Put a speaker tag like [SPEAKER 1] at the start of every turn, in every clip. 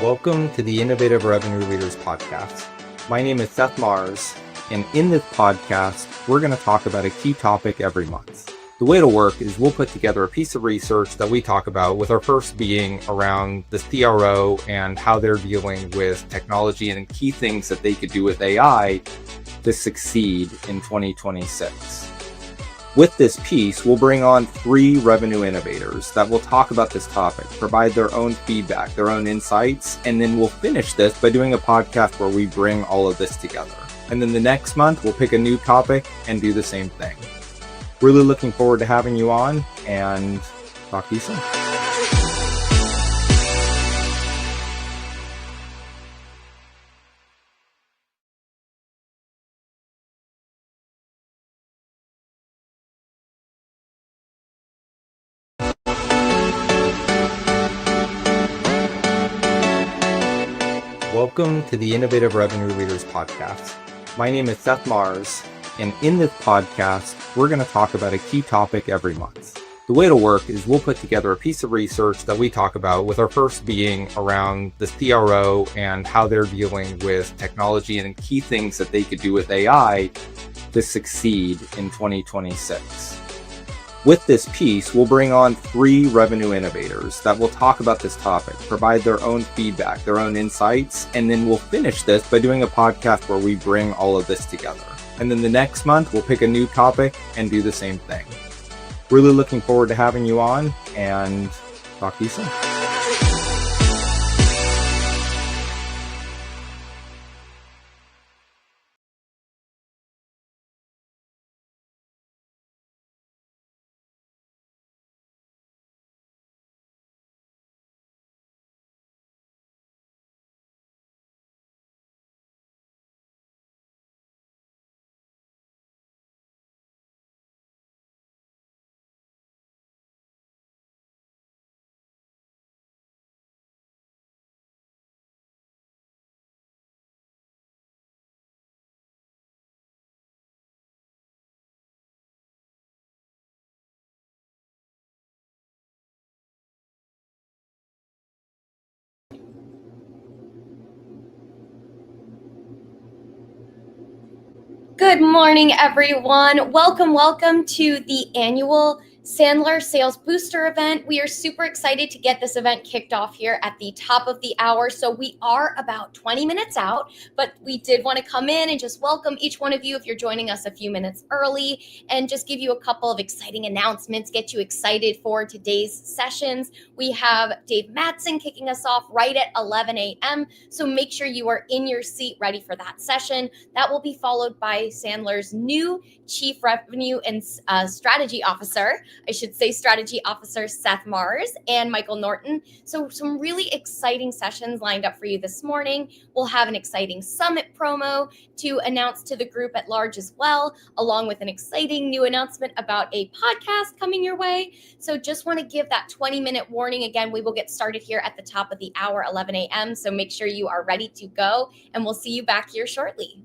[SPEAKER 1] Welcome to the Innovative Revenue Leaders Podcast. My name is Seth Mars, and in this podcast, we're going to talk about a key topic every month. The way it'll work is we'll put together a piece of research that we talk about, with our first being around the CRO and how they're dealing with technology and key things that they could do with AI to succeed in 2026. With this piece, we'll bring on 3 revenue innovators that will talk about this topic, provide their own feedback, their own insights, and then we'll finish this by doing a podcast where we bring all of this together. And then the next month, we'll pick a new topic and do the same thing. Really looking forward to having you on, and talk to you soon. Welcome to the Innovative Revenue Leaders Podcast. My name is Seth Mars, and in this podcast, we're going to talk about a key topic every month. The way it'll work is we'll put together a piece of research that we talk about, with our first being around the CRO and how they're dealing with technology and key things that they could do with AI to succeed in 2026. With this piece, we'll bring on 3 revenue innovators that will talk about this topic, provide their own feedback, their own insights, and then we'll finish this by doing a podcast where we bring all of this together. And then the next month, we'll pick a new topic and do the same thing. Really looking forward to having you on, and talk to you soon.
[SPEAKER 2] Good morning, everyone. Welcome to the annual Sandler Sales Booster event. We are super excited to get this event kicked off here at the top of the hour. So we are about 20 minutes out, but we did want to come in and just welcome each one of you if you're joining us a few minutes early, and just give you a couple of exciting announcements, get you excited for today's sessions. We have Dave Mattson kicking us off right at 11 a.m. So make sure you are in your seat ready for that session. That will be followed by Sandler's new Chief Revenue and Strategy Officer, Seth Mars, and Michael Norton. So some really exciting sessions lined up for you this morning. We'll have an exciting summit promo to announce to the group at large as well, along with an exciting new announcement about a podcast coming your way. So just want to give that 20-minute warning. Again, we will get started here at the top of the hour, 11 a.m. So make sure you are ready to go, and we'll see you back here shortly.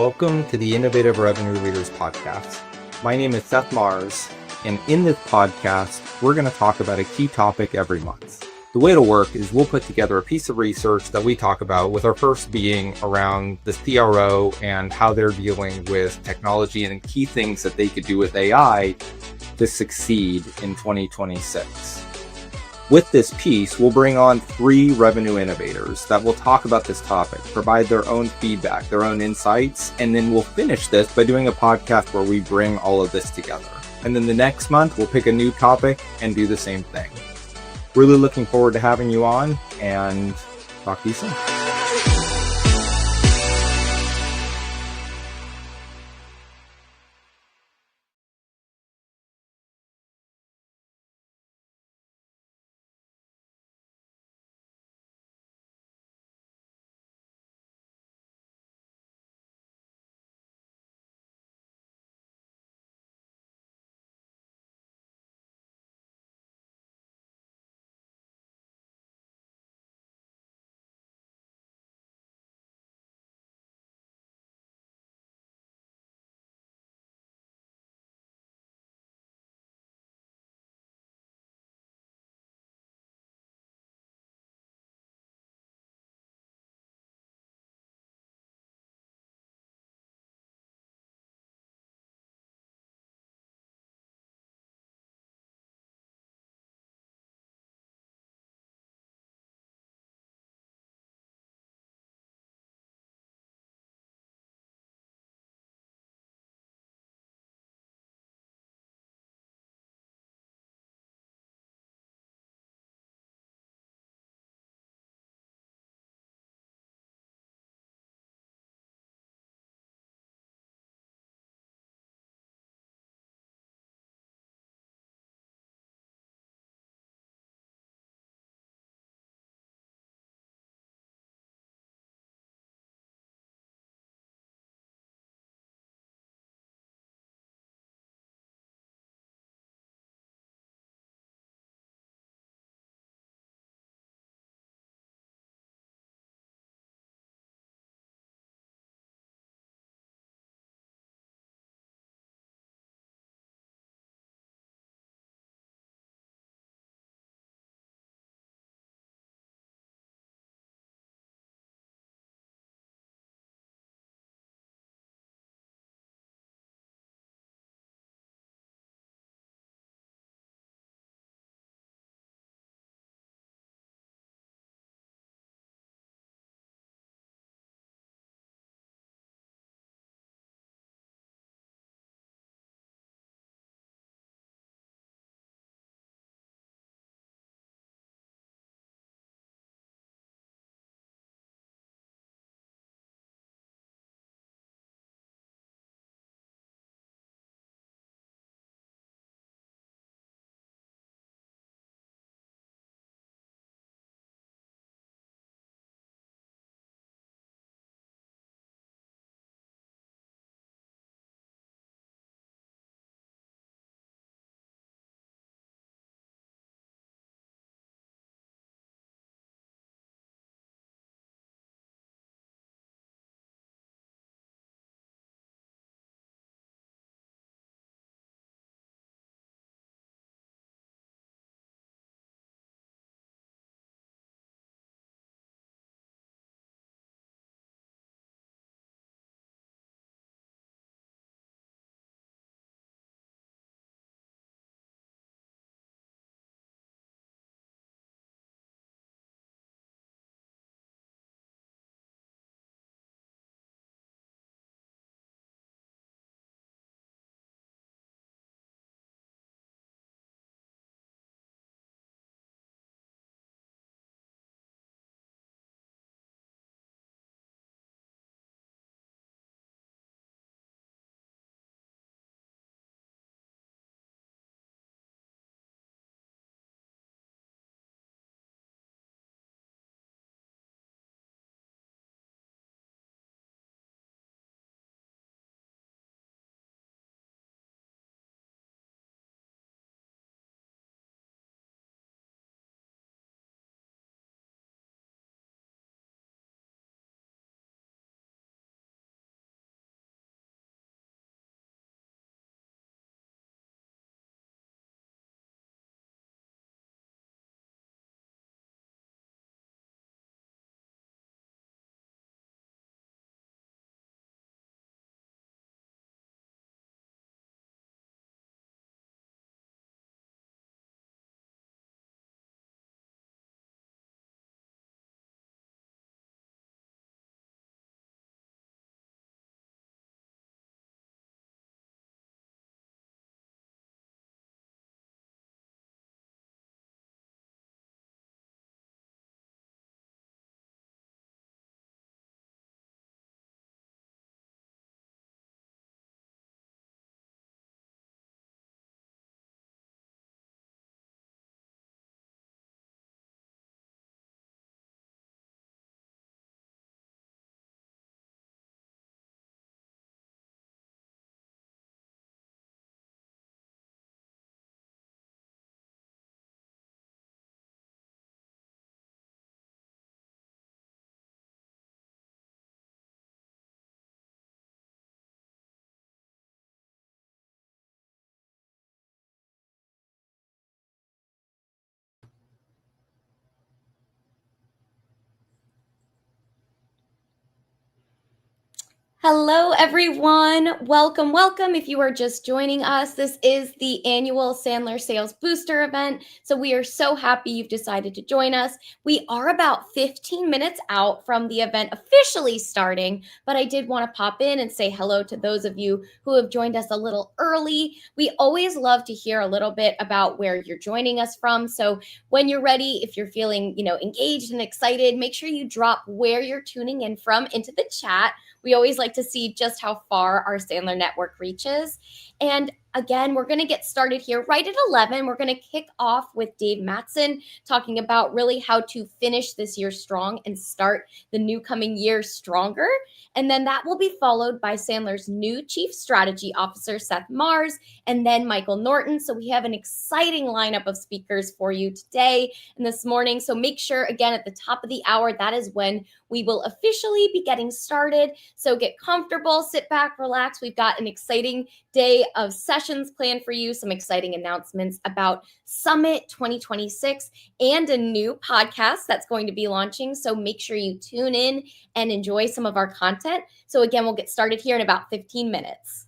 [SPEAKER 1] Welcome to the Innovative Revenue Leaders podcast. My name is Seth Mars, and in this podcast, we're going to talk about a key topic every month. The way it'll work is we'll put together a piece of research that we talk about, with our first being around the CRO and how they're dealing with technology and key things that they could do with AI to succeed in 2026. With this piece, we'll bring on 3 revenue innovators that will talk about this topic, provide their own feedback, their own insights, and then we'll finish this by doing a podcast where we bring all of this together. And then the next month, we'll pick a new topic and do the same thing. Really looking forward to having you on, and talk to you soon.
[SPEAKER 2] Hello, everyone. Welcome, welcome. If you are just joining us, this is the annual Sandler Sales Booster event. So we are so happy you've decided to join us. We are about 15 minutes out from the event officially starting, but I did want to pop in and say hello to those of you who have joined us a little early. We always love to hear a little bit about where you're joining us from. So when you're ready, if you're feeling, engaged and excited, make sure you drop where you're tuning in from into the chat. We always like to see just how far our Sandler network reaches. And again, we're going to get started here right at 11. We're going to kick off with Dave Matson talking about really how to finish this year strong and start the new coming year stronger. And then that will be followed by Sandler's new Chief Strategy Officer, Seth Mars, and then Michael Norton. So we have an exciting lineup of speakers for you today and this morning. So make sure, again, at the top of the hour, that is when we will officially be getting started. So get comfortable, sit back, relax. We've got an exciting day of sessions planned for you, some exciting announcements about Summit 2026 and a new podcast that's going to be launching. So make sure you tune in and enjoy some of our content. So again, we'll get started here in about 15 minutes.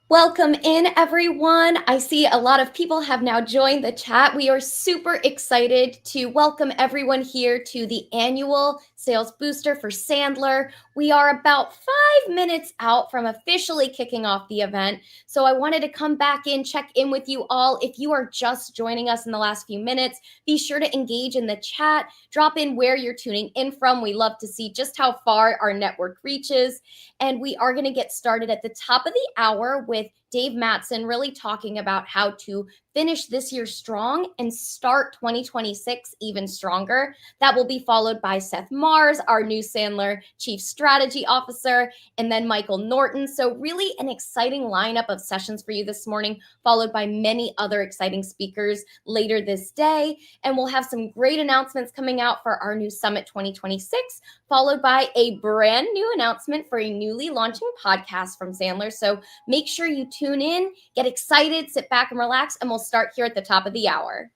[SPEAKER 2] Welcome in, everyone. I see a lot of people have now joined the chat. We are super excited to welcome everyone here to the annual Sales Booster for Sandler. We are about 5 minutes out from officially kicking off the event. So I wanted to come back in, check in with you all. If you are just joining us in the last few minutes, be sure to engage in the chat. Drop in where you're tuning in from. We love to see just how far our network reaches. And we are going to get started at the top of the hour with Dave Matson really talking about how to finish this year strong and start 2026 even stronger. That will be followed by Seth Mars, our new Sandler Chief Strategy Officer, and then Michael Norton. So really an exciting lineup of sessions for you this morning, followed by many other exciting speakers later this day. And we'll have some great announcements coming out for our new Summit 2026, followed by a brand new announcement for a newly launching podcast from Sandler. So make sure you tune in, get excited, sit back and relax, and we'll start here at the top of the hour.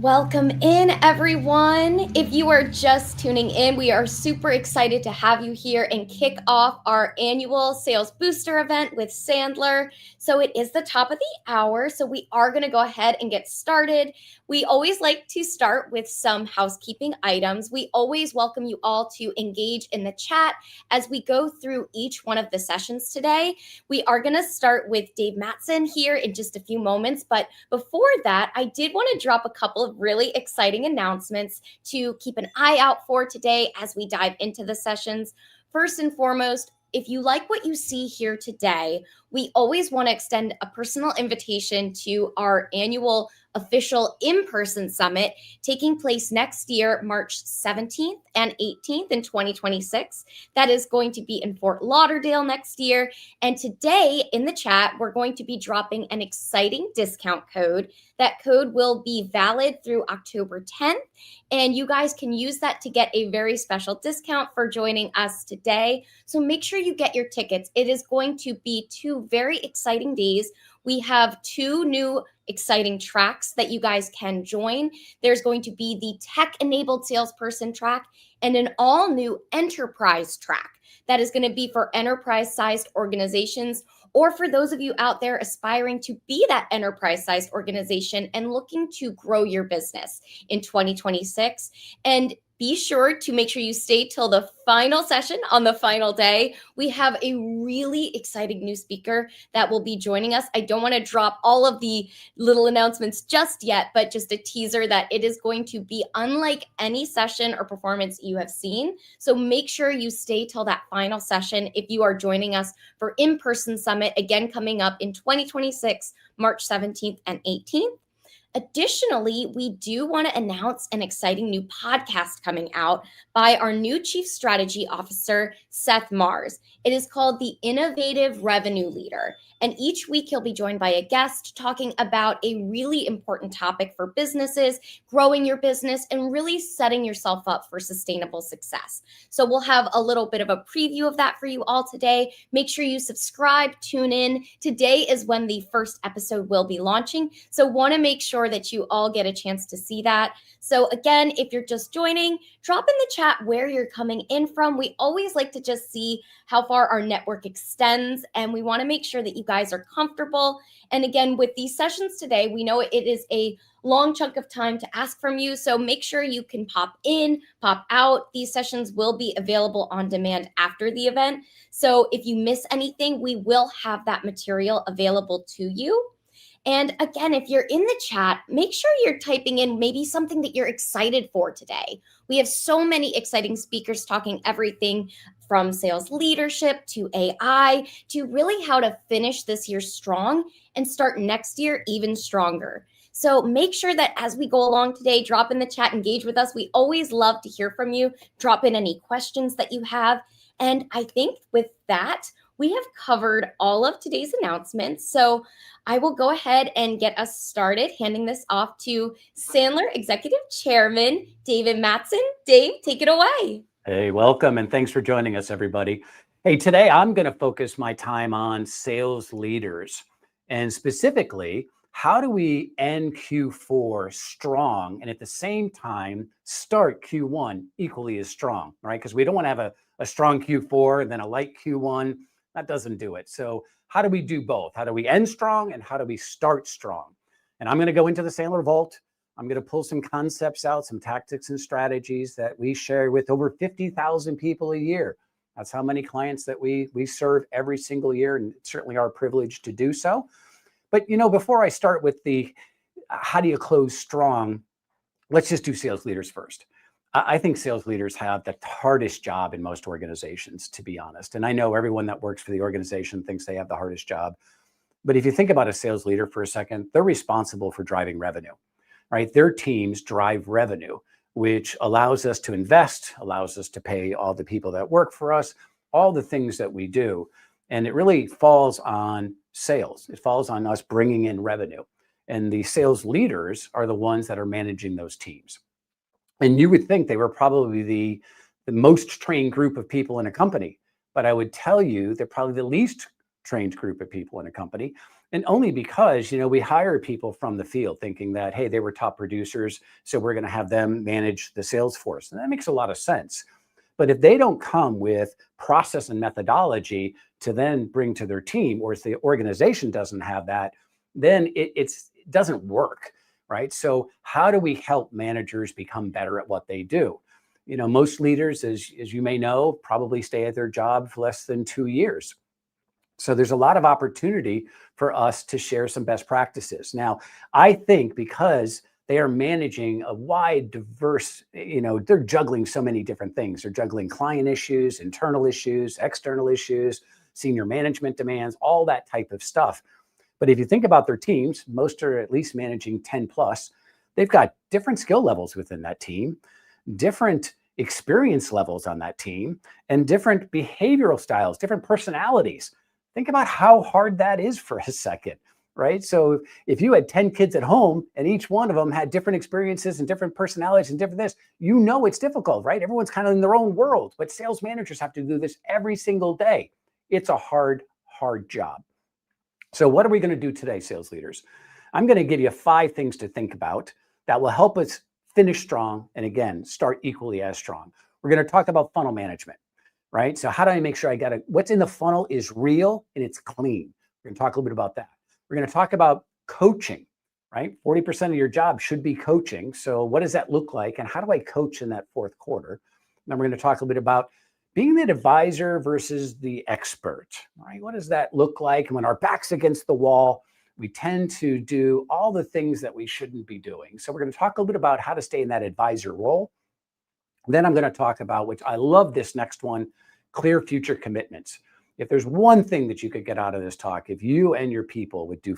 [SPEAKER 2] Welcome in, everyone. If you are just tuning in, we are super excited to have you here and kick off our annual Sales Booster event with Sandler. So it is the top of the hour, so we are going to go ahead and get started. We always like to start with some housekeeping items. We always welcome you all to engage in the chat as we go through each one of the sessions today. We are going to start with Dave Mattson here in just a few moments, but before that, I did want to drop a couple of really exciting announcements to keep an eye out for today as we dive into the sessions. First and foremost, if you like what you see here today, we always want to extend a personal invitation to our annual official in-person summit taking place next year, March 17th and 18th in 2026. That is going to be in Fort Lauderdale next year. And today in the chat, we're going to be dropping an exciting discount code. That code will be valid through October 10th. And you guys can use that to get a very special discount for joining us today. So make sure you get your tickets. It is going to be two very exciting days. We have two new exciting tracks that you guys can join. There's going to be the tech-enabled salesperson track and an all-new enterprise track that is going to be for enterprise-sized organizations, or for those of you out there aspiring to be that enterprise-sized organization and looking to grow your business in 2026. And be sure to make sure you stay till the final session on the final day. We have a really exciting new speaker that will be joining us. I don't want to drop all of the little announcements just yet, but just a teaser that it is going to be unlike any session or performance you have seen. So make sure you stay till that final session if you are joining us for in-person summit, again, coming up in 2026, March 17th and 18th. Additionally, we do want to announce an exciting new podcast coming out by our new Chief Strategy Officer, Seth Mars. It is called The Innovative Revenue Leader. And each week he'll be joined by a guest talking about a really important topic for businesses, growing your business, and really setting yourself up for sustainable success. So we'll have a little bit of a preview of that for you all today. Make sure you subscribe, tune in. Today is when the first episode will be launching. So want to make sure that you all get a chance to see that. So again, if you're just joining, drop in the chat where you're coming in from. We always like to just see how far our network extends, and we want to make sure that you guys are comfortable. And again, with these sessions today, we know it is a long chunk of time to ask from you. So make sure you can pop in, pop out. These sessions will be available on demand after the event. So if you miss anything, we will have that material available to you. And again, if you're in the chat, make sure you're typing in maybe something that you're excited for today. We have so many exciting speakers talking everything from sales leadership to AI to really how to finish this year strong and start next year even stronger. So make sure that as we go along today, drop in the chat, engage with us. We always love to hear from you. Drop in any questions that you have. And I think with that, we have covered all of today's announcements. So I will go ahead and get us started, handing this off to Sandler Executive Chairman, David Matson. Dave, take it away.
[SPEAKER 3] Hey, welcome, and thanks for joining us, everybody. Hey, today I'm going to focus my time on sales leaders, and specifically, how do we end Q4 strong and at the same time start Q1 equally as strong, right? Because we don't want to have a strong Q4 and then a light Q1. That doesn't do it. So how do we do both? How do we end strong and how do we start strong? And I'm going to go into the Sandler Vault. I'm going to pull some concepts out, some tactics and strategies that we share with over 50,000 people a year. That's how many clients that we serve every single year, and it's certainly our privilege to do so. But, you know, before I start with the how do you close strong, let's just do sales leaders first. I think sales leaders have the hardest job in most organizations, to be honest. And I know everyone that works for the organization thinks they have the hardest job. But if you think about a sales leader for a second, they're responsible for driving revenue, right? Their teams drive revenue, which allows us to invest, allows us to pay all the people that work for us, all the things that we do. And it really falls on sales. It falls on us bringing in revenue. And the sales leaders are the ones that are managing those teams. And you would think they were probably the most trained group of people in a company. But I would tell you they're probably the least trained group of people in a company. And only because, we hire people from the field thinking that, hey, they were top producers, so we're going to have them manage the sales force. And that makes a lot of sense. But if they don't come with process and methodology to then bring to their team, or if the organization doesn't have that, then it doesn't work, right? So how do we help managers become better at what they do? Most leaders, as you may know, probably stay at their job for less than 2 years. So there's a lot of opportunity for us to share some best practices. Now, I think because they are managing a wide, diverse, they're juggling so many different things. They're juggling client issues, internal issues, external issues, senior management demands, all that type of stuff. But if you think about their teams, most are at least managing 10 plus. They've got different skill levels within that team, different experience levels on that team, and different behavioral styles, different personalities. Think about how hard that is for a second, right? So if you had 10 kids at home and each one of them had different experiences and different personalities and different this, it's difficult, right? Everyone's kind of in their own world, but sales managers have to do this every single day. It's a hard job. So what are we going to do today, sales leaders? I'm going to give you 5 things to think about that will help us finish strong and, again, start equally as strong. We're going to talk about funnel management. Right? So how do I make sure what's in the funnel is real and it's clean? We're going to talk a little bit about that. We're going to talk about coaching, right? 40% of your job should be coaching. So what does that look like? And how do I coach in that 4th quarter? Then we're going to talk a little bit about being the advisor versus the expert, right? What does that look like? And when our back's against the wall, we tend to do all the things that we shouldn't be doing. So we're going to talk a little bit about how to stay in that advisor role. Then I'm going to talk about, which I love this next one, clear future commitments. If there's one thing that you could get out of this talk, if you and your people would do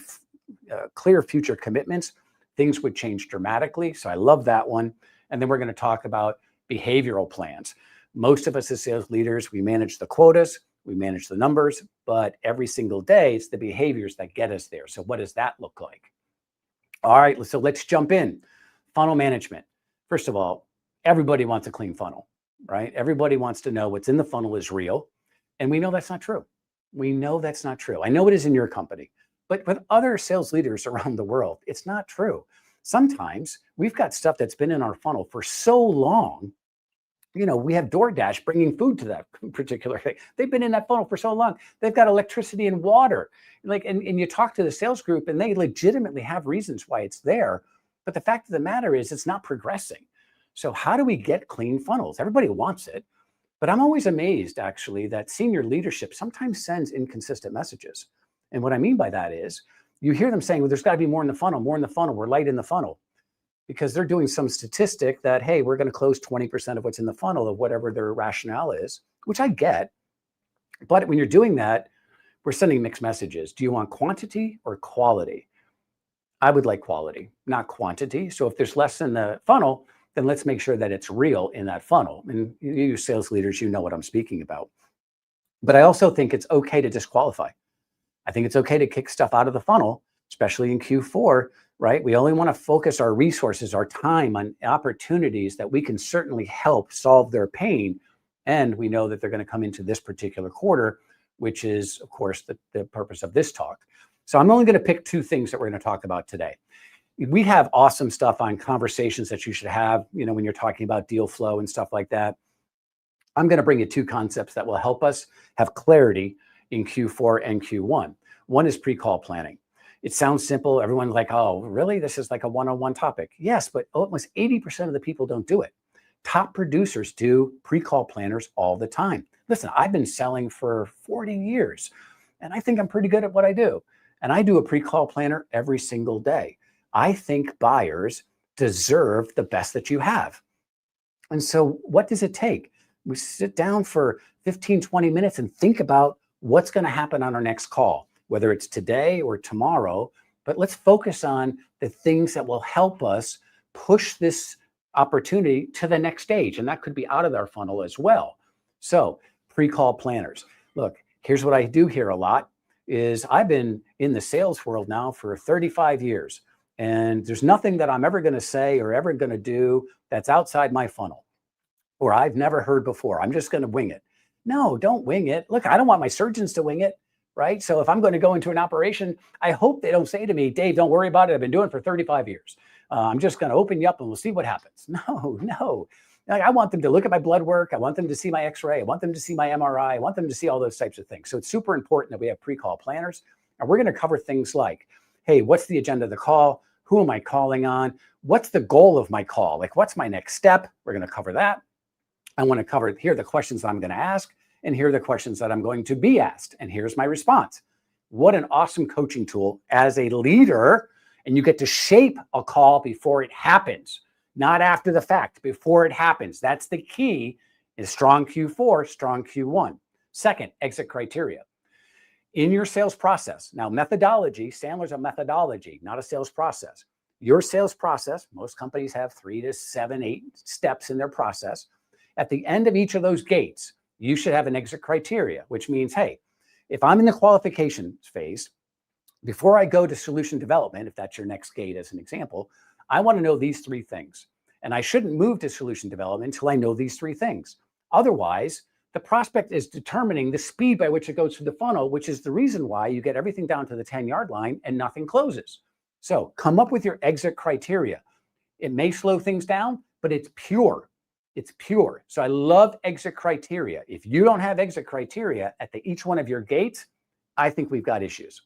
[SPEAKER 3] clear future commitments, things would change dramatically. So I love that one. And then we're going to talk about behavioral plans. Most of us as sales leaders, we manage the quotas, we manage the numbers, but every single day it's the behaviors that get us there. So what does that look like? All right, so let's jump in. Funnel management. First of all, everybody wants a clean funnel, right? Everybody wants to know what's in the funnel is real. And we know that's not true. We know that's not true. I know it is in your company, but with other sales leaders around the world, it's not true. Sometimes we've got stuff that's been in our funnel for so long. We have DoorDash bringing food to that particular thing. They've been in that funnel for so long. They've got electricity and water. And you talk to the sales group and they legitimately have reasons why it's there. But the fact of the matter is it's not progressing. So how do we get clean funnels? Everybody wants it. But I'm always amazed, actually, that senior leadership sometimes sends inconsistent messages. And what I mean by that is you hear them saying, well, there's got to be more in the funnel, we're light in the funnel. Because they're doing some statistic that, hey, we're going to close 20% of what's in the funnel of whatever their rationale is, which I get. But when you're doing that, we're sending mixed messages. Do you want quantity or quality? I would like quality, not quantity. So if there's less in the funnel, then let's make sure that it's real in that funnel. And you sales leaders, you know what I'm speaking about. But I also think it's okay to disqualify. I think it's okay to kick stuff out of the funnel, especially in Q4, right? We only want to focus our resources, our time on opportunities that we can certainly help solve their pain. And we know that they're going to come into this particular quarter, which is, of course, the purpose of this talk. So I'm only going to pick 2 things that we're going to talk about today. We have awesome stuff on conversations that you should have, when you're talking about deal flow and stuff like that. I'm going to bring you 2 concepts that will help us have clarity in Q4 and Q1. One is pre-call planning. It sounds simple. Everyone's like, oh, really? This is like a one-on-one topic. Yes, but almost 80% of the people don't do it. Top producers do pre-call planners all the time. Listen, I've been selling for 40 years, and I think I'm pretty good at what I do. And I do a pre-call planner every single day. I think buyers deserve the best that you have. And so what does it take? We sit down for 15, 20 minutes and think about what's going to happen on our next call, whether it's today or tomorrow, but let's focus on the things that will help us push this opportunity to the next stage. And that could be out of our funnel as well. So pre-call planners. Look, here's what I do here a lot is I've been in the sales world now for 35 years. And there's nothing that I'm ever going to say or ever going to do that's outside my funnel or I've never heard before. I'm just going to wing it. No, don't wing it. Look, I don't want my surgeons to wing it, right? So if I'm going to go into an operation, I hope they don't say to me, Dave, don't worry about it. I've been doing it for 35 years. I'm just going to open you up and we'll see what happens. No. Like, I want them to look at my blood work. I want them to see my x-ray. I want them to see my MRI. I want them to see all those types of things. So it's super important that we have pre-call planners. And we're going to cover things like, hey, what's the agenda of the call? Who am I calling on? What's the goal of my call? Like, what's my next step? We're going to cover that. I want to cover, here are the questions I'm going to ask, and here are the questions that I'm going to be asked, and here's my response. What an awesome coaching tool as a leader, and you get to shape a call before it happens, not after the fact, before it happens. That's the key, is strong Q4, strong Q1. Second, exit criteria. In your sales process, now methodology, Sandler's a methodology, not a sales process. Your sales process, most companies have 3 to 7, 8 steps in their process. At the end of each of those gates, you should have an exit criteria, which means, hey, if I'm in the qualification phase, before I go to solution development, if that's your next gate as an example, I want to know these 3 things. And I shouldn't move to solution development until I know these 3 things. Otherwise, the prospect is determining the speed by which it goes through the funnel, which is the reason why you get everything down to the 10-yard line and nothing closes. So come up with your exit criteria. It may slow things down, but it's pure. It's pure. So I love exit criteria. If you don't have exit criteria at each one of your gates, I think we've got issues.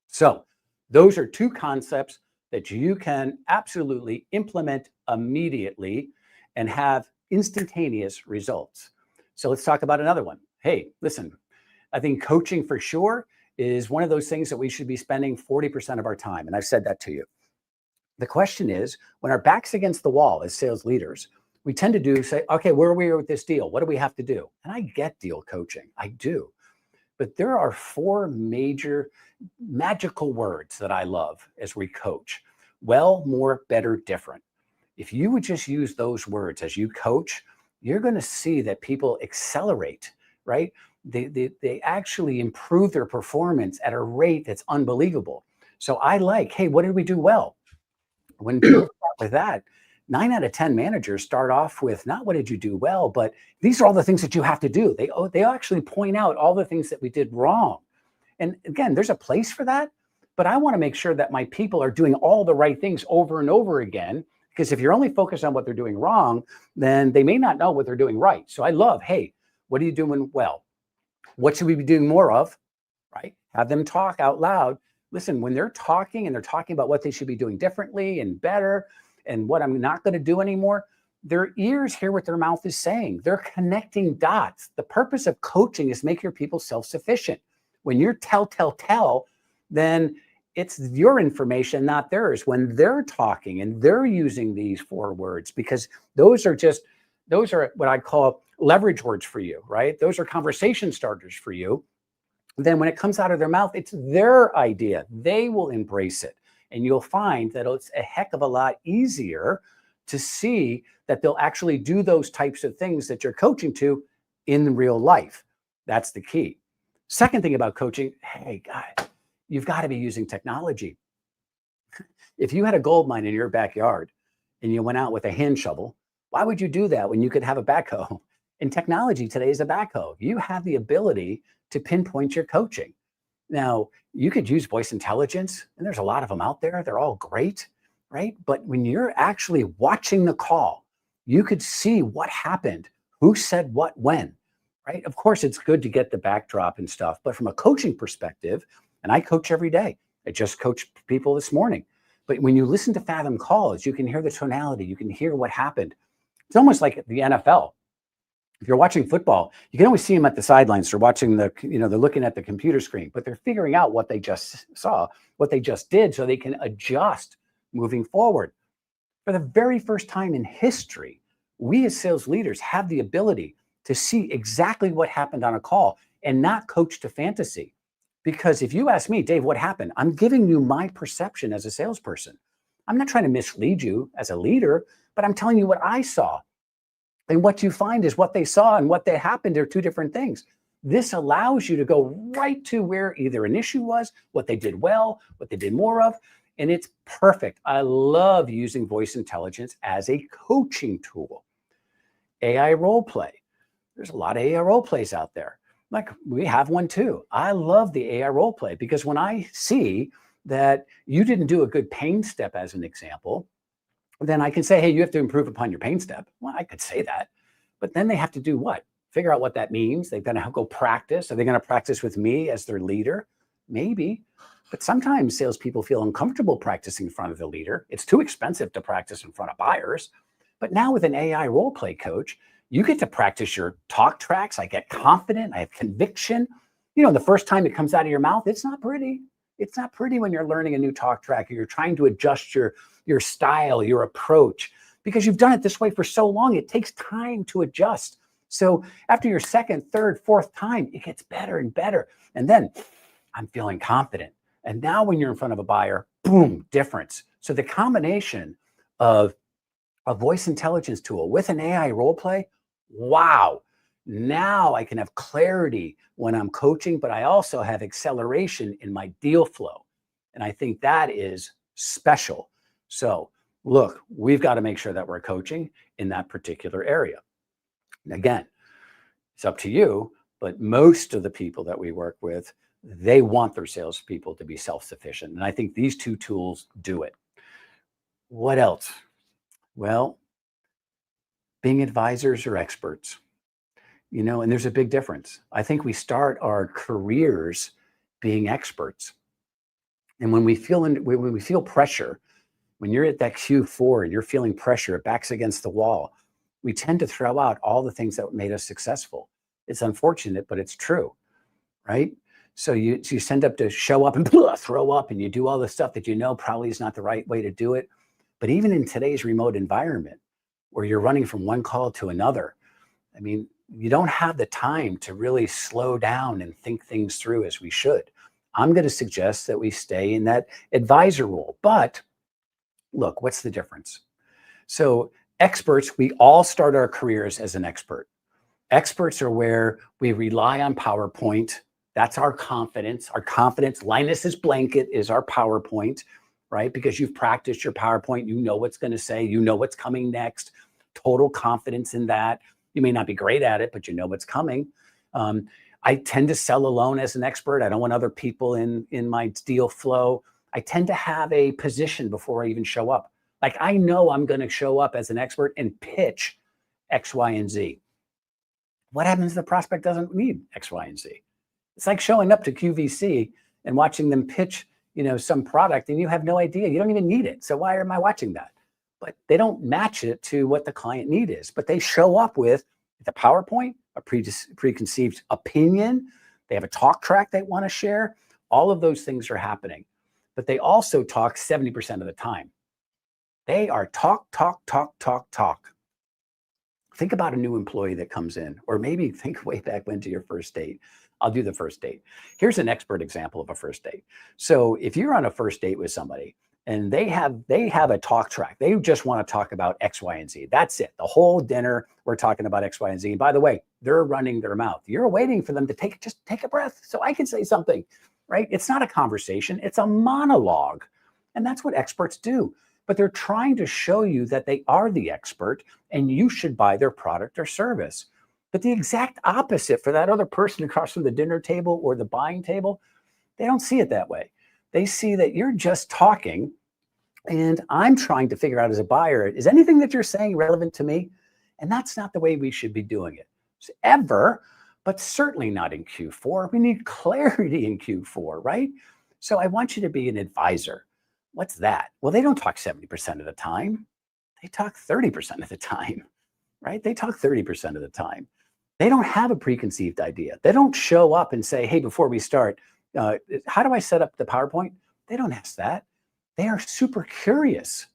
[SPEAKER 3] So those are 2 concepts that you can absolutely implement immediately and have instantaneous results. So let's talk about another one. Hey, listen, I think coaching for sure is one of those things that we should be spending 40% of our time. And I've said that to you. The question is, when our back's against the wall as sales leaders, we tend to say, okay, where are we with this deal? What do we have to do? And I get deal coaching. I do. But there are 4 major magical words that I love as we coach. Well, more, better, different. If you would just use those words as you coach, you're going to see that people accelerate, right? They actually improve their performance at a rate that's unbelievable. So I like, hey, what did we do well? When people start with that, 9 out of 10 managers start off with not what did you do well, but these are all the things that you have to do. They actually point out all the things that we did wrong. And again, there's a place for that, but I want to make sure that my people are doing all the right things over and over again. Because if you're only focused on what they're doing wrong, then they may not know what they're doing right. So I love, hey, what are you doing well? What should we be doing more of, right? Have them talk out loud. Listen, when they're talking and they're talking about what they should be doing differently and better and what I'm not going to do anymore, their ears hear what their mouth is saying. They're connecting dots. The purpose of coaching is make your people self-sufficient. When you're tell, then it's your information, not theirs. When they're talking and they're using these 4 words, because those are what I call leverage words for you, right? Those are conversation starters for you. Then when it comes out of their mouth, it's their idea. They will embrace it. And you'll find that it's a heck of a lot easier to see that they'll actually do those types of things that you're coaching to in real life. That's the key. Second thing about coaching, hey, guys, you've got to be using technology. If you had a gold mine in your backyard and you went out with a hand shovel, why would you do that when you could have a backhoe? And technology today is a backhoe. You have the ability to pinpoint your coaching. Now, you could use voice intelligence, and there's a lot of them out there. They're all great, right? But when you're actually watching the call, you could see what happened, who said what when, right? Of course, it's good to get the backdrop and stuff, but from a coaching perspective, and I coach every day. I just coached people this morning. But when you listen to Fathom calls, you can hear the tonality. You can hear what happened. It's almost like the NFL. If you're watching football, you can always see them at the sidelines. They're watching they're looking at the computer screen, but they're figuring out what they just saw, what they just did, so they can adjust moving forward. For the very first time in history, we as sales leaders have the ability to see exactly what happened on a call and not coach to fantasy. Because if you ask me, Dave, what happened? I'm giving you my perception as a salesperson. I'm not trying to mislead you as a leader, but I'm telling you what I saw. And what you find is what they saw and what they happened are 2 different things. This allows you to go right to where either an issue was, what they did well, what they did more of, and it's perfect. I love using voice intelligence as a coaching tool. AI role play. There's a lot of AI role plays out there. Like we have one too. I love the AI role play because when I see that you didn't do a good pain step as an example, then I can say, hey, you have to improve upon your pain step. Well, I could say that, but then they have to do what? Figure out what that means. They're going to go practice. Are they going to practice with me as their leader? Maybe. But sometimes salespeople feel uncomfortable practicing in front of the leader. It's too expensive to practice in front of buyers. But now with an AI role play coach, you get to practice your talk tracks. I get confident. I have conviction. The first time it comes out of your mouth, it's not pretty. It's not pretty when you're learning a new talk track or you're trying to adjust your style, your approach, because you've done it this way for so long. It takes time to adjust. So after your second, third, fourth time, it gets better and better. And then I'm feeling confident. And now when you're in front of a buyer, boom, difference. So the combination of a voice intelligence tool with an AI role play, wow. Now I can have clarity when I'm coaching, but I also have acceleration in my deal flow. And I think that is special. So look, we've got to make sure that we're coaching in that particular area. Again, it's up to you, but most of the people that we work with, they want their salespeople to be self-sufficient. And I think these two tools do it. What else? Well, being advisors or experts, and there's a big difference. I think we start our careers being experts. And when we feel pressure, when you're at that Q4 and you're feeling pressure, it backs against the wall, we tend to throw out all the things that made us successful. It's unfortunate, but it's true, right? So you send up to show up and throw up, and you do all the stuff that probably is not the right way to do it. But even in today's remote environment, where you're running from one call to another, I mean, you don't have the time to really slow down and think things through as we should. I'm going to suggest that we stay in that advisor role. But look, what's the difference? So experts, we all start our careers as an expert. Experts are where we rely on PowerPoint. That's our confidence. Our confidence, Linus's blanket is our PowerPoint, right? Because you've practiced your PowerPoint, you know what's going to say, you know what's coming next. Total confidence in that. You may not be great at it, but you know what's coming. I tend to sell alone as an expert. I don't want other people in my deal flow. I tend to have a position before I even show up. Like I know I'm going to show up as an expert and pitch X, Y, and Z. What happens if the prospect doesn't need X, Y, and Z? It's like showing up to QVC and watching them pitch, some product, and you have no idea. You don't even need it. So why am I watching that? But they don't match it to what the client need is. But they show up with the PowerPoint, a preconceived opinion. They have a talk track they want to share. All of those things are happening. But they also talk 70% of the time. They are talk. Think about a new employee that comes in, or maybe think way back when to your first date. I'll do the first date. Here's an expert example of a first date. So if you're on a first date with somebody and they have a talk track, they just want to talk about X, Y, and Z. That's it. The whole dinner, we're talking about X, Y, and Z. And by the way, they're running their mouth. You're waiting for them to just take a breath so I can say something, right? It's not a conversation. It's a monologue. And that's what experts do. But they're trying to show you that they are the expert and you should buy their product or service. But the exact opposite for that other person across from the dinner table or the buying table, they don't see it that way. They see that you're just talking and I'm trying to figure out as a buyer, is anything that you're saying relevant to me? And that's not the way we should be doing it ever, but certainly not in Q4. We need clarity in Q4, right? So I want you to be an advisor. What's that? Well, they don't talk 70% of the time. They talk 30% of the time, right? They talk 30% of the time. They don't have a preconceived idea. They don't show up and say, hey, before we start, how do I set up the PowerPoint? They don't ask that. They are super curious.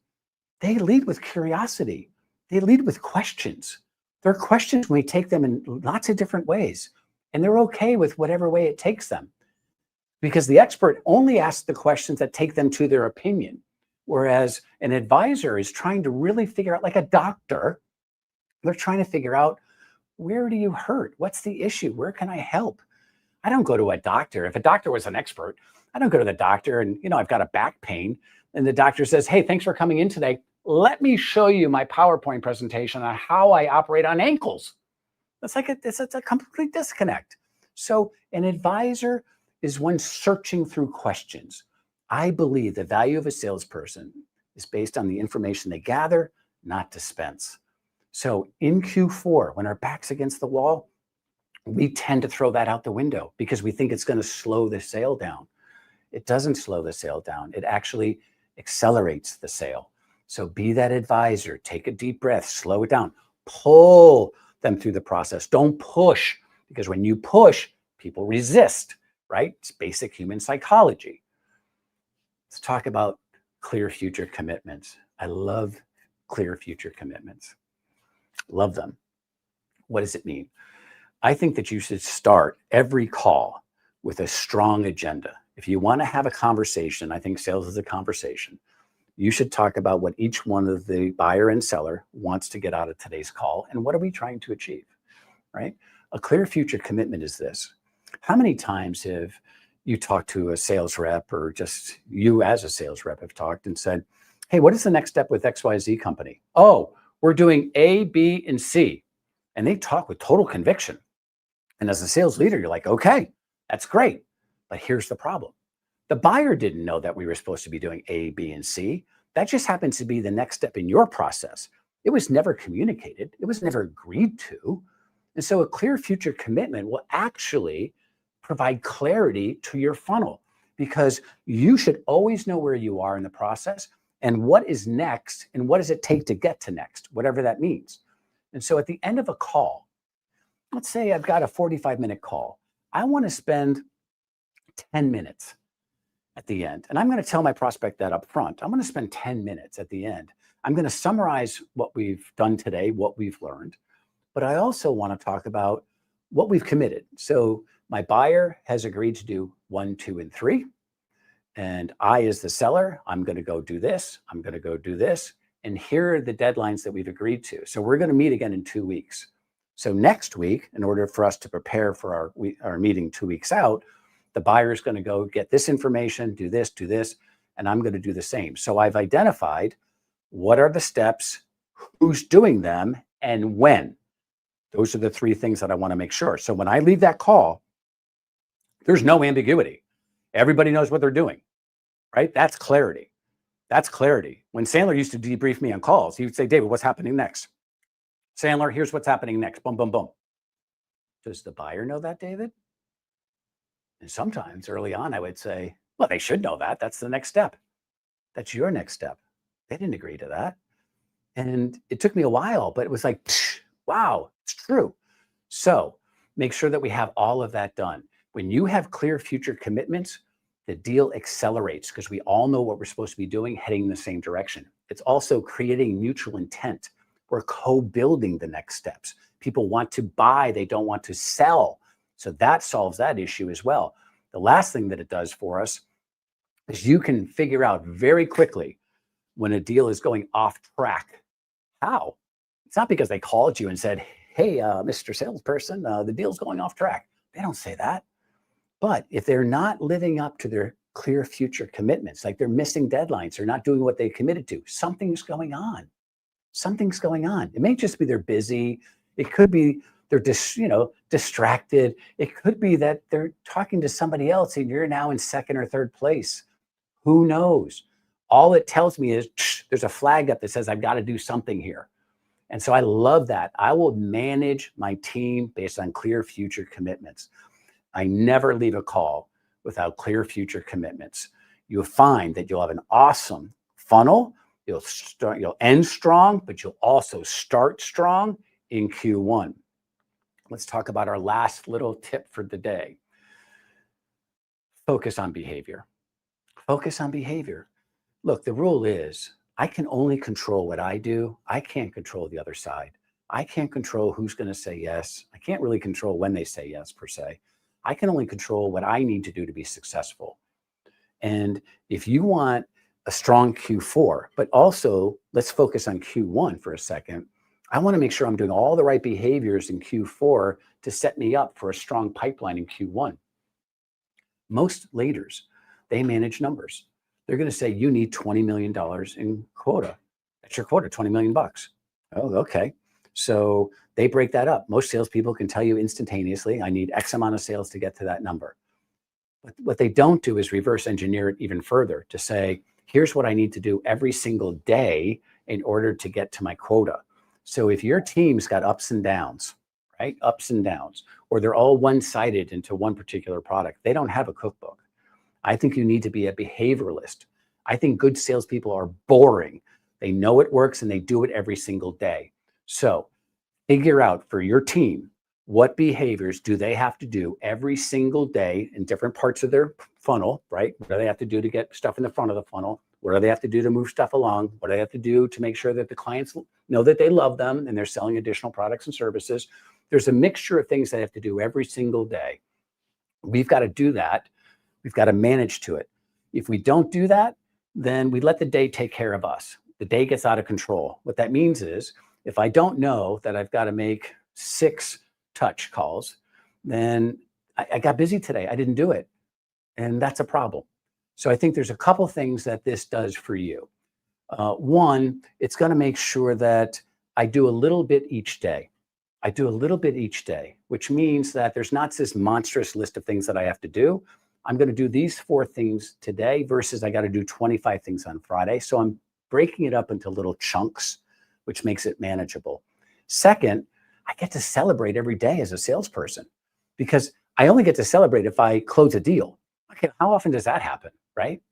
[SPEAKER 3] They lead with curiosity. They lead with questions. There are questions when we take them in lots of different ways, and they're okay with whatever way it takes them. Because the expert only asks the questions that take them to their opinion, whereas an advisor is trying to really figure out, like a doctor, they're trying to figure out, where do you hurt? What's the issue? Where can I help? I don't go to a doctor. If a doctor was an expert, I don't go to the doctor and, I've got a back pain and the doctor says, hey, thanks for coming in today. Let me show you my PowerPoint presentation on how I operate on ankles. It's a complete disconnect. So an advisor is one searching through questions. I believe the value of a salesperson is based on the information they gather, not dispense. So in Q4, when our back's against the wall, we tend to throw that out the window because we think it's going to slow the sale down. It doesn't slow the sale down. It actually accelerates the sale. So be that advisor, take a deep breath, slow it down, pull them through the process. Don't push, because when you push, people resist, right? It's basic human psychology. Let's talk about clear future commitments. I love clear future commitments. Love them. What does it mean? I think that you should start every call with a strong agenda. If you want to have a conversation, I think sales is a conversation. You should talk about what each one of the buyer and seller wants to get out of today's call and what are we trying to achieve, right? A clear future commitment is this. How many times have you talked to a sales rep, or just you as a sales rep have talked and said, hey, what is the next step with XYZ company? Oh, we're doing A, B, and C. And they talk with total conviction. And as a sales leader, you're like, okay, that's great. But here's the problem. The buyer didn't know that we were supposed to be doing A, B, and C. That just happens to be the next step in your process. It was never communicated. It was never agreed to. And so a clear future commitment will actually provide clarity to your funnel, because you should always know where you are in the process and what is next and what does it take to get to next, whatever that means. And so at the end of a call, let's say I've got a 45-minute call. I want to spend 10 minutes at the end. And I'm going to tell my prospect that up front. I'm going to spend 10 minutes at the end. I'm going to summarize what we've done today, what we've learned. But I also want to talk about what we've committed. So my buyer has agreed to do 1, 2, and 3. And I, as the seller, I'm going to go do this. I'm going to go do this. And here are the deadlines that we've agreed to. So we're going to meet again in 2 weeks. So next week, in order for us to prepare for our meeting 2 weeks out, the buyer is going to go get this information, do this, and I'm going to do the same. So I've identified what are the steps, who's doing them, and when. Those are the 3 things that I want to make sure. So when I leave that call, there's no ambiguity. Everybody knows what they're doing, right? That's clarity. That's clarity. When Sandler used to debrief me on calls, he would say, David, what's happening next? Sandler, here's what's happening next. Boom, boom, boom. Does the buyer know that, David? And sometimes early on, I would say, well, they should know that. That's the next step. That's your next step. They didn't agree to that. And it took me a while, but it was like, wow, it's true. So make sure that we have all of that done. When you have clear future commitments, the deal accelerates because we all know what we're supposed to be doing, heading in the same direction. It's also creating mutual intent. We're co-building the next steps. People want to buy, they don't want to sell. So that solves that issue as well. The last thing that it does for us is you can figure out very quickly when a deal is going off track. How? It's not because they called you and said, hey, Mr. Salesperson, the deal's going off track. They don't say that. But if they're not living up to their clear future commitments, like they're missing deadlines, they're not doing what they committed to, something's going on. Something's going on. It may just be they're busy. It could be they're distracted. It could be that they're talking to somebody else and you're now in 2nd or 3rd place. Who knows? All it tells me is there's a flag up that says I've got to do something here. And so I love that. I will manage my team based on clear future commitments. I never leave a call without clear future commitments. You'll find that you'll have an awesome funnel. You'll end strong, but you'll also start strong in Q1. Let's talk about our last little tip for the day. Focus on behavior. Focus on behavior. Look, the rule is I can only control what I do. I can't control the other side. I can't control who's going to say yes. I can't really control when they say yes, per se. I can only control what I need to do to be successful. And if you want a strong Q4, but also let's focus on Q1 for a second. I want to make sure I'm doing all the right behaviors in Q4 to set me up for a strong pipeline in Q1. Most leaders, they manage numbers. They're going to say, you need $20 million in quota. That's your quota, $20 million. Oh, okay. So they break that up. Most salespeople can tell you instantaneously, I need X amount of sales to get to that number. But what they don't do is reverse engineer it even further to say, here's what I need to do every single day in order to get to my quota. So if your team's got ups and downs, right? Ups and downs, or they're all one-sided into one particular product, they don't have a cookbook. I think you need to be a behavioralist. I think good salespeople are boring. They know it works and they do it every single day. So figure out for your team, what behaviors do they have to do every single day in different parts of their funnel, right? What do they have to do to get stuff in the front of the funnel? What do they have to do to move stuff along? What do they have to do to make sure that the clients know that they love them and they're selling additional products and services? There's a mixture of things they have to do every single day. We've got to do that. We've got to manage to it. If we don't do that, then we let the day take care of us. The day gets out of control. What that means is if I don't know that I've got to make 6 touch calls, then I got busy today. I didn't do it. And that's a problem. So I think there's a couple things that this does for you. One, it's going to make sure that I do a little bit each day. I do a little bit each day, which means that there's not this monstrous list of things that I have to do. I'm going to do these 4 things today versus I got to do 25 things on Friday. So I'm breaking it up into little chunks, which makes it manageable. Second, I get to celebrate every day as a salesperson because I only get to celebrate if I close a deal. Okay, how often does that happen, right?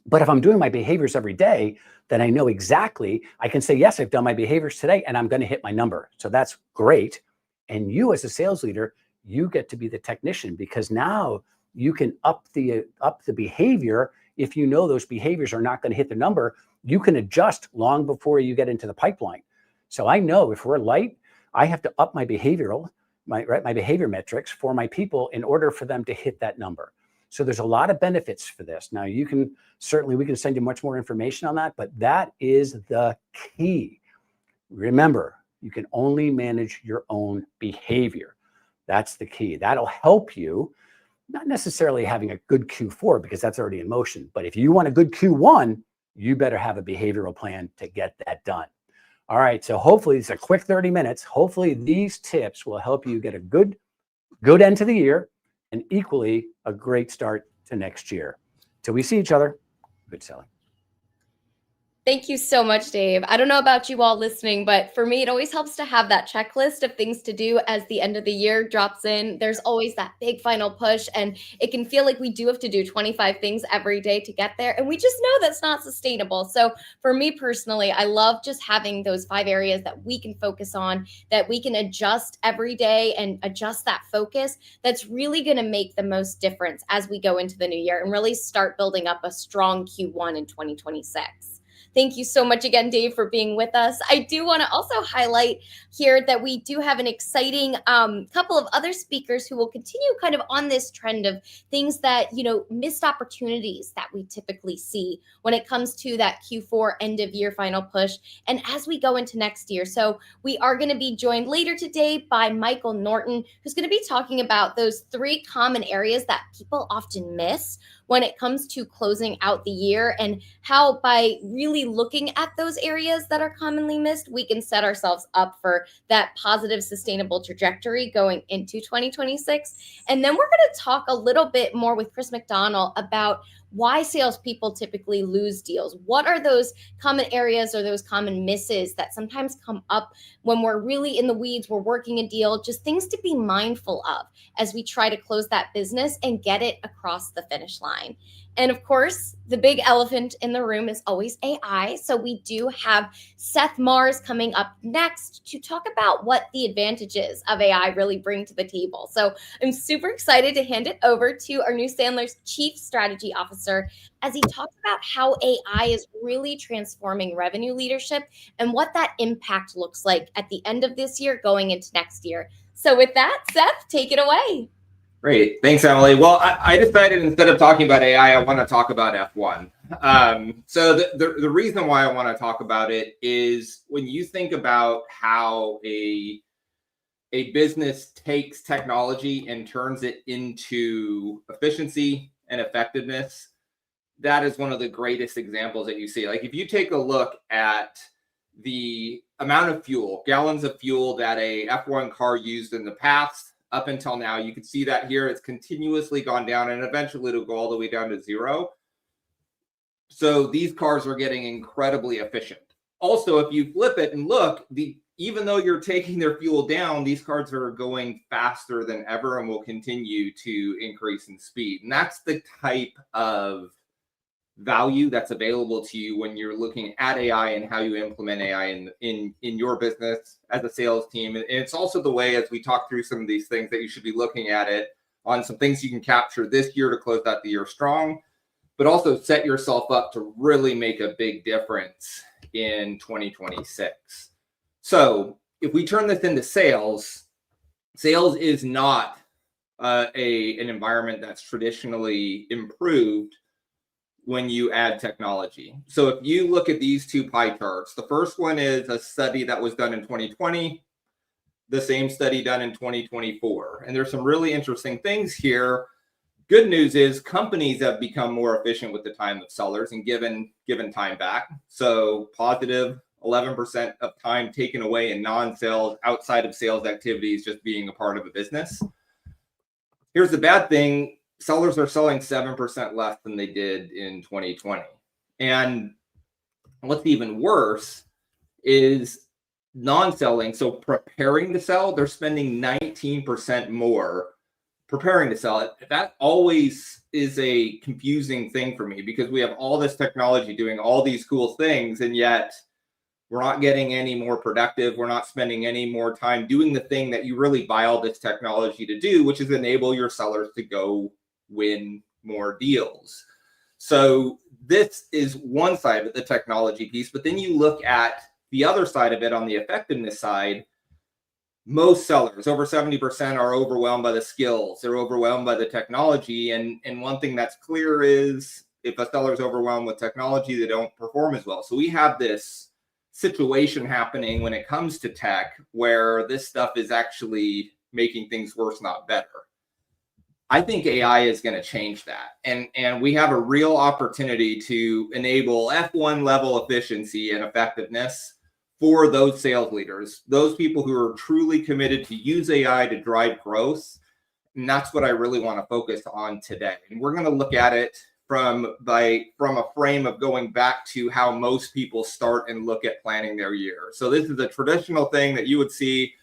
[SPEAKER 3] But if I'm doing my behaviors every day, then I know exactly, I can say, yes, I've done my behaviors today and I'm going to hit my number. So that's great. And you as a sales leader, you get to be the technician because now you can up the behavior. If you know those behaviors are not going to hit the number, you can adjust long before you get into the pipeline. So I know if we're light, I have to up my behavior metrics for my people in order for them to hit that number. So there's a lot of benefits for this. Now we can send you much more information on that, but that is the key. Remember, you can only manage your own behavior. That's the key. That'll help you, not necessarily having a good Q4 because that's already in motion, but if you want a good Q1, you better have a behavioral plan to get that done. All right, so hopefully it's a quick 30 minutes. Hopefully these tips will help you get a good end to the year and equally a great start to next year. Till we see each other, good selling.
[SPEAKER 2] Thank you so much, Dave. I don't know about you all listening, but for me, it always helps to have that checklist of things to do as the end of the year drops in. There's always that big final push, and it can feel like we do have to do 25 things every day to get there. And we just know that's not sustainable. So for me personally, I love just having those 5 areas that we can focus on, that we can adjust every day and adjust that focus. That's really going to make the most difference as we go into the new year and really start building up a strong Q1 in 2026. Thank you so much again, Dave, for being with us. I do want to also highlight here that we do have an exciting couple of other speakers who will continue kind of on this trend of things that, missed opportunities that we typically see when it comes to that Q4 end of year final push. And as we go into next year, so we are going to be joined later today by Michael Norton, who's going to be talking about those 3 common areas that people often miss when it comes to closing out the year and how by really looking at those areas that are commonly missed, we can set ourselves up for that positive, sustainable trajectory going into 2026. And then we're going to talk a little bit more with Chris McDonald about why salespeople typically lose deals. What are those common areas or those common misses that sometimes come up when we're really in the weeds, we're working a deal, just things to be mindful of as we try to close that business and get it across the finish line. And of course, the big elephant in the room is always AI. So we do have Seth Mars coming up next to talk about what the advantages of AI really bring to the table. So I'm super excited to hand it over to our new Sandler's Chief Strategy Officer as he talks about how AI is really transforming revenue leadership and what that impact looks like at the end of this year going into next year. So with that, Seth, take it away.
[SPEAKER 1] Great. Thanks, Emily. Well, I decided instead of talking about AI, I want to talk about F1. So the reason why I want to talk about it is when you think about how a business takes technology and turns it into efficiency and effectiveness, that is one of the greatest examples that you see. Like if you take a look at the amount of fuel, gallons of fuel that a F1 car used in the past up until now. You can see that here. It's continuously gone down, and eventually it'll go all the way down to zero. So these cars are getting incredibly efficient. Also, if you flip it and look, even though you're taking their fuel down, these cars are going faster than ever and will continue to increase in speed. And that's the type of value that's available to you when you're looking at AI and how you implement AI in your business as a sales team. And it's also the way, as we talk through some of these things, that you should be looking at it on some things you can capture this year to close out the year strong, but also set yourself up to really make a big difference in 2026. So if we turn this into sales, sales is not an environment that's traditionally improved when you add technology. So if you look at these two pie charts, the first one is a study that was done in 2020, the same study done in 2024. And there's some really interesting things here. Good news is companies have become more efficient with the time of sellers and given time back. So positive 11% of time taken away in non-sales, outside of sales activities, just being a part of a business. Here's the bad thing. Sellers are selling 7% less than they did in 2020. And what's even worse is non-selling. So preparing to sell, they're spending 19% more preparing to sell it. That always is a confusing thing for me, because we have all this technology doing all these cool things, and yet we're not getting any more productive. We're not spending any more time doing the thing that you really buy all this technology to do, which is enable your sellers to go win more deals. So this is one side of it, the technology piece. But then you look at the other side of it on the effectiveness side. Most sellers, over 70%, are overwhelmed by the skills. They're overwhelmed by the technology. And one thing that's clear is if a seller's overwhelmed with technology, they don't perform as well. So we have this situation happening when it comes to tech where this stuff is actually making things worse, not better. I think AI is going to change that. And we have a real opportunity to enable F1 level efficiency and effectiveness for those sales leaders, those people who are truly committed to use AI to drive growth. And that's what I really want to focus on today. And we're going to look at it from a frame of going back to how most people start and look at planning their year. So this is a traditional thing that you would see.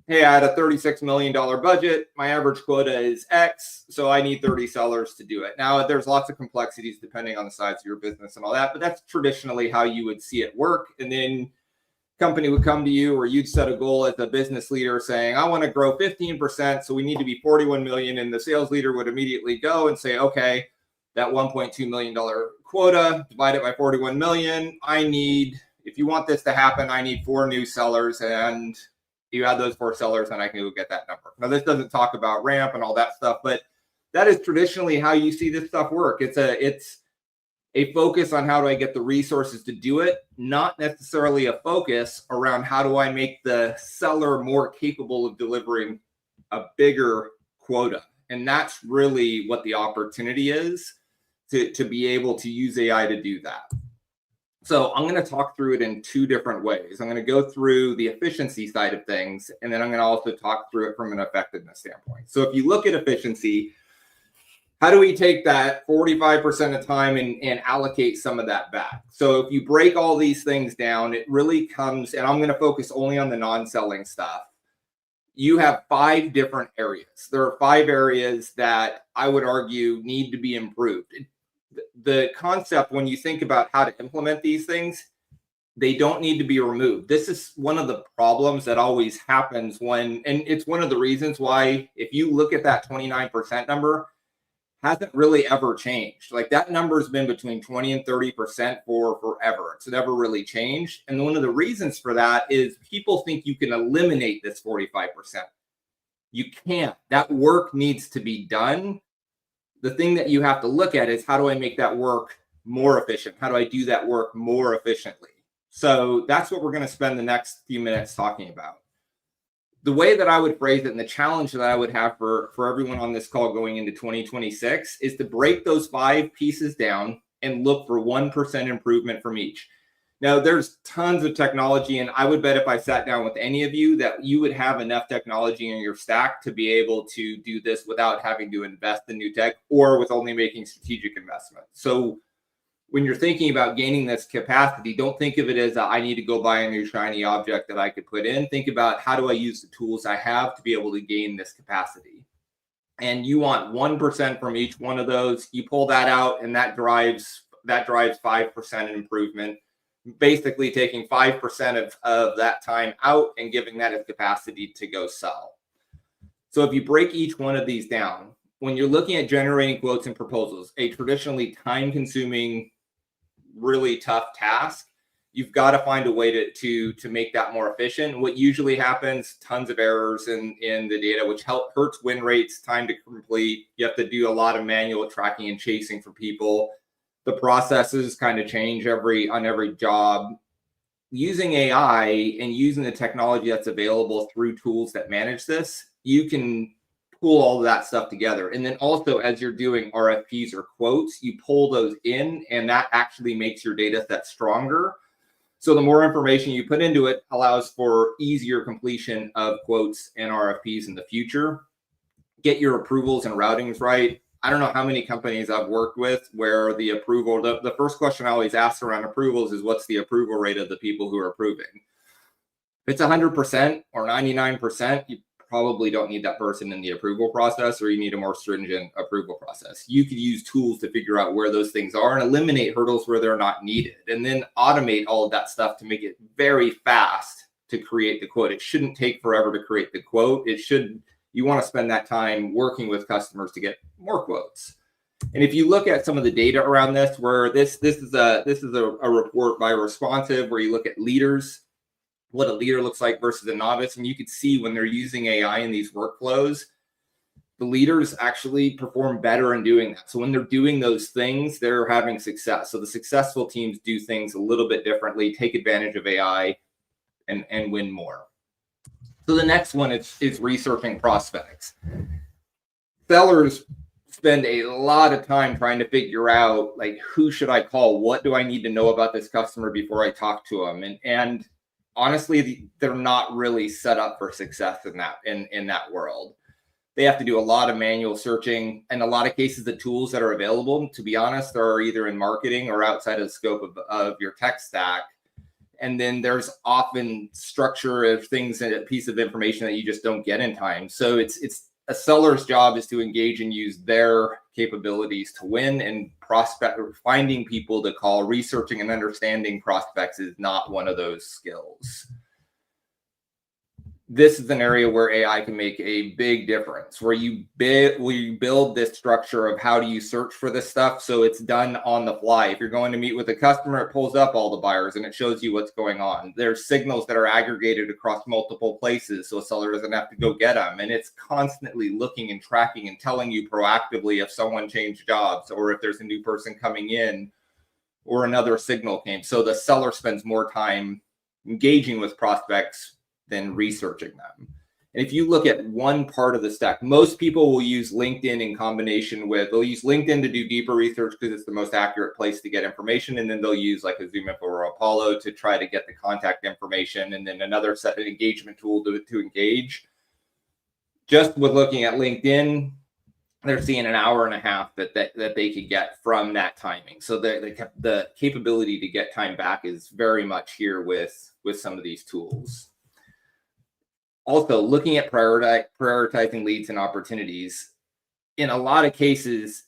[SPEAKER 1] Hey, I had a $36 million budget. My average quota is X, so I need 30 sellers to do it. Now, there's lots of complexities depending on the size of your business and all that, but that's traditionally how you would see it work. And then company would come to you, or you'd set a goal as a business leader saying, I want to grow 15%, so we need to be 41 million. And the sales leader would immediately go and say, okay, that $1.2 million quota, divide it by 41 million. If you want this to happen, I need 4 new sellers, and you add those 4 sellers and I can go get that number. Now, this doesn't talk about ramp and all that stuff, but that is traditionally how you see this stuff work. It's a focus on how do I get the resources to do it, not necessarily a focus around how do I make the seller more capable of delivering a bigger quota. And that's really what the opportunity is, to be able to use AI to do that. So I'm going to talk through it in 2 different ways. I'm going to go through the efficiency side of things, and then I'm going to also talk through it from an effectiveness standpoint. So if you look at efficiency, how do we take that 45% of time and allocate some of that back? So if you break all these things down, it really comes, and I'm going to focus only on the non-selling stuff. You have 5 different areas. There are 5 areas that I would argue need to be improved. The concept, when you think about how to implement these things, they don't need to be removed. This is one of the problems that always happens and it's one of the reasons why, if you look at that 29% number, hasn't really ever changed. Like, that number has been between 20 and 30% for forever. It's never really changed. And one of the reasons for that is people think you can eliminate this 45%. You can't. That work needs to be done. The thing that you have to look at is, how do I make that work more efficient? How do I do that work more efficiently? So that's what we're going to spend the next few minutes talking about. The way that I would phrase it, and the challenge that I would have for everyone on this call going into 2026, is to break those 5 pieces down and look for 1% improvement from each. Now, there's tons of technology, and I would bet if I sat down with any of you that you would have enough technology in your stack to be able to do this without having to invest in new tech or with only making strategic investments. So when you're thinking about gaining this capacity, don't think of it as I need to go buy a new shiny object that I could put in. Think about how do I use the tools I have to be able to gain this capacity. And you want 1% from each one of those. You pull that out, and that drives 5% improvement. Basically taking 5% of that time out and giving that as capacity to go sell. So if you break each one of these down, when you're looking at generating quotes and proposals, a traditionally time-consuming, really tough task, you've got to find a way to make that more efficient. What usually happens, tons of errors in the data, which hurts win rates, time to complete. You have to do a lot of manual tracking and chasing for people. The processes kind of change on every job. Using AI and using the technology that's available through tools that manage this, you can pull all of that stuff together. And then also, as you're doing RFPs or quotes, you pull those in, and that actually makes your data set stronger. So the more information you put into it allows for easier completion of quotes and RFPs in the future. Get your approvals and routings right. I don't know how many companies I've worked with where the approval, the first question I always ask around approvals is what's the approval rate of the people who are approving? If it's 100% or 99%, you probably don't need that person in the approval process, or you need a more stringent approval process. You could use tools to figure out where those things are and eliminate hurdles where they're not needed, and then automate all of that stuff to make it very fast to create the quote. It shouldn't take forever to create the quote. You want to spend that time working with customers to get more quotes. And if you look at some of the data around this, where this is a report by Responsive, where you look at leaders, what a leader looks like versus a novice, and you could see when they're using AI in these workflows, the leaders actually perform better in doing that. So when they're doing those things, they're having success. So the successful teams do things a little bit differently, take advantage of AI, and win more. So the next one is researching prospects. Sellers spend a lot of time trying to figure out, like, who should I call? What do I need to know about this customer before I talk to them? And honestly, they're not really set up for success in that world. They have to do a lot of manual searching, and a lot of cases, the tools that are available, to be honest, are either in marketing or outside of the scope of your tech stack. And then there's often structure of things and a piece of information that you just don't get in time. So it's a seller's job is to engage and use their capabilities to win, and finding people to call. Researching and understanding prospects is not one of those skills. This is an area where AI can make a big difference, where you build this structure of how do you search for this stuff, so it's done on the fly. If you're going to meet with a customer, it pulls up all the buyers and it shows you what's going on. There's signals that are aggregated across multiple places, so a seller doesn't have to go get them. And it's constantly looking and tracking and telling you proactively if someone changed jobs, or if there's a new person coming in, or another signal came. So the seller spends more time engaging with prospects than researching them. And if you look at one part of the stack, most people will use LinkedIn in combination with, they'll use LinkedIn to do deeper research because it's the most accurate place to get information. And then they'll use like a ZoomInfo or Apollo to try to get the contact information, and then another set of engagement tool to engage. Just with looking at LinkedIn, they're seeing an hour and a half that they could get from that timing. So the capability to get time back is very much here with some of these tools. Also, looking at prioritizing leads and opportunities. In a lot of cases,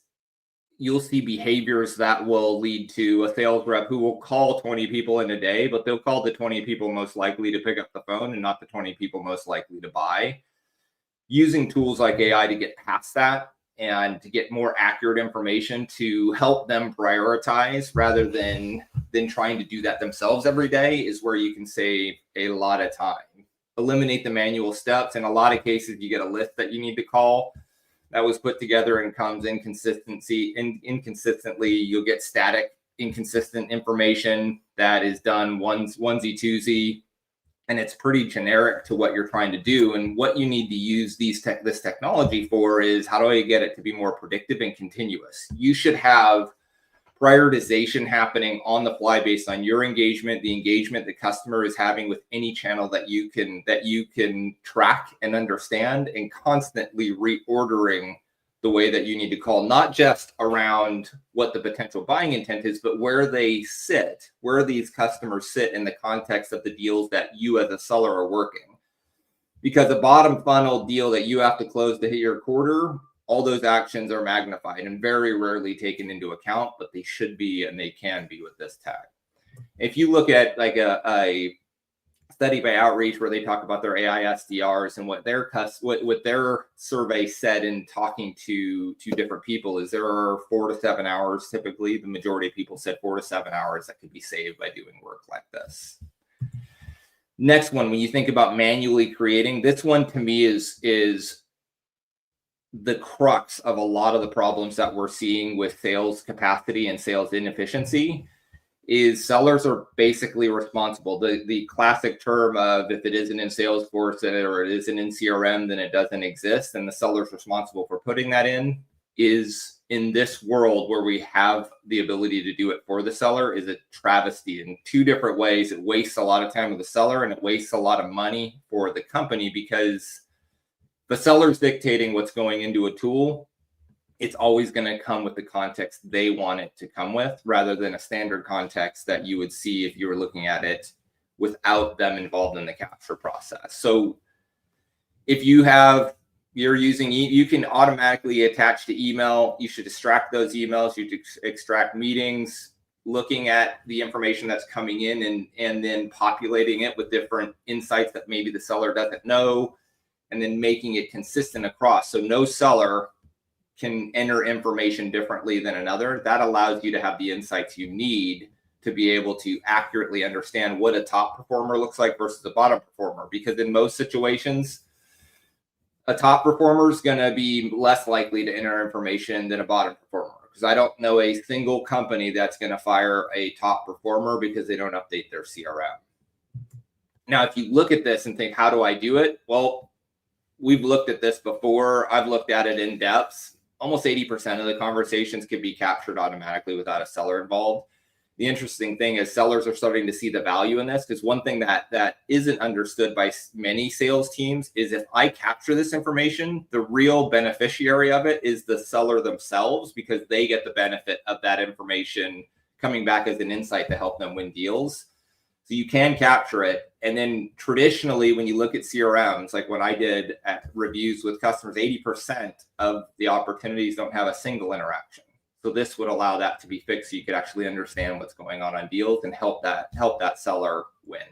[SPEAKER 1] you'll see behaviors that will lead to a sales rep who will call 20 people in a day, but they'll call the 20 people most likely to pick up the phone and not the 20 people most likely to buy. Using tools like AI to get past that and to get more accurate information to help them prioritize rather than trying to do that themselves every day is where you can save a lot of time. Eliminate the manual steps. In a lot of cases, you get a list that you need to call that was put together and comes inconsistently. You'll get static, inconsistent information that is done onesie-twosie, and it's pretty generic to what you're trying to do. And what you need to use this technology for is, how do I get it to be more predictive and continuous? You should have prioritization happening on the fly based on your engagement, the engagement the customer is having with any channel that you can track and understand, and constantly reordering the way that you need to call, not just around what the potential buying intent is, but where they sit, where these customers sit in the context of the deals that you as a seller are working. Because a bottom funnel deal that you have to close to hit your quarter, all those actions are magnified and very rarely taken into account, but they should be and they can be with this tag. If you look at like a study by Outreach where they talk about their AI SDRs and what their survey said in talking to different people is there are 4 to 7 hours, typically the majority of people said 4 to 7 hours that could be saved by doing work like this. Next one, when you think about manually creating, this one to me is the crux of a lot of the problems that we're seeing with sales capacity and sales inefficiency. Is sellers are basically responsible. The classic term of if it isn't in Salesforce or it isn't in CRM, then it doesn't exist. And the seller's responsible for putting that in is, in this world where we have the ability to do it for the seller, is a travesty in two different ways. It wastes a lot of time with the seller and it wastes a lot of money for the company, because the seller's dictating what's going into a tool. It's always going to come with the context they want it to come with, rather than a standard context that you would see if you were looking at it without them involved in the capture process. So if you're using, you can automatically attach to email. You should extract those emails. You should extract meetings, looking at the information that's coming in and then populating it with different insights that maybe the seller doesn't know, and then making it consistent across. So no seller can enter information differently than another. That allows you to have the insights you need to be able to accurately understand what a top performer looks like versus a bottom performer. Because in most situations, a top performer is going to be less likely to enter information than a bottom performer. Because I don't know a single company that's going to fire a top performer because they don't update their CRM. Now, if you look at this and think, how do I do it? Well, we've looked at this before. I've looked at it in depth. Almost 80% of the conversations can be captured automatically without a seller involved. The interesting thing is sellers are starting to see the value in this, because one thing that isn't understood by many sales teams is if I capture this information, the real beneficiary of it is the seller themselves, because they get the benefit of that information coming back as an insight to help them win deals. So you can capture it. And then traditionally, when you look at CRMs, like when I did at reviews with customers, 80% of the opportunities don't have a single interaction. So this would allow that to be fixed, so you could actually understand what's going on deals and help that seller win.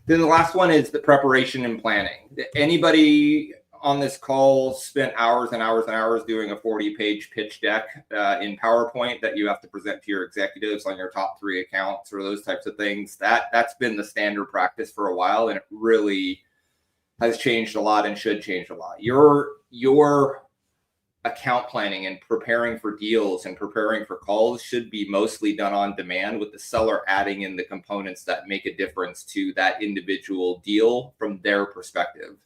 [SPEAKER 1] Then the last one is the preparation and planning. Anybody on this call spent hours and hours and hours doing a 40-page pitch deck in PowerPoint that you have to present to your executives on your top 3 accounts or those types of things. That's been the standard practice for a while, and it really has changed a lot and should change a lot. Your account planning and preparing for deals and preparing for calls should be mostly done on demand, with the seller adding in the components that make a difference to that individual deal from their perspective.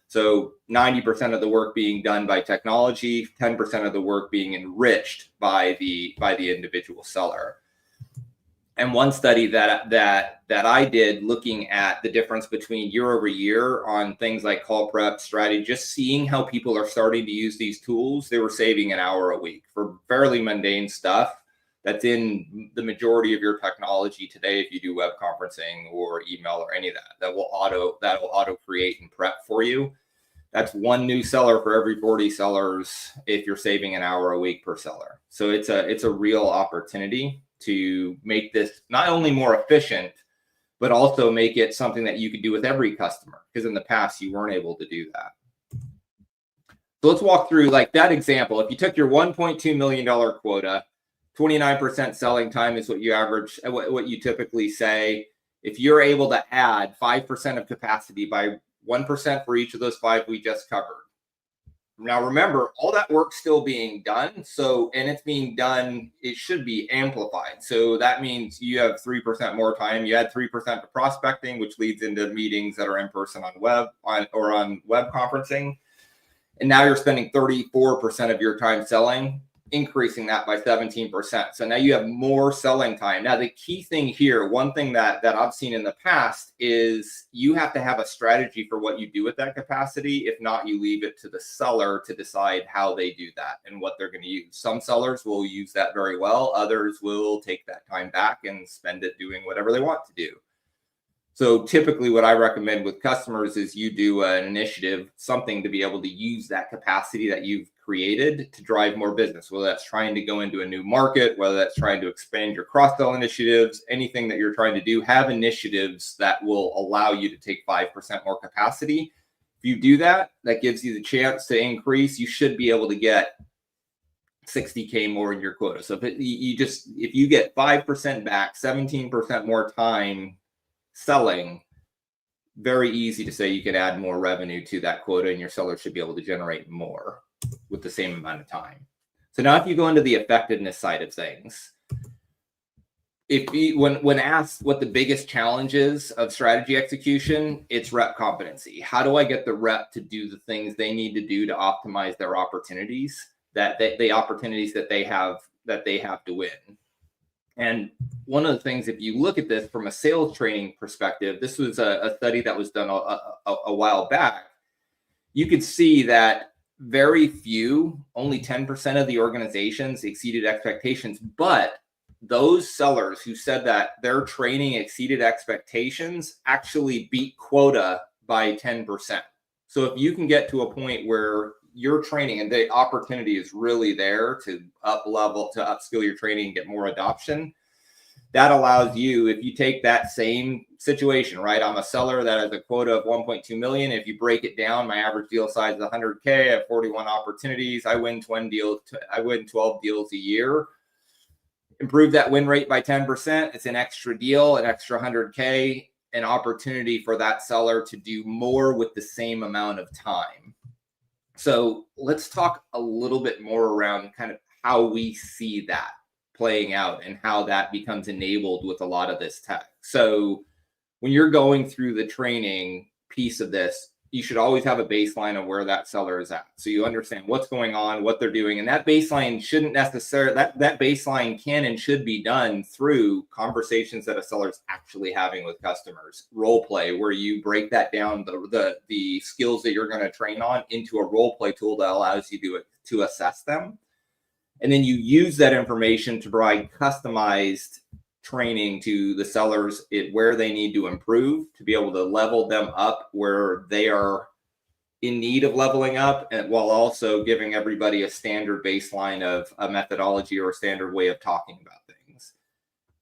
[SPEAKER 1] So 90% of the work being done by technology, 10% of the work being enriched by the individual seller. And one study that I did, looking at the difference between year over year on things like call prep strategy, just seeing how people are starting to use these tools, they were saving an hour a week for fairly mundane stuff that's in the majority of your technology today. If you do web conferencing or email or any of that will auto create and prep for you. That's one new seller for every 40 sellers if you're saving an hour a week per seller. So it's a real opportunity to make this not only more efficient, but also make it something that you could do with every customer, because in the past you weren't able to do that. So let's walk through like that example. If you took your $1.2 million quota, 29% selling time is what you average, what you typically say. If you're able to add 5% of capacity by 1% for each of those 5 we just covered. Now, remember, all that work's still being done. And it's being done, it should be amplified. So that means you have 3% more time. You add 3% to prospecting, which leads into meetings that are in person on web conferencing. And now you're spending 34% of your time selling. increasing that by 17%. So now you have more selling time. Now, the key thing here, one thing that I've seen in the past is you have to have a strategy for what you do with that capacity. If not, you leave it to the seller to decide how they do that and what they're going to use. Some sellers will use that very well. Others will take that time back and spend it doing whatever they want to do. So typically what I recommend with customers is you do an initiative, something to be able to use that capacity that you've created to drive more business, whether that's trying to go into a new market, whether that's trying to expand your cross-sell initiatives, anything that you're trying to do, have initiatives that will allow you to take 5% more capacity. If you do that, that gives you the chance to increase. You should be able to get 60K more in your quota. So if you get 5% back, 17% more time selling, very easy to say you could add more revenue to that quota and your seller should be able to generate more with the same amount of time. So now if you go into the effectiveness side of things, when asked what the biggest challenge is of strategy execution, it's rep competency. How do I get the rep to do the things they need to do to optimize their opportunities, the opportunities that they have to win? And one of the things, if you look at this from a sales training perspective, this was a study that was done a while back. You could see that very few, only 10% of the organizations exceeded expectations. But those sellers who said that their training exceeded expectations actually beat quota by 10%. So if you can get to a point where your training and the opportunity is really there to upskill your training and get more adoption, that allows you, if you take that same situation, right? I'm a seller that has a quota of 1.2 million. If you break it down, my average deal size is 100K. I have 41 opportunities. I win 12 deals a year. Improve that win rate by 10%. It's an extra deal, an extra 100K, an opportunity for that seller to do more with the same amount of time. So let's talk a little bit more around kind of how we see that playing out and how that becomes enabled with a lot of this tech. So when you're going through the training piece of this, you should always have a baseline of where that seller is at. So you understand what's going on, what they're doing. And that baseline shouldn't necessarily, that baseline can and should be done through conversations that a seller is actually having with customers. Role play, where you break that down, the skills that you're going to train on into a role play tool that allows you to assess them. And then you use that information to provide customized training to the sellers where they need to improve to be able to level them up where they are in need of leveling up, and while also giving everybody a standard baseline of a methodology or a standard way of talking about things.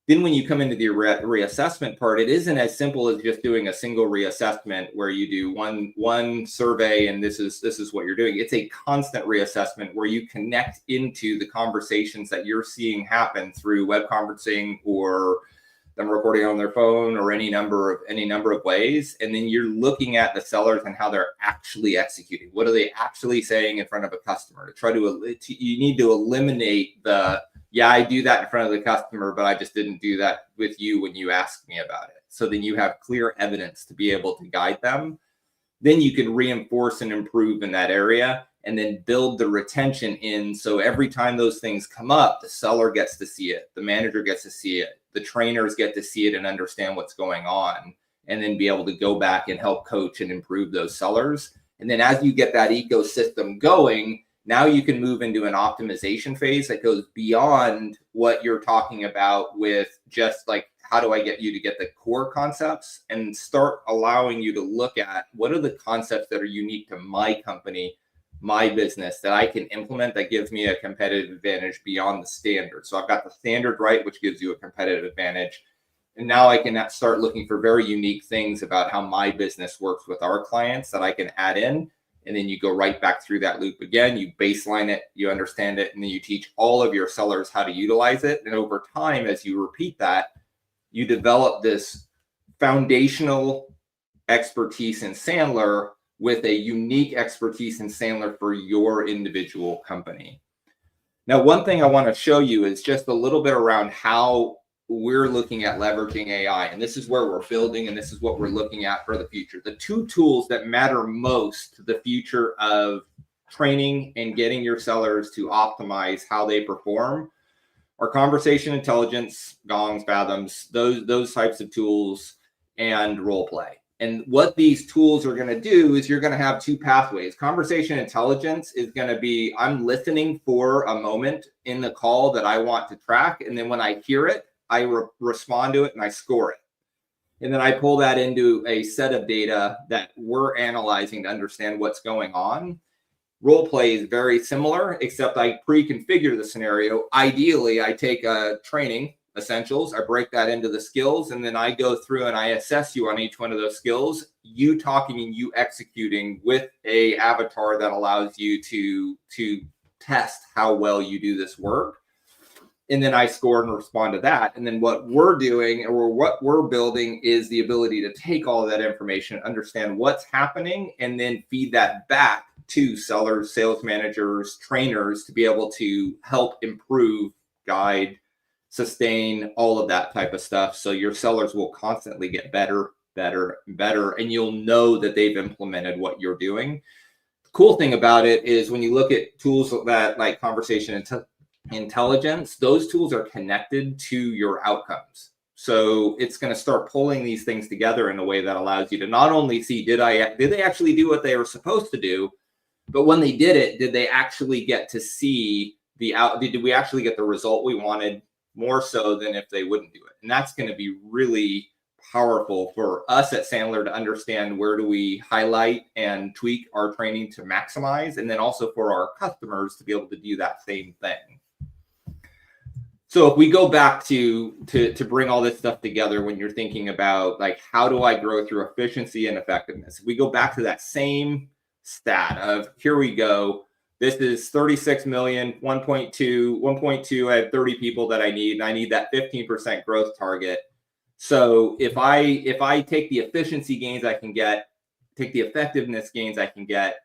[SPEAKER 1] Then when you come into the reassessment part, it isn't as simple as just doing a single reassessment where you do one survey and this is what you're doing. It's a constant reassessment where you connect into the conversations that you're seeing happen through web conferencing or them recording on their phone or any number of ways. And then you're looking at the sellers and how they're actually executing. What are they actually saying in front of a customer? You need to eliminate I do that in front of the customer, but I just didn't do that with you when you asked me about it. So then you have clear evidence to be able to guide them. Then you can reinforce and improve in that area and then build the retention in. So every time those things come up, the seller gets to see it. The manager gets to see it. The trainers get to see it and understand what's going on, and then be able to go back and help coach and improve those sellers. And then as you get that ecosystem going, now you can move into an optimization phase that goes beyond what you're talking about with just like, how do I get you to get the core concepts, and start allowing you to look at what are the concepts that are unique to my company, my business, that I can implement that gives me a competitive advantage beyond the standard. So I've got the standard right, which gives you a competitive advantage. And now I can start looking for very unique things about how my business works with our clients that I can add in. And then you go right back through that loop again. You baseline it, you understand it, and then you teach all of your sellers how to utilize it. And over time, as you repeat that, you develop this foundational expertise in Sandler with a unique expertise in Sandler for your individual company. Now, one thing I want to show you is just a little bit around how we're looking at leveraging AI. And this is where we're building, and this is what we're looking at for the future. The two tools that matter most to the future of training and getting your sellers to optimize how they perform are conversation intelligence, gongs, fathoms, those types of tools, and role play. And what these tools are going to do is you're going to have two pathways. Conversation intelligence is going to be, I'm listening for a moment in the call that I want to track. And then when I hear it, I respond to it and I score it. And then I pull that into a set of data that we're analyzing to understand what's going on. Role play is very similar, except I pre-configure the scenario. Ideally, I take a training essentials, I break that into the skills, and then I go through and I assess you on each one of those skills, you talking and you executing with a avatar that allows you to test how well you do this work. And then I score and respond to that. And then what we're doing or what we're building is the ability to take all of that information, understand what's happening, and then feed that back to sellers, sales managers, trainers to be able to help improve, guide, sustain, all of that type of stuff. So your sellers will constantly get better, and you'll know that they've implemented what you're doing. The cool thing about it is when you look at tools that like conversation intelligence, those tools are connected to your outcomes. So it's going to start pulling these things together in a way that allows you to not only see, did they actually do what they were supposed to do, but when they did it, did they actually get to see did we actually get the result we wanted, more so than if they wouldn't do it? And that's going to be really powerful for us at Sandler to understand where do we highlight and tweak our training to maximize, and then also for our customers to be able to do that same thing. So if we go back to bring all this stuff together, when you're thinking about like, how do I grow through efficiency and effectiveness? If we go back to that same stat of, here we go, this is 36 million, 1.2, I have 30 people that I need, and I need that 15% growth target. So if I take the efficiency gains I can get, take the effectiveness gains I can get,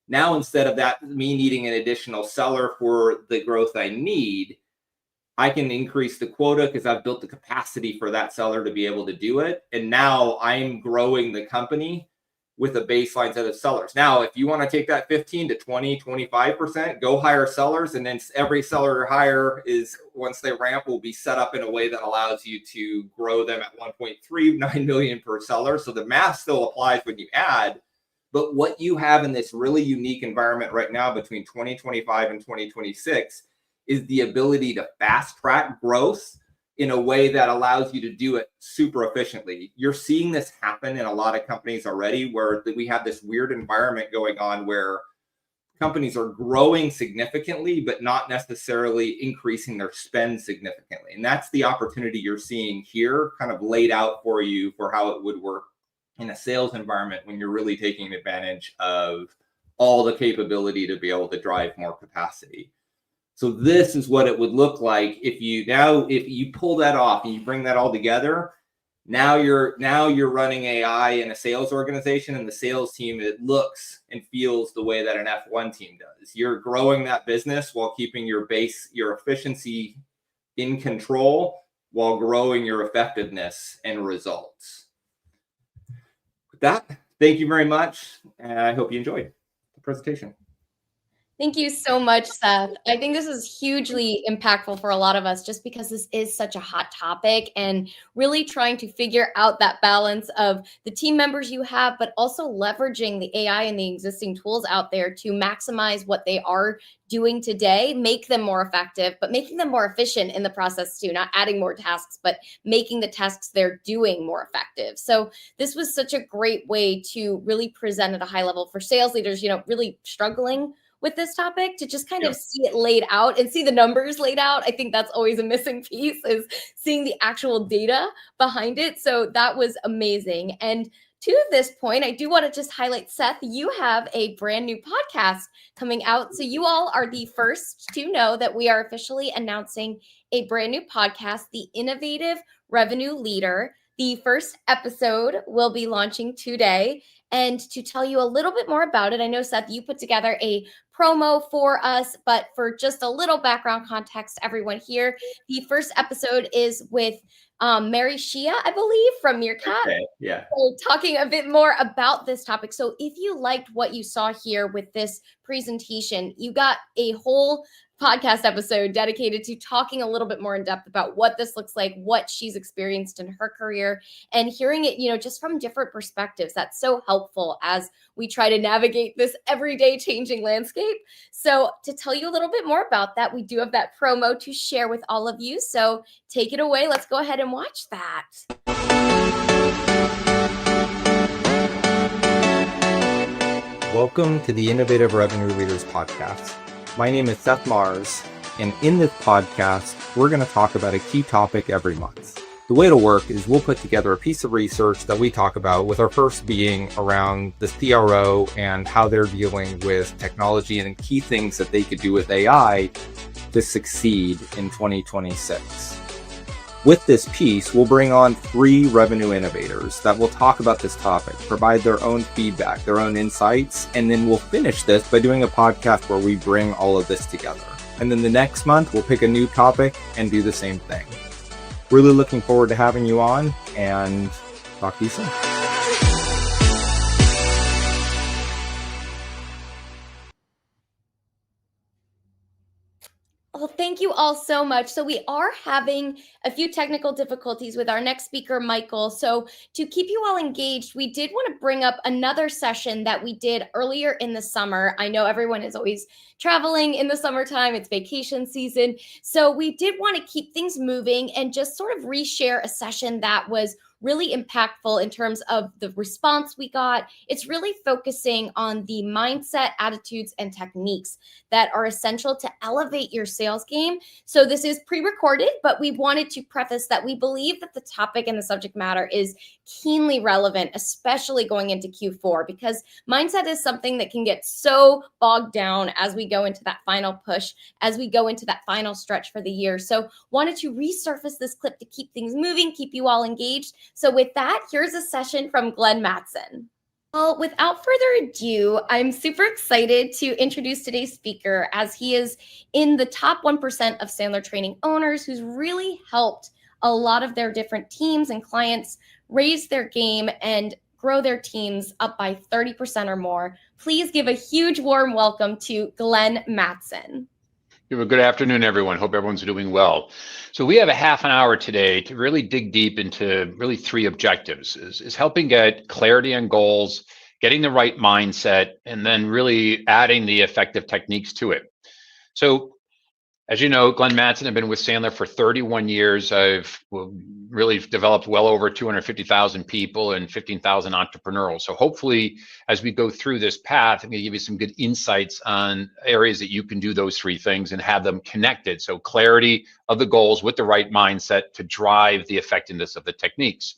[SPEAKER 1] now instead of that, me needing an additional seller for the growth I need, I can increase the quota because I've built the capacity for that seller to be able to do it. And now I'm growing the company with a baseline set of sellers. Now, if you want to take that 15 to 20, 25%, go hire sellers. And then every seller hire is, once they ramp, will be set up in a way that allows you to grow them at 1.39 million per seller. So the math still applies when you add. But what you have in this really unique environment right now between 2025 and 2026 is the ability to fast track growth in a way that allows you to do it super efficiently. You're seeing this happen in a lot of companies already, where we have this weird environment going on where companies are growing significantly, but not necessarily increasing their spend significantly. And that's the opportunity you're seeing here, kind of laid out for you for how it would work in a sales environment when you're really taking advantage of all the capability to be able to drive more capacity. So this is what it would look like if you pull that off and you bring that all together. Now you're running AI in a sales organization, and the sales team, it looks and feels the way that an F1 team does. You're growing that business while keeping your efficiency in control, while growing your effectiveness and results. With that, thank you very much, and I hope you enjoyed the presentation.
[SPEAKER 2] Thank you so much, Seth. I think this is hugely impactful for a lot of us just because this is such a hot topic, and really trying to figure out that balance of the team members you have, but also leveraging the AI and the existing tools out there to maximize what they are doing today, make them more effective, but making them more efficient in the process too, not adding more tasks, but making the tasks they're doing more effective. So this was such a great way to really present at a high level for sales leaders, really struggling with this topic, to just kind of see it laid out and see the numbers laid out. I think that's always a missing piece, is seeing the actual data behind it. So that was amazing. And to this point, I do want to just highlight, Seth, you have a brand new podcast coming out. So you all are the first to know that we are officially announcing a brand new podcast, The Innovative Revenue Leader. The first episode will be launching today. And to tell you a little bit more about it, I know, Seth, you put together a promo for us, but for just a little background context, everyone here, the first episode is with Mary Shia, I believe, from Meerkat.
[SPEAKER 1] Okay, yeah.
[SPEAKER 2] So talking a bit more about this topic. So if you liked what you saw here with this presentation, you got a whole podcast episode dedicated to talking a little bit more in depth about what this looks like, what she's experienced in her career, and hearing it, just from different perspectives. That's so helpful as we try to navigate this everyday changing landscape. So to tell you a little bit more about that, we do have that promo to share with all of you. So take it away. Let's go ahead and watch that.
[SPEAKER 1] Welcome to the Innovative Revenue Leaders Podcast. My name is Seth Mars, and in this podcast, we're going to talk about a key topic every month. The way it'll work is we'll put together a piece of research that we talk about, with our first being around the CRO and how they're dealing with technology and key things that they could do with AI to succeed in 2026. With this piece, we'll bring on 3 revenue innovators that will talk about this topic, provide their own feedback, their own insights, and then we'll finish this by doing a podcast where we bring all of this together. And then the next month, we'll pick a new topic and do the same thing. Really looking forward to having you on, and talk to you soon.
[SPEAKER 2] Well, thank you all so much. So we are having a few technical difficulties with our next speaker, Michael. So to keep you all engaged, we did want to bring up another session that we did earlier in the summer. I know everyone is always traveling in the summertime. It's vacation season. So we did want to keep things moving and just sort of reshare a session that was really impactful in terms of the response we got. It's really focusing on the mindset, attitudes, and techniques that are essential to elevate your sales game. So this is pre-recorded, but we wanted to preface that we believe that the topic and the subject matter is keenly relevant, especially going into Q4, because mindset is something that can get so bogged down as we go into that final push, as we go into that final stretch for the year. So wanted to resurface this clip to keep things moving, keep you all engaged. So with that, here's a session from Glenn Mattson. Well, without further ado, I'm super excited to introduce today's speaker, as he is in the top 1% of Sandler training owners, who's really helped a lot of their different teams and clients raise their game and grow their teams up by 30% or more. Please give a huge warm welcome to Glenn Mattson.
[SPEAKER 4] Good afternoon, everyone. Hope everyone's doing well. So we have a half an hour today to really dig deep into really 3 objectives, is helping get clarity on goals, getting the right mindset, and then really adding the effective techniques to it. So as you know, Glenn Mattson, I've been with Sandler for 31 years. I've really developed well over 250,000 people and 15,000 entrepreneurs. So hopefully, as we go through this path, I'm going to give you some good insights on areas that you can do those 3 things and have them connected. So clarity of the goals with the right mindset to drive the effectiveness of the techniques.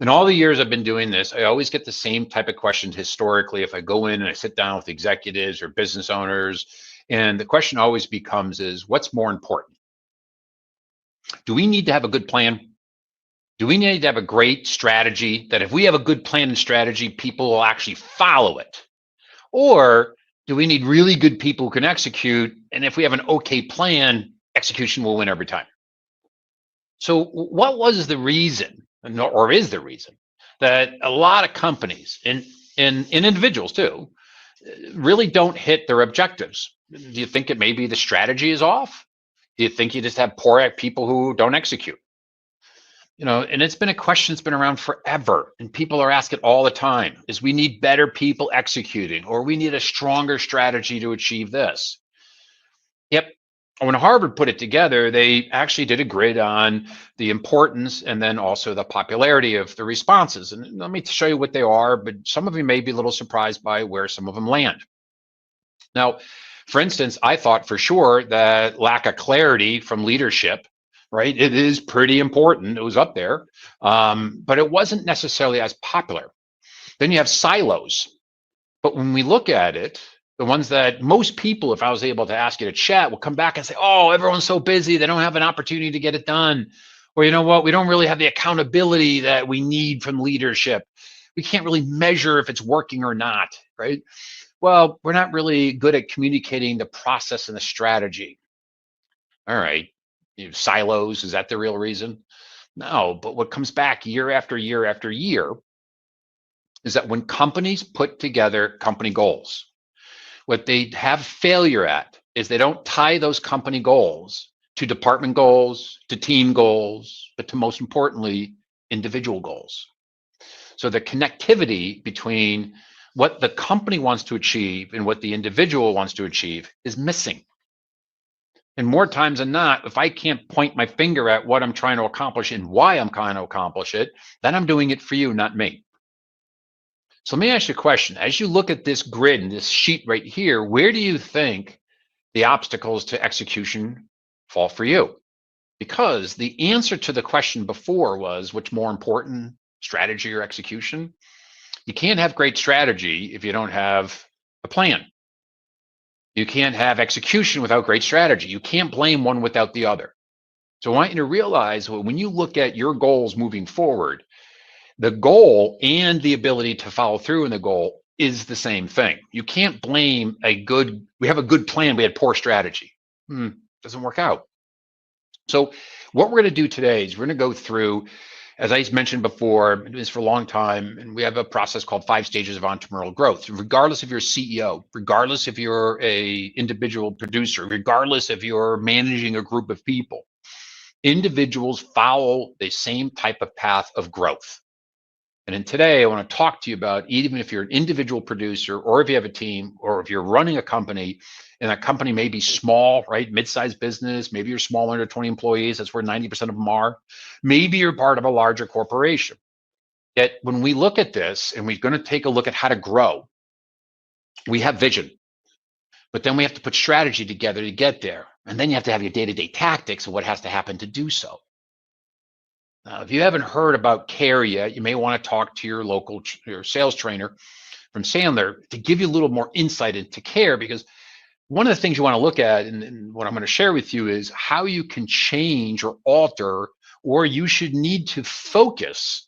[SPEAKER 4] In all the years I've been doing this, I always get the same type of questions historically if I go in and I sit down with executives or business owners. And the question always becomes is, what's more important? Do we need to have a good plan? Do we need to have a great strategy that if we have a good plan and strategy, people will actually follow it? Or do we need really good people who can execute? And if we have an okay plan, execution will win every time. So what was the reason, or is the reason, that a lot of companies and individuals too really don't hit their objectives? Do you think it maybe the strategy is off? Do you think you just have poor people who don't execute? And it's been a question that's been around forever, and people are asking all the time, is we need better people executing, or we need a stronger strategy to achieve this. Yep. When Harvard put it together, they actually did a grid on the importance and then also the popularity of the responses. And let me show you what they are, but some of you may be a little surprised by where some of them land. Now, for instance, I thought for sure that lack of clarity from leadership, right? It is pretty important. It was up there, but it wasn't necessarily as popular. Then you have silos. But when we look at it, the ones that most people, if I was able to ask you to chat, will come back and say, oh, everyone's so busy, they don't have an opportunity to get it done. Or you know what, we don't really have the accountability that we need from leadership. We can't really measure if it's working or not, right? Well, we're not really good at communicating the process and the strategy. All right, silos, is that the real reason? No, but what comes back year after year after year is that when companies put together company goals, what they have failure at is they don't tie those company goals to department goals, to team goals, but to most importantly, individual goals. So the connectivity between what the company wants to achieve and what the individual wants to achieve is missing. And more times than not, if I can't point my finger at what I'm trying to accomplish and why I'm trying to accomplish it, then I'm doing it for you, not me. So let me ask you a question. As you look at this grid and this sheet right here, where do you think the obstacles to execution fall for you? Because the answer to the question before was, what's more important, strategy or execution? You can't have great strategy if you don't have a plan. You can't have execution without great strategy. You can't blame one without the other. So I want you to realize when you look at your goals moving forward, the goal and the ability to follow through in the goal is the same thing. You can't blame we have a good plan, we had poor strategy. Doesn't work out. So what we're going to do today is we're going to go through, as I mentioned before, I've been doing this for a long time, and we have a process called 5 stages of entrepreneurial growth. Regardless if you're a CEO, regardless if you're a individual producer, regardless if you're managing a group of people, individuals follow the same type of path of growth. And then today, I want to talk to you about, even if you're an individual producer, or if you have a team, or if you're running a company, and that company may be small, right? Mid-sized business, maybe you're small, under 20 employees, that's where 90% of them are. Maybe you're part of a larger corporation. Yet when we look at this, and we're going to take a look at how to grow, we have vision, but then we have to put strategy together to get there. And then you have to have your day-to-day tactics of what has to happen to do so. Now, if you haven't heard about CARE yet, you may want to talk to your local sales trainer from Sandler to give you a little more insight into CARE, because one of the things you want to look at, and what I'm going to share with you, is how you can change or alter, or you should need to focus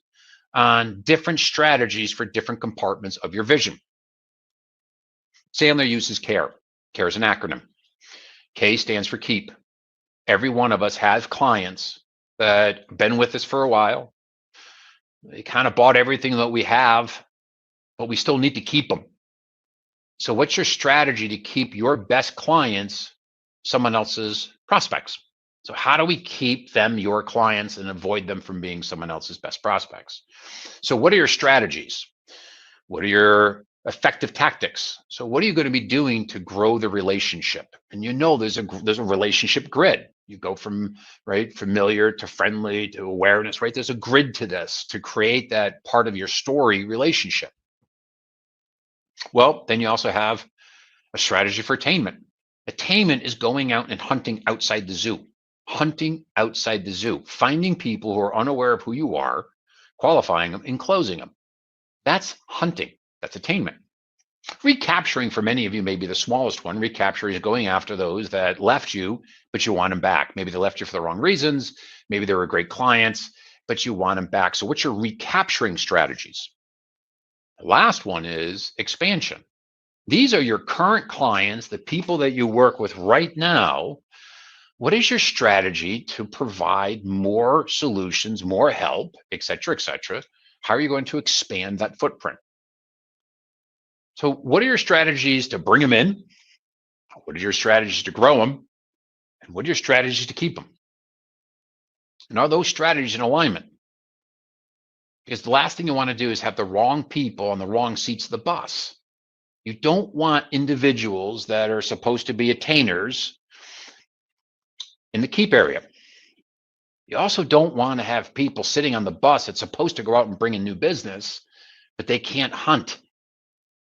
[SPEAKER 4] on different strategies for different compartments of your vision. Sandler uses CARE. CARE is an acronym. K stands for keep. Every one of us has clients that have been with us for a while. They kind of bought everything that we have, but we still need to keep them. So what's your strategy to keep your best clients someone else's prospects? So how do we keep them your clients and avoid them from being someone else's best prospects? So what are your strategies? What are your effective tactics? So what are you going to be doing to grow the relationship? And there's a relationship grid. You go from familiar to friendly to awareness, right? There's a grid to this to create that part of your story relationship. Well, then you also have a strategy for attainment. Attainment is going out and hunting outside the zoo. Hunting outside the zoo, finding people who are unaware of who you are, qualifying them and closing them. That's hunting. That's attainment. Recapturing, for many of you, may be the smallest one. Recapture is going after those that left you, but you want them back. Maybe they left you for the wrong reasons. Maybe they were great clients, but you want them back. So what's your recapturing strategies? The last one is expansion. These are your current clients, the people that you work with right now. What is your strategy to provide more solutions, more help, et cetera, et cetera? How are you going to expand that footprint? So what are your strategies to bring them in? What are your strategies to grow them? And what are your strategies to keep them? And are those strategies in alignment? Because the last thing you want to do is have the wrong people on the wrong seats of the bus. You don't want individuals that are supposed to be attainers in the keep area. You also don't want to have people sitting on the bus that's supposed to go out and bring in new business, but they can't hunt.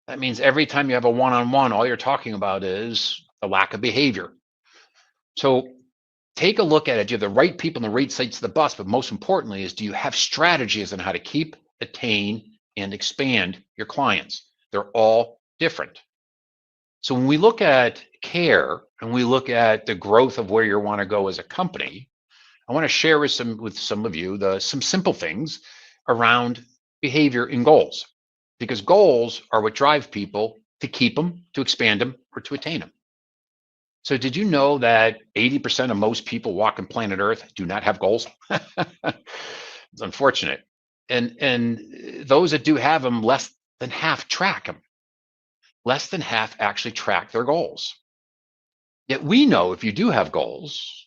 [SPEAKER 4] That means every time you have a one-on-one, all you're talking about is the lack of behavior. So take a look at it. Do you have the right people in the right seats of the bus? But most importantly is, do you have strategies on how to keep, attain, and expand your clients? They're all different. So when we look at CARE and we look at the growth of where you want to go as a company, I want to share with some of you some simple things around behavior and goals, because goals are what drive people to keep them, to expand them, or to attain them. So did you know that 80% of most people walking planet Earth do not have goals? It's unfortunate. And those that do have them, less than half track them. Less than half actually track their goals. Yet we know if you do have goals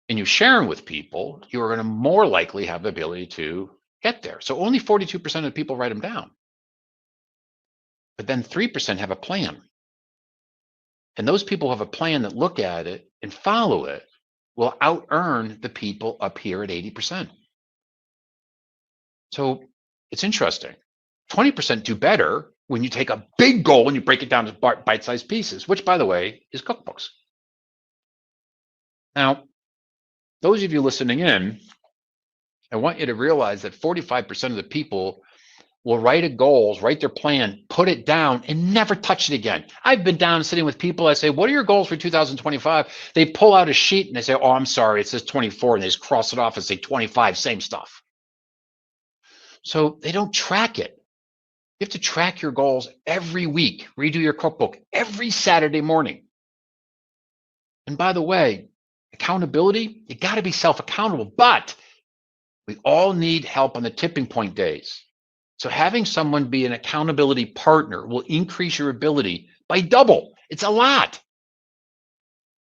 [SPEAKER 4] and you share them with people, you are going to more likely have the ability to get there. So only 42% of the people write them down. But then 3% have a plan. And those people who have a plan that look at it and follow it will out-earn the people up here at 80%. So it's interesting. 20% do better when you take a big goal and you break it down to bite-sized pieces, which, by the way, is cookbooks. Now, those of you listening in, I want you to realize that 45% of the people will write their plan, put it down, and never touch it again. I've been down sitting with people. I say, what are your goals for 2025? They pull out a sheet and they say, oh, I'm sorry, it says 24. And they just cross it off and say 25, same stuff. So they don't track it. You have to track your goals every week. Redo your cookbook every Saturday morning. And by the way, accountability, you got to be self-accountable, but we all need help on the tipping point days. So having someone be an accountability partner will increase your ability by double. It's a lot.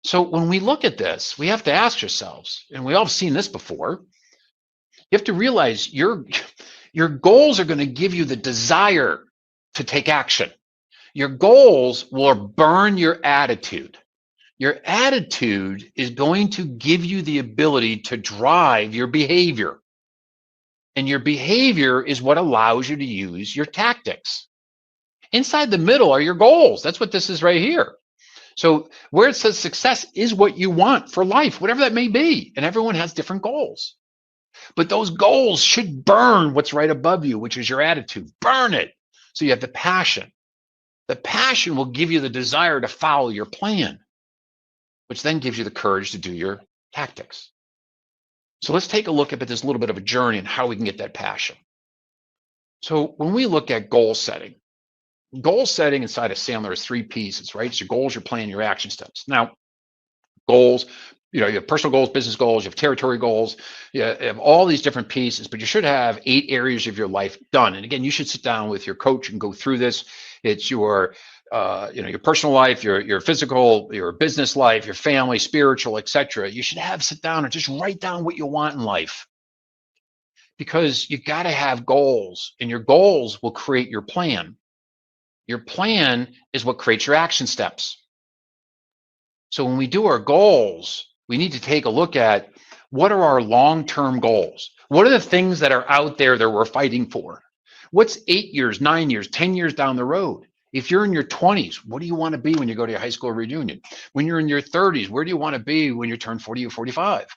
[SPEAKER 4] So when we look at this, we have to ask ourselves, and we all have seen this before, you have to realize your goals are going to give you the desire to take action. Your goals will burn your attitude. Your attitude is going to give you the ability to drive your behavior. And your behavior is what allows you to use your tactics. Inside the middle are your goals. That's what this is right here. So where it says success is what you want for life, whatever that may be. And everyone has different goals. But those goals should burn what's right above you, which is your attitude. Burn it. So you have the passion. The passion will give you the desire to follow your plan, which then gives you the courage to do your tactics. So let's take a look at this little bit of a journey and how we can get that passion. So when we look at goal setting inside of Sandler is 3 pieces, right? It's your goals, your plan, your action steps. Now, goals, you have personal goals, business goals, you have territory goals, you have all these different pieces, but you should have 8 areas of your life done. And again, you should sit down with your coach and go through this. It's your personal life, your physical, your business life, your family, spiritual, etc. You should sit down and just write down what you want in life, because you got to have goals, and your goals will create your plan. Your plan is what creates your action steps. So when we do our goals, we need to take a look at what are our long-term goals? What are the things that are out there that we're fighting for? What's 8 years, 9 years, 10 years down the road? If you're in your 20s, what do you want to be when you go to your high school reunion? When you're in your 30s, where do you want to be when you turn 40 or 45?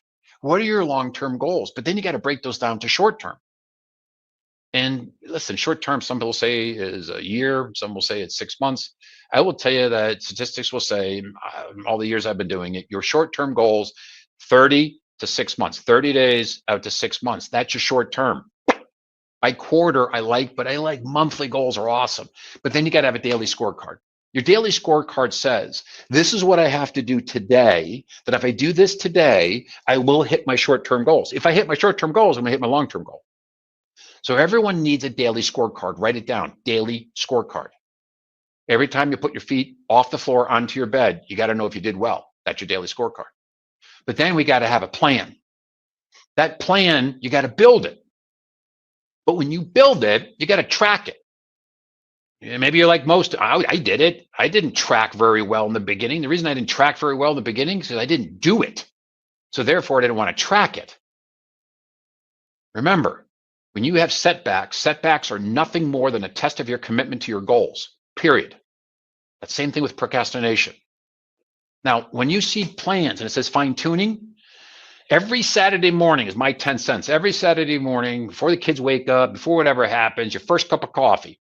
[SPEAKER 4] What are your long-term goals? But then you got to break those down to short-term. And listen, short-term, some people say is a year, some will say it's 6 months. I will tell you that statistics will say, all the years I've been doing it, your short-term goals, 30 to 6 months, 30 days out to 6 months. That's your short-term. By quarter, I like monthly goals are awesome. But then you got to have a daily scorecard. Your daily scorecard says, this is what I have to do today, that if I do this today, I will hit my short-term goals. If I hit my short-term goals, I'm going to hit my long-term goal. So everyone needs a daily scorecard. Write it down, daily scorecard. Every time you put your feet off the floor onto your bed, you got to know if you did well. That's your daily scorecard. But then we got to have a plan. That plan, you got to build it. But when you build it, you got to track it. Maybe you're like most, I did it. I didn't track very well in the beginning. The reason I didn't track very well in the beginning is because I didn't do it. So therefore, I didn't want to track it. Remember, when you have setbacks are nothing more than a test of your commitment to your goals, period. That same thing with procrastination. Now, when you see plans and it says fine tuning, every Saturday morning is my 10 cents. Every Saturday morning, before the kids wake up, before whatever happens, your first cup of coffee,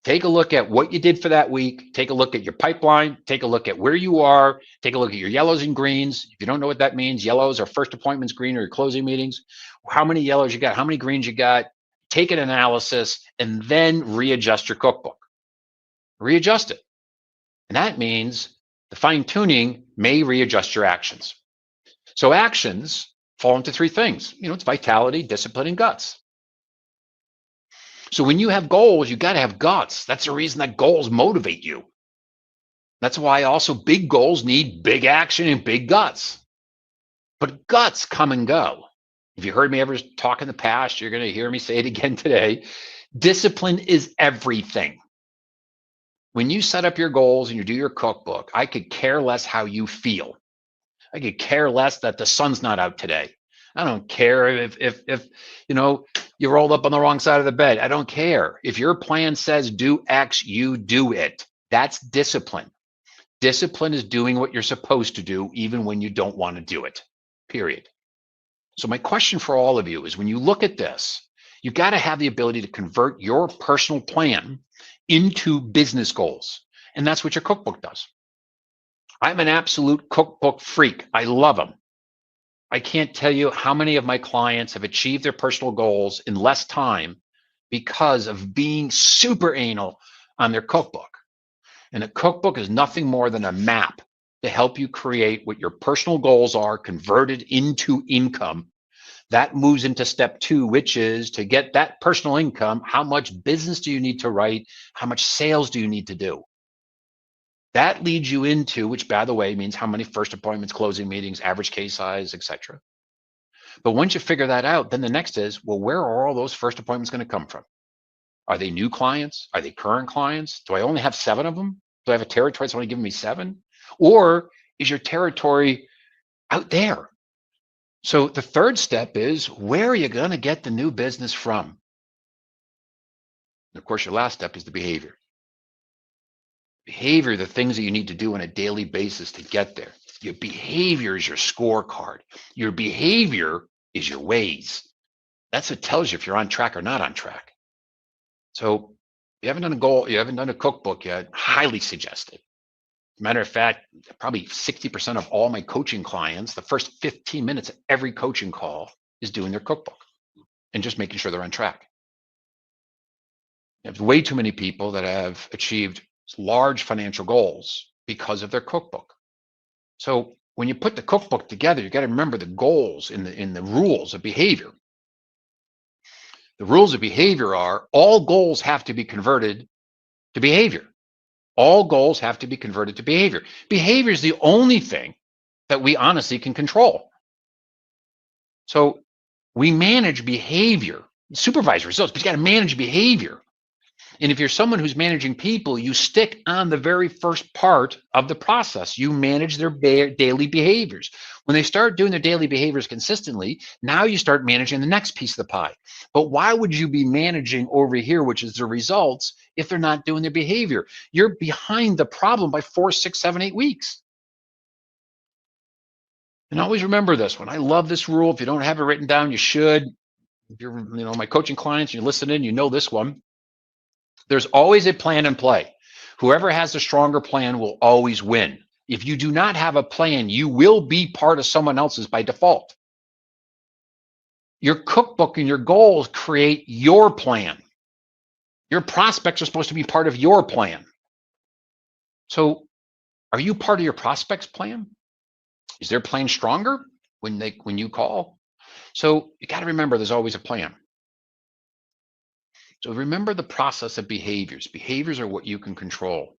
[SPEAKER 4] take a look at what you did for that week. Take a look at your pipeline. Take a look at where you are. Take a look at your yellows and greens. If you don't know what that means, yellows are first appointments, green are your closing meetings. How many yellows you got? How many greens you got? Take an analysis and then readjust your cookbook. Readjust it. And that means The fine tuning may readjust your actions. So actions fall into three things. It's vitality, discipline, and guts. So when you have goals, you got to have guts. That's the reason that goals motivate you. That's why also big goals need big action and big guts. But guts come and go. If you heard me ever talk in the past, you're going to hear me say it again today. Discipline is everything. When you set up your goals and you do your cookbook, I could care less how you feel. I could care less that the sun's not out today. I don't care if you rolled up on the wrong side of the bed. I don't care. If your plan says do X, you do it. That's discipline. Discipline is doing what you're supposed to do, even when you don't want to do it, period. So my question for all of you is, when you look at this, you got to have the ability to convert your personal plan into business goals. And that's what your cookbook does. I'm an absolute cookbook freak. I love them. I can't tell you how many of my clients have achieved their personal goals in less time because of being super anal on their cookbook. And a cookbook is nothing more than a map to help you create what your personal goals are converted into income. That moves into step 2, which is to get that personal income. How much business do you need to write? How much sales do you need to do? That leads you into, which by the way means how many first appointments, closing meetings, average case size, etc. But once you figure that out, then the next is, well, where are all those first appointments going to come from? Are they new clients? Are they current clients? Do I only have 7 of them? Do I have a territory that's only giving me 7? Or is your territory out there? So the third step is, where are you going to get the new business from? And of course, your last step is the behavior. Behavior, the things that you need to do on a daily basis to get there. Your behavior is your scorecard. Your behavior is your ways. That's what tells you if you're on track or not on track. So if you haven't done a goal, you haven't done a cookbook yet, highly suggest it. As a matter of fact, probably 60% of all my coaching clients, the first 15 minutes of every coaching call is doing their cookbook and just making sure they're on track. There's way too many people that have achieved large financial goals because of their cookbook. So when you put the cookbook together, you got to remember the goals in the rules of behavior. The rules of behavior are all goals have to be converted to behavior. All goals have to be converted to behavior. Behavior is the only thing that we honestly can control. So we manage behavior, supervise results, but you got to manage behavior. And if you're someone who's managing people, you stick on the very first part of the process. You manage their daily behaviors. When they start doing their daily behaviors consistently, now you start managing the next piece of the pie. But why would you be managing over here, which is the results, if they're not doing their behavior? You're behind the problem by 4, 6, 7, 8 weeks. And always remember this one. I love this rule. If you don't have it written down, you should. If you're, my coaching clients, you're listening, you know this one. There's always a plan in play. Whoever has the stronger plan will always win. If you do not have a plan, you will be part of someone else's by default. Your cookbook and your goals create your plan. Your prospects are supposed to be part of your plan. So are you part of your prospect's plan? Is their plan stronger when you call? So you got to remember there's always a plan. So remember the process of behaviors. Behaviors are what you can control.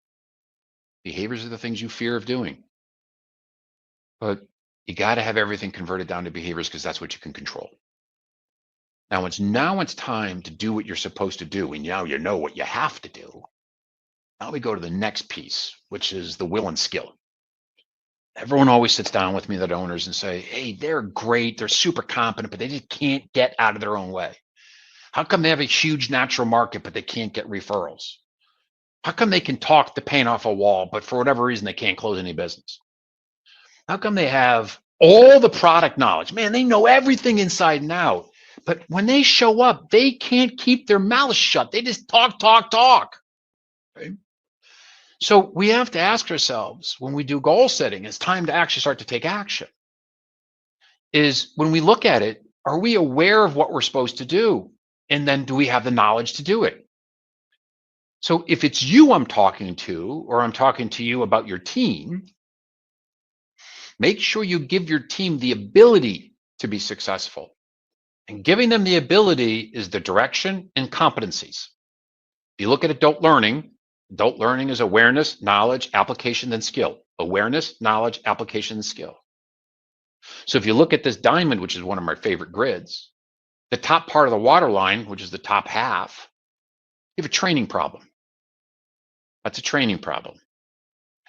[SPEAKER 4] Behaviors are the things you fear of doing. But you got to have everything converted down to behaviors because that's what you can control. Now it's time to do what you're supposed to do. And now you know what you have to do. Now we go to the next piece, which is the will and skill. Everyone always sits down with me, that owners, and say, hey, they're great. They're super competent, but they just can't get out of their own way. How come they have a huge natural market, but they can't get referrals? How come they can talk the paint off a wall, but for whatever reason, they can't close any business? How come they have all the product knowledge? Man, they know everything inside and out. But when they show up, they can't keep their mouths shut. They just talk. Right? So we have to ask ourselves, when we do goal setting, it's time to actually start to take action. Is when we look at it, are we aware of what we're supposed to do? And then do we have the knowledge to do it? So if it's you I'm talking to, or I'm talking to you about your team, Make sure you give your team the ability to be successful. And giving them the ability is the direction and competencies. If you look at adult learning is awareness, knowledge, application, and skill. Awareness, knowledge, application, and skill. So if you look at this diamond, which is one of my favorite grids, the top part of the waterline, which is the top half, you have a training problem. That's a training problem.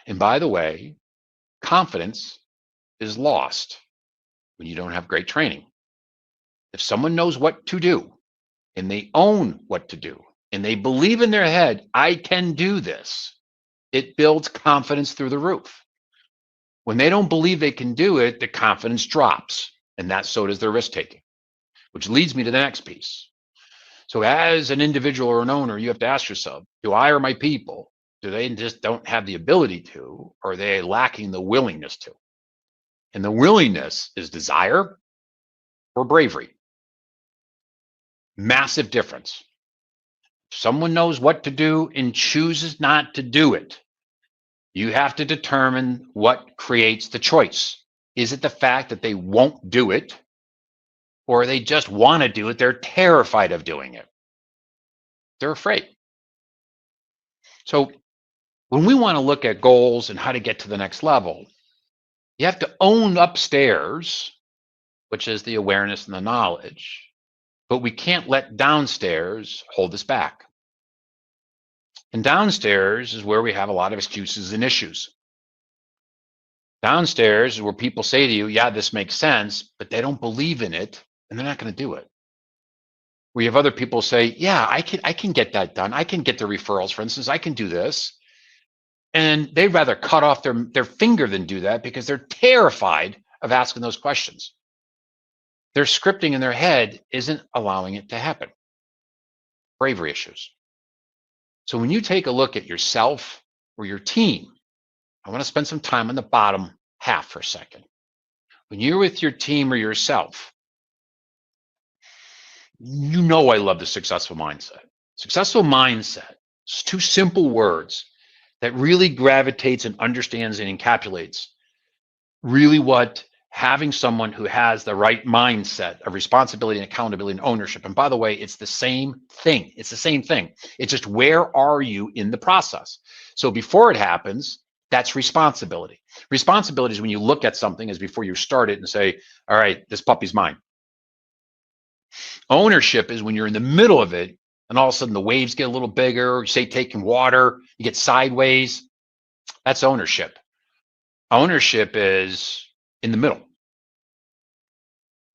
[SPEAKER 4] And by the way, confidence is lost when you don't have great training. If someone knows what to do and they own what to do and they believe in their head, I can do this, it builds confidence through the roof. When they don't believe they can do it, the confidence drops, and so does their risk taking, which leads me to the next piece. So as an individual or an owner, you have to ask yourself, do I or my people, do they just don't have the ability to, or are they lacking the willingness to? And the willingness is desire or bravery. Massive difference. If someone knows what to do and chooses not to do it, you have to determine what creates the choice. Is it the fact that they won't do it, or they just want to do it? They're terrified of doing it. They're afraid. So when we want to look at goals and how to get to the next level, you have to own upstairs, which is the awareness and the knowledge, but we can't let downstairs hold us back. And downstairs is where we have a lot of excuses and issues. Downstairs is where people say to you, yeah, this makes sense, but they don't believe in it and they're not going to do it. We have other people say, yeah, I can get that done. I can get the referrals, for instance, I can do this. And they'd rather cut off their finger than do that because they're terrified of asking those questions. Their scripting in their head isn't allowing it to happen. Bravery issues. So when you take a look at yourself or your team, I want to spend some time on the bottom half for a second. When you're with your team or yourself, you know I love the successful mindset. Successful mindset is two simple words that really gravitates and understands and encapsulates really what having someone who has the right mindset of responsibility and accountability and ownership. And by the way, it's the same thing. It's the same thing. It's just where are you in the process? So before it happens, that's responsibility. Responsibility is when you look at something as before you start it and say, all right, this puppy's mine. Ownership is when you're in the middle of it and all of a sudden the waves get a little bigger, you say taking water, you get sideways. That's ownership. Ownership is in the middle.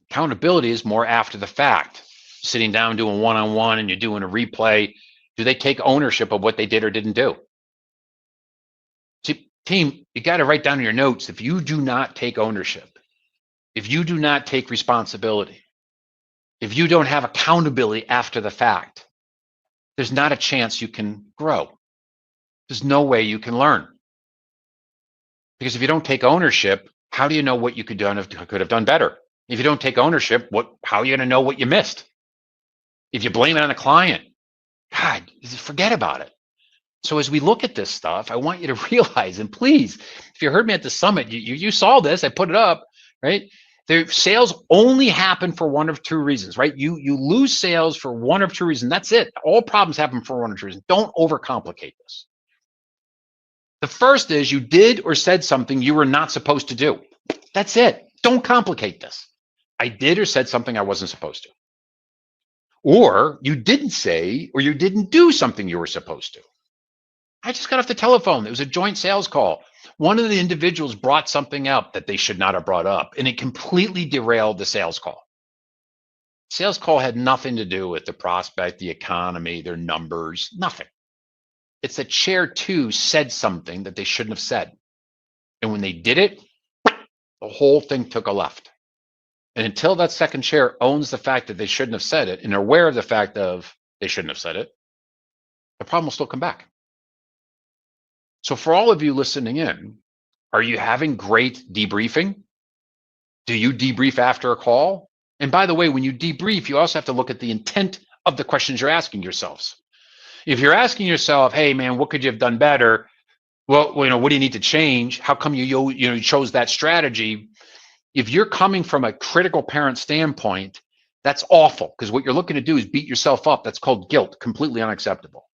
[SPEAKER 4] Accountability is more after the fact. Sitting down doing one-on-one and you're doing a replay. Do they take ownership of what they did or didn't do? See, team, you got to write down in your notes, if you do not take ownership, if you do not take responsibility, if you don't have accountability after the fact, there's not a chance you can grow. There's no way you can learn. Because if you don't take ownership, how do you know what you could have done better? If you don't take ownership, how are you going to know what you missed? If you blame it on the client, God, forget about it. So as we look at this stuff, I want you to realize, and please, if you heard me at the summit, you saw this, I put it up, right? The sales only happen for one of two reasons, right? You lose sales for one of two reasons. That's it. All problems happen for one of two reasons. Don't overcomplicate this. The first is you did or said something you were not supposed to do. That's it. Don't complicate this. I did or said something I wasn't supposed to. Or you didn't say or you didn't do something you were supposed to. I just got off the telephone. It was a joint sales call. One of the individuals brought something up that they should not have brought up, and it completely derailed the sales call. Sales call had nothing to do with the prospect, the economy, their numbers, nothing. It's that chair two said something that they shouldn't have said. And when they did it, the whole thing took a left. And until that second chair owns the fact that they shouldn't have said it and are aware of the fact of they shouldn't have said it, the problem will still come back. So for all of you listening in, are you having great debriefing? Do you debrief after a call? And by the way, when you debrief, you also have to look at the intent of the questions you're asking yourselves. If you're asking yourself, hey man, what could you have done better? Well, what do you need to change? How come you chose that strategy? If you're coming from a critical parent standpoint, that's awful, because what you're looking to do is beat yourself up. That's called guilt, completely unacceptable.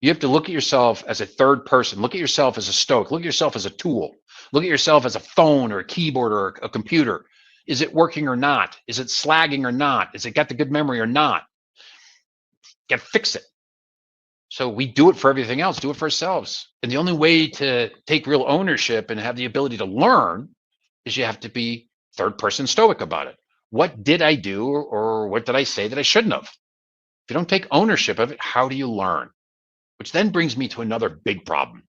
[SPEAKER 4] You have to look at yourself as a third person. Look at yourself as a stoic. Look at yourself as a tool. Look at yourself as a phone or a keyboard or a computer. Is it working or not? Is it slagging or not? Is it got the good memory or not? Got to fix it. So we do it for everything else, do it for ourselves. And the only way to take real ownership and have the ability to learn is you have to be third person stoic about it. What did I do, or what did I say that I shouldn't have? If you don't take ownership of it, how do you learn? Which then brings me to another big problem,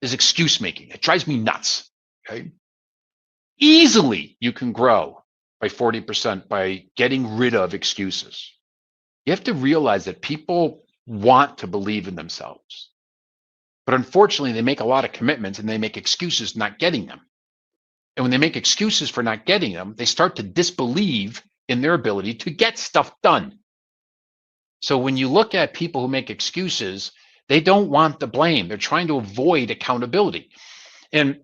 [SPEAKER 4] is excuse making. It drives me nuts. Okay. Easily you can grow by 40% by getting rid of excuses. You have to realize that people want to believe in themselves, but unfortunately they make a lot of commitments and they make excuses not getting them. And when they make excuses for not getting them, they start to disbelieve in their ability to get stuff done. So when you look at people who make excuses, they don't want the blame. They're trying to avoid accountability. And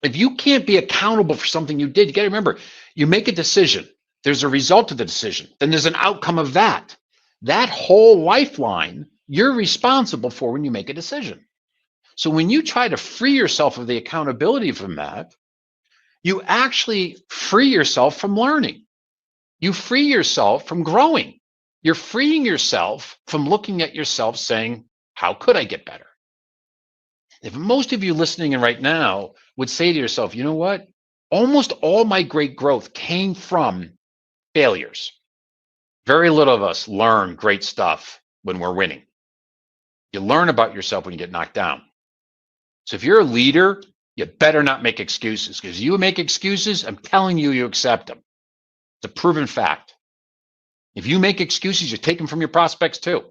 [SPEAKER 4] if you can't be accountable for something you did, you got to remember, you make a decision. There's a result of the decision. Then there's an outcome of that. That whole lifeline, you're responsible for when you make a decision. So when you try to free yourself of the accountability from that, you actually free yourself from learning. You free yourself from growing. You're freeing yourself from looking at yourself saying, how could I get better? If most of you listening in right now would say to yourself, you know what? Almost all my great growth came from failures. Very little of us learn great stuff when we're winning. You learn about yourself when you get knocked down. So if you're a leader, you better not make excuses, because you make excuses, I'm telling you, you accept them. It's a proven fact. If you make excuses, you take them from your prospects too.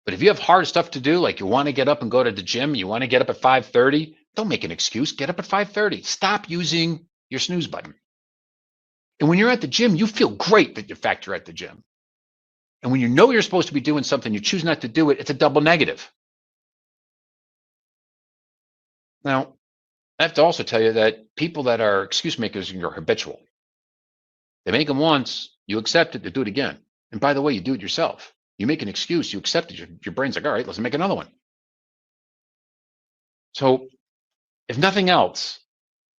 [SPEAKER 4] But if you have hard stuff to do, like you want to get up and go to the gym, you want to get up at 5:30, don't make an excuse. Get up at 5:30. Stop using your snooze button. And when you're at the gym, you feel great that in fact you're at the gym. And when you know you're supposed to be doing something, you choose not to do it, it's a double negative. Now, I have to also tell you that people that are excuse makers are habitual. They make them once, you accept it, they do it again. And by the way, you do it yourself. You make an excuse, you accept it, your brain's like, all right, let's make another one. So if nothing else,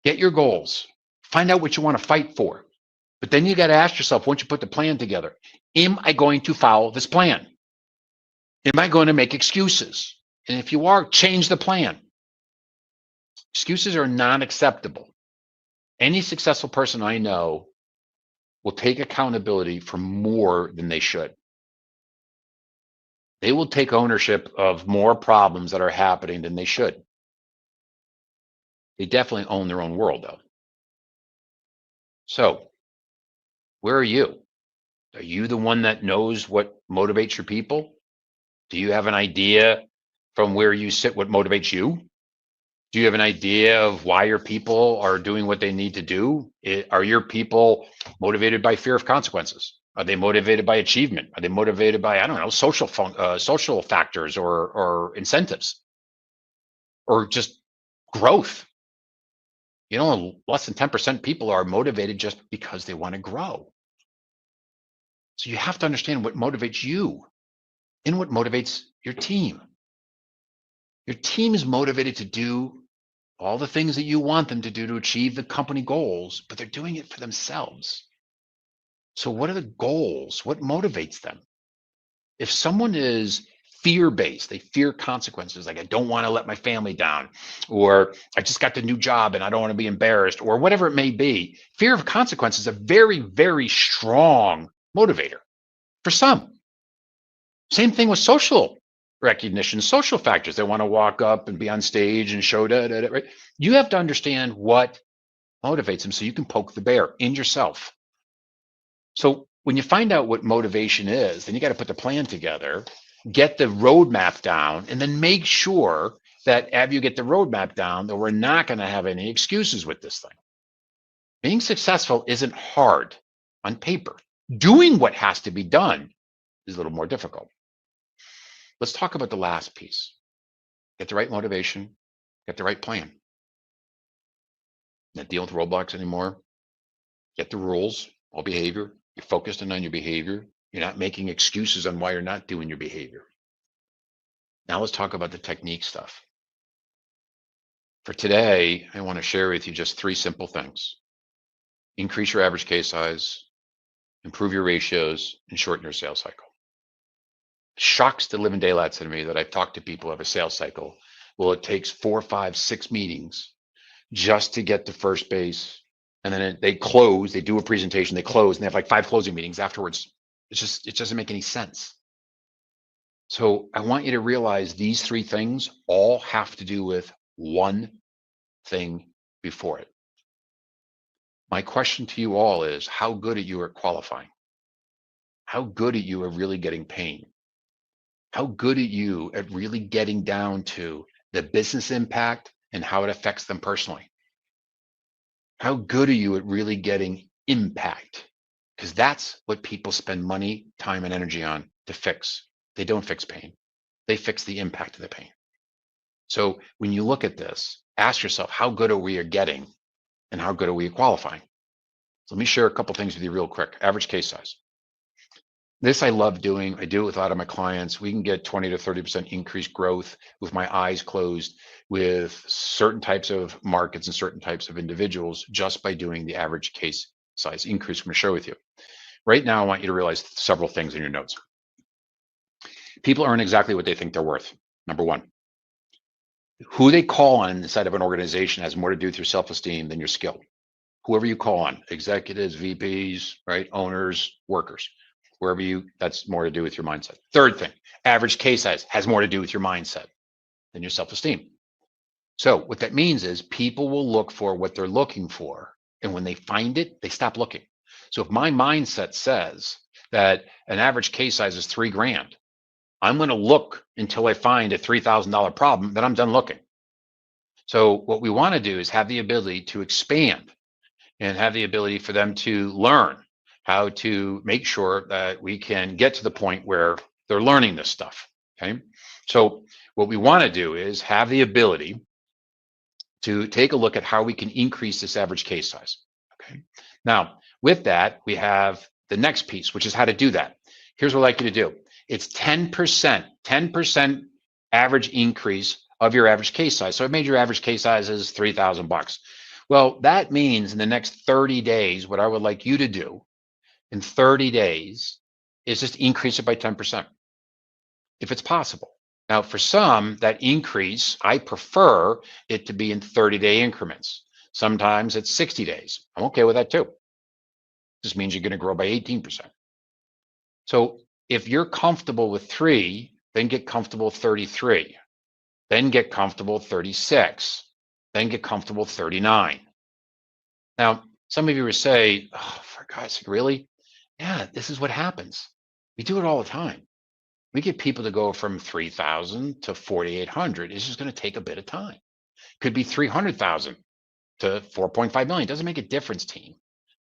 [SPEAKER 4] get your goals, find out what you want to fight for. But then you got to ask yourself, once you put the plan together, am I going to follow this plan? Am I going to make excuses? And if you are, change the plan. Excuses are non-acceptable. Any successful person I know will take accountability for more than they should. They will take ownership of more problems that are happening than they should. They definitely own their own world, though. So, where are you? Are you the one that knows what motivates your people? Do you have an idea from where you sit what motivates you? Do you have an idea of why your people are doing what they need to do? Are your people motivated by fear of consequences? Are they motivated by achievement? Are they motivated by, I don't know, social factors or incentives? Or just growth? You know, less than 10% people are motivated just because they want to grow. So you have to understand what motivates you and what motivates your team. Your team is motivated to do all the things that you want them to do to achieve the company goals, but they're doing it for themselves. So what are the goals? What motivates them? If someone is fear-based, they fear consequences, like I don't want to let my family down, or I just got the new job and I don't want to be embarrassed, or whatever it may be, fear of consequences is a very, very strong motivator for some. Same thing with social recognition, social factors. They want to walk up and be on stage and show that, right? You have to understand what motivates them so you can poke the bear in yourself. So when you find out what motivation is, then you got to put the plan together, get the roadmap down, and then make sure that after you get the roadmap down, that we're not going to have any excuses with this thing. Being successful isn't hard on paper. Doing what has to be done is a little more difficult. Let's talk about the last piece. get the right motivation, get the right plan. Not deal with roadblocks anymore. Get the rules, all behavior. You're focused on your behavior. You're not making excuses on why you're not doing your behavior. Now let's talk about the technique stuff. For today, I want to share with you just 3 simple things. Increase your average case size, improve your ratios, and shorten your sales cycle. Shocks the living daylights out of me that I've talked to people who have a sales cycle. Well, it takes 4, 5, 6 meetings just to get to first base. And then they close, they do a presentation, they close, and they have like 5 closing meetings afterwards. It doesn't make any sense. So I want you to realize these 3 things all have to do with one thing before it. My question to you all is, how good are you at qualifying? How good are you at really getting pain? How good are you at really getting down to the business impact and how it affects them personally? How good are you at really getting impact? Because that's what people spend money, time, and energy on to fix. They don't fix pain. They fix the impact of the pain. So when you look at this, ask yourself, how good are we at getting and how good are we at qualifying? So let me share a couple things with you real quick. Average case size. This I love doing. I do it with a lot of my clients. We can get 20 to 30% increased growth with my eyes closed with certain types of markets and certain types of individuals just by doing the average case size increase. I'm going to share with you. Right now, I want you to realize several things in your notes. People earn exactly what they think they're worth. Number 1. Who they call on inside of an organization has more to do with your self-esteem than your skill. Whoever you call on, executives, VPs, right, owners, workers, wherever you, that's more to do with your mindset. Third thing, average case size has more to do with your mindset than your self-esteem. So what that means is people will look for what they're looking for. And when they find it, they stop looking. So if my mindset says that an average case size is $3,000, I'm going to look until I find a $3,000 problem, then I'm done looking. So what we want to do is have the ability to expand and have the ability for them to learn how to make sure that we can get to the point where they're learning this stuff. Okay. So what we want to do is have the ability to take a look at how we can increase this average case size. Okay. Now, with that, we have the next piece, which is how to do that. Here's what I'd like you to do. It's 10% average increase of your average case size. So I've made your average case size is $3,000. Well, that means in the next 30 days, what I would like you to do in 30 days is just increase it by 10%, if it's possible. Now, for some, that increase, I prefer it to be in 30-day increments. Sometimes it's 60 days. I'm okay with that too. This means you're going to grow by 18%. So if you're comfortable with 3, then get comfortable with 33, then get comfortable with 36, then get comfortable with 39. Now, some of you will say, oh, for God's sake, really? Yeah, this is what happens. We do it all the time. We get people to go from 3,000 to 4,800. It's just going to take a bit of time. Could be 300,000 to 4.5 million. Doesn't make a difference, team.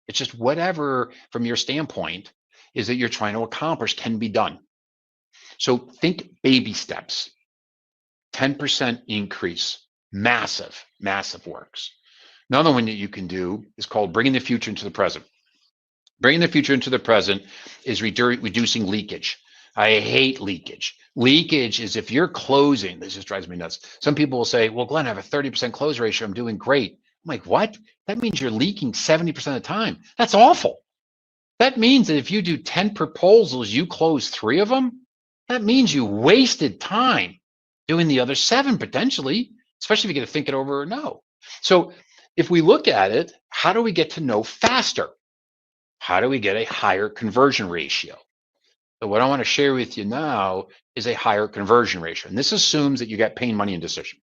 [SPEAKER 4] It's just whatever from your standpoint is that you're trying to accomplish can be done. So think baby steps. 10% increase, massive, massive works. Another one that you can do is called bringing the future into the present. Bringing the future into the present is reducing leakage. I hate leakage. Leakage is if you're closing, this just drives me nuts. Some people will say, well, Glenn, I have a 30% close ratio. I'm doing great. I'm like, what? That means you're leaking 70% of the time. That's awful. That means that if you do 10 proposals, you close 3 of them. That means you wasted time doing the other 7 potentially, especially if you get to think it over or no. So if we look at it, how do we get to know faster? How do we get a higher conversion ratio? So what I want to share with you now is a higher conversion ratio. And this assumes that you get pain, money, and decision.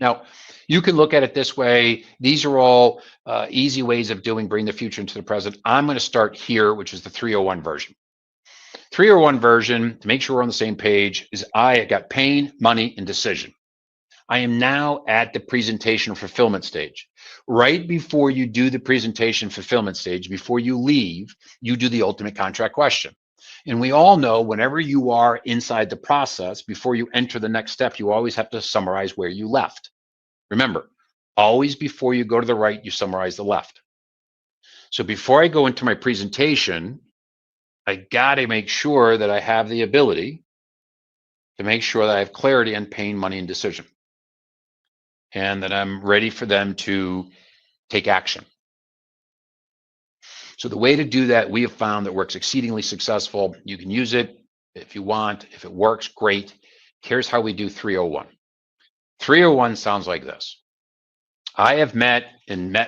[SPEAKER 4] Now, you can look at it this way. These are all easy ways of bring the future into the present. I'm going to start here, which is the 301 version. 301 version, to make sure we're on the same page, is I got pain, money, and decision. I am now at the presentation fulfillment stage. Right before you do the presentation fulfillment stage, before you leave, you do the ultimate contract question. And we all know whenever you are inside the process, before you enter the next step, you always have to summarize where you left. Remember, always before you go to the right, you summarize the left. So before I go into my presentation, I got to make sure that I have the ability to make sure that I have clarity on pain, money, and decision, and that I'm ready for them to take action. So the way to do that, we have found that works exceedingly successful. You can use it if you want. If it works, great. Here's how we do 301. 301 sounds like this. I have met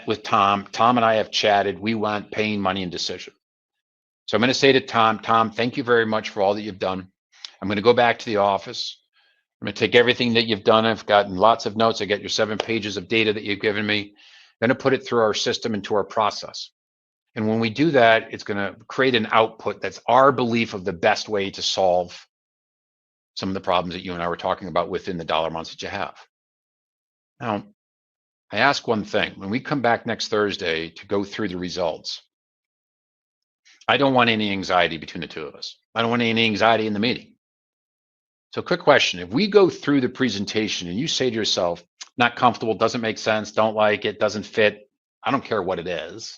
[SPEAKER 4] with Tom. Tom and I have chatted. We want pain, money, and decision. So I'm going to say to Tom, thank you very much for all that you've done. I'm going to go back to the office. I'm going to take everything that you've done. I've gotten lots of notes. I got your 7 pages of data that you've given me. I'm going to put it through our system into our process. And when we do that, it's going to create an output that's our belief of the best way to solve some of the problems that you and I were talking about within the dollar amounts that you have. Now, I ask one thing. When we come back next Thursday to go through the results, I don't want any anxiety between the two of us. I don't want any anxiety in the meeting. So quick question. If we go through the presentation and you say to yourself, not comfortable, doesn't make sense, don't like it, doesn't fit, I don't care what it is,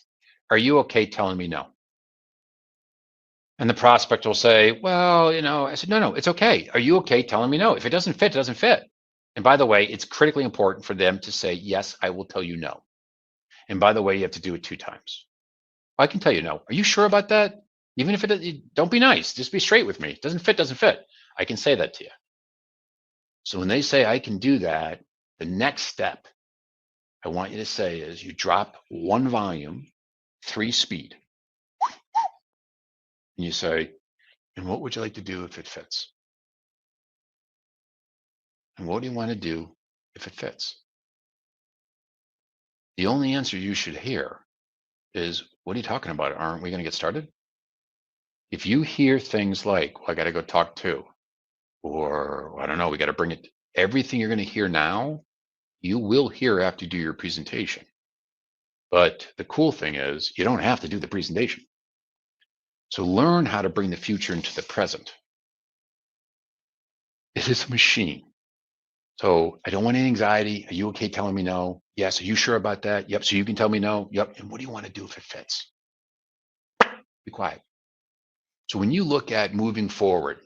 [SPEAKER 4] are you okay telling me no? And the prospect will say, well, I said, no, it's okay. Are you okay telling me no? If it doesn't fit, it doesn't fit. And by the way, it's critically important for them to say, yes, I will tell you no. And by the way, you have to do it 2 times. I can tell you no. Are you sure about that? Even if don't be nice, just be straight with me. It doesn't fit, doesn't fit. I can say that to you. So when they say I can do that, the next step I want you to say is you drop 1 volume, 3 speed. And you say, and what would you like to do if it fits? And what do you want to do if it fits? The only answer you should hear is, what are you talking about? Aren't we going to get started? If you hear things like, well, I got to go talk to, or I don't know, we got to bring it, everything you're going to hear now, you will hear after you do your presentation. But the cool thing is you don't have to do the presentation. So learn how to bring the future into the present. It is a machine. So I don't want any anxiety. Are you okay telling me no? Yes. Are you sure about that? Yep. So you can tell me no? Yep. And what do you want to do if it fits? Be quiet. So when you look at moving forward,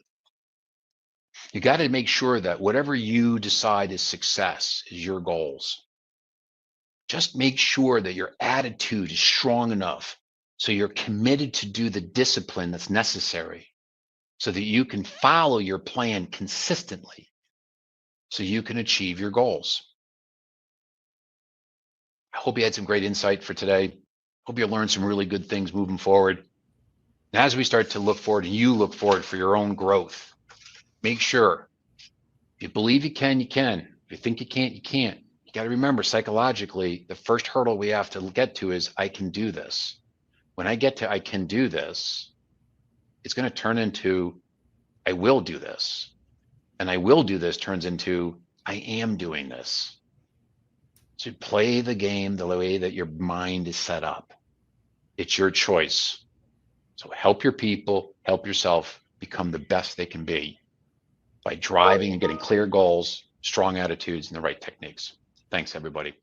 [SPEAKER 4] you got to make sure that whatever you decide is success, is your goals. Just make sure that your attitude is strong enough so you're committed to do the discipline that's necessary so that you can follow your plan consistently so you can achieve your goals. I hope you had some great insight for today. Hope you learned some really good things moving forward. And as we start to look forward and you look forward for your own growth, make sure if you believe you can, you can. If you think you can't, you can't. You got to remember psychologically, the first hurdle we have to get to is I can do this. When I get to I can do this, it's going to turn into I will do this. And I will do this turns into I am doing this. So play the game the way that your mind is set up. It's your choice. So help your people, help yourself become the best they can be by driving and getting clear goals, strong attitudes, and the right techniques. Thanks, everybody.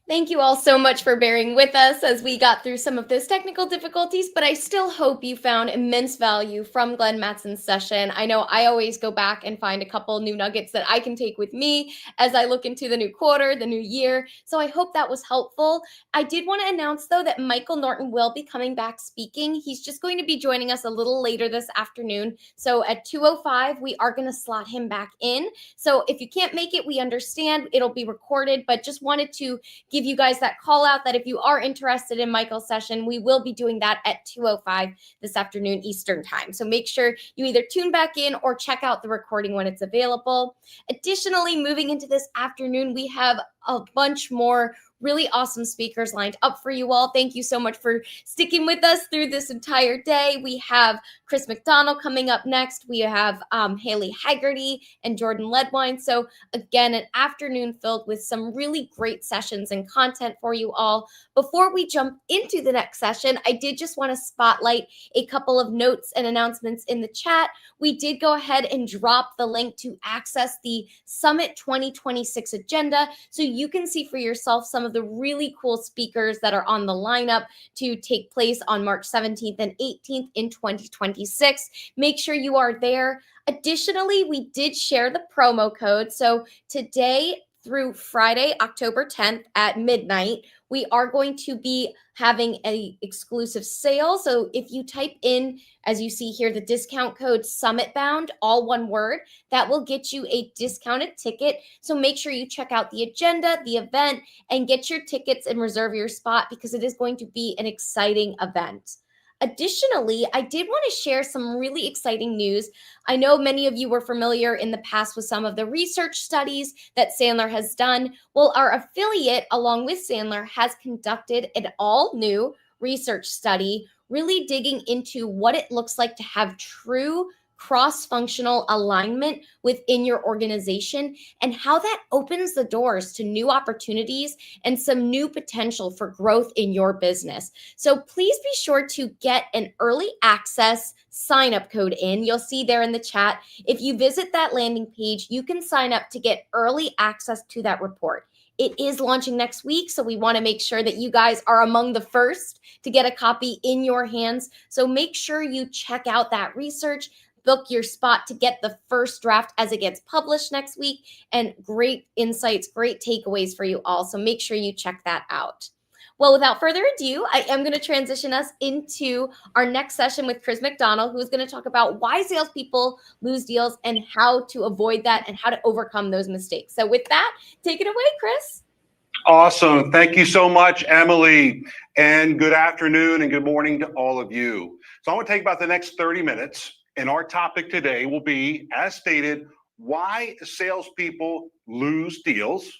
[SPEAKER 2] Thank you all so much for bearing with us as we got through some of those technical difficulties, but I still hope you found immense value from Glenn Mattson's session. I know I always go back and find a couple new nuggets that I can take with me as I look into the new quarter, the new year. So I hope that was helpful. I did want to announce, though, that Michael Norton will be coming back speaking. He's just going to be joining us a little later this afternoon. So at 2:05, we are going to slot him back in. So if you can't make it, we understand. It'll be recorded, but just wanted to give you guys that call out that if you are interested in Michael's session, we will be doing that at 2:05 this afternoon Eastern time. So make sure you either tune back in or check out the recording when it's available. Additionally, moving into this afternoon, we have a bunch more really awesome speakers lined up for you all. Thank you so much for sticking with us through this entire day. We have Chris McDonald coming up next. We have Haley Hagerty and Jordan Ledwin. So again, an afternoon filled with some really great sessions and content for you all. Before we jump into the next session, I did just want to spotlight a couple of notes and announcements in the chat. We did go ahead and drop the link to access the Summit 2026 agenda so you can see for yourself some of the really cool speakers that are on the lineup to take place on March 17th and 18th in 2026. Make sure you are there. Additionally, we did share the promo code. So today through Friday, October 10th at midnight, we are going to be having an exclusive sale. So if you type in, as you see here, the discount code SummitBound, all one word, that will get you a discounted ticket. So make sure you check out the agenda, the event, and get your tickets and reserve your spot because it is going to be an exciting event. Additionally, I did want to share some really exciting news. I know many of you were familiar in the past with some of the research studies that Sandler has done. Well, our affiliate, along with Sandler, has conducted an all-new research study, really digging into what it looks like to have true cross-functional alignment within your organization and how that opens the doors to new opportunities and some new potential for growth in your business. So please be sure to get an early access sign-up code in. You'll see there in the chat. If you visit that landing page, you can sign up to get early access to that report. It is launching next week, so we want to make sure that you guys are among the first to get a copy in your hands. So make sure you check out that research, book your spot to get the first draft as it gets published next week, and great insights, great takeaways for you all. So make sure you check that out. Well, without further ado, I am going to transition us into our next session with Chris McDonald, who's going to talk about why salespeople lose deals and how to avoid that and how to overcome those mistakes. So with that, take it away, Chris.
[SPEAKER 5] Awesome. Thank you so much, Emily. And good afternoon and good morning to all of you. So I want to take about the next 30 minutes. And our topic today will be, as stated, why salespeople lose deals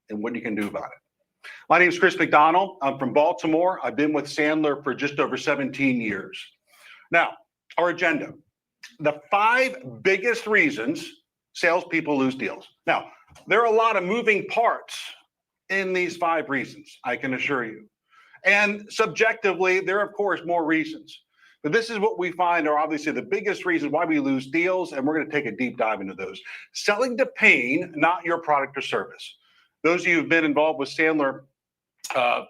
[SPEAKER 5] and what you can do about it. My name is Chris McDonald. I'm from Baltimore. I've been with Sandler for just over 17 years. Now, our agenda, the 5 biggest reasons salespeople lose deals. Now, there are a lot of moving parts in these 5 reasons, I can assure you. And subjectively, there are, of course, more reasons. But this is what we find are obviously the biggest reasons why we lose deals, and we're going to take a deep dive into those. Selling to pain, not your product or service. Those of you who've been involved with Sandler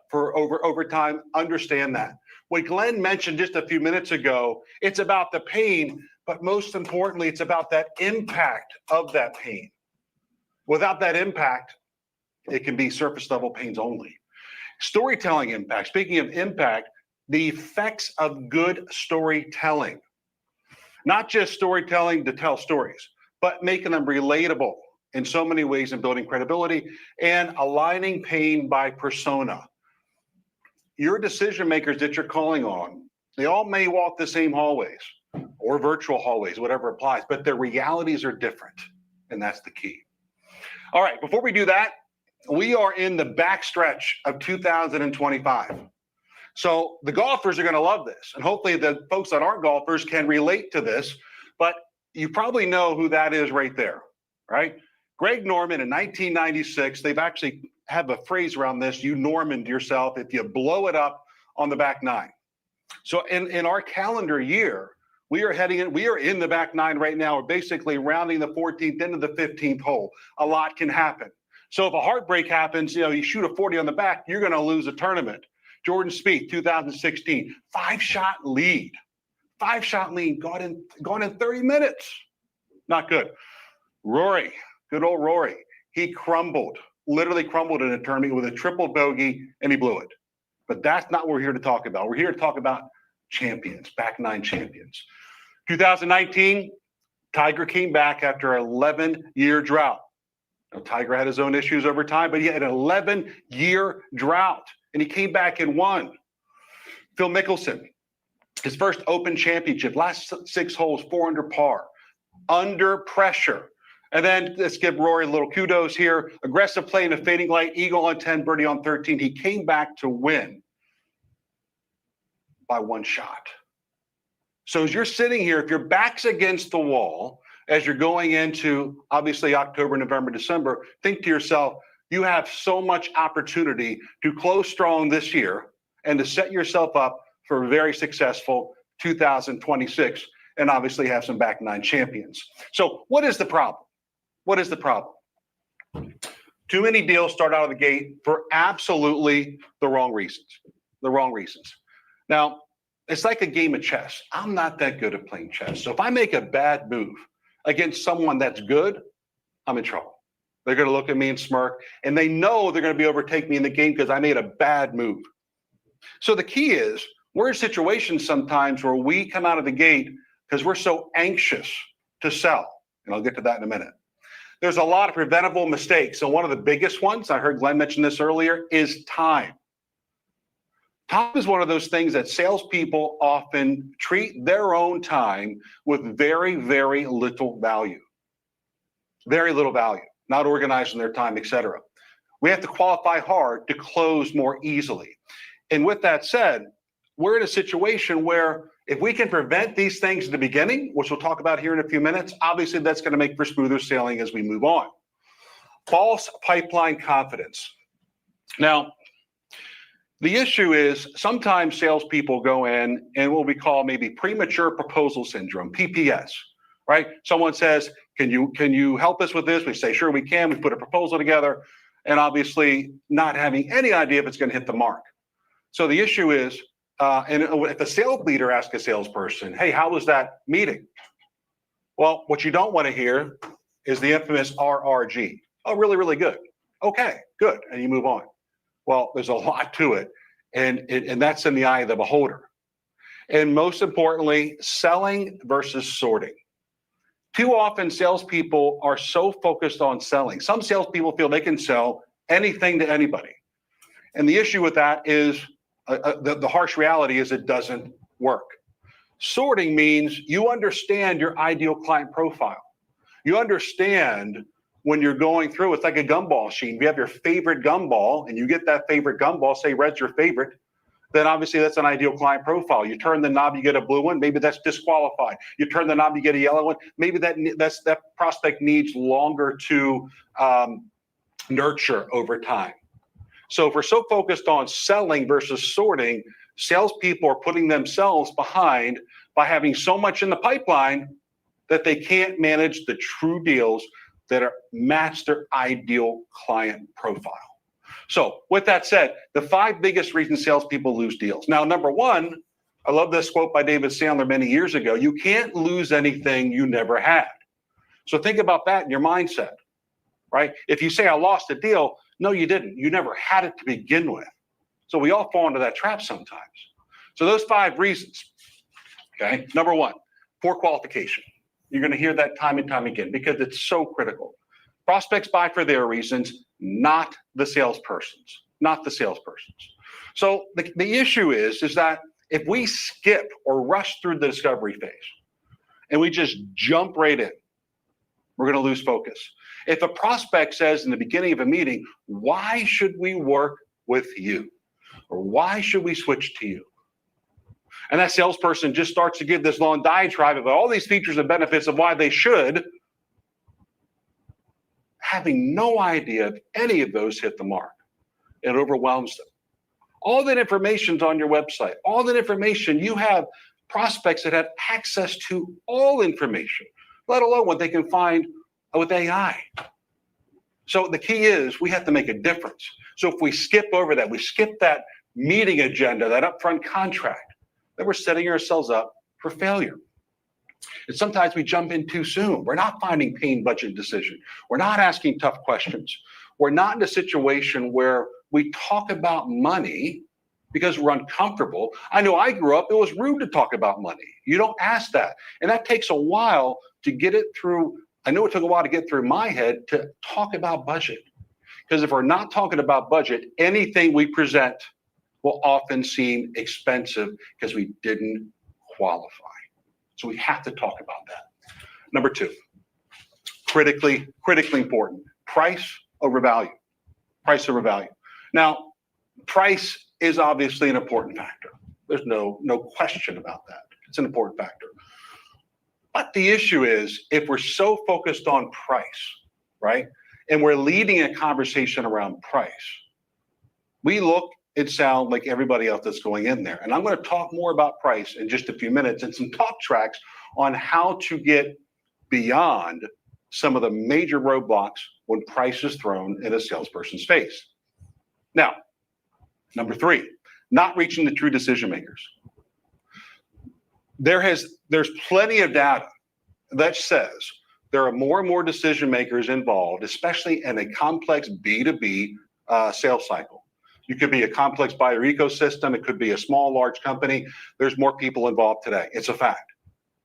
[SPEAKER 5] for over time understand that. What Glenn mentioned just a few minutes ago, it's about the pain, but most importantly, it's about that impact of that pain. Without that impact, it can be surface level pains only. Storytelling impact. Speaking of impact, the effects of good storytelling, not just storytelling to tell stories, but making them relatable in so many ways and building credibility and aligning pain by persona. Your decision makers that you're calling on, they all may walk the same hallways or virtual hallways, whatever applies, but their realities are different. And that's the key. All right, before we do that, we are in the backstretch of 2025. So the golfers are going to love this. And hopefully the folks that aren't golfers can relate to this. But you probably know who that is right there, right? Greg Norman in 1996, they've actually have a phrase around this, you Normand yourself if you blow it up on the back 9. So in our calendar year, we are in the back 9 right now. We're basically rounding the 14th into the 15th hole. A lot can happen. So if a heartbreak happens, you shoot a 40 on the back, you're going to lose a tournament. Jordan Spieth, 2016, 5-shot lead. 5-shot lead, gone in 30 minutes. Not good. Rory, good old Rory, he literally crumbled in a tournament with a triple bogey, and he blew it. But that's not what we're here to talk about. We're here to talk about champions, back 9 champions. 2019, Tiger came back after an 11-year drought. Now, Tiger had his own issues over time, but he had an 11-year drought, and he came back and won. Phil Mickelson, his first Open Championship, last 6 holes, 4 under par, under pressure. And then let's give Rory a little kudos here. Aggressive play in a fading light, eagle on 10, birdie on 13. He came back to win by one shot. So as you're sitting here, if your back's against the wall, as you're going into obviously October, November, December, think to yourself, you have so much opportunity to close strong this year and to set yourself up for a very successful 2026 and obviously have some back nine champions. So what is the problem? What is the problem? Too many deals start out of the gate for absolutely the wrong reasons. The wrong reasons. Now, it's like a game of chess. I'm not that good at playing chess. So if I make a bad move against someone that's good, I'm in trouble. They're going to look at me and smirk, and they know they're going to be overtake me in the game because I made a bad move. So the key is we're in situations sometimes where we come out of the gate because we're so anxious to sell. And I'll get to that in a minute. There's a lot of preventable mistakes. So one of the biggest ones, I heard Glenn mention this earlier, is time. Time is one of those things that salespeople often treat their own time with very, very little value. Very little value, not organizing their time, etc. We have to qualify hard to close more easily. And with that said, we're in a situation where if we can prevent these things at the beginning, which we'll talk about here in a few minutes, obviously that's going to make for smoother sailing as we move on. False pipeline confidence. Now, the issue is sometimes salespeople go in and what we call maybe premature proposal syndrome, PPS, right? Someone says, can you help us with this? We say, sure, we can. We put a proposal together and obviously not having any idea if it's going to hit the mark. So the issue is, and if a sales leader asks a salesperson, hey, how was that meeting? Well, what you don't want to hear is the infamous RRG. Oh, really, really good. Okay, good. And you move on. Well, there's a lot to it, and that's in the eye of the beholder. And most importantly, selling versus sorting. Too often, salespeople are so focused on selling. Some salespeople feel they can sell anything to anybody. And the issue with that is the harsh reality is it doesn't work. Sorting means you understand your ideal client profile. You understand when you're going through, it's like a gumball machine. If you have your favorite gumball and you get that favorite gumball, say red's your favorite, then obviously that's an ideal client profile. You turn the knob, you get a blue one, maybe that's disqualified. You turn the knob, you get a yellow one, maybe that prospect needs longer to nurture over time. So if we're so focused on selling versus sorting, salespeople are putting themselves behind by having so much in the pipeline that they can't manage the true deals that match their ideal client profile. So with that said, the 5 biggest reasons salespeople lose deals. Now, number 1, I love this quote by David Sandler many years ago. You can't lose anything you never had. So think about that in your mindset, right? If you say I lost a deal, no, you didn't. You never had it to begin with. So we all fall into that trap sometimes. So those 5 reasons, okay? Number 1, poor qualification. You're going to hear that time and time again because it's so critical. Prospects buy for their reasons, not the salesperson's, not the salesperson's. So the issue is that if we skip or rush through the discovery phase and we just jump right in, we're going to lose focus. If a prospect says in the beginning of a meeting, why should we work with you? Or why should we switch to you? And that salesperson just starts to give this long diatribe about all these features and benefits of why they should, having no idea if any of those hit the mark. It overwhelms them. All that information's on your website. All that information, you have prospects that have access to all information, let alone what they can find with AI. So the key is we have to make a difference. So if we skip over that, we skip that meeting agenda, that upfront contract, then we're setting ourselves up for failure. And sometimes we jump in too soon. We're not finding pain budget decision. We're not asking tough questions. We're not in a situation where we talk about money because we're uncomfortable. I know I grew up, it was rude to talk about money. You don't ask that. And that takes a while to get it through. I know it took a while to get through my head to talk about budget. Because if we're not talking about budget, anything we present will often seem expensive because we didn't qualify. So we have to talk about that. Number 2, critically important. Price over value. Price over value. Now, price is obviously an important factor. There's no question about that. It's an important factor. But the issue is, if we're so focused on price, right, and we're leading a conversation around price, we look and sound like everybody else that's going in there. And I'm going to talk more about price in just a few minutes and some talk tracks on how to get beyond some of the major roadblocks when price is thrown in a salesperson's face. Now, number 3, not reaching the true decision makers. There's plenty of data that says there are more and more decision makers involved, especially in a complex B2B sales cycle. You could be a complex buyer ecosystem. It could be a small, large company. There's more people involved today. It's a fact.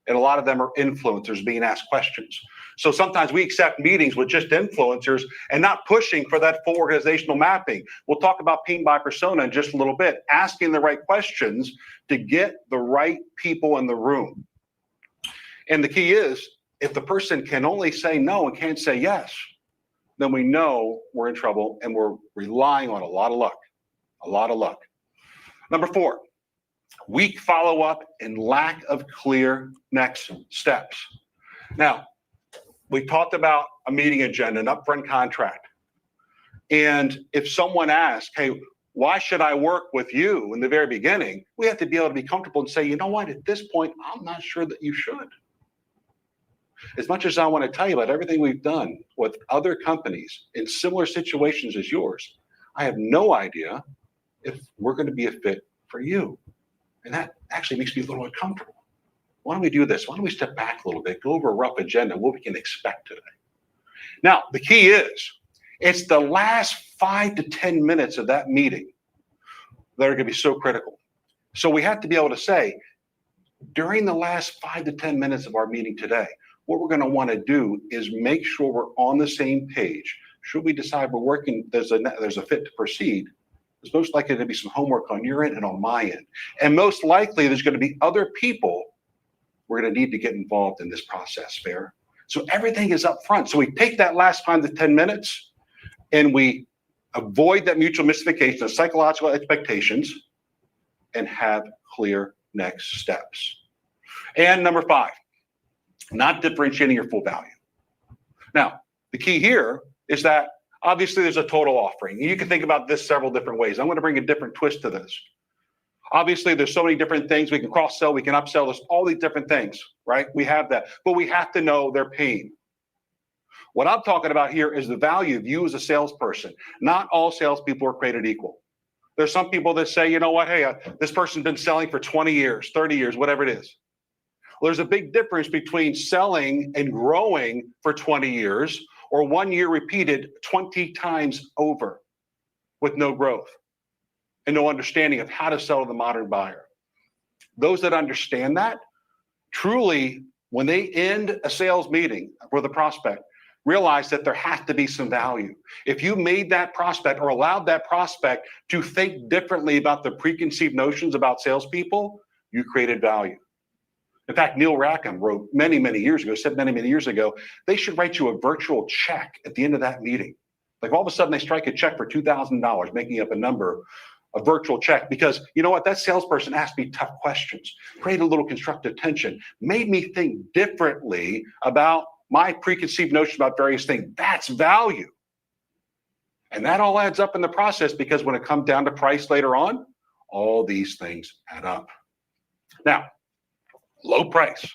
[SPEAKER 5] And a lot of them are influencers being asked questions. So sometimes we accept meetings with just influencers and not pushing for that full organizational mapping. We'll talk about team by persona in just a little bit, asking the right questions to get the right people in the room. And the key is, if the person can only say no and can't say yes, then we know we're in trouble and we're relying on a lot of luck. Number 4, weak follow-up and lack of clear next steps. Now, we talked about a meeting agenda, an upfront contract. And if someone asks, hey, why should I work with you in the very beginning? We have to be able to be comfortable and say, you know what, at this point, I'm not sure that you should. As much as I want to tell you about everything we've done with other companies in similar situations as yours, I have no idea if we're going to be a fit for you. And that actually makes me a little uncomfortable. Why don't we do this? Why don't we step back a little bit, go over a rough agenda, what we can expect today. Now, the key is, it's the last 5 to 10 minutes of that meeting that are going to be so critical. So we have to be able to say, during the last 5 to 10 minutes of our meeting today, what we're going to want to do is make sure we're on the same page. Should we decide we're working, there's a fit to proceed, there's most likely to be some homework on your end and on my end. And most likely there's going to be other people we're going to need to get involved in this process, fair? So everything is up front. So we take that last 5 to 10 minutes and we avoid that mutual mystification of psychological expectations and have clear next steps. And number 5, not differentiating your full value. Now, the key here is that obviously there's a total offering. You can think about this several different ways. I'm going to bring a different twist to this. Obviously, there's so many different things. We can cross-sell, we can upsell, there's all these different things, right? We have that, but we have to know their pain. What I'm talking about here is the value of you as a salesperson. Not all salespeople are created equal. There's some people that say, you know what, hey, this person's been selling for 20 years, 30 years, whatever it is. Well, there's a big difference between selling and growing for 20 years or 1 year repeated 20 times over with no growth and no understanding of how to sell to the modern buyer. Those that understand that, truly, when they end a sales meeting with a prospect, realize that there has to be some value. If you made that prospect or allowed that prospect to think differently about the preconceived notions about salespeople, you created value. In fact, Neil Rackham wrote many years ago, they should write you a virtual check at the end of that meeting. Like all of a sudden they strike a check for $2,000, making up a number, a virtual check, because you know what, that salesperson asked me tough questions, created a little constructive tension, made me think differently about my preconceived notion about various things. That's value. And that all adds up in the process, because when it comes down to price later on, all these things add up. Now, low price,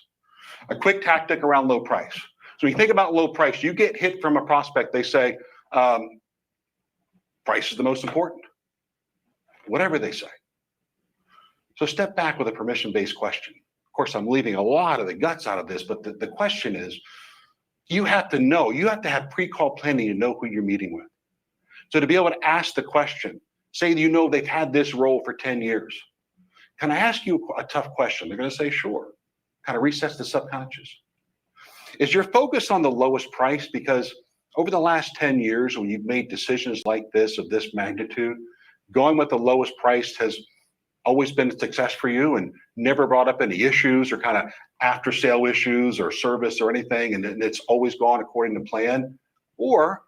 [SPEAKER 5] a quick tactic around low price. So when you think about low price, you get hit from a prospect, they say, price is the most important, whatever they say. So step back with a permission-based question. Of course, I'm leaving a lot of the guts out of this, but the question is, you have to know, you have to have pre-call planning to know who you're meeting with. So to be able to ask the question, say you know they've had this role for 10 years. Can I ask you a tough question? They're going to say, sure. Kind of resets the subconscious. Is your focus on the lowest price? Because over the last 10 years, when you've made decisions like this, of this magnitude, going with the lowest price has always been a success for you and never brought up any issues or kind of after sale issues or service or anything, and it's always gone according to plan? Or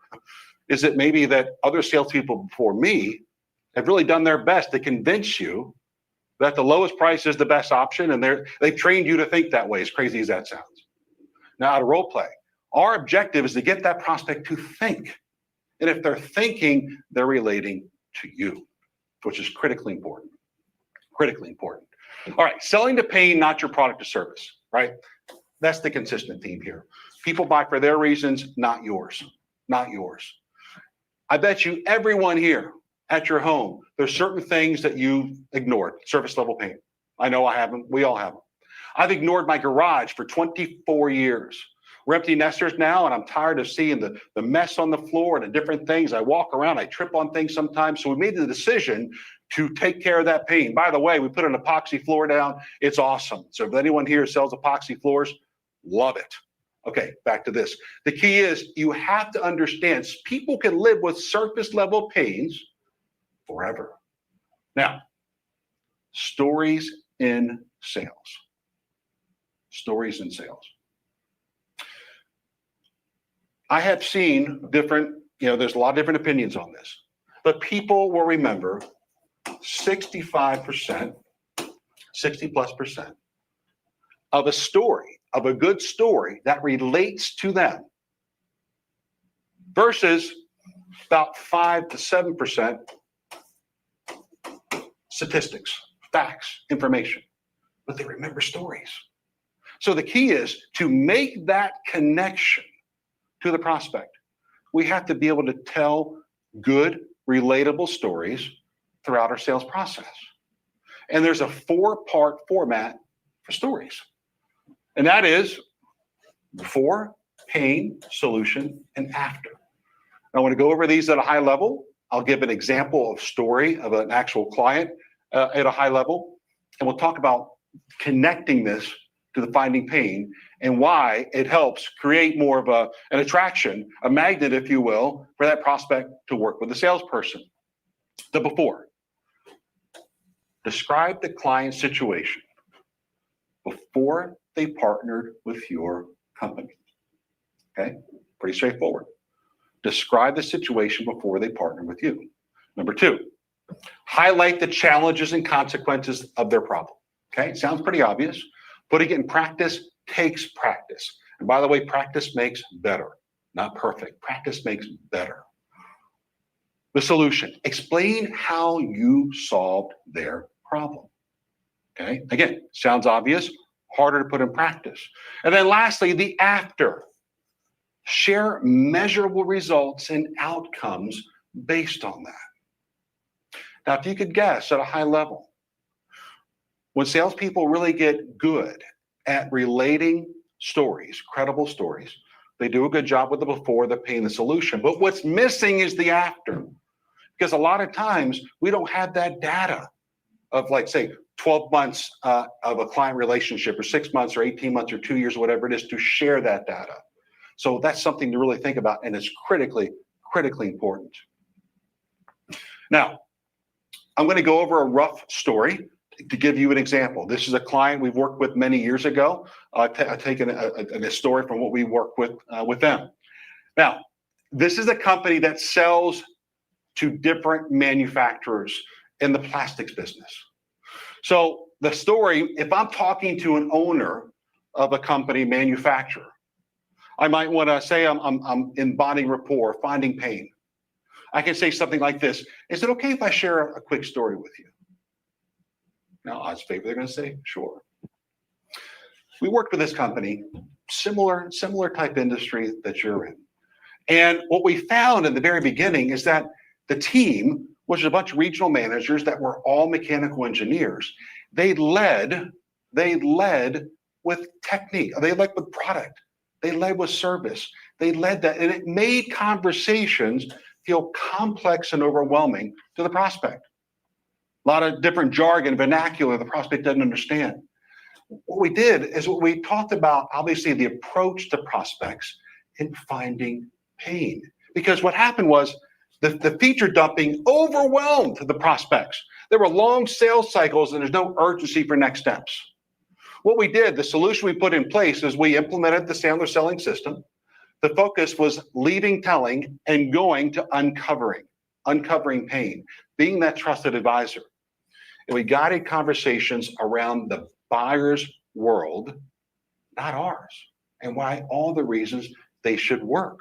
[SPEAKER 5] is it maybe that other salespeople before me have really done their best to convince you that the lowest price is the best option, and they've trained you to think that way, as crazy as that sounds? Now, out of role play, our objective is to get that prospect to think. And if they're thinking, they're relating to you, which is critically important. Critically important. All right, selling to pain, not your product or service, right? That's the consistent theme here. People buy for their reasons, not yours. Not yours. I bet you everyone here at your home, there's certain things that you ignored. Service level pain. I know I have them. We all have them. I've ignored my garage for 24 years. We're empty nesters now, and I'm tired of seeing the mess on the floor and the different things. I walk around, I trip on things sometimes. So we made the decision to take care of that pain. By the way, we put an epoxy floor down. It's awesome. So if anyone here sells epoxy floors, love it. Okay, back to this. The key is you have to understand people can live with surface level pains forever. Now, stories in sales. Stories in sales. I have seen different, there's a lot of different opinions on this, but people will remember 65%, 60+% of a story, of a good story that relates to them versus about 5 to 7% statistics, facts, information, but they remember stories. So the key is to make that connection to the prospect. We have to be able to tell good, relatable stories throughout our sales process. And there's a 4-part format for stories. And that is before, pain, solution, and after. I want to go over these at a high level. I'll give an example of story of an actual client at a high level. And we'll talk about connecting this to the finding pain and why it helps create more of an attraction, a magnet, if you will, for that prospect to work with the salesperson. The before. Describe the client's situation before they partnered with your company. Okay, pretty straightforward. Describe the situation before they partnered with you. Number 2, highlight the challenges and consequences of their problem. Okay, sounds pretty obvious. Putting it in practice takes practice. And by the way, practice makes better, not perfect. Practice makes better. The solution. Explain how you solved their problem. Okay, again, sounds obvious, harder to put in practice. And then lastly, the after. Share measurable results and outcomes based on that. Now, if you could guess at a high level, when salespeople really get good at relating stories, credible stories, they do a good job with the before, the pain, the solution. But what's missing is the after. Because a lot of times we don't have that data of, like, say, 12 months of a client relationship, or 6 months or 18 months or 2 years, whatever it is, to share that data. So that's something to really think about, and it's critically important. Now, I'm going to go over a rough story to give you an example. This is a client we've worked with many years ago. I've taken a story from what we work with them. Now, this is a company that sells to different manufacturers in the plastics business. So the story, if I'm talking to an owner of a company manufacturer, I might want to say I'm in bonding rapport, finding pain. I can say something like this. Is it okay if I share a quick story with you? Now, odds favor they're going to say, sure. We worked with this company, similar type industry that you're in. And what we found in the very beginning is that the team, which is a bunch of regional managers that were all mechanical engineers, they led with technique. They led with product. They led with service. They led that, and it made conversations feel complex and overwhelming to the prospect. A lot of different jargon, vernacular the prospect doesn't understand. What we did is what we talked about, obviously, the approach to prospects in finding pain. Because what happened was the feature dumping overwhelmed the prospects. There were long sales cycles and there's no urgency for next steps. What we did, the solution we put in place is we implemented the Sandler selling system. The focus was leaving telling and going to uncovering pain, being that trusted advisor. And we guided conversations around the buyer's world, not ours, and why all the reasons they should work.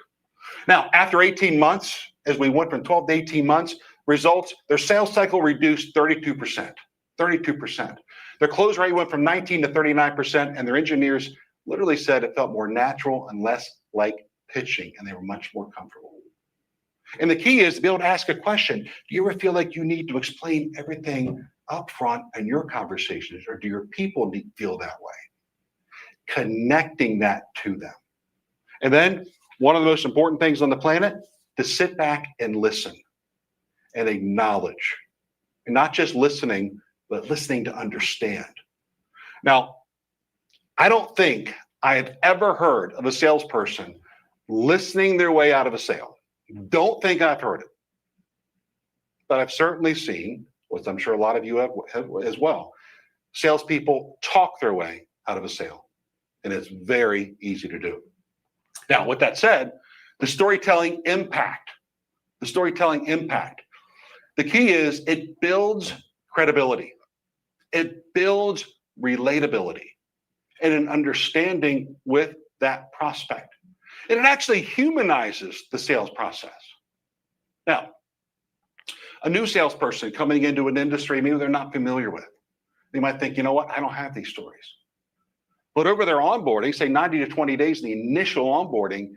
[SPEAKER 5] Now, after 18 months, as we went from 12 to 18 months, results, their sales cycle reduced 32%. 32%. Their close rate went from 19 to 39%, and their engineers literally said it felt more natural and less like pitching, and they were much more comfortable. And the key is to be able to ask a question. Do you ever feel like you need to explain everything up front in your conversations, or do your people feel that way? Connecting that to them. And then one of the most important things on the planet, to sit back and listen and acknowledge. And not just listening, but listening to understand. Now, I don't think I have ever heard of a salesperson listening their way out of a sale. Don't think I've heard it. But I've certainly seen, which I'm sure a lot of you have as well, salespeople talk their way out of a sale. And it's very easy to do. Now, with that said, the storytelling impact. The key is it builds credibility. It builds relatability and an understanding with that prospect. And it actually humanizes the sales process. Now, a new salesperson coming into an industry maybe they're not familiar with, they might think, you know what, I don't have these stories. But over their onboarding, say 90 to 20 days in the initial onboarding,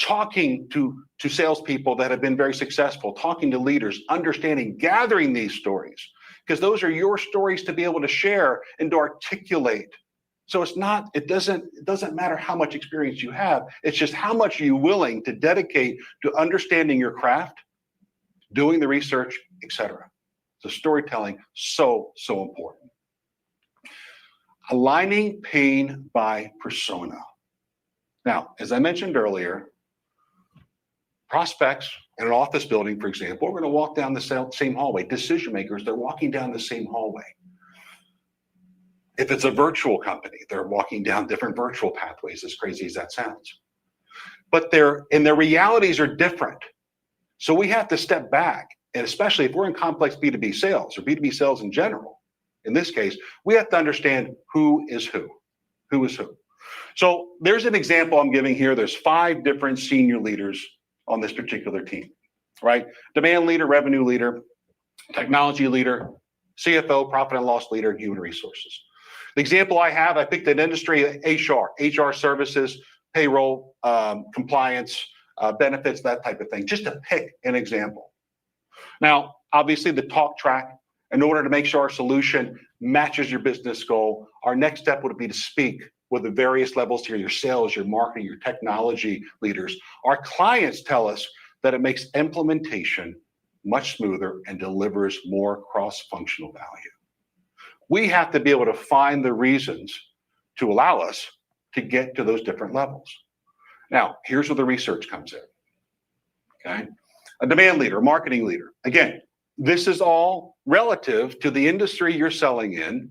[SPEAKER 5] talking to salespeople that have been very successful, talking to leaders, understanding, gathering these stories, because those are your stories to be able to share and to articulate. So it doesn't matter how much experience you have, it's just how much are you willing to dedicate to understanding your craft, doing the research, etc. So storytelling, so important. Aligning pain by persona. Now, as I mentioned earlier, prospects in an office building, for example, we're going to walk down the same hallway. Decision makers, they're walking down the same hallway. If it's a virtual company, they're walking down different virtual pathways, as crazy as that sounds. But their realities are different. So we have to step back, and especially if we're in complex B2B sales or B2B sales in general, in this case, we have to understand who is who. Who is who? So there's an example I'm giving here. There's 5 different senior leaders on this particular team, right? Demand leader, revenue leader, technology leader, CFO, profit and loss leader, and human resources. The example I picked an industry, HR services, payroll, compliance, benefits, that type of thing, just to pick an example. Now, obviously the talk track, in order to make sure our solution matches your business goal, our next step would be to speak with the various levels here, your sales, your marketing, your technology leaders. Our clients tell us that it makes implementation much smoother and delivers more cross-functional value. We have to be able to find the reasons to allow us to get to those different levels. Now, here's where the research comes in, okay? A demand leader, a marketing leader. Again, this is all relative to the industry you're selling in,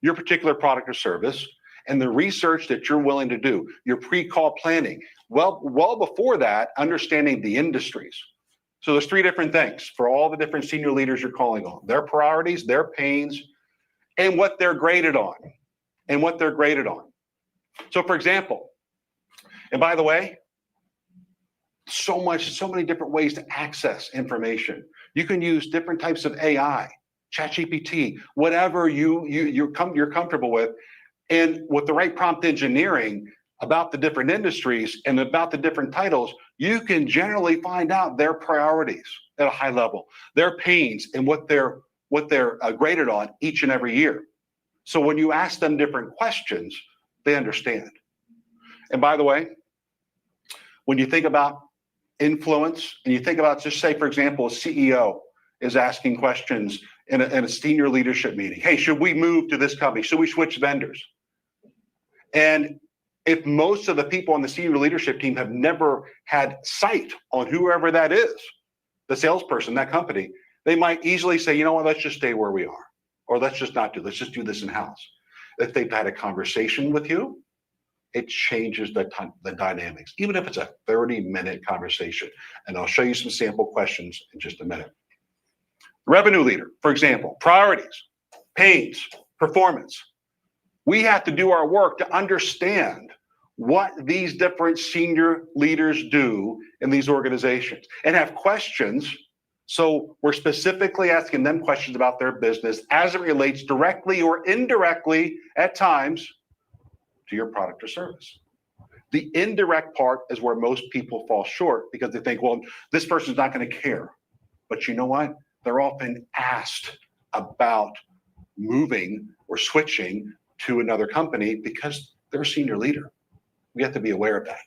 [SPEAKER 5] your particular product or service, and the research that you're willing to do, your pre-call planning. Well before that, understanding the industries. So there's 3 different things for all the different senior leaders you're calling on. Their priorities, their pains, and what they're graded on. So for example, and by the way, so many different ways to access information. You can use different types of AI, ChatGPT, whatever you're comfortable with. And with the right prompt engineering about the different industries and about the different titles, you can generally find out their priorities at a high level, their pains, and what they're graded on each and every year. So when you ask them different questions, they understand. And by the way, when you think about influence, and you think about, just say, for example, a CEO is asking questions in a senior leadership meeting. Hey, should we move to this company? Should we switch vendors? And if most of the people on the senior leadership team have never had sight on whoever that is, the salesperson, that company, They might easily say, you know what, let's just stay where we are. Or let's just not do, let's just do this in-house. If they've had a conversation with you, it changes the dynamics, even if it's a 30-minute conversation. And I'll show you some sample questions in just a minute. Revenue leader, for example, priorities, pains, performance. We have to do our work to understand what these different senior leaders do in these organizations and have questions. So we're specifically asking them questions about their business as it relates directly or indirectly at times to your product or service. The indirect part is where most people fall short because they think, well, this person's not going to care. But you know what? They're often asked about moving or switching to another company because they're a senior leader. We have to be aware of that.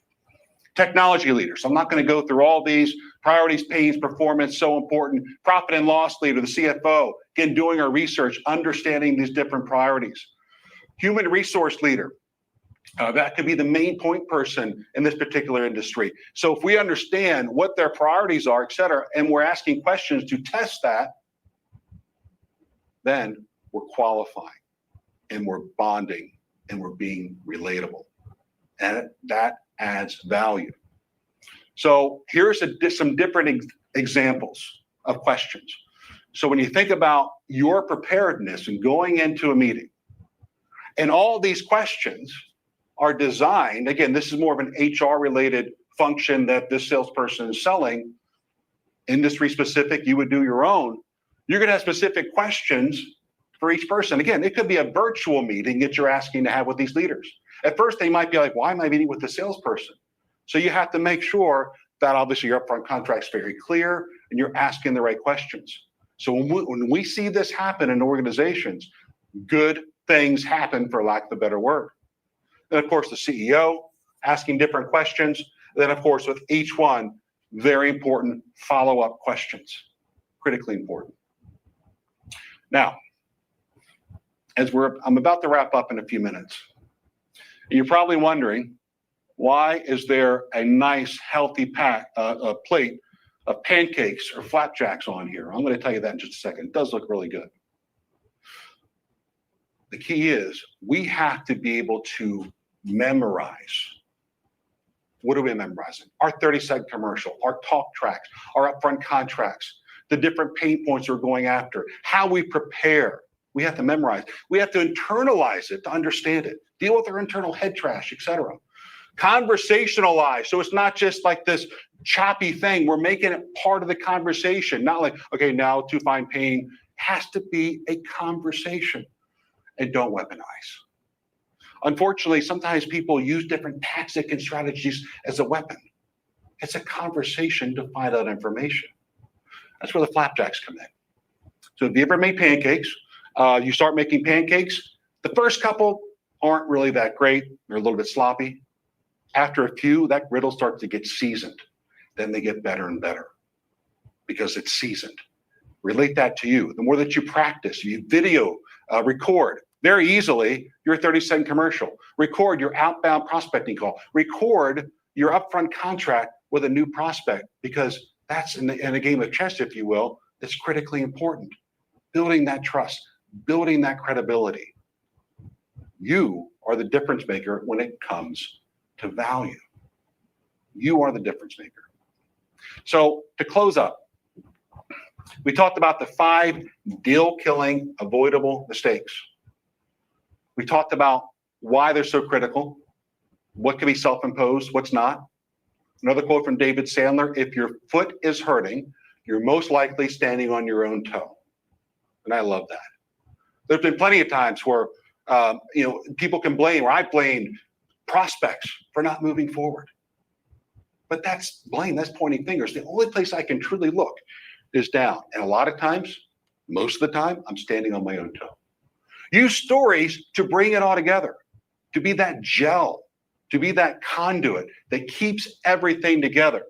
[SPEAKER 5] Technology leaders. I'm not going to go through all these priorities, pains, performance, so important. Profit and loss leader, the CFO, again, doing our research, understanding these different priorities. Human resource leader. That could be the main point person in this particular industry. So if we understand what their priorities are, et cetera, and we're asking questions to test that, then we're qualifying and we're bonding and we're being relatable. And that adds value. So here's some different examples of questions. So when you think about your preparedness and going into a meeting, and all these questions are designed, again, this is more of an HR related function that this salesperson is selling, industry specific, you would do your own. You're going to have specific questions for each person. Again, it could be a virtual meeting that you're asking to have with these leaders. At first, they might be like, why am I meeting with the salesperson? So you have to make sure that obviously your upfront contract's very clear and you're asking the right questions. So when we see this happen in organizations, good things happen, for lack of a better word. And of course, the CEO asking different questions. Then of course, with each one, very important follow-up questions, critically important. Now, I'm about to wrap up in a few minutes. You're probably wondering, why is there a nice, healthy plate of pancakes or flapjacks on here? I'm going to tell you that in just a second. It does look really good. The key is we have to be able to memorize. What are we memorizing? Our 30-second commercial, our talk tracks, our upfront contracts, the different pain points we're going after, how we prepare. We have to memorize. We have to internalize it to understand it. Deal with our internal head trash, etc. Conversationalize. So it's not just like this choppy thing. We're making it part of the conversation. Not like, okay, now to find pain. Has to be a conversation. And don't weaponize. Unfortunately, sometimes people use different tactics and strategies as a weapon. It's a conversation to find out information. That's where the flapjacks come in. So if you ever made pancakes, you start making pancakes, the first couple aren't really that great. They're a little bit sloppy. After a few, that griddle starts to get seasoned. Then they get better and better because it's seasoned. Relate that to you. The more that you practice, you video, record very easily your 30-second commercial, record your outbound prospecting call, record your upfront contract with a new prospect, because that's in a game of chess, if you will, that's critically important. Building that trust, building that credibility. You are the difference maker when it comes to value. You are the difference maker. So to close up, we talked about the 5 deal-killing avoidable mistakes. We talked about why they're so critical, what can be self-imposed, what's not. Another quote from David Sandler: if your foot is hurting, you're most likely standing on your own toe. And I love that. There's been plenty of times where people can blame, or I blamed prospects for not moving forward. But that's blame, that's pointing fingers. The only place I can truly look is down. And a lot of times, most of the time, I'm standing on my own toe. Use stories to bring it all together, to be that gel, to be that conduit that keeps everything together.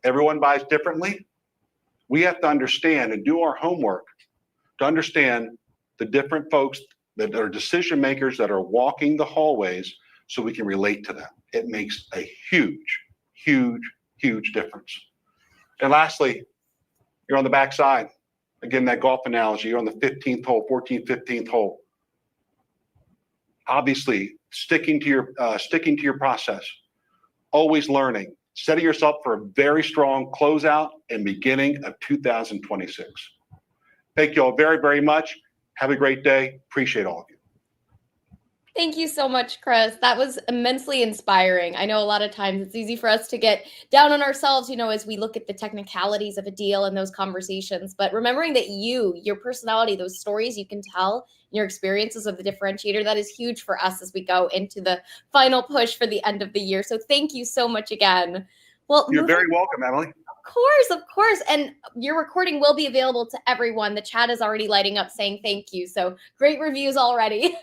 [SPEAKER 5] Everyone buys differently. We have to understand and do our homework to understand the different folks that are decision makers that are walking the hallways so we can relate to them. It makes a huge, huge, huge difference. And lastly, You're on the backside. Again, that golf analogy, you're on the 15th hole, 14th, 15th hole. Obviously, sticking to your process, always learning, setting yourself for a very strong closeout and beginning of 2026. Thank you all very, very much. Have a great day. Appreciate all of you.
[SPEAKER 2] Thank you so much, Chris. That was immensely inspiring. I know a lot of times it's easy for us to get down on ourselves, as we look at the technicalities of a deal and those conversations. But remembering that your personality, those stories you can tell, your experiences of the differentiator, that is huge for us as we go into the final push for the end of the year. So thank you so much again. Well,
[SPEAKER 5] you're very welcome, Emily.
[SPEAKER 2] Of course. And your recording will be available to everyone. The chat is already lighting up saying thank you. So great reviews already.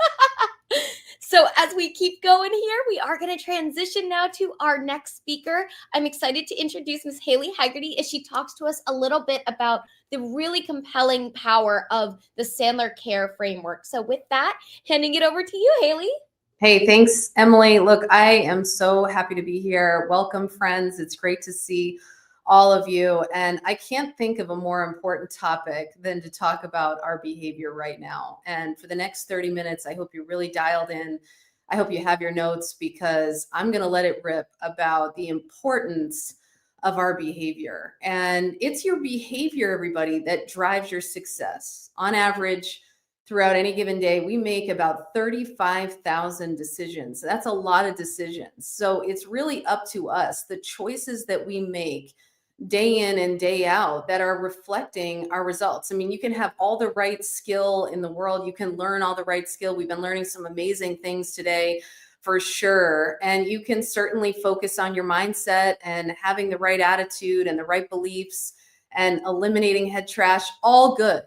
[SPEAKER 2] So as we keep going here, we are going to transition now to our next speaker. I'm excited to introduce Ms. Haley Hagerty as she talks to us a little bit about the really compelling power of the Sandler Care Framework. So with that, handing it over to you, Haley.
[SPEAKER 6] Hey, thanks, Emily. Look, I am so happy to be here. Welcome, friends. It's great to see all of you. And I can't think of a more important topic than to talk about our behavior right now. And for the next 30 minutes, I hope you're really dialed in. I hope you have your notes because I'm going to let it rip about the importance of our behavior. And it's your behavior, everybody, that drives your success. On average, throughout any given day, we make about 35,000 decisions. That's a lot of decisions. So it's really up to us, the choices that we make day in and day out that are reflecting our results. I mean, you can have all the right skill in the world. You can learn all the right skill. We've been learning some amazing things today for sure. And you can certainly focus on your mindset and having the right attitude and the right beliefs and eliminating head trash, all good.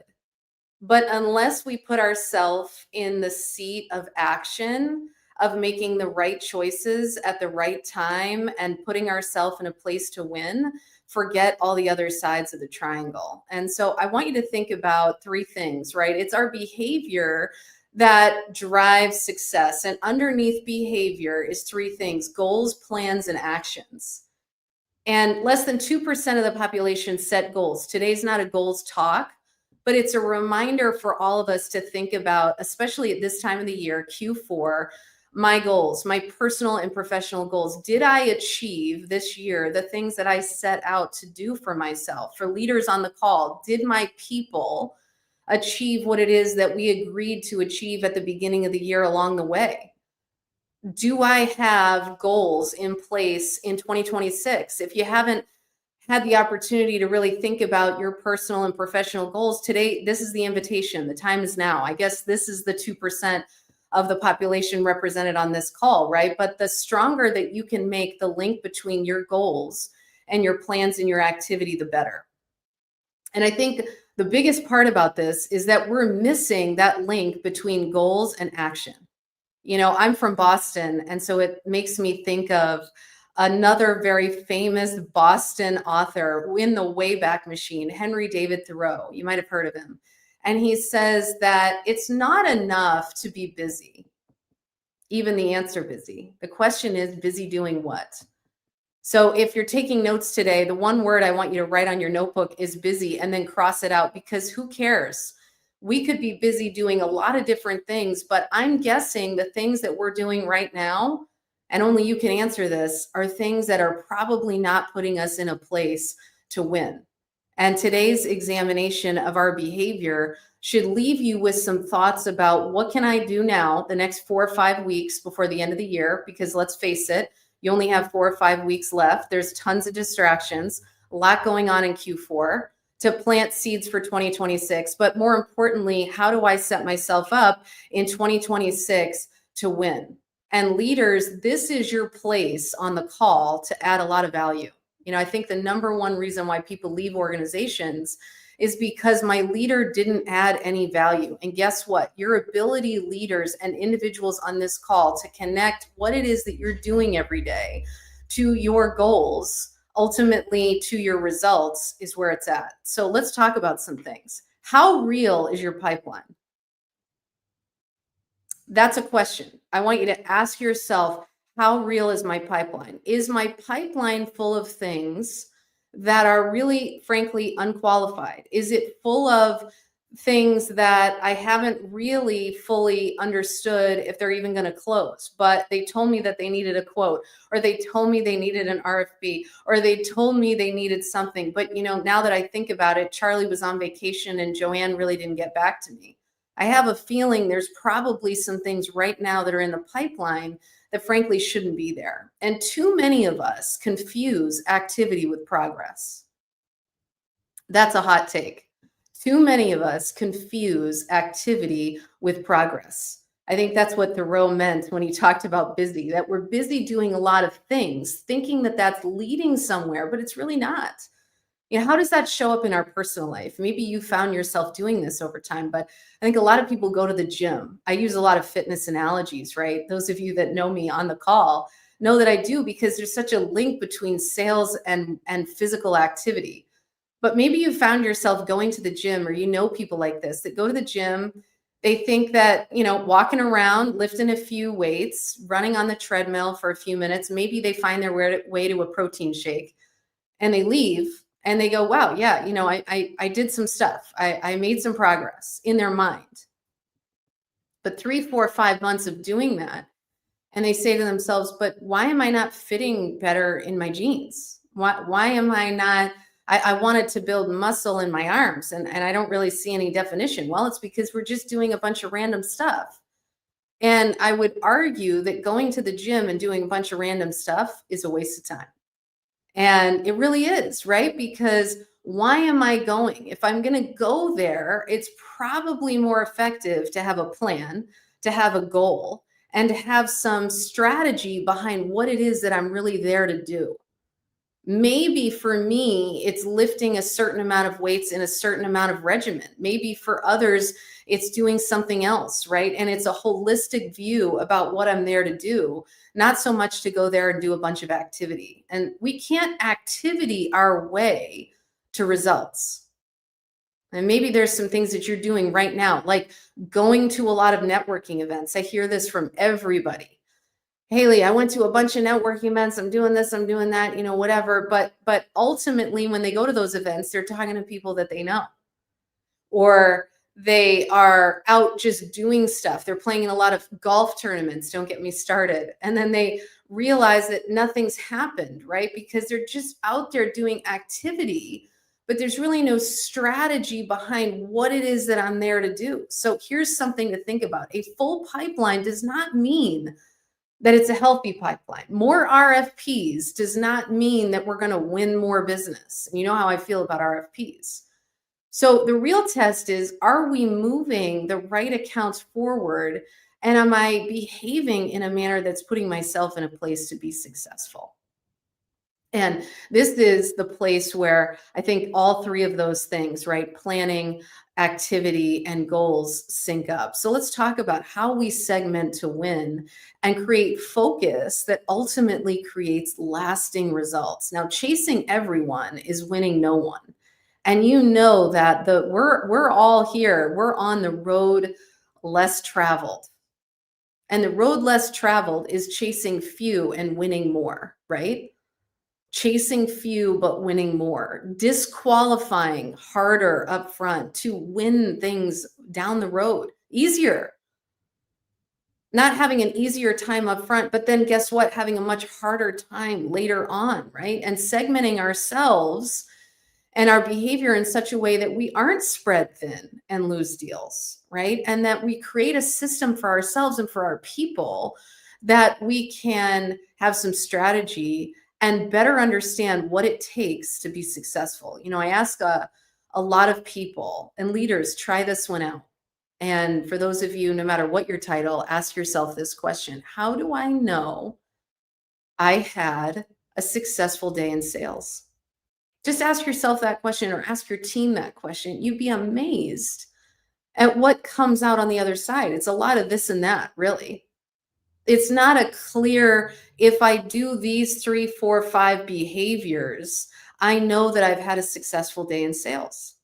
[SPEAKER 6] But unless we put ourselves in the seat of action, of making the right choices at the right time and putting ourselves in a place to win, forget all the other sides of the triangle. And so I want you to think about three things, right? It's our behavior that drives success. And underneath behavior is three things: goals, plans, and actions. And less than 2% of the population set goals. Today's not a goals talk, but it's a reminder for all of us to think about, especially at this time of the year, Q4, my goals, my personal and professional goals. Did I achieve this year the things that I set out to do for myself? For leaders on the call, did my people achieve what it is that we agreed to achieve at the beginning of the year along the way? Do I have goals in place in 2026? If you haven't had the opportunity to really think about your personal and professional goals today, this is the invitation. The time is now. I guess this is the 2% of the population represented on this call, right? But the stronger that you can make the link between your goals and your plans and your activity, the better. And I think the biggest part about this is that we're missing that link between goals and action. I'm from Boston, and so it makes me think of another very famous Boston author in the Wayback Machine, Henry David Thoreau. You might have heard of him. And he says that it's not enough to be busy, even the answer busy. The question is, busy doing what? So if you're taking notes today, the one word I want you to write on your notebook is busy, and then cross it out, because who cares? We could be busy doing a lot of different things, but I'm guessing the things that we're doing right now, and only you can answer this, are things that are probably not putting us in a place to win. And today's examination of our behavior should leave you with some thoughts about, what can I do now the next 4 or 5 weeks before the end of the year? Because let's face it, you only have 4 or 5 weeks left. There's tons of distractions, a lot going on in Q4 to plant seeds for 2026. But more importantly, how do I set myself up in 2026 to win? And leaders, this is your place on the call to add a lot of value. I think the number one reason why people leave organizations is because my leader didn't add any value. And guess what? Your ability, leaders and individuals on this call, to connect what it is that you're doing every day to your goals, ultimately to your results, is where it's at. So let's talk about some things. How real is your pipeline? That's a question. I want you to ask yourself, how real is my pipeline? Is my pipeline full of things that are really, frankly, unqualified? Is it full of things that I haven't really fully understood if they're even going to close, but they told me that they needed a quote, or they told me they needed an RFP, or they told me they needed something. But, now that I think about it, Charlie was on vacation and Joanne really didn't get back to me. I have a feeling there's probably some things right now that are in the pipeline that frankly shouldn't be there. And too many of us confuse activity with progress. That's a hot take. Too many of us confuse activity with progress. I think that's what Thoreau meant when he talked about busy, that we're busy doing a lot of things, thinking that that's leading somewhere, but it's really not. How does that show up in our personal life? Maybe you found yourself doing this over time, but I think a lot of people go to the gym. I use a lot of fitness analogies, right? Those of you that know me on the call know that I do, because there's such a link between sales and physical activity. But maybe you found yourself going to the gym, or people like this that go to the gym. They think that, walking around, lifting a few weights, running on the treadmill for a few minutes, maybe they find their way to a protein shake, and they leave and they go, wow, yeah, I did some stuff. I made some progress in their mind. But 3, 4, 5 months of doing that, and they say to themselves, but why am I not fitting better in my jeans? Why am I not... I wanted to build muscle in my arms, and I don't really see any definition. Well, it's because we're just doing a bunch of random stuff. And I would argue that going to the gym and doing a bunch of random stuff is a waste of time. And it really is, right? Because why am I going? If I'm going to go there, it's probably more effective to have a plan, to have a goal, and to have some strategy behind what it is that I'm really there to do. Maybe for me, it's lifting a certain amount of weights in a certain amount of regimen. Maybe for others, it's doing something else, right? And it's a holistic view about what I'm there to do, not so much to go there and do a bunch of activity. And we can't activity our way to results. And maybe there's some things that you're doing right now, like going to a lot of networking events. I hear this from everybody. Haley, I went to a bunch of networking events. I'm doing this, I'm doing that, whatever. But ultimately, when they go to those events, they're talking to people that they know, or they are out just doing stuff. They're playing in a lot of golf tournaments. Don't get me started. And then they realize that nothing's happened, right? Because they're just out there doing activity, but there's really no strategy behind what it is that I'm there to do. So here's something to think about. A full pipeline does not mean that it's a healthy pipeline. More RFPs does not mean that we're going to win more business. And you know how I feel about RFPs. So the real test is, are we moving the right accounts forward? And am I behaving in a manner that's putting myself in a place to be successful? And this is the place where I think all three of those things, right? Planning, activity, and goals sync up. So let's talk about how we segment to win and create focus that ultimately creates lasting results. Now, chasing everyone is winning no one. And you know that we're all here. We're on the road less traveled. And the road less traveled is chasing few and winning more, right? Chasing few, but winning more, disqualifying harder up front to win things down the road, easier. Not having an easier time up front, but then guess what? Having a much harder time later on, right? And segmenting ourselves and our behavior in such a way that we aren't spread thin and lose deals, right? And that we create a system for ourselves and for our people that we can have some strategy and better understand what it takes to be successful. I ask a lot of people and leaders, try this one out. And for those of you, no matter what your title, ask yourself this question: how do I know I had a successful day in sales? Just ask yourself that question, or ask your team that question. You'd be amazed at what comes out on the other side. It's a lot of this and that, really. It's not a clear, if I do these 3, 4, 5 behaviors, I know that I've had a successful day in sales.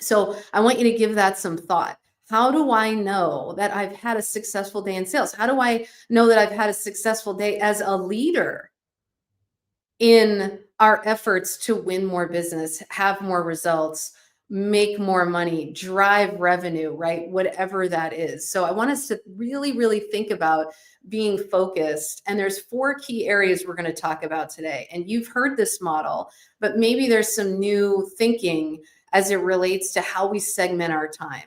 [SPEAKER 6] So I want you to give that some thought. How do I know that I've had a successful day in sales? How do I know that I've had a successful day as a leader in our efforts to win more business, have more results, make more money, drive revenue, right? Whatever that is. So I want us to really, really think about being focused. And there's 4 key areas we're going to talk about today. And you've heard this model, but maybe there's some new thinking as it relates to how we segment our time.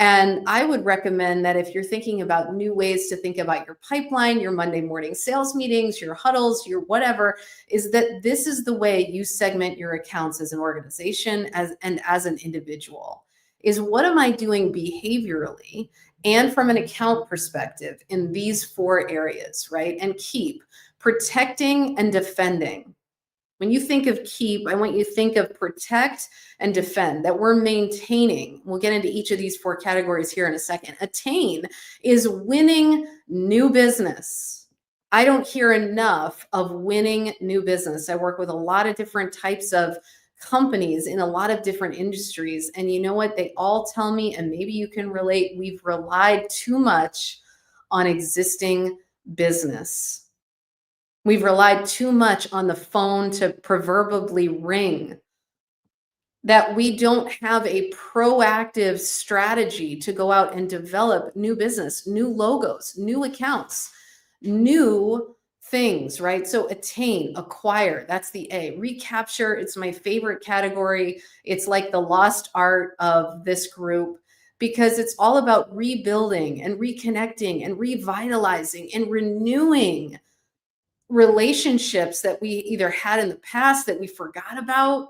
[SPEAKER 6] And I would recommend that if you're thinking about new ways to think about your pipeline, your Monday morning sales meetings, your huddles, your whatever, is that this is the way you segment your accounts as an organization and as an individual. Is what am I doing behaviorally and from an account perspective in these 4 areas, right? And keep protecting and defending. When you think of keep, I want you to think of protect and defend, that we're maintaining. We'll get into each of these 4 categories here in a second. Attain is winning new business. I don't hear enough of winning new business. I work with a lot of different types of companies in a lot of different industries. And you know what? They all tell me, and maybe you can relate, we've relied too much on existing business. We've relied too much on the phone to proverbially ring, that we don't have a proactive strategy to go out and develop new business, new logos, new accounts, new things, right? So attain, acquire, that's the A. Recapture, it's my favorite category. It's like the lost art of this group, because it's all about rebuilding and reconnecting and revitalizing and renewing relationships that we either had in the past that we forgot about,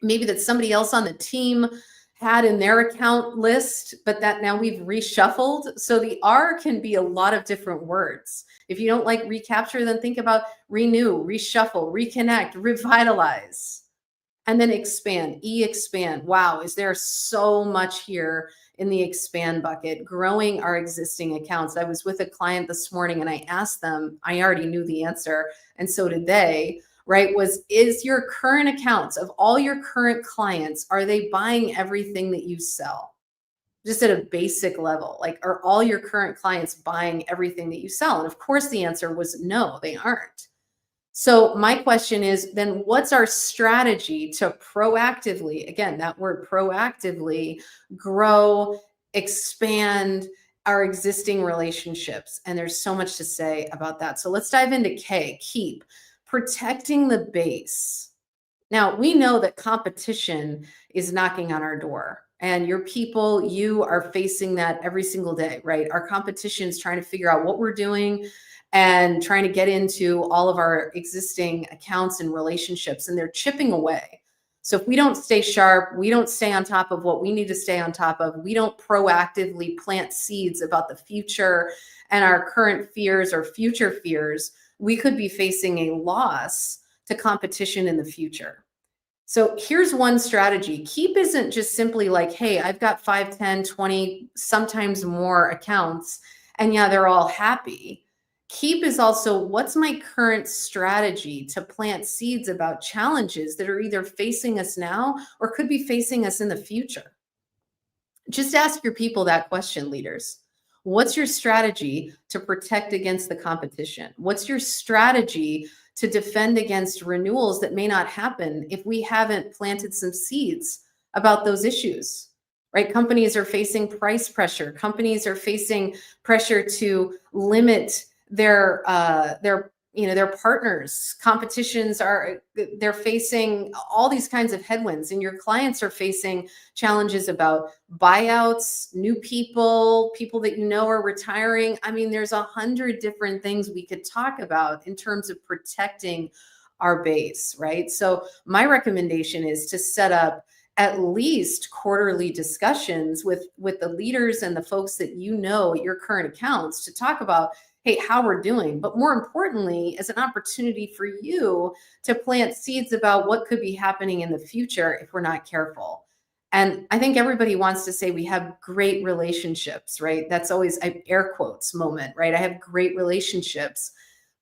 [SPEAKER 6] maybe that somebody else on the team had in their account list, but that now we've reshuffled. So the R can be a lot of different words. If you don't like recapture, then think about renew, reshuffle, reconnect, revitalize, and then expand. Expand. Wow, is there so much here in the expand bucket, growing our existing accounts. I was with a client this morning and I asked them, I already knew the answer, and so did they, right? Is your current accounts of all your current clients, are they buying everything that you sell? Just at a basic level, like, are all your current clients buying everything that you sell? And of course the answer was no, they aren't. So my question is, then what's our strategy to proactively, again, that word proactively, grow, expand our existing relationships? And there's so much to say about that. So let's dive into K, keep, protecting the base. Now, we know that competition is knocking on our door. And your people, you are facing that every single day, right? Our competition is trying to figure out what we're doing and trying to get into all of our existing accounts and relationships, and they're chipping away. So if we don't stay sharp, we don't stay on top of what we need to stay on top of, we don't proactively plant seeds about the future and our current fears or future fears, we could be facing a loss to competition in the future. So here's one strategy. Keep isn't just simply like, hey, I've got 5, 10, 20, sometimes more accounts, and yeah, they're all happy. Keep is also, what's my current strategy to plant seeds about challenges that are either facing us now or could be facing us in the future? Just ask your people that question, leaders. What's your strategy to protect against the competition? What's your strategy to defend against renewals that may not happen if we haven't planted some seeds about those issues? Right? Companies are facing price pressure. Companies are facing pressure to limit their partners. They're facing all these kinds of headwinds, and your clients are facing challenges about buyouts, new people that you know are retiring. I mean, there's 100 different things we could talk about in terms of protecting our base, right? So my recommendation is to set up at least quarterly discussions with the leaders and the folks that you know at your current accounts to talk about, hey, how we're doing, but more importantly, as an opportunity for you to plant seeds about what could be happening in the future if we're not careful. And I think everybody wants to say we have great relationships, right? That's always an air quotes moment, right? I have great relationships,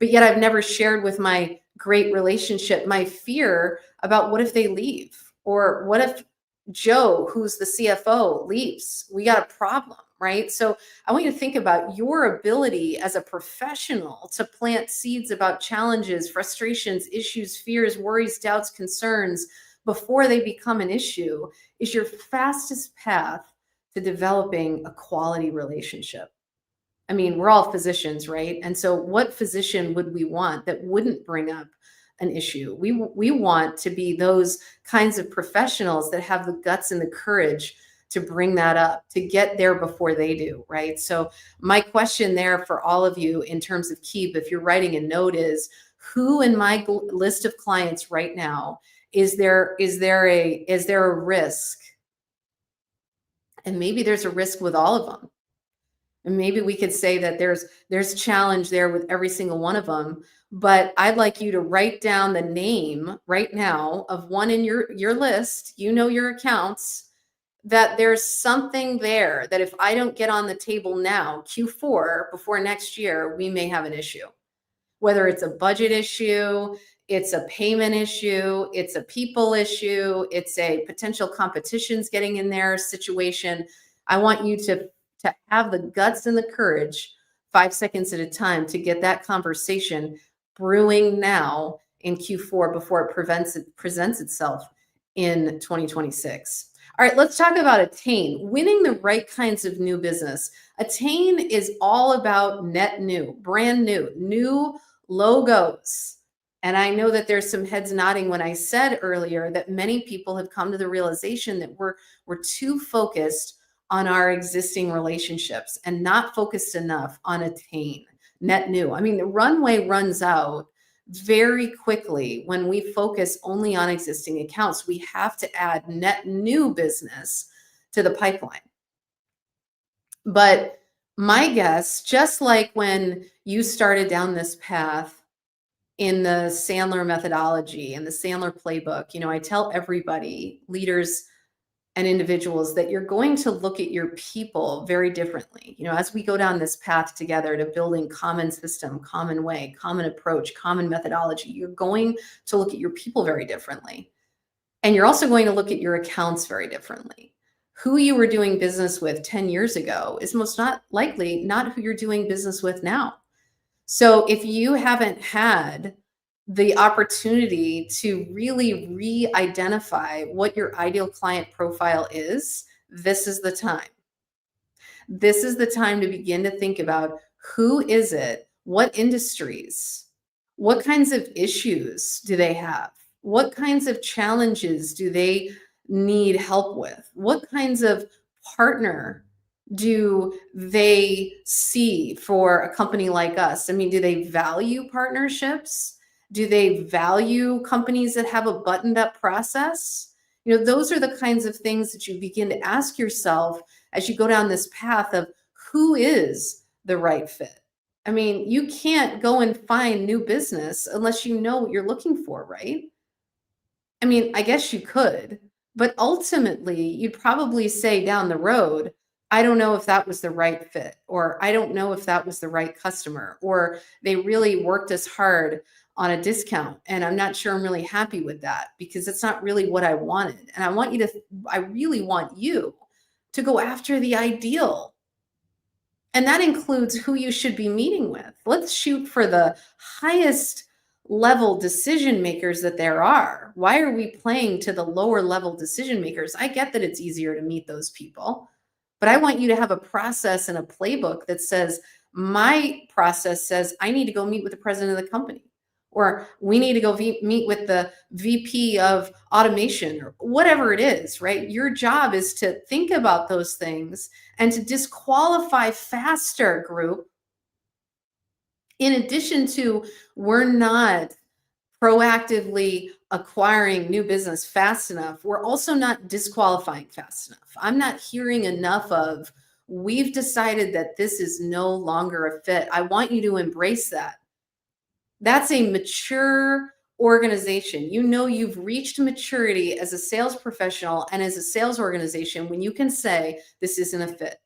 [SPEAKER 6] but yet I've never shared with my great relationship my fear about what if they leave? Or what if Joe, who's the CFO, leaves? We got a problem, right? So I want you to think about your ability as a professional to plant seeds about challenges, frustrations, issues, fears, worries, doubts, concerns before they become an issue is your fastest path to developing a quality relationship. I mean, we're all physicians, right? And so what physician would we want that wouldn't bring up an issue? We want to be those kinds of professionals that have the guts and the courage to bring that up, to get there before they do, right? So my question there for all of you in terms of keep, if you're writing a note, is who in my list of clients right now, is there a risk? And maybe there's a risk with all of them. And maybe we could say that there's challenge there with every single one of them. But I'd like you to write down the name right now of one in your list, your accounts, that there's something there that if I don't get on the table now, Q4, before next year, we may have an issue. Whether it's a budget issue, it's a payment issue, it's a people issue, it's a potential competitions getting in there situation. I want you to have the guts and the courage 5 seconds at a time to get that conversation brewing now in Q4 before it presents itself in 2026. All right, let's talk about attain, winning the right kinds of new business. Attain is all about net new, brand new logos. And I know that there's some heads nodding when I said earlier that many people have come to the realization that we're too focused on our existing relationships and not focused enough on attain, net new. I mean, the runway runs out very quickly when we focus only on existing accounts. We have to add net new business to the pipeline. But my guess, just like when you started down this path in the Sandler methodology and the Sandler playbook, I tell everybody, leaders and individuals, that you're going to look at your people very differently. As we go down this path together to building common system, common way, common approach, common methodology, you're going to look at your people very differently. And you're also going to look at your accounts very differently. Who you were doing business with 10 years ago is most not likely not who you're doing business with now. So if you haven't had the opportunity to really re-identify what your ideal client profile is, this is the time. This is the time to begin to think about who is it, what industries, what kinds of issues do they have, what kinds of challenges do they need help with, what kinds of partner do they see for a company like us? I mean, do they value partnerships? Do they value companies that have a buttoned up process? Those are the kinds of things that you begin to ask yourself as you go down this path of who is the right fit. I mean, you can't go and find new business unless you know what you're looking for, right? I mean, I guess you could, but ultimately you'd probably say down the road, I don't know if that was the right fit, or I don't know if that was the right customer, or they really worked us hard on a discount and I'm not sure I'm really happy with that because it's not really what I wanted. And I really want you to go after the ideal. And that includes who you should be meeting with. Let's shoot for the highest level decision makers that there are. Why are we playing to the lower level decision makers? I get that it's easier to meet those people, but I want you to have a process and a playbook that says, my process says I need to go meet with the president of the company, or we need to go meet with the VP of automation, or whatever it is, right? Your job is to think about those things and to disqualify faster, group. In addition to, we're not proactively acquiring new business fast enough, we're also not disqualifying fast enough. I'm not hearing enough of, we've decided that this is no longer a fit. I want you to embrace that. That's a mature organization. You've reached maturity as a sales professional and as a sales organization when you can say, this isn't a fit.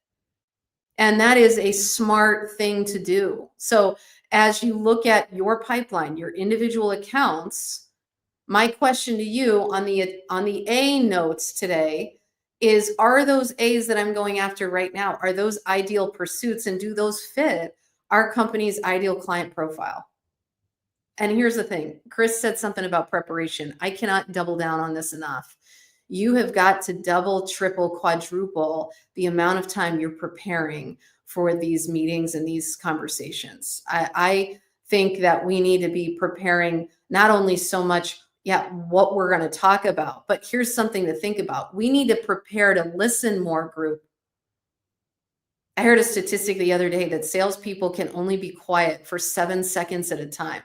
[SPEAKER 6] And that is a smart thing to do. So as you look at your pipeline, your individual accounts, my question to you on the A notes today is, are those A's that I'm going after right now, are those ideal pursuits, and do those fit our company's ideal client profile? And here's the thing, Chris said something about preparation. I cannot double down on this enough. You have got to double, triple, quadruple the amount of time you're preparing for these meetings and these conversations. I think that we need to be preparing not only so much, what we're going to talk about, but here's something to think about. We need to prepare to listen more, group. I heard a statistic the other day that salespeople can only be quiet for 7 seconds at a time.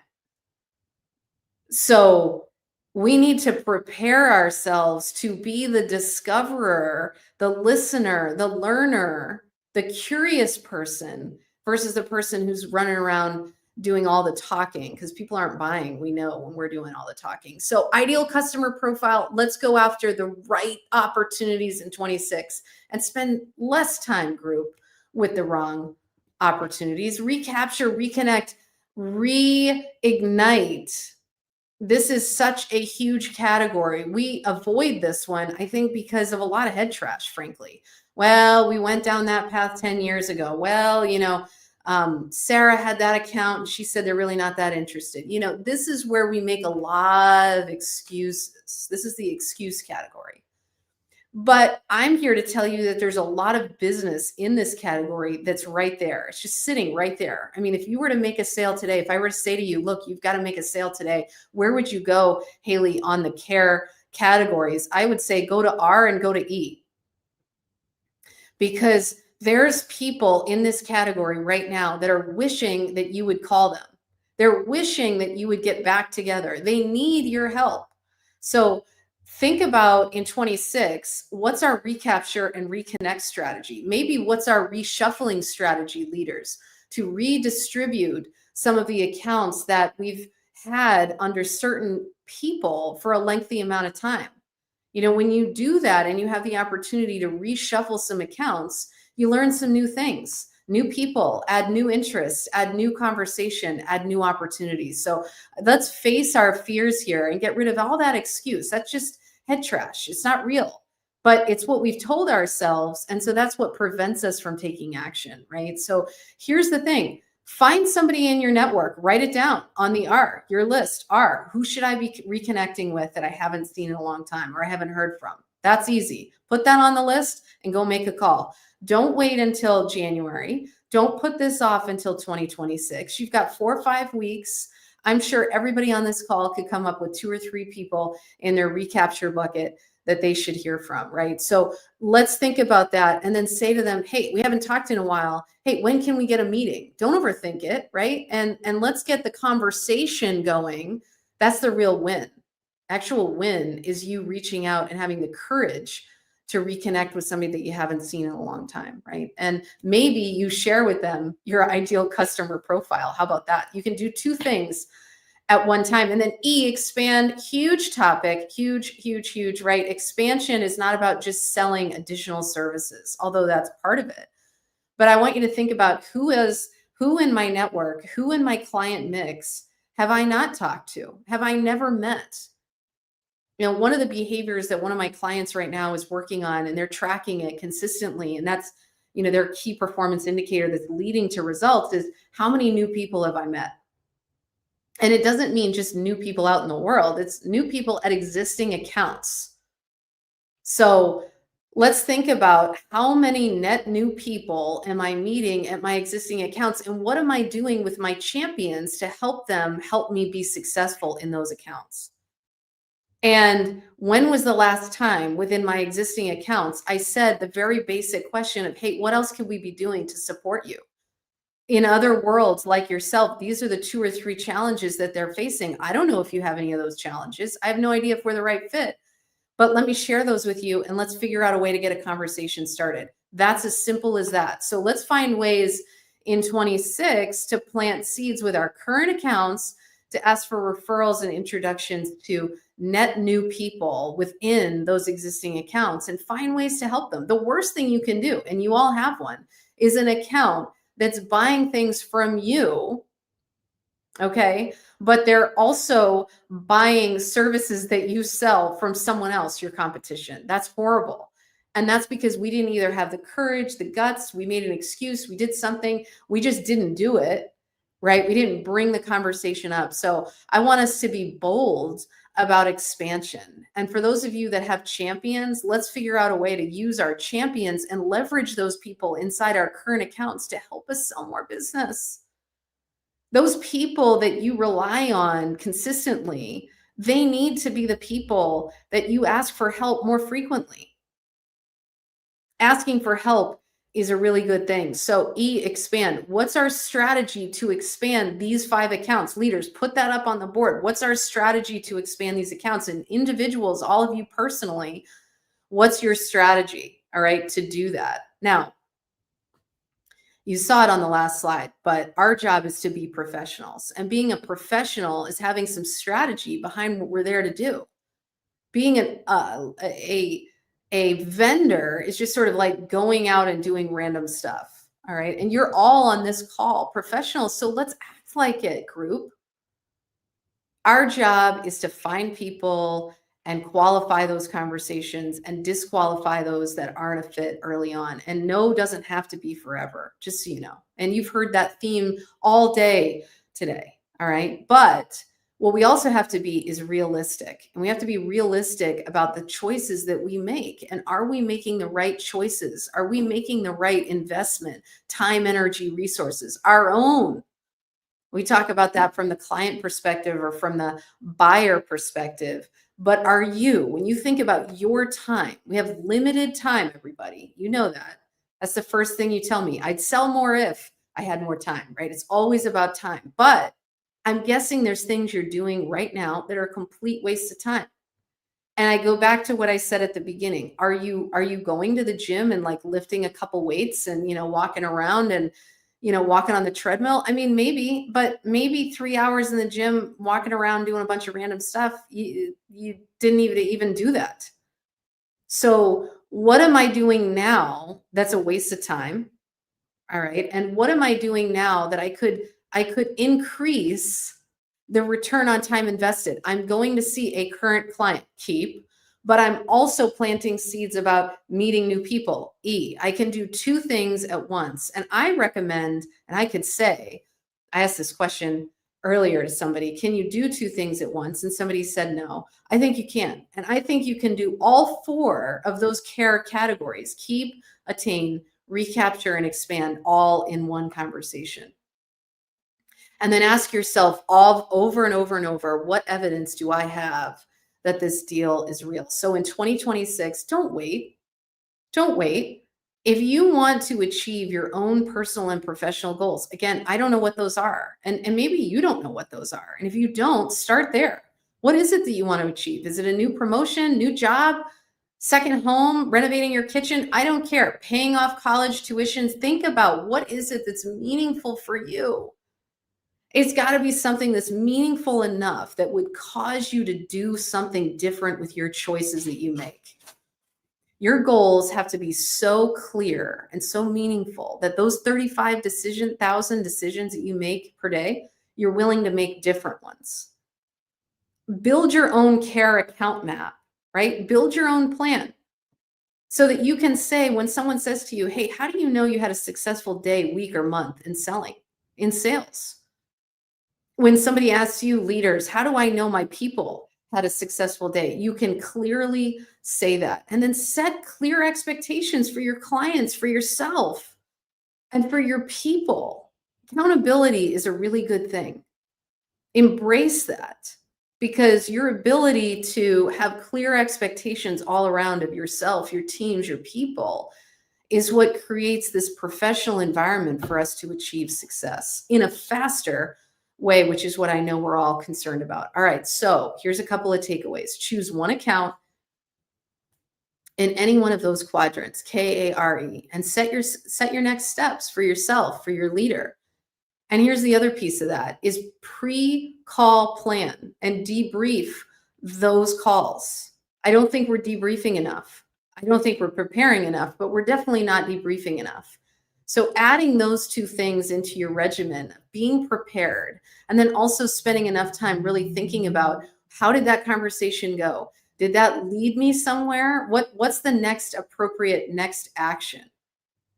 [SPEAKER 6] So we need to prepare ourselves to be the discoverer, the listener, the learner, the curious person versus the person who's running around doing all the talking, because people aren't buying. We know when we're doing all the talking. So ideal customer profile, let's go after the right opportunities in 26 and spend less time, group, with the wrong opportunities. Recapture, reconnect, reignite. This is such a huge category. We avoid this one, I think, because of a lot of head trash, frankly. Well, we went down that path 10 years ago. Well, Sarah had that account and she said they're really not that interested. This is where we make a lot of excuses. This is the excuse category. But I'm here to tell you that there's a lot of business in this category that's right there. It's just sitting right there. I mean, if you were to make a sale today, if I were to say to you, look, you've got to make a sale today, where would you go, Haley, on the care categories? I would say go to R and go to E. Because there's people in this category right now that are wishing that you would call them. They're wishing that you would get back together. They need your help. So think about in 26, what's our recapture and reconnect strategy? Maybe what's our reshuffling strategy, leaders, to redistribute some of the accounts that we've had under certain people for a lengthy amount of time. When you do that and you have the opportunity to reshuffle some accounts, you learn some new things, new people, add new interests, add new conversation, add new opportunities. So let's face our fears here and get rid of all that excuse. That's just head trash. It's not real, but it's what we've told ourselves. And so that's what prevents us from taking action, right? So here's the thing. Find somebody in your network, write it down on the R, your list. R, who should I be reconnecting with that I haven't seen in a long time or I haven't heard from? That's easy. Put that on the list and go make a call. Don't wait until January. Don't put this off until 2026. You've got 4 or 5 weeks. I'm sure everybody on this call could come up with 2 or 3 people in their recapture bucket that they should hear from, right? So let's think about that and then say to them, hey, we haven't talked in a while. Hey, when can we get a meeting? Don't overthink it, right? And let's get the conversation going. That's the real win. Actual win is you reaching out and having the courage to reconnect with somebody that you haven't seen in a long time, right? And maybe you share with them your ideal customer profile. How about that? You can do 2 things at one time. And then E, expand, huge topic, huge, right? Expansion is not about just selling additional services, although that's part of it. But I want you to think about who in my network, who in my client mix have I not talked to? Have I never met? One of the behaviors that one of my clients right now is working on, and they're tracking it consistently, and that's, their key performance indicator that's leading to results, is how many new people have I met? And it doesn't mean just new people out in the world. It's new people at existing accounts. So let's think about how many net new people am I meeting at my existing accounts, and what am I doing with my champions to help them help me be successful in those accounts? And when was the last time within my existing accounts I said the very basic question of, hey, what else could we be doing to support you? In other worlds like yourself, these are the 2 or 3 challenges that they're facing. I don't know if you have any of those challenges. I have no idea if we're the right fit, but let me share those with you and let's figure out a way to get a conversation started. That's as simple as that. So let's find ways in 26 to plant seeds with our current accounts, to ask for referrals and introductions to net new people within those existing accounts, and find ways to help them. The worst thing you can do, and you all have one, is an account that's buying things from you, okay, but they're also buying services that you sell from someone else, your competition. That's horrible. And that's because we didn't either have the courage, the guts, we made an excuse, we did something, we just didn't do it, right? We didn't bring the conversation up. So I want us to be bold about expansion. And for those of you that have champions, let's figure out a way to use our champions and leverage those people inside our current accounts to help us sell more business. Those people that you rely on consistently, they need to be the people that you ask for help more frequently. Asking for help is a really good thing. So E, expand. What's our strategy to expand these 5 accounts? Leaders, put that up on the board. What's our strategy to expand these accounts? And individuals, all of you personally, what's your strategy, all right, to do that? Now, you saw it on the last slide, but our job is to be professionals. And being a professional is having some strategy behind what we're there to do. Being a vendor is just sort of like going out and doing random stuff. All right. And you're all on this call professionals. So let's act like it, group. Our job is to find people and qualify those conversations and disqualify those that aren't a fit early on. And no doesn't have to be forever, just so you know. And you've heard that theme all day today. All right. But what we also have to be is realistic, and we have to be realistic about the choices that we make. And are we making the right choices? Are we making the right investment, time, energy, resources, our own? We talk about that from the client perspective or from the buyer perspective. But are you, when you think about your time, we have limited time, everybody, you know that. That's the first thing you tell me. I'd sell more if I had more time, right? It's always about time. But I'm guessing there's things you're doing right now that are a complete waste of time. And I go back to what I said at the beginning. Are you going to the gym and like lifting a couple weights and, walking around and, walking on the treadmill? I mean, maybe, but maybe 3 hours in the gym, walking around doing a bunch of random stuff, you didn't even do that. So what am I doing now that's a waste of time? All right. And what am I doing now that I could increase the return on time invested? I'm going to see a current client, keep, but I'm also planting seeds about meeting new people. E, I can do 2 things at once. And I recommend, and I could say, I asked this question earlier to somebody, can you do 2 things at once? And somebody said, no. I think you can. And I think you can do all 4 of those care categories: keep, attain, recapture, and expand, all in one conversation. And then ask yourself over and over and over, what evidence do I have that this deal is real? So in 2026, don't wait. Don't wait. If you want to achieve your own personal and professional goals, again, I don't know what those are. And maybe you don't know what those are. And if you don't, start there. What is it that you want to achieve? Is it a new promotion, new job, second home, renovating your kitchen? I don't care. Paying off college tuitions. Think about what is it that's meaningful for you. It's got to be something that's meaningful enough that would cause you to do something different with your choices that you make. Your goals have to be so clear and so meaningful that those 35,000 decisions that you make per day, you're willing to make different ones. Build your own care account map, right? Build your own plan so that you can say, when someone says to you, hey, how do you know you had a successful day, week, or month in selling, in sales? When somebody asks you, leaders, how do I know my people had a successful day? You can clearly say that, and then set clear expectations for your clients, for yourself, and for your people. Accountability is a really good thing. Embrace that, because your ability to have clear expectations all around of yourself, your teams, your people is what creates this professional environment for us to achieve success in a faster way, which is what I know we're all concerned about. All right, so here's a couple of takeaways. Choose one account in any one of those quadrants, KARE, and set your next steps for yourself, for your leader. And here's the other piece of that is pre-call plan and debrief those calls. I don't think we're debriefing enough. I don't think we're preparing enough, but we're definitely not debriefing enough. So adding those 2 things into your regimen, being prepared, and then also spending enough time really thinking about, how did that conversation go? Did that lead me somewhere? What's the next appropriate next action?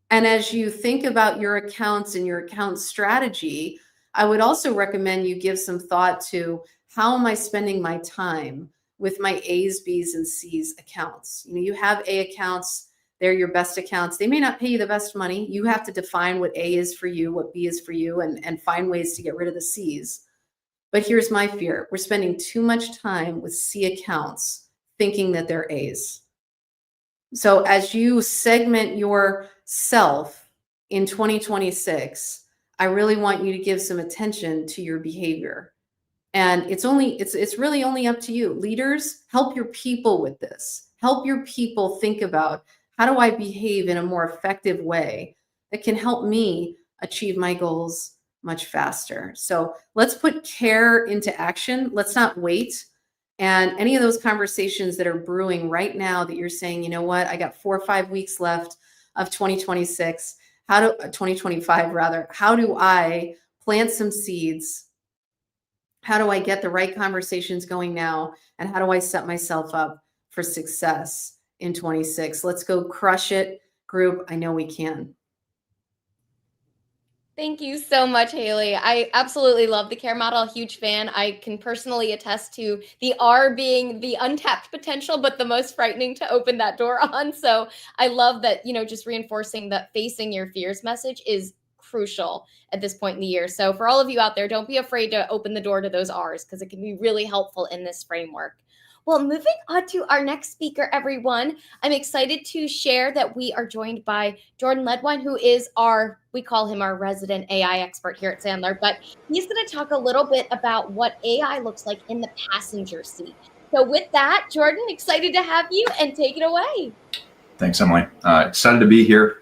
[SPEAKER 6] And as you think about your accounts and your account strategy, I would also recommend you give some thought to how am I spending my time with my A's, B's, and C's accounts. You have A accounts, they're your best accounts. They may not pay you the best money. You have to define what A is for you, what B is for you, and find ways to get rid of the C's. But here's my fear. We're spending too much time with C accounts thinking that they're A's. So as you segment yourself in 2026, I really want you to give some attention to your behavior. And it's really only up to you. Leaders, help your people with this. Help your people think about, how do I behave in a more effective way that can help me achieve my goals much faster? So let's put care into action. Let's not wait. And any of those conversations that are brewing right now that you're saying, you know what, I got 4 or 5 weeks left of 2026, 2025 rather, how do I plant some seeds? How do I get the right conversations going now? And how do I set myself up for success in 26? Let's go crush it, group. I know we can.
[SPEAKER 2] Thank you so much, Haley. I absolutely love the care model. Huge fan. I can personally attest to the R being the untapped potential, but the most frightening to open that door on. So I love that, just reinforcing that facing your fears message is crucial at this point in the year. So for all of you out there, don't be afraid to open the door to those R's because it can be really helpful in this framework. Well, moving on to our next speaker, everyone, I'm excited to share that we are joined by Jordan Ledwin, who is we call him our resident AI expert here at Sandler, but he's going to talk a little bit about what AI looks like in the passenger seat. So with that, Jordan, excited to have you and take it away.
[SPEAKER 7] Thanks, Emily. Excited to be here.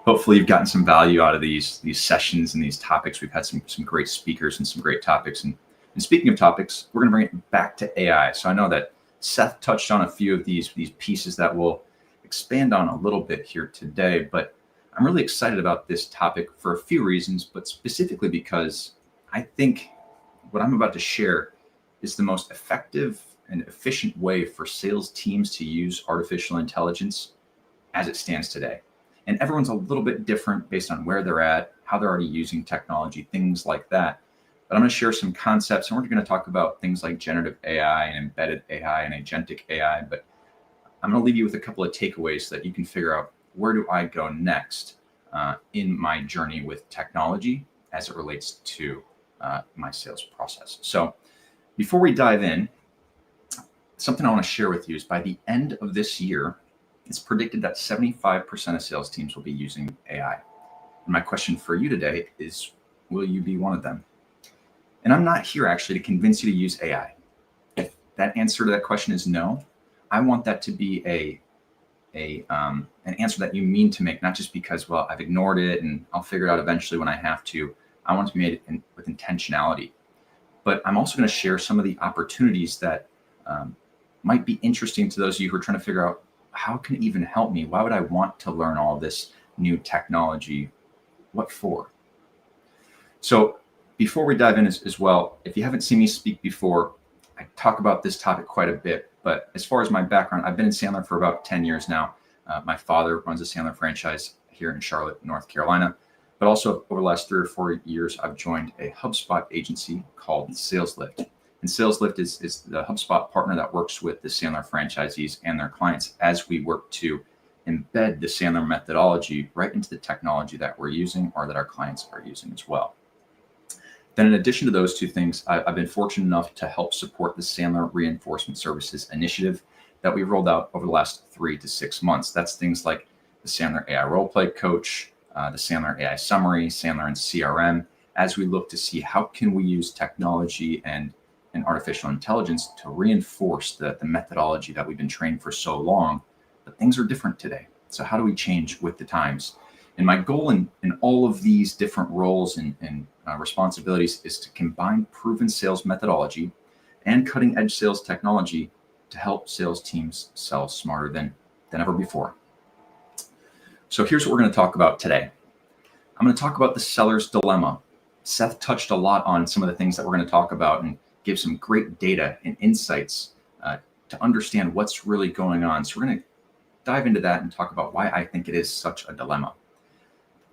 [SPEAKER 7] Hopefully you've gotten some value out of these sessions and these topics. We've had some great speakers and some great topics. And speaking of topics, we're going to bring it back to AI. So I know that Seth touched on a few of these pieces that we'll expand on a little bit here today, but I'm really excited about this topic for a few reasons, but specifically because I think what I'm about to share is the most effective and efficient way for sales teams to use artificial intelligence as it stands today. And everyone's a little bit different based on where they're at, how they're already using technology, things like that. But I'm going to share some concepts, and we're going to talk about things like generative AI and embedded AI and agentic AI. But I'm going to leave you with a couple of takeaways so that you can figure out, where do I go next in my journey with technology as it relates to my sales process. So before we dive in, something I want to share with you is by the end of this year, it's predicted that 75% of sales teams will be using AI. And my question for you today is, will you be one of them? And I'm not here actually to convince you to use AI. If that answer to that question is no, I want that to be an answer that you mean to make, not just because, well, I've ignored it and I'll figure it out eventually when I have to. I want it to be made with intentionality. But I'm also going to share some of the opportunities that might be interesting to those of you who are trying to figure out, how can it even help me? Why would I want to learn all this new technology? What for? So before we dive in as well, if you haven't seen me speak before, I talk about this topic quite a bit. But as far as my background, I've been in Sandler for about 10 years now. My father runs a Sandler franchise here in Charlotte, North Carolina. But also over the last 3 or 4 years, I've joined a HubSpot agency called SalesLift. And SalesLift is the HubSpot partner that works with the Sandler franchisees and their clients as we work to embed the Sandler methodology right into the technology that we're using or that our clients are using as well. Then in addition to those two things, I've been fortunate enough to help support the Sandler Reinforcement Services initiative that we rolled out over the last 3 to 6 months. That's things like the Sandler AI Roleplay Coach, the Sandler AI Summary, Sandler and CRM, as we look to see how can we use technology and artificial intelligence to reinforce the methodology that we've been trained for so long. But things are different today. So how do we change with the times? And my goal in all of these different roles and responsibilities is to combine proven sales methodology and cutting edge sales technology to help sales teams sell smarter than ever before. So here's what we're going to talk about today. I'm going to talk about the seller's dilemma. Seth touched a lot on some of the things that we're going to talk about and give some great data and insights to understand what's really going on. So we're going to dive into that and talk about why I think it is such a dilemma.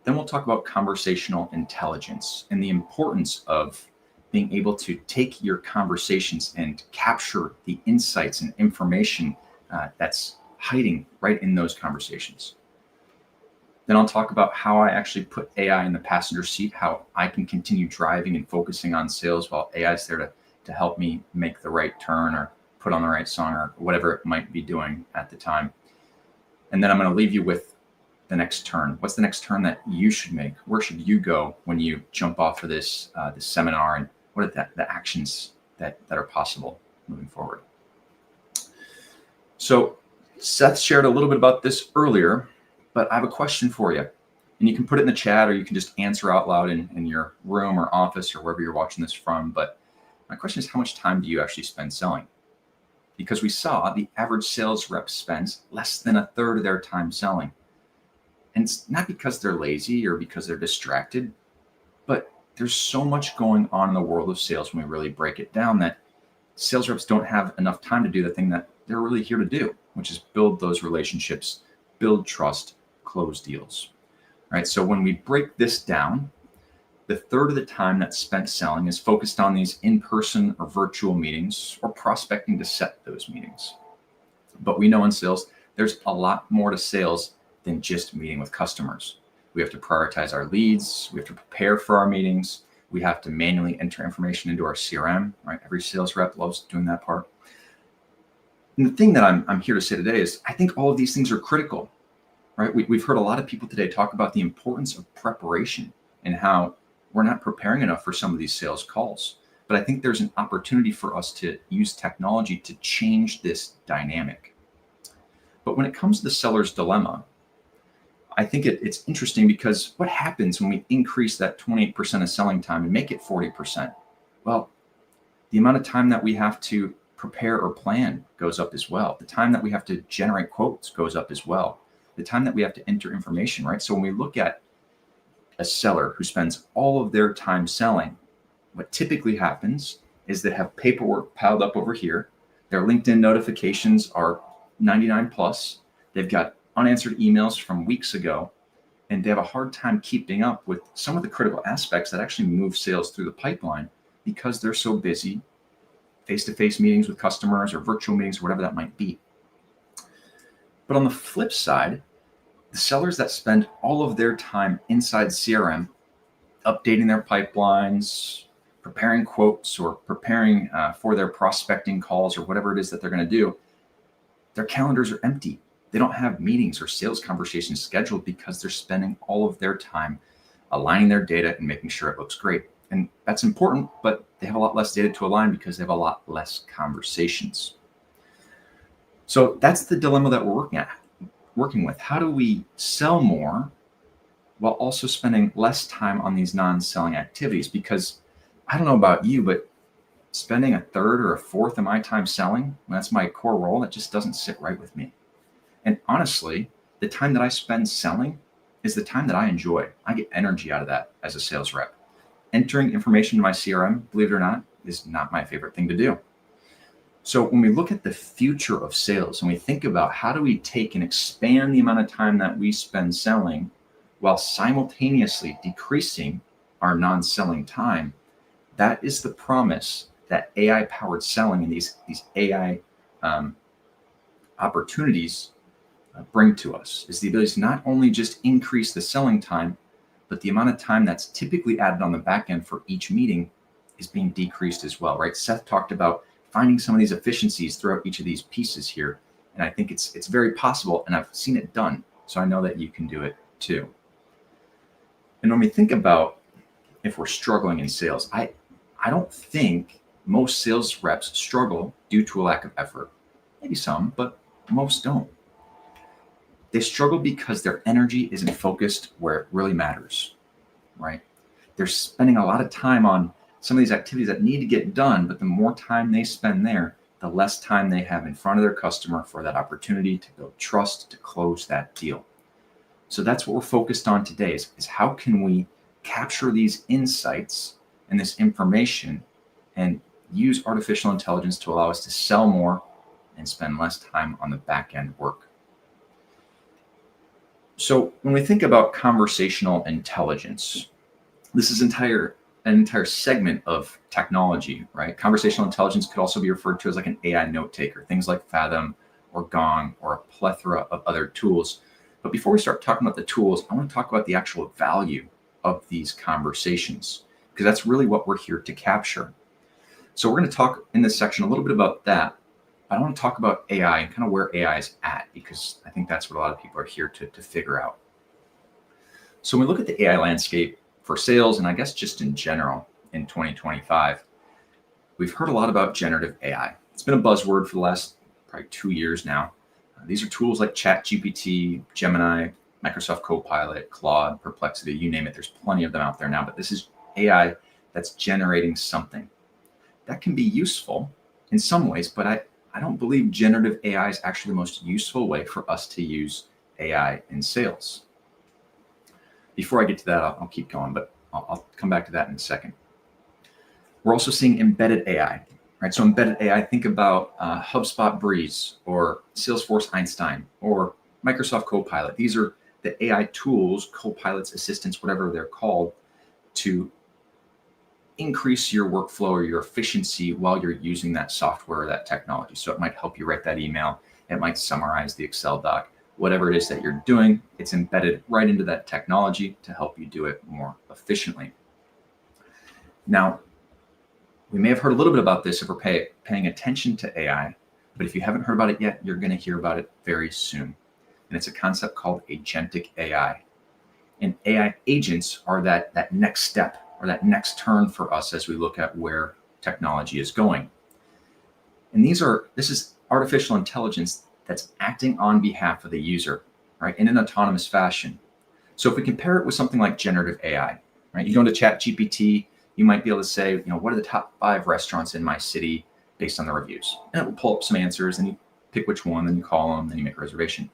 [SPEAKER 7] Then we'll talk about conversational intelligence and the importance of being able to take your conversations and capture the insights and information that's hiding right in those conversations. Then I'll talk about how I actually put AI in the passenger seat, how I can continue driving and focusing on sales while AI is there to help me make the right turn or put on the right song or whatever it might be doing at the time. And then I'm going to leave you with the next turn. What's the next turn that you should make? Where should you go when you jump off of this seminar? And what are the actions that are possible moving forward? So Seth shared a little bit about this earlier, but I have a question for you. And you can put it in the chat or you can just answer out loud in your room or office or wherever you're watching this from. But my question is, how much time do you actually spend selling? Because we saw the average sales rep spends less than a third of their time selling. And it's not because they're lazy or because they're distracted, but there's so much going on in the world of sales when we really break it down that sales reps don't have enough time to do the thing that they're really here to do, which is build those relationships, build trust, close deals. Right? So when we break this down, the third of the time that's spent selling is focused on these in-person or virtual meetings or prospecting to set those meetings. But we know in sales, there's a lot more to sales than just meeting with customers. We have to prioritize our leads. We have to prepare for our meetings. We have to manually enter information into our CRM, right? Every sales rep loves doing that part. And the thing that I'm here to say today is I think all of these things are critical, right? We've heard a lot of people today talk about the importance of preparation and how we're not preparing enough for some of these sales calls. But I think there's an opportunity for us to use technology to change this dynamic. But when it comes to the seller's dilemma, I think it's interesting because what happens when we increase that 28% of selling time and make it 40%? Well, the amount of time that we have to prepare or plan goes up as well. The time that we have to generate quotes goes up as well. The time that we have to enter information, right? So when we look at a seller who spends all of their time selling, what typically happens is they have paperwork piled up over here. Their LinkedIn notifications are 99 plus. They've got unanswered emails from weeks ago, and they have a hard time keeping up with some of the critical aspects that actually move sales through the pipeline because they're so busy, face-to-face meetings with customers or virtual meetings or whatever that might be. But on the flip side, the sellers that spend all of their time inside CRM, updating their pipelines, preparing quotes or preparing for their prospecting calls or whatever it is that they're going to do, their calendars are empty. They don't have meetings or sales conversations scheduled because they're spending all of their time aligning their data and making sure it looks great. And that's important, but they have a lot less data to align because they have a lot less conversations. So that's the dilemma that we're working with. How do we sell more while also spending less time on these non-selling activities? Because I don't know about you, but spending a third or a fourth of my time selling, that's my core role, that just doesn't sit right with me. And honestly, the time that I spend selling is the time that I enjoy. I get energy out of that as a sales rep. Entering information in my CRM, believe it or not, is not my favorite thing to do. So when we look at the future of sales and we think about how do we take and expand the amount of time that we spend selling while simultaneously decreasing our non-selling time, that is the promise that AI-powered selling and these AI opportunities bring to us, is the ability to not only just increase the selling time, but the amount of time that's typically added on the back end for each meeting is being decreased as well, right? Seth talked about finding some of these efficiencies throughout each of these pieces here. And I think it's very possible, and I've seen it done. So I know that you can do it too. And when we think about if we're struggling in sales, I don't think most sales reps struggle due to a lack of effort. Maybe some, but most don't. They struggle because their energy isn't focused where it really matters, right? They're spending a lot of time on some of these activities that need to get done, but the more time they spend there, the less time they have in front of their customer for that opportunity to build trust, to close that deal. So that's what we're focused on today is how can we capture these insights and this information and use artificial intelligence to allow us to sell more and spend less time on the back end work. So when we think about conversational intelligence, this is an entire segment of technology, right? Conversational intelligence could also be referred to as like an AI note taker, things like Fathom or Gong or a plethora of other tools. But before we start talking about the tools, I want to talk about the actual value of these conversations, because that's really what we're here to capture. So we're going to talk in this section a little bit about that. I want to talk about AI and kind of where AI is at, because I think that's what a lot of people are here to figure out. So when we look at the AI landscape for sales, and I guess just in general in 2025, we've heard a lot about generative AI. It's been a buzzword for the last probably 2 years now. These are tools like ChatGPT, Gemini, Microsoft Copilot, Claude, Perplexity, you name it. There's plenty of them out there now, but this is AI that's generating something. That can be useful in some ways, but I don't believe generative AI is actually the most useful way for us to use AI in sales. Before I get to that, I'll keep going, but I'll come back to that in a second. We're also seeing embedded AI, right? So embedded AI, think about HubSpot Breeze or Salesforce Einstein or Microsoft Copilot. These are the AI tools, copilots, assistants, whatever they're called, to increase your workflow or your efficiency while you're using that software or that technology. So it might help you write that email. It might summarize the Excel doc. Whatever it is that you're doing, it's embedded right into that technology to help you do it more efficiently. Now, we may have heard a little bit about this if we're paying attention to AI, but if you haven't heard about it yet, you're going to hear about it very soon. And it's a concept called agentic AI. And AI agents are that next step or that next turn for us as we look at where technology is going. And this is artificial intelligence that's acting on behalf of the user, right, in an autonomous fashion. So if we compare it with something like generative AI, right, you go into ChatGPT, you might be able to say, what are the top 5 restaurants in my city based on the reviews? And it will pull up some answers, and you pick which one, then you call them, then you make a reservation.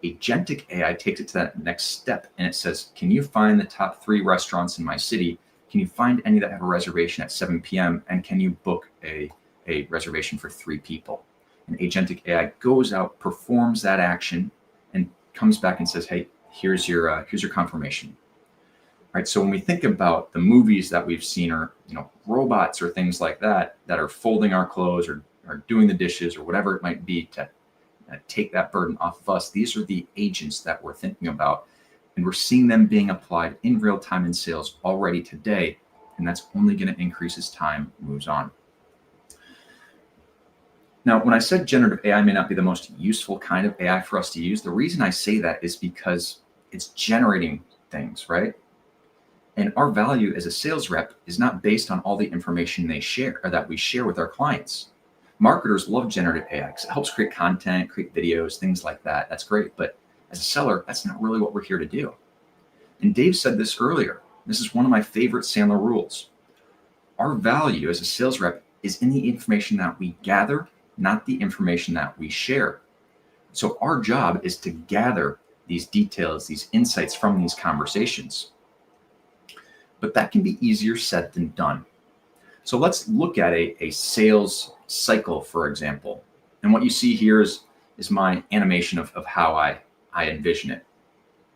[SPEAKER 7] Agentic AI takes it to that next step, and it says, can you find the top 3 restaurants in my city? Can you find any that have a reservation at 7 p.m.? And can you book a reservation for 3 people? And agentic AI goes out, performs that action, and comes back and says, hey, here's your confirmation. Right. So when we think about the movies that we've seen, or robots or things like that are folding our clothes or doing the dishes or whatever it might be to take that burden off of us, these are the agents that we're thinking about. And we're seeing them being applied in real time in sales already today. And that's only going to increase as time moves on. Now, when I said generative AI may not be the most useful kind of AI for us to use, the reason I say that is because it's generating things, right? And our value as a sales rep is not based on all the information they share or that we share with our clients. Marketers love generative AI because it helps create content, create videos, things like that. That's great. But as a seller, that's not really what we're here to do. And Dave said this earlier. This is one of my favorite Sandler rules. Our value as a sales rep is in the information that we gather, not the information that we share. So our job is to gather these details, these insights from these conversations. But that can be easier said than done. So let's look at a sales cycle, for example. And what you see here is my animation of how I envision it.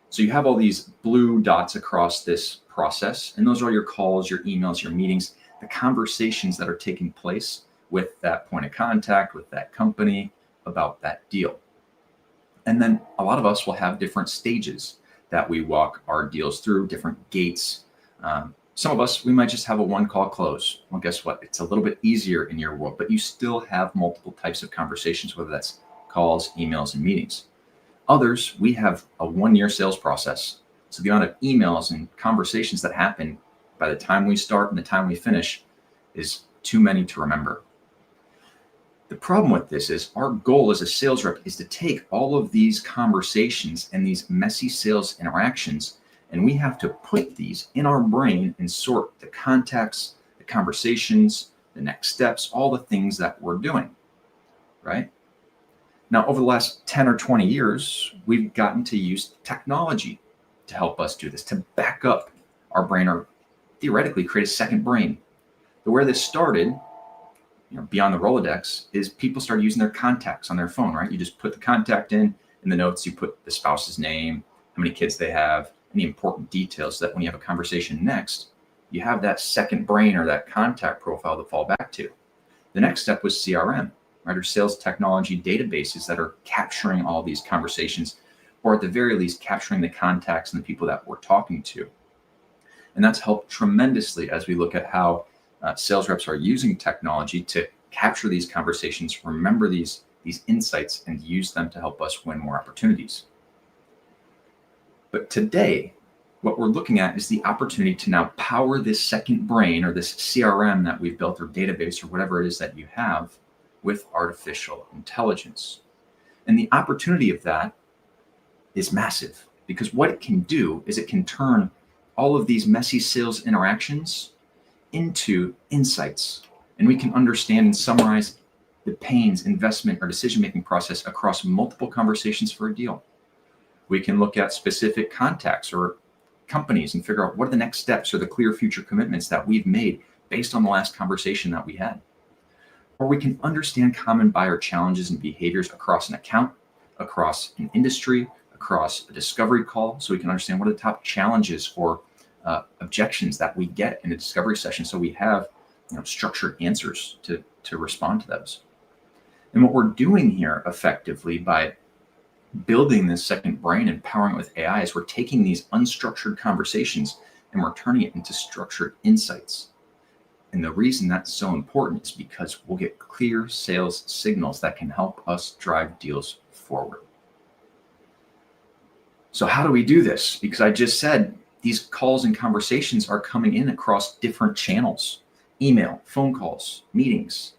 [SPEAKER 7] So you have all these blue dots across this process, and those are your calls, your emails, your meetings, the conversations that are taking place with that point of contact, with that company about that deal. And then a lot of us will have different stages that we walk our deals through, different gates. Some of us, we might just have a one-call close. Well, guess what? It's a little bit easier in your world, but you still have multiple types of conversations, whether that's calls, emails, and meetings. Others, we have a one-year sales process. So the amount of emails and conversations that happen by the time we start and the time we finish is too many to remember. The problem with this is our goal as a sales rep is to take all of these conversations and these messy sales interactions, and we have to put these in our brain and sort the contacts, the conversations, the next steps, all the things that we're doing, right? Now, over the last 10 or 20 years, we've gotten to use technology to help us do this, to back up our brain or theoretically create a second brain. But where this started beyond the Rolodex is people start using their contacts on their phone, right? You just put the contact in the notes, you put the spouse's name, how many kids they have, any important details, so that when you have a conversation next, you have that second brain or that contact profile to fall back to. The next step was CRM, right? Or sales technology databases that are capturing all these conversations, or at the very least, capturing the contacts and the people that we're talking to. And that's helped tremendously as we look at how sales reps are using technology to capture these conversations, remember these insights, and use them to help us win more opportunities. But today, what we're looking at is the opportunity to now power this second brain, or this CRM that we've built, or database, or whatever it is that you have, with artificial intelligence. And the opportunity of that is massive, because what it can do is it can turn all of these messy sales interactions into insights. And we can understand and summarize the pains, investment, or decision-making process across multiple conversations for a deal. We can look at specific contacts or companies and figure out what are the next steps or the clear future commitments that we've made based on the last conversation that we had. Or we can understand common buyer challenges and behaviors across an account, across an industry, across a discovery call, so we can understand what are the top challenges or objections that we get in a discovery session, so we have structured answers to respond to those. And what we're doing here effectively by building this second brain and powering it with AI is we're taking these unstructured conversations and we're turning it into structured insights. And the reason that's so important is because we'll get clear sales signals that can help us drive deals forward. So how do we do this? Because I just said these calls and conversations are coming in across different channels: email, phone calls, meetings.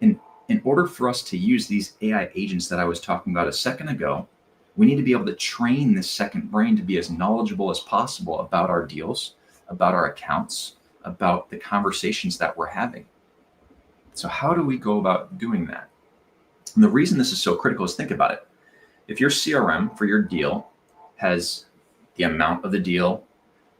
[SPEAKER 7] And in order for us to use these AI agents that I was talking about a second ago, we need to be able to train this second brain to be as knowledgeable as possible about our deals, about our accounts, about the conversations that we're having. So how do we go about doing that? And the reason this is so critical is, think about it. If your CRM for your deal has the amount of the deal,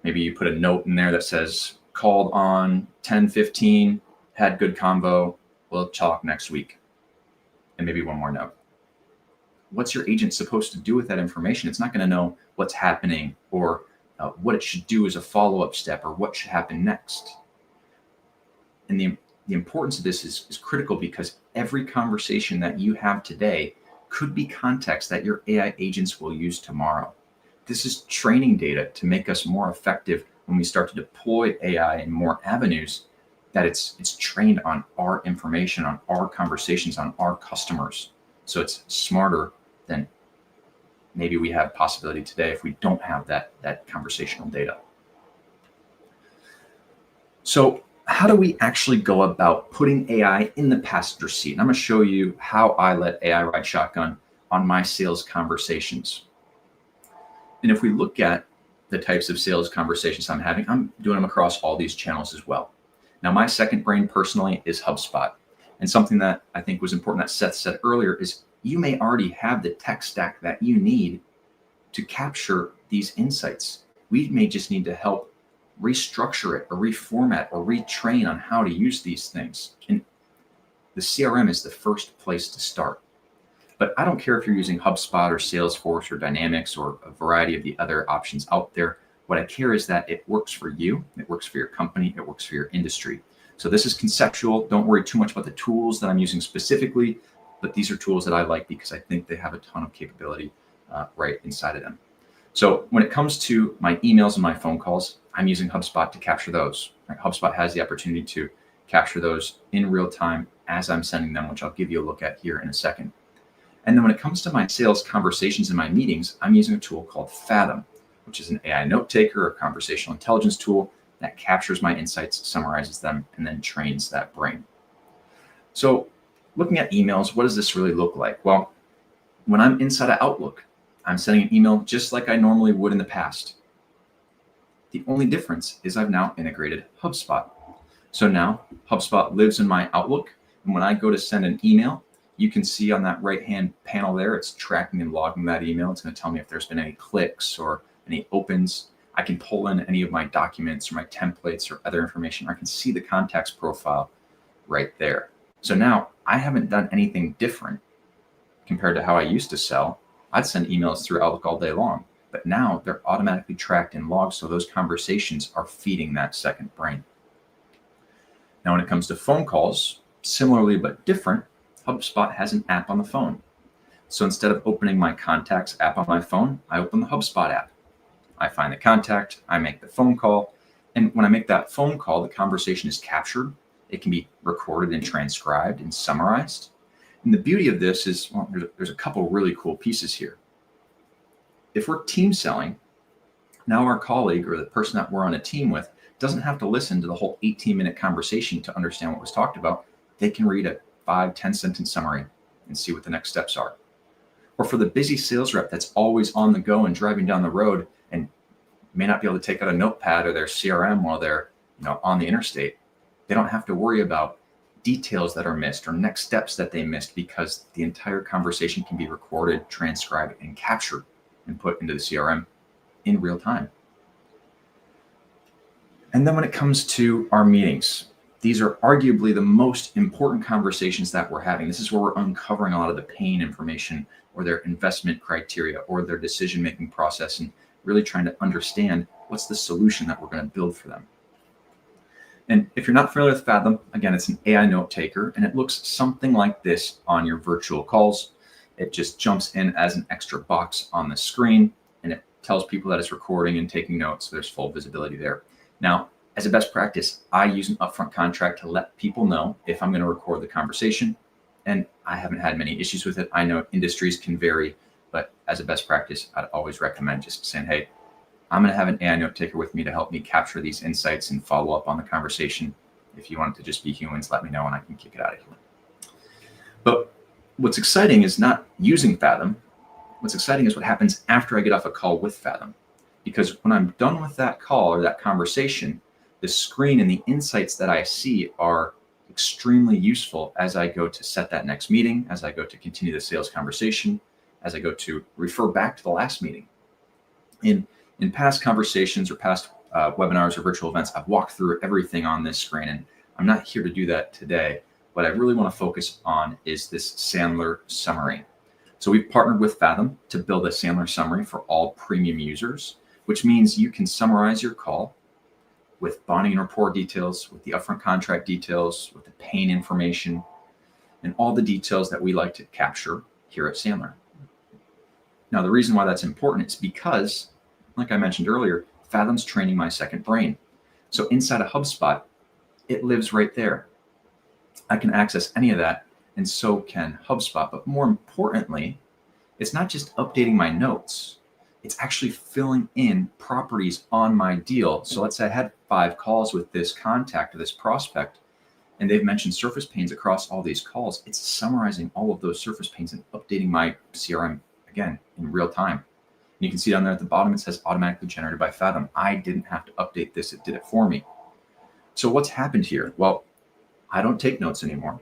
[SPEAKER 7] maybe you put a note in there that says, called on 10:15, had good convo, we'll talk next week. And maybe one more note. What's your agent supposed to do with that information? It's not going to know what's happening or what it should do as a follow-up step or what should happen next. And the importance of this is critical, because every conversation that you have today could be context that your AI agents will use tomorrow. This is training data to make us more effective when we start to deploy AI in more avenues, that it's trained on our information, on our conversations, on our customers. So it's smarter than maybe we have possibility today if we don't have that conversational data. So how do we actually go about putting AI in the passenger seat? And I'm going to show you how I let AI ride shotgun on my sales conversations. And if we look at the types of sales conversations I'm having, I'm doing them across all these channels as well. Now, my second brain personally is HubSpot. And something that I think was important that Seth said earlier is you may already have the tech stack that you need to capture these insights. We may just need to help restructure it or reformat or retrain on how to use these things. And the CRM is the first place to start. But I don't care if you're using HubSpot or Salesforce or Dynamics or a variety of the other options out there. What I care is that it works for you, it works for your company, it works for your industry. So this is conceptual. Don't worry too much about the tools that I'm using specifically, but these are tools that I like because I think they have a ton of capability right inside of them. So when it comes to my emails and my phone calls, I'm using HubSpot to capture those. Right? HubSpot has the opportunity to capture those in real time as I'm sending them, which I'll give you a look at here in a second. And then when it comes to my sales conversations and my meetings, I'm using a tool called Fathom, which is an AI note taker or conversational intelligence tool that captures my insights, summarizes them, and then trains that brain. So looking at emails, what does this really look like? Well, when I'm inside of Outlook, I'm sending an email just like I normally would in the past. The only difference is I've now integrated HubSpot. So now HubSpot lives in my Outlook. And when I go to send an email, you can see on that right-hand panel there, it's tracking and logging that email. It's going to tell me if there's been any clicks or any opens. I can pull in any of my documents or my templates or other information. I can see the contacts profile right there. So now I haven't done anything different compared to how I used to sell. I'd send emails through Outlook all day long, but now they're automatically tracked and logged. So those conversations are feeding that second brain. Now, when it comes to phone calls, similarly but different, HubSpot has an app on the phone. So instead of opening my contacts app on my phone, I open the HubSpot app. I find the contact, I make the phone call. And when I make that phone call, the conversation is captured. It can be recorded and transcribed and summarized. And the beauty of this is, well, there's a couple really cool pieces here. If we're team selling, now our colleague or the person that we're on a team with doesn't have to listen to the whole 18-minute conversation to understand what was talked about. They can read a 5-10 sentence summary and see what the next steps are. Or for the busy sales rep that's always on the go and driving down the road and may not be able to take out a notepad or their CRM while they're on the interstate, they don't have to worry about details that are missed or next steps that they missed, because the entire conversation can be recorded, transcribed, and captured and put into the CRM in real time. And then when it comes to our meetings, these are arguably the most important conversations that we're having. This is where we're uncovering a lot of the pain information or their investment criteria or their decision-making process, and really trying to understand what's the solution that we're going to build for them. And if you're not familiar with Fathom, again, it's an AI note taker, and it looks something like this on your virtual calls. It just jumps in as an extra box on the screen, and it tells people that it's recording and taking notes, so there's full visibility there. Now, as a best practice, I use an upfront contract to let people know if I'm going to record the conversation, and I haven't had many issues with it. I know industries can vary, but as a best practice, I'd always recommend just saying, hey, I'm going to have an AI note taker with me to help me capture these insights and follow up on the conversation. If you want it to just be humans, let me know and I can kick it out of here. But what's exciting is not using Fathom. What's exciting is what happens after I get off a call with Fathom. Because when I'm done with that call or that conversation, the screen and the insights that I see are extremely useful as I go to set that next meeting, as I go to continue the sales conversation, as I go to refer back to the last meeting. In past conversations or past webinars or virtual events, I've walked through everything on this screen, and I'm not here to do that today. What I really want to focus on is this Sandler summary. So we've partnered with Fathom to build a Sandler summary for all premium users, which means you can summarize your call with bonding and rapport details, with the upfront contract details, with the pain information, and all the details that we like to capture here at Sandler. Now, the reason why that's important is because, like I mentioned earlier, Fathom's training my second brain. So inside of HubSpot, it lives right there. I can access any of that, and so can HubSpot. But more importantly, it's not just updating my notes. It's actually filling in properties on my deal. So let's say I had 5 calls with this contact or this prospect, and they've mentioned surface pains across all these calls. It's summarizing all of those surface pains and updating my CRM, again, in real time. And you can see down there at the bottom, it says automatically generated by Fathom. I didn't have to update this. It did it for me. So what's happened here? Well, I don't take notes anymore.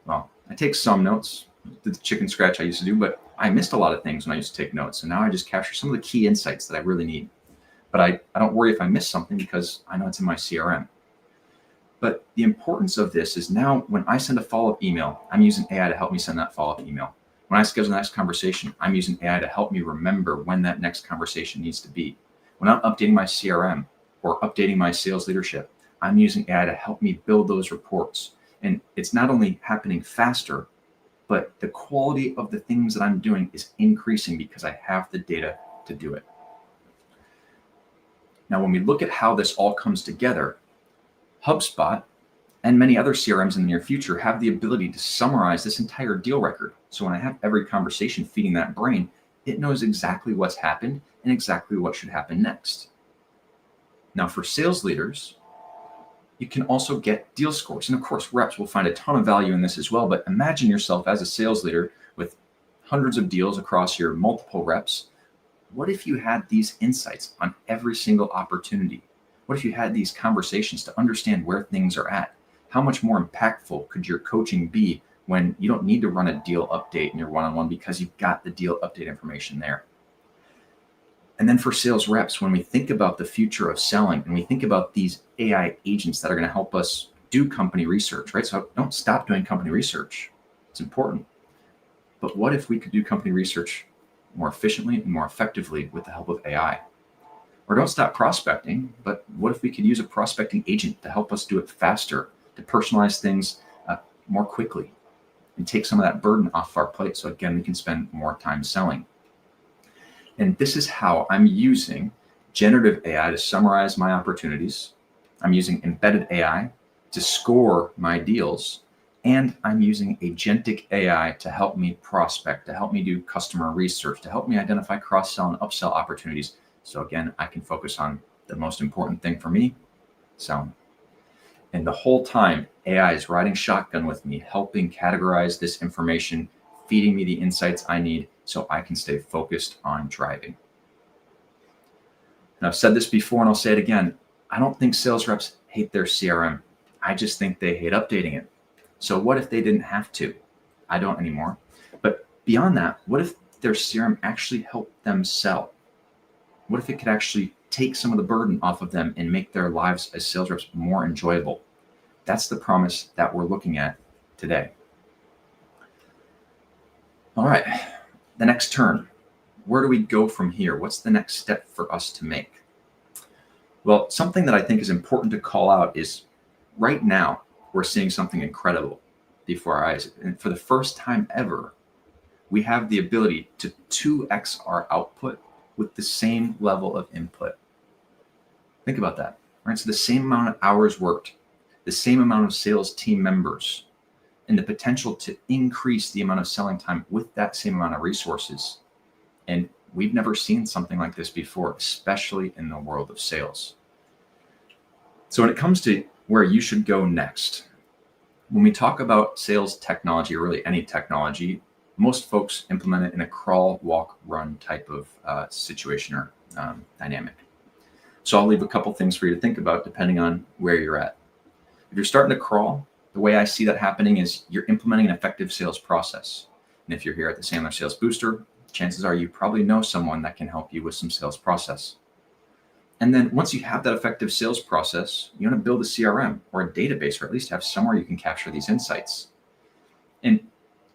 [SPEAKER 7] Well, I take some notes, the chicken scratch I used to do, but I missed a lot of things when I used to take notes. And now I just capture some of the key insights that I really need. But I don't worry if I miss something because I know it's in my CRM. But the importance of this is now when I send a follow-up email, I'm using AI to help me send that follow-up email. When I schedule the next conversation, I'm using AI to help me remember when that next conversation needs to be. When I'm updating my CRM or updating my sales leadership, I'm using AI to help me build those reports. And it's not only happening faster, but the quality of the things that I'm doing is increasing because I have the data to do it. Now, when we look at how this all comes together, HubSpot and many other CRMs in the near future have the ability to summarize this entire deal record. So when I have every conversation feeding that brain, it knows exactly what's happened and exactly what should happen next. Now, for sales leaders, you can also get deal scores. And of course, reps will find a ton of value in this as well. But imagine yourself as a sales leader with hundreds of deals across your multiple reps. What if you had these insights on every single opportunity? What if you had these conversations to understand where things are at? How much more impactful could your coaching be when you don't need to run a deal update in your one-on-one because you've got the deal update information there? And then for sales reps, when we think about the future of selling and we think about these AI agents that are going to help us do company research, right? So don't stop doing company research. It's important. But what if we could do company research more efficiently and more effectively with the help of AI? Or don't stop prospecting, but what if we could use a prospecting agent to help us do it faster, to personalize things more quickly and take some of that burden off our plate so again, we can spend more time selling. And this is how I'm using generative AI to summarize my opportunities. I'm using embedded AI to score my deals. And I'm using agentic AI to help me prospect, to help me do customer research, to help me identify cross-sell and upsell opportunities. So again, I can focus on the most important thing for me, selling. And the whole time, AI is riding shotgun with me, helping categorize this information, feeding me the insights I need so I can stay focused on driving. And I've said this before and I'll say it again. I don't think sales reps hate their CRM. I just think they hate updating it. So what if they didn't have to? I don't anymore. But beyond that, what if their CRM actually helped them sell? What if it could actually take some of the burden off of them and make their lives as sales reps more enjoyable? That's the promise that we're looking at today. All right, the next turn. Where do we go from here? What's the next step for us to make? Well, something that I think is important to call out is right now, we're seeing something incredible before our eyes. And for the first time ever, we have the ability to 2x our output with the same level of input. Think about that, right? So the same amount of hours worked, the same amount of sales team members, and the potential to increase the amount of selling time with that same amount of resources. And we've never seen something like this before, especially in the world of sales. So when it comes to where you should go next, when we talk about sales technology, or really any technology, most folks implement it in a crawl, walk, run type of situation or dynamic. So I'll leave a couple things for you to think about depending on where you're at. If you're starting to crawl, the way I see that happening is you're implementing an effective sales process. And if you're here at the Sandler Sales Booster, chances are you probably know someone that can help you with some sales process. And then once you have that effective sales process, you want to build a CRM or a database, or at least have somewhere you can capture these insights. And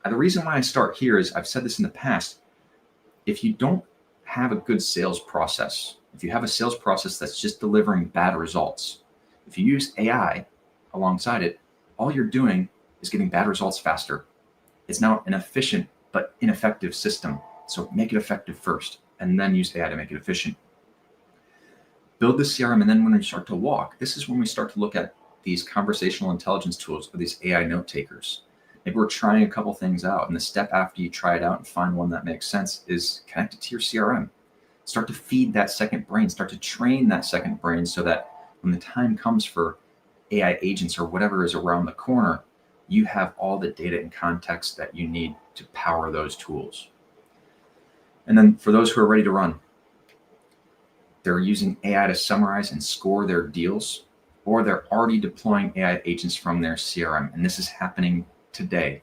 [SPEAKER 7] the reason why I start here is, I've said this in the past, if you don't have a good sales process, if you have a sales process that's just delivering bad results, if you use AI alongside it, all you're doing is getting bad results faster. It's now an efficient but ineffective system. So make it effective first, and then use AI to make it efficient. Build the CRM, and then when we start to walk, this is when we start to look at these conversational intelligence tools, or these AI note takers. Maybe we're trying a couple things out, and the step after you try it out and find one that makes sense is connect it to your CRM. Start to feed that second brain, start to train that second brain so that when the time comes for AI agents or whatever is around the corner, you have all the data and context that you need to power those tools. And then for those who are ready to run, they're using AI to summarize and score their deals, or they're already deploying AI agents from their CRM. And this is happening today.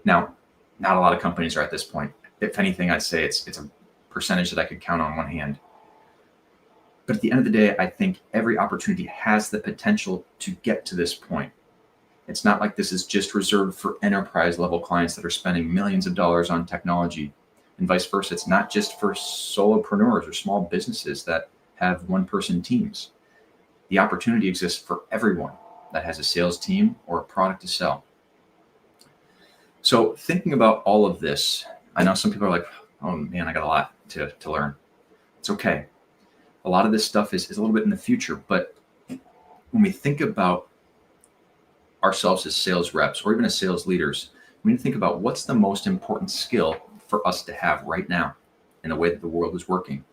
[SPEAKER 7] Now, not a lot of companies are at this point. If anything, I'd say it's a percentage that I could count on one hand. But at the end of the day, I think every opportunity has the potential to get to this point. It's not like this is just reserved for enterprise level clients that are spending millions of dollars on technology, and vice versa. It's not just for solopreneurs or small businesses that have one-person teams. The opportunity exists for everyone that has a sales team or a product to sell. So thinking about all of this, I know some people are like, oh man, I got a lot to learn. It's okay. A lot of this stuff is a little bit in the future, but when we think about ourselves as sales reps or even as sales leaders, we need to think about what's the most important skill for us to have right now in the way that the world is working.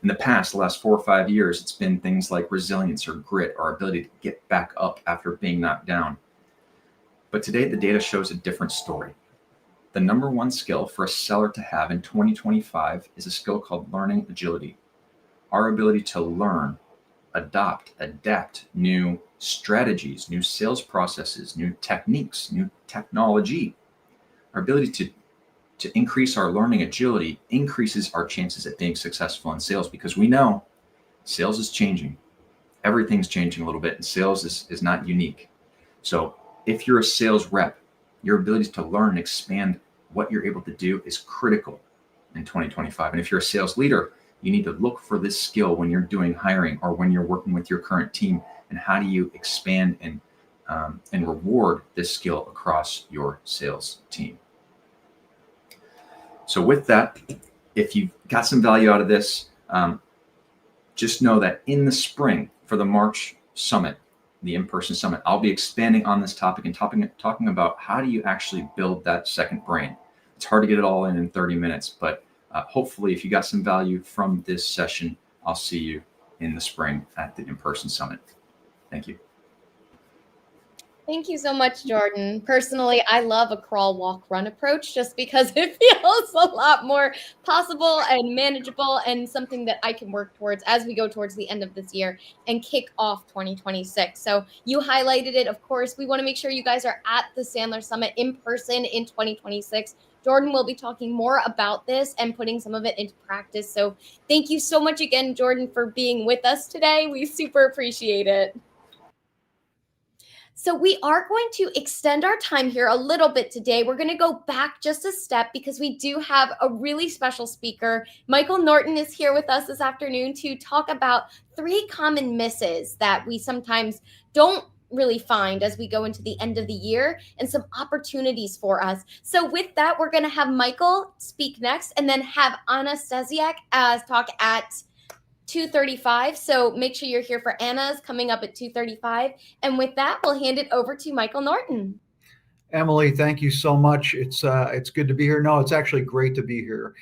[SPEAKER 7] In the past, the last 4 or 5 years, it's been things like resilience or grit, our ability to get back up after being knocked down. But today, the data shows a different story. The number one skill for a seller to have in 2025 is a skill called learning agility. Our ability to learn, adopt, adapt new strategies, new sales processes, new techniques, new technology. Our ability to increase our learning agility increases our chances at being successful in sales, because we know sales is changing. Everything's changing a little bit, and sales is not unique. So if you're a sales rep, your ability to learn and expand what you're able to do is critical in 2025. And if you're a sales leader, you need to look for this skill when you're doing hiring or when you're working with your current team. And how do you expand and reward this skill across your sales team? So with that, if you've got some value out of this, just know that in the spring for the March summit, the in-person summit, I'll be expanding on this topic and talking about how do you actually build that second brain. It's hard to get it all in 30 minutes, but hopefully if you got some value from this session, I'll see you in the spring at the in-person summit. Thank you.
[SPEAKER 2] Thank you so much, Jordan. Personally, I love a crawl, walk, run approach just because it feels a lot more possible and manageable and something that I can work towards as we go towards the end of this year and kick off 2026. So you highlighted it. Of course, we want to make sure you guys are at the Sandler Summit in person in 2026. Jordan will be talking more about this and putting some of it into practice. So thank you so much again, Jordan, for being with us today. We super appreciate it. So we are going to extend our time here a little bit today. We're going to go back just a step because we do have a really special speaker. Michael Norton is here with us this afternoon to talk about 3 common misses that we sometimes don't really find as we go into the end of the year and some opportunities for us. So with that, we're going to have Michael speak next and then have Anna Stasiak talk at 2:35. So make sure you're here for Anna's coming up at 2:35. And with that, we'll hand it over to Michael Norton.
[SPEAKER 8] Emily, thank you so much. It's good to be here. No, it's actually great to be here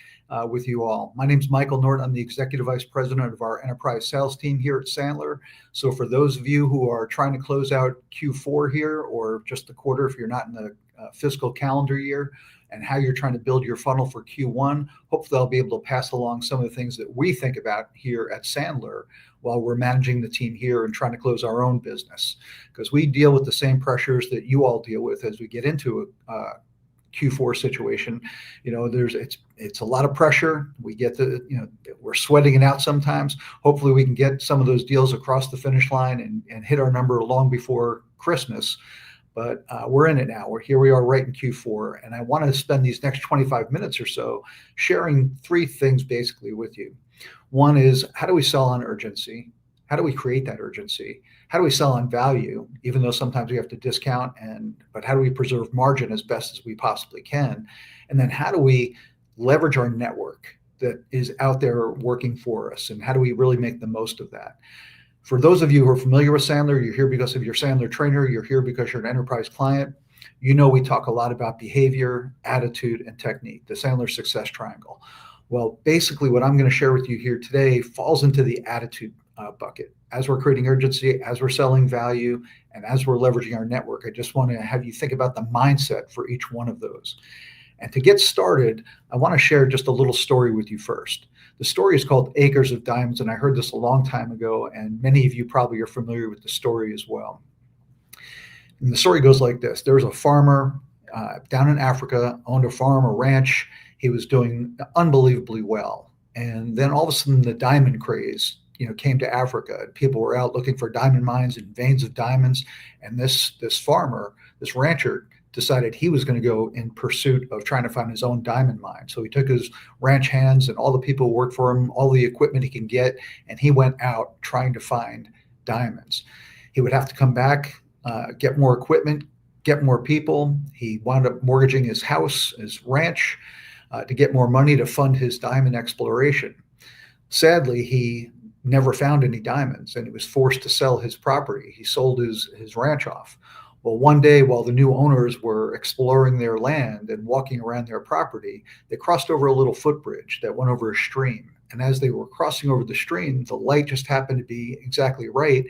[SPEAKER 8] with you all. My name is Michael Norton. I'm the Executive Vice President of our Enterprise Sales team here at Sandler. So for those of you who are trying to close out Q4 here or just the quarter, if you're not in the fiscal calendar year, and how you're trying to build your funnel for Q1. Hopefully I'll be able to pass along some of the things that we think about here at Sandler while we're managing the team here and trying to close our own business. Because we deal with the same pressures that you all deal with as we get into a Q4 situation. You know, it's a lot of pressure. We get we're sweating it out sometimes. Hopefully we can get some of those deals across the finish line and hit our number long before Christmas. But we're in it now. We are right in Q4. And I want to spend these next 25 minutes or so sharing 3 things basically with you. One is, how do we sell on urgency? How do we create that urgency? How do we sell on value, even though sometimes we have to discount, but how do we preserve margin as best as we possibly can? And then how do we leverage our network that is out there working for us? And how do we really make the most of that? For those of you who are familiar with Sandler, you're here because of your Sandler trainer, you're here because you're an enterprise client. You know we talk a lot about behavior, attitude, and technique, the Sandler success triangle. Well, basically what I'm going to share with you here today falls into the attitude bucket. As we're creating urgency, as we're selling value, and as we're leveraging our network, I just want to have you think about the mindset for each one of those. And to get started, I want to share just a little story with you first. The story is called Acres of Diamonds, and I heard this a long time ago, and many of you probably are familiar with the story as well. And the story goes like this. There was a farmer down in Africa, owned a farm, a ranch. He was doing unbelievably well. And then all of a sudden, the diamond craze came to Africa. People were out looking for diamond mines and veins of diamonds. And this farmer, this rancher, decided he was going to go in pursuit of trying to find his own diamond mine. So he took his ranch hands and all the people who worked for him, all the equipment he can get, and he went out trying to find diamonds. He would have to come back, get more equipment, get more people. He wound up mortgaging his house, his ranch, to get more money to fund his diamond exploration. Sadly, he never found any diamonds, and he was forced to sell his property. He sold his ranch off. Well, one day while the new owners were exploring their land and walking around their property, they crossed over a little footbridge that went over a stream. And as they were crossing over the stream, the light just happened to be exactly right,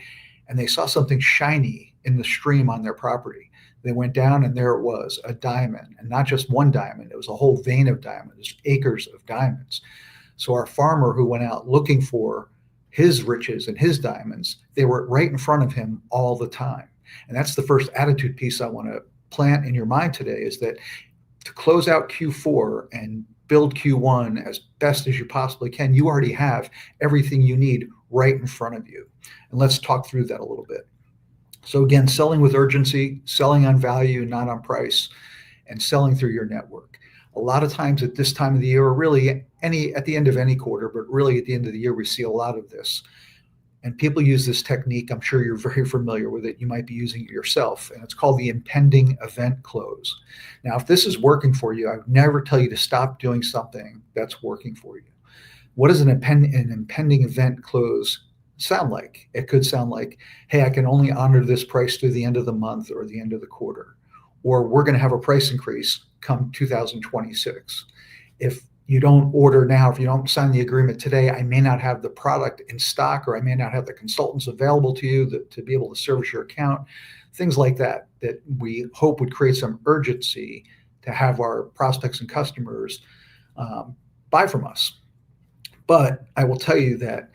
[SPEAKER 8] and they saw something shiny in the stream on their property. They went down, and there it was, a diamond, and not just one diamond. It was a whole vein of diamonds, acres of diamonds. So our farmer who went out looking for his riches and his diamonds, they were right in front of him all the time. And that's the first attitude piece I want to plant in your mind today, is that to close out Q4 and build Q1 as best as you possibly can, you already have everything you need right in front of you. And let's talk through that a little bit. So again, selling with urgency, selling on value, not on price, and selling through your network. A lot of times at this time of the year, or really at the end of any quarter, but really at the end of the year, we see a lot of this. And people use this technique. I'm sure you're very familiar with it. You might be using it yourself. And it's called the impending event close. Now, if this is working for you, I would never tell you to stop doing something that's working for you. What does an impending event close sound like? It could sound like, hey, I can only honor this price through the end of the month or the end of the quarter. Or we're going to have a price increase come 2026. If you don't order now, if you don't sign the agreement today, I may not have the product in stock, or I may not have the consultants available to you to be able to service your account. Things like that we hope would create some urgency to have our prospects and customers buy from us. But I will tell you that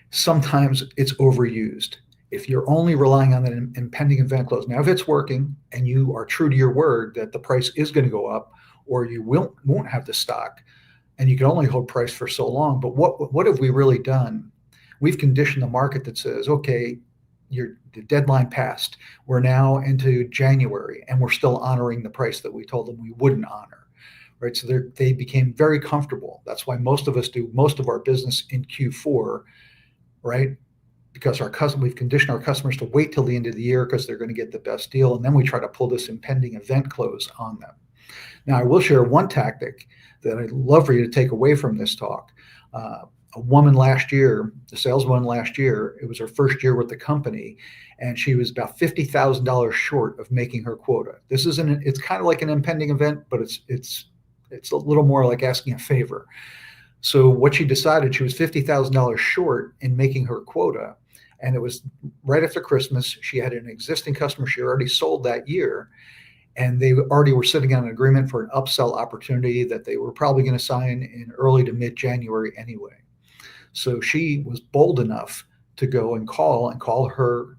[SPEAKER 8] sometimes it's overused. If you're only relying on that impending event close, now if it's working and you are true to your word that the price is going to go up, or you won't have the stock, and you can only hold price for so long. But what have we really done? We've conditioned the market that says, okay, the deadline passed. We're now into January, and we're still honoring the price that we told them we wouldn't honor, right? So they became very comfortable. That's why most of us do most of our business in Q4, right? Because we've conditioned our customers to wait till the end of the year because they're going to get the best deal, and then we try to pull this impending event close on them. Now, I will share one tactic that I'd love for you to take away from this talk. A woman last year, a saleswoman last year, it was her first year with the company, and she was about $50,000 short of making her quota. It's kind of like an impending event, but it's a little more like asking a favor. So what she decided, she was $50,000 short in making her quota, and it was right after Christmas. She had an existing customer she already sold that year, and they already were sitting on an agreement for an upsell opportunity that they were probably going to sign in early to mid-January anyway. So she was bold enough to go and call her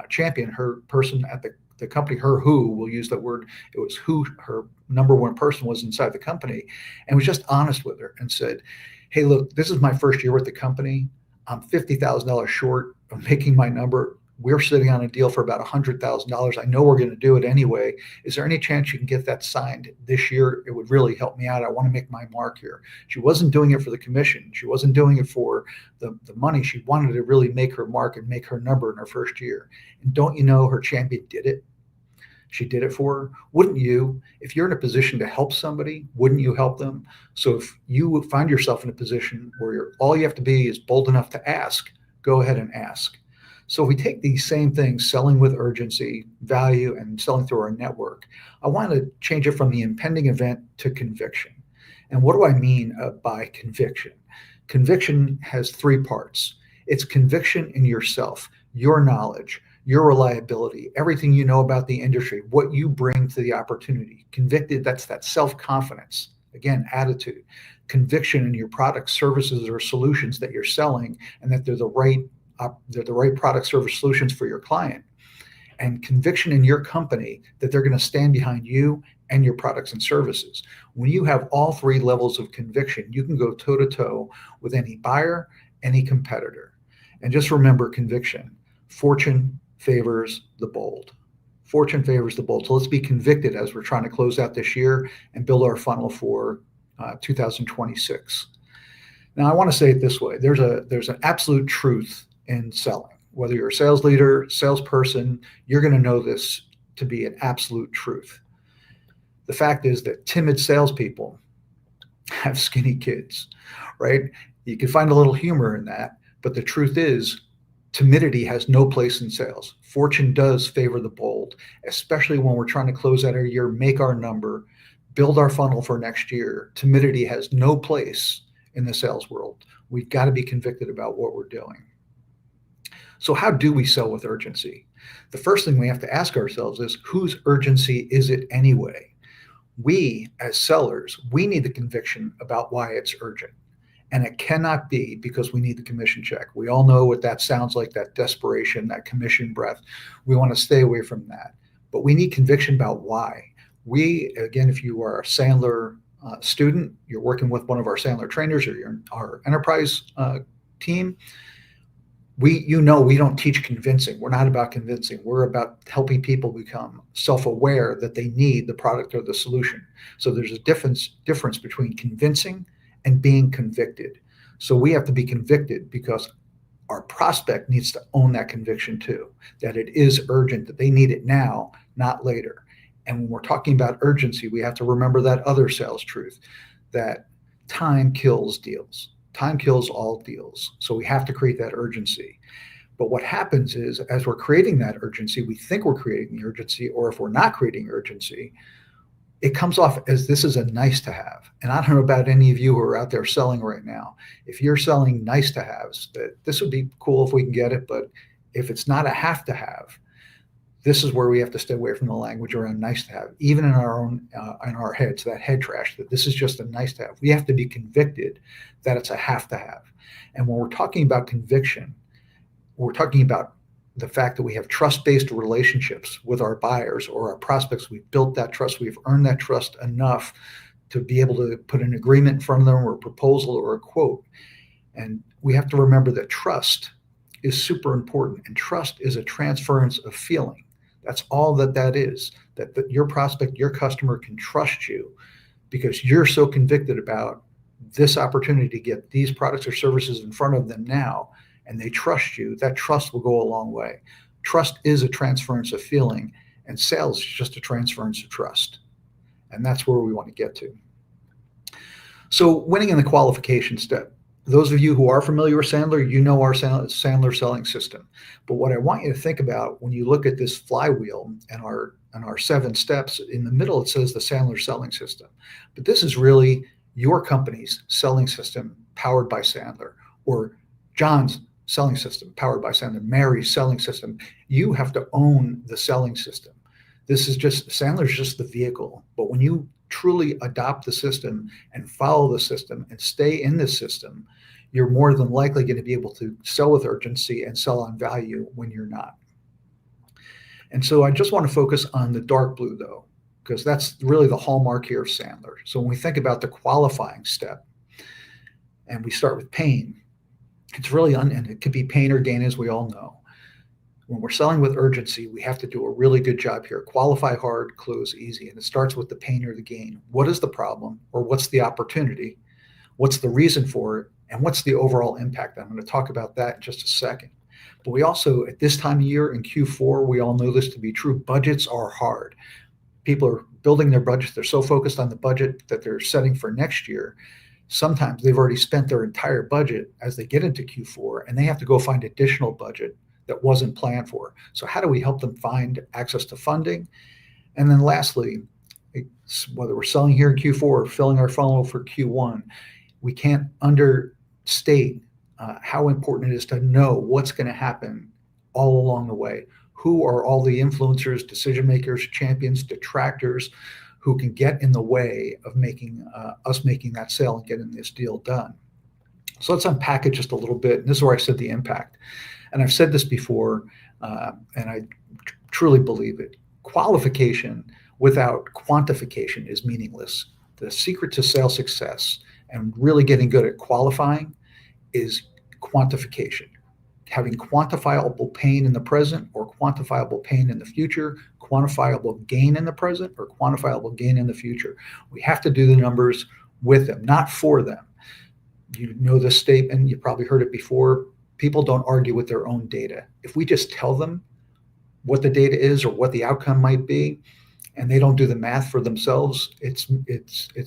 [SPEAKER 8] champion, her person at the company, we'll use that word. It was who her number one person was inside the company, and was just honest with her and said, hey, look, this is my first year with the company. I'm $50,000 short of making my number. We're sitting on a deal for about $100,000. I know we're going to do it anyway. Is there any chance you can get that signed this year? It would really help me out. I want to make my mark here. She wasn't doing it for the commission. She wasn't doing it for the money. She wanted to really make her mark and make her number in her first year. And don't you know her champion did it? She did it for her. Wouldn't you? If you're in a position to help somebody, wouldn't you help them? So if you find yourself in a position where all you have to be is bold enough to ask, go ahead and ask. So if we take these same things, selling with urgency, value, and selling through our network, I want to change it from the impending event to conviction. And what do I mean by conviction? Conviction has three parts. It's conviction in yourself, your knowledge, your reliability, everything you know about the industry, what you bring to the opportunity. Convicted, that's that self-confidence. Again, attitude. Conviction in your products, services, or solutions that you're selling, and that they're the right product, service, solutions for your client. And conviction in your company that they're going to stand behind you and your products and services. When you have all three levels of conviction, you can go toe-to-toe with any buyer, any competitor. And just remember conviction. Fortune favors the bold. Fortune favors the bold. So let's be convicted as we're trying to close out this year and build our funnel for 2026. Now, I want to say it this way. There's an absolute truth in selling. Whether you're a sales leader, salesperson, you're going to know this to be an absolute truth. The fact is that timid salespeople have skinny kids, right? You can find a little humor in that, but the truth is timidity has no place in sales. Fortune does favor the bold, especially when we're trying to close out our year, make our number, build our funnel for next year. Timidity has no place in the sales world. We've got to be convicted about what we're doing. So how do we sell with urgency? The first thing we have to ask ourselves is, whose urgency is it anyway? We, as sellers, we need the conviction about why it's urgent. And it cannot be because we need the commission check. We all know what that sounds like, that desperation, that commission breath. We want to stay away from that. But we need conviction about why. We, again, if you are a Sandler student, you're working with one of our Sandler trainers, or you're in our enterprise team, we don't teach convincing. We're not about convincing. We're about helping people become self-aware that they need the product or the solution. So there's a difference between convincing and being convicted. So we have to be convicted because our prospect needs to own that conviction too, that it is urgent, that they need it now, not later. And when we're talking about urgency, we have to remember that other sales truth, that time kills deals. Time kills all deals. So we have to create that urgency. But what happens is, as we're creating that urgency, we think we're creating the urgency, or if we're not creating urgency, it comes off as this is a nice to have. And I don't know about any of you who are out there selling right now. If you're selling nice to haves, that this would be cool if we can get it, but if it's not a have to have, this is where we have to stay away from the language around nice to have, even in our own, in our heads, that head trash, that this is just a nice to have. We have to be convicted that it's a have to have. And when we're talking about conviction, we're talking about the fact that we have trust-based relationships with our buyers or our prospects. We've built that trust. We've earned that trust enough to be able to put an agreement in front of them, or a proposal, or a quote. And we have to remember that trust is super important. And trust is a transference of feeling. That's all that is, that your prospect, your customer can trust you because you're so convicted about this opportunity to get these products or services in front of them now, and they trust you. That trust will go a long way. Trust is a transference of feeling, and sales is just a transference of trust. And that's where we want to get to. So winning in the qualification step. Those of you who are familiar with Sandler, you know our Sandler selling system. But what I want you to think about when you look at this flywheel and our 7 steps, in the middle it says the Sandler selling system. But this is really your company's selling system powered by Sandler, or John's selling system powered by Sandler, Mary's selling system. You have to own the selling system. This is just, Sandler's just the vehicle. But when you truly adopt the system and follow the system and stay in the system, you're more than likely going to be able to sell with urgency and sell on value when you're not. And so I just want to focus on the dark blue though, because that's really the hallmark here of Sandler. So when we think about the qualifying step, and we start with pain, it's really, and it could be pain or gain, as we all know. When we're selling with urgency, we have to do a really good job here. Qualify hard, close easy. And it starts with the pain or the gain. What is the problem, or what's the opportunity? What's the reason for it? And what's the overall impact? I'm going to talk about that in just a second. But we also, at this time of year in Q4, we all know this to be true. Budgets are hard. People are building their budgets. They're so focused on the budget that they're setting for next year. Sometimes they've already spent their entire budget as they get into Q4, and they have to go find additional budget that wasn't planned for. So how do we help them find access to funding? And then lastly, whether we're selling here in Q4 or filling our funnel for Q1, we can't understate how important it is to know what's going to happen all along the way. Who are all the influencers, decision makers, champions, detractors who can get in the way of making us making that sale and getting this deal done? So let's unpack it just a little bit. And this is where I said the impact. And I've said this before, and I truly believe it. Qualification without quantification is meaningless. The secret to sales success and really getting good at qualifying is quantification. Having quantifiable pain in the present, or quantifiable pain in the future, quantifiable gain in the present, or quantifiable gain in the future. We have to do the numbers with them, not for them. You know this statement, you probably heard it before. People don't argue with their own data. If we just tell them what the data is or what the outcome might be, and they don't do the math for themselves, it's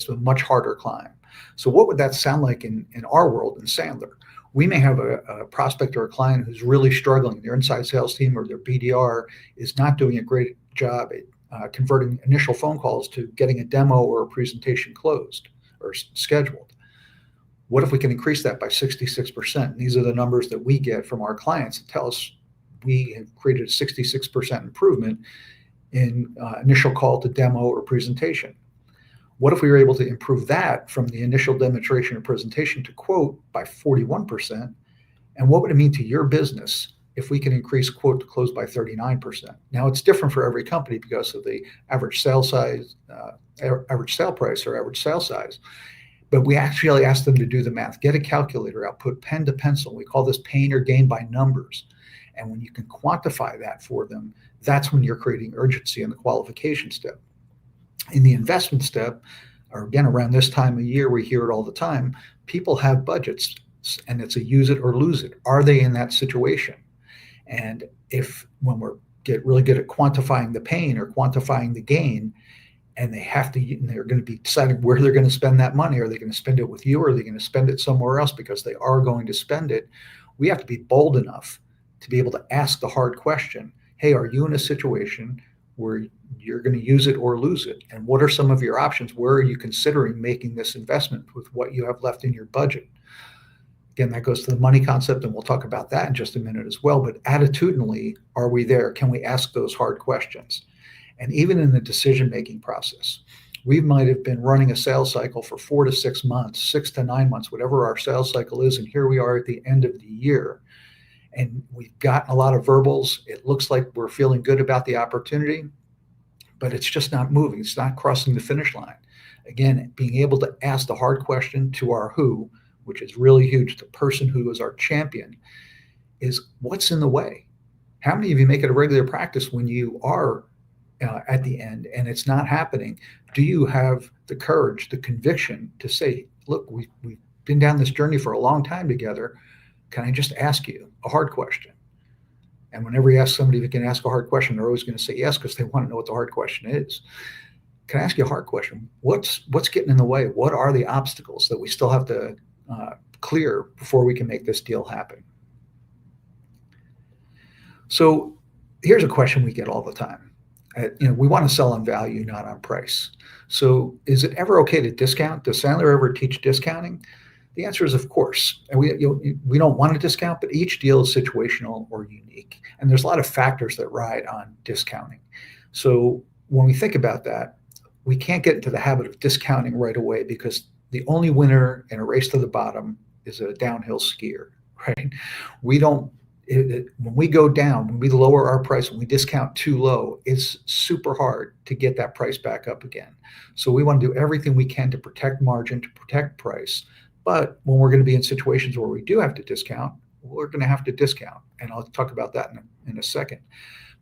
[SPEAKER 8] a much harder climb. So what would that sound like in our world, in Sandler? We may have a prospect or a client who's really struggling. Their inside sales team or their BDR is not doing a great job at converting initial phone calls to getting a demo or a presentation closed or scheduled. What if we can increase that by 66%? And these are the numbers that we get from our clients that tell us we have created a 66% improvement in initial call to demo or presentation. What if we were able to improve that from the initial demonstration or presentation to quote by 41%? And what would it mean to your business if we can increase quote to close by 39%? Now, it's different for every company because of the average sale size, average sale price, or average sale size. But we actually ask them to do the math, get a calculator out, put pen to pencil. We call this pain or gain by numbers. And when you can quantify that for them, that's when you're creating urgency in the qualification step. In the investment step, or again, around this time of year, we hear it all the time, people have budgets and it's a use it or lose it. Are they in that situation? And when we're get really good at quantifying the pain or quantifying the gain, and they're going to be deciding where they're going to spend that money. Are they going to spend it with you, or are they going to spend it somewhere else because they are going to spend it? We have to be bold enough to be able to ask the hard question. Hey, are you in a situation where you're going to use it or lose it? And what are some of your options? Where are you considering making this investment with what you have left in your budget? Again, that goes to the money concept, and we'll talk about that in just a minute as well. But attitudinally, are we there? Can we ask those hard questions? And even in the decision-making process, we might have been running a sales cycle for 4 to 6 months, 6 to 9 months, whatever our sales cycle is. And here we are at the end of the year. And we've gotten a lot of verbals. It looks like we're feeling good about the opportunity, but it's just not moving. It's not crossing the finish line. Again, being able to ask the hard question to our who, which is really huge, the person who is our champion, is what's in the way? How many of you make it a regular practice when you are at the end and it's not happening? Do you have the courage, the conviction to say, look, we've been down this journey for a long time together. Can I just ask you a hard question? And whenever you ask somebody if you can ask a hard question, they're always going to say yes, because they want to know what the hard question is. Can I ask you a hard question? What's getting in the way? What are the obstacles that we still have to clear before we can make this deal happen? So here's a question we get all the time. We want to sell on value, not on price. So is it ever okay to discount? Does Sandler ever teach discounting? The answer is, of course. And we don't want to discount, but each deal is situational or unique. And there's a lot of factors that ride on discounting. So when we think about that, we can't get into the habit of discounting right away, because the only winner in a race to the bottom is a downhill skier, right? When we go down, when we lower our price, when we discount too low, it's super hard to get that price back up again. So we want to do everything we can to protect margin, to protect price. But when we're going to be in situations where we do have to discount, we're going to have to discount. And I'll talk about that in a second.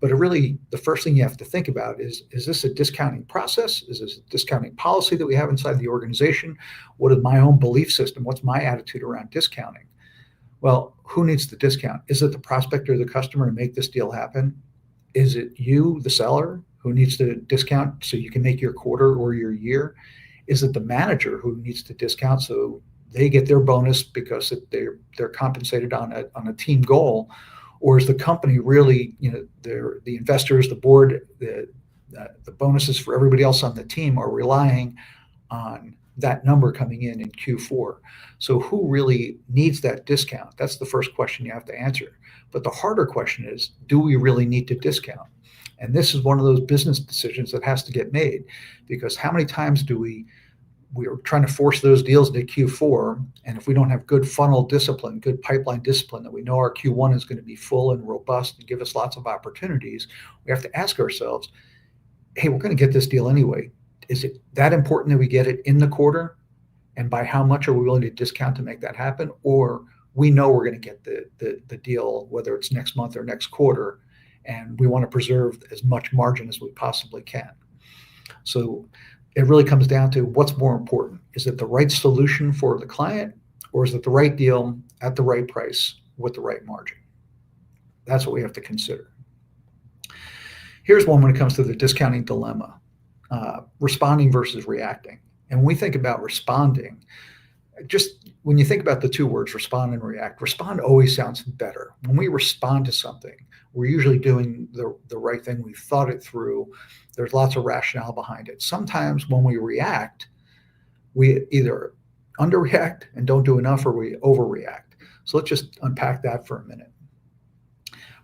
[SPEAKER 8] But the first thing you have to think about is this a discounting process? Is this a discounting policy that we have inside the organization? What is my own belief system? What's my attitude around discounting? Well, who needs the discount? Is it the prospect or the customer to make this deal happen? Is it you, the seller, who needs to discount so you can make your quarter or your year? Is it the manager who needs to discount so they get their bonus because they're compensated on a team goal? Or is the company really, the investors, the board, the bonuses for everybody else on the team are relying on that number coming in Q4? So who really needs that discount? That's the first question you have to answer. But the harder question is, do we really need to discount? And this is one of those business decisions that has to get made, because how many times we're trying to force those deals into Q4, and if we don't have good funnel discipline, good pipeline discipline, that we know our Q1 is going to be full and robust and give us lots of opportunities, we have to ask ourselves, hey, we're going to get this deal anyway. Is it that important that we get it in the quarter? And by how much are we willing to discount to make that happen? Or we know we're going to get the deal, whether it's next month or next quarter, and we want to preserve as much margin as we possibly can. So it really comes down to what's more important. Is it the right solution for the client, or is it the right deal at the right price with the right margin? That's what we have to consider. Here's one when it comes to the discounting dilemma, responding versus reacting. And when we think about responding, just when you think about the two words, respond and react, respond always sounds better. When we respond to something, we're usually doing the right thing. We've thought it through. There's lots of rationale behind it. Sometimes when we react, we either underreact and don't do enough, or we overreact. So let's just unpack that for a minute.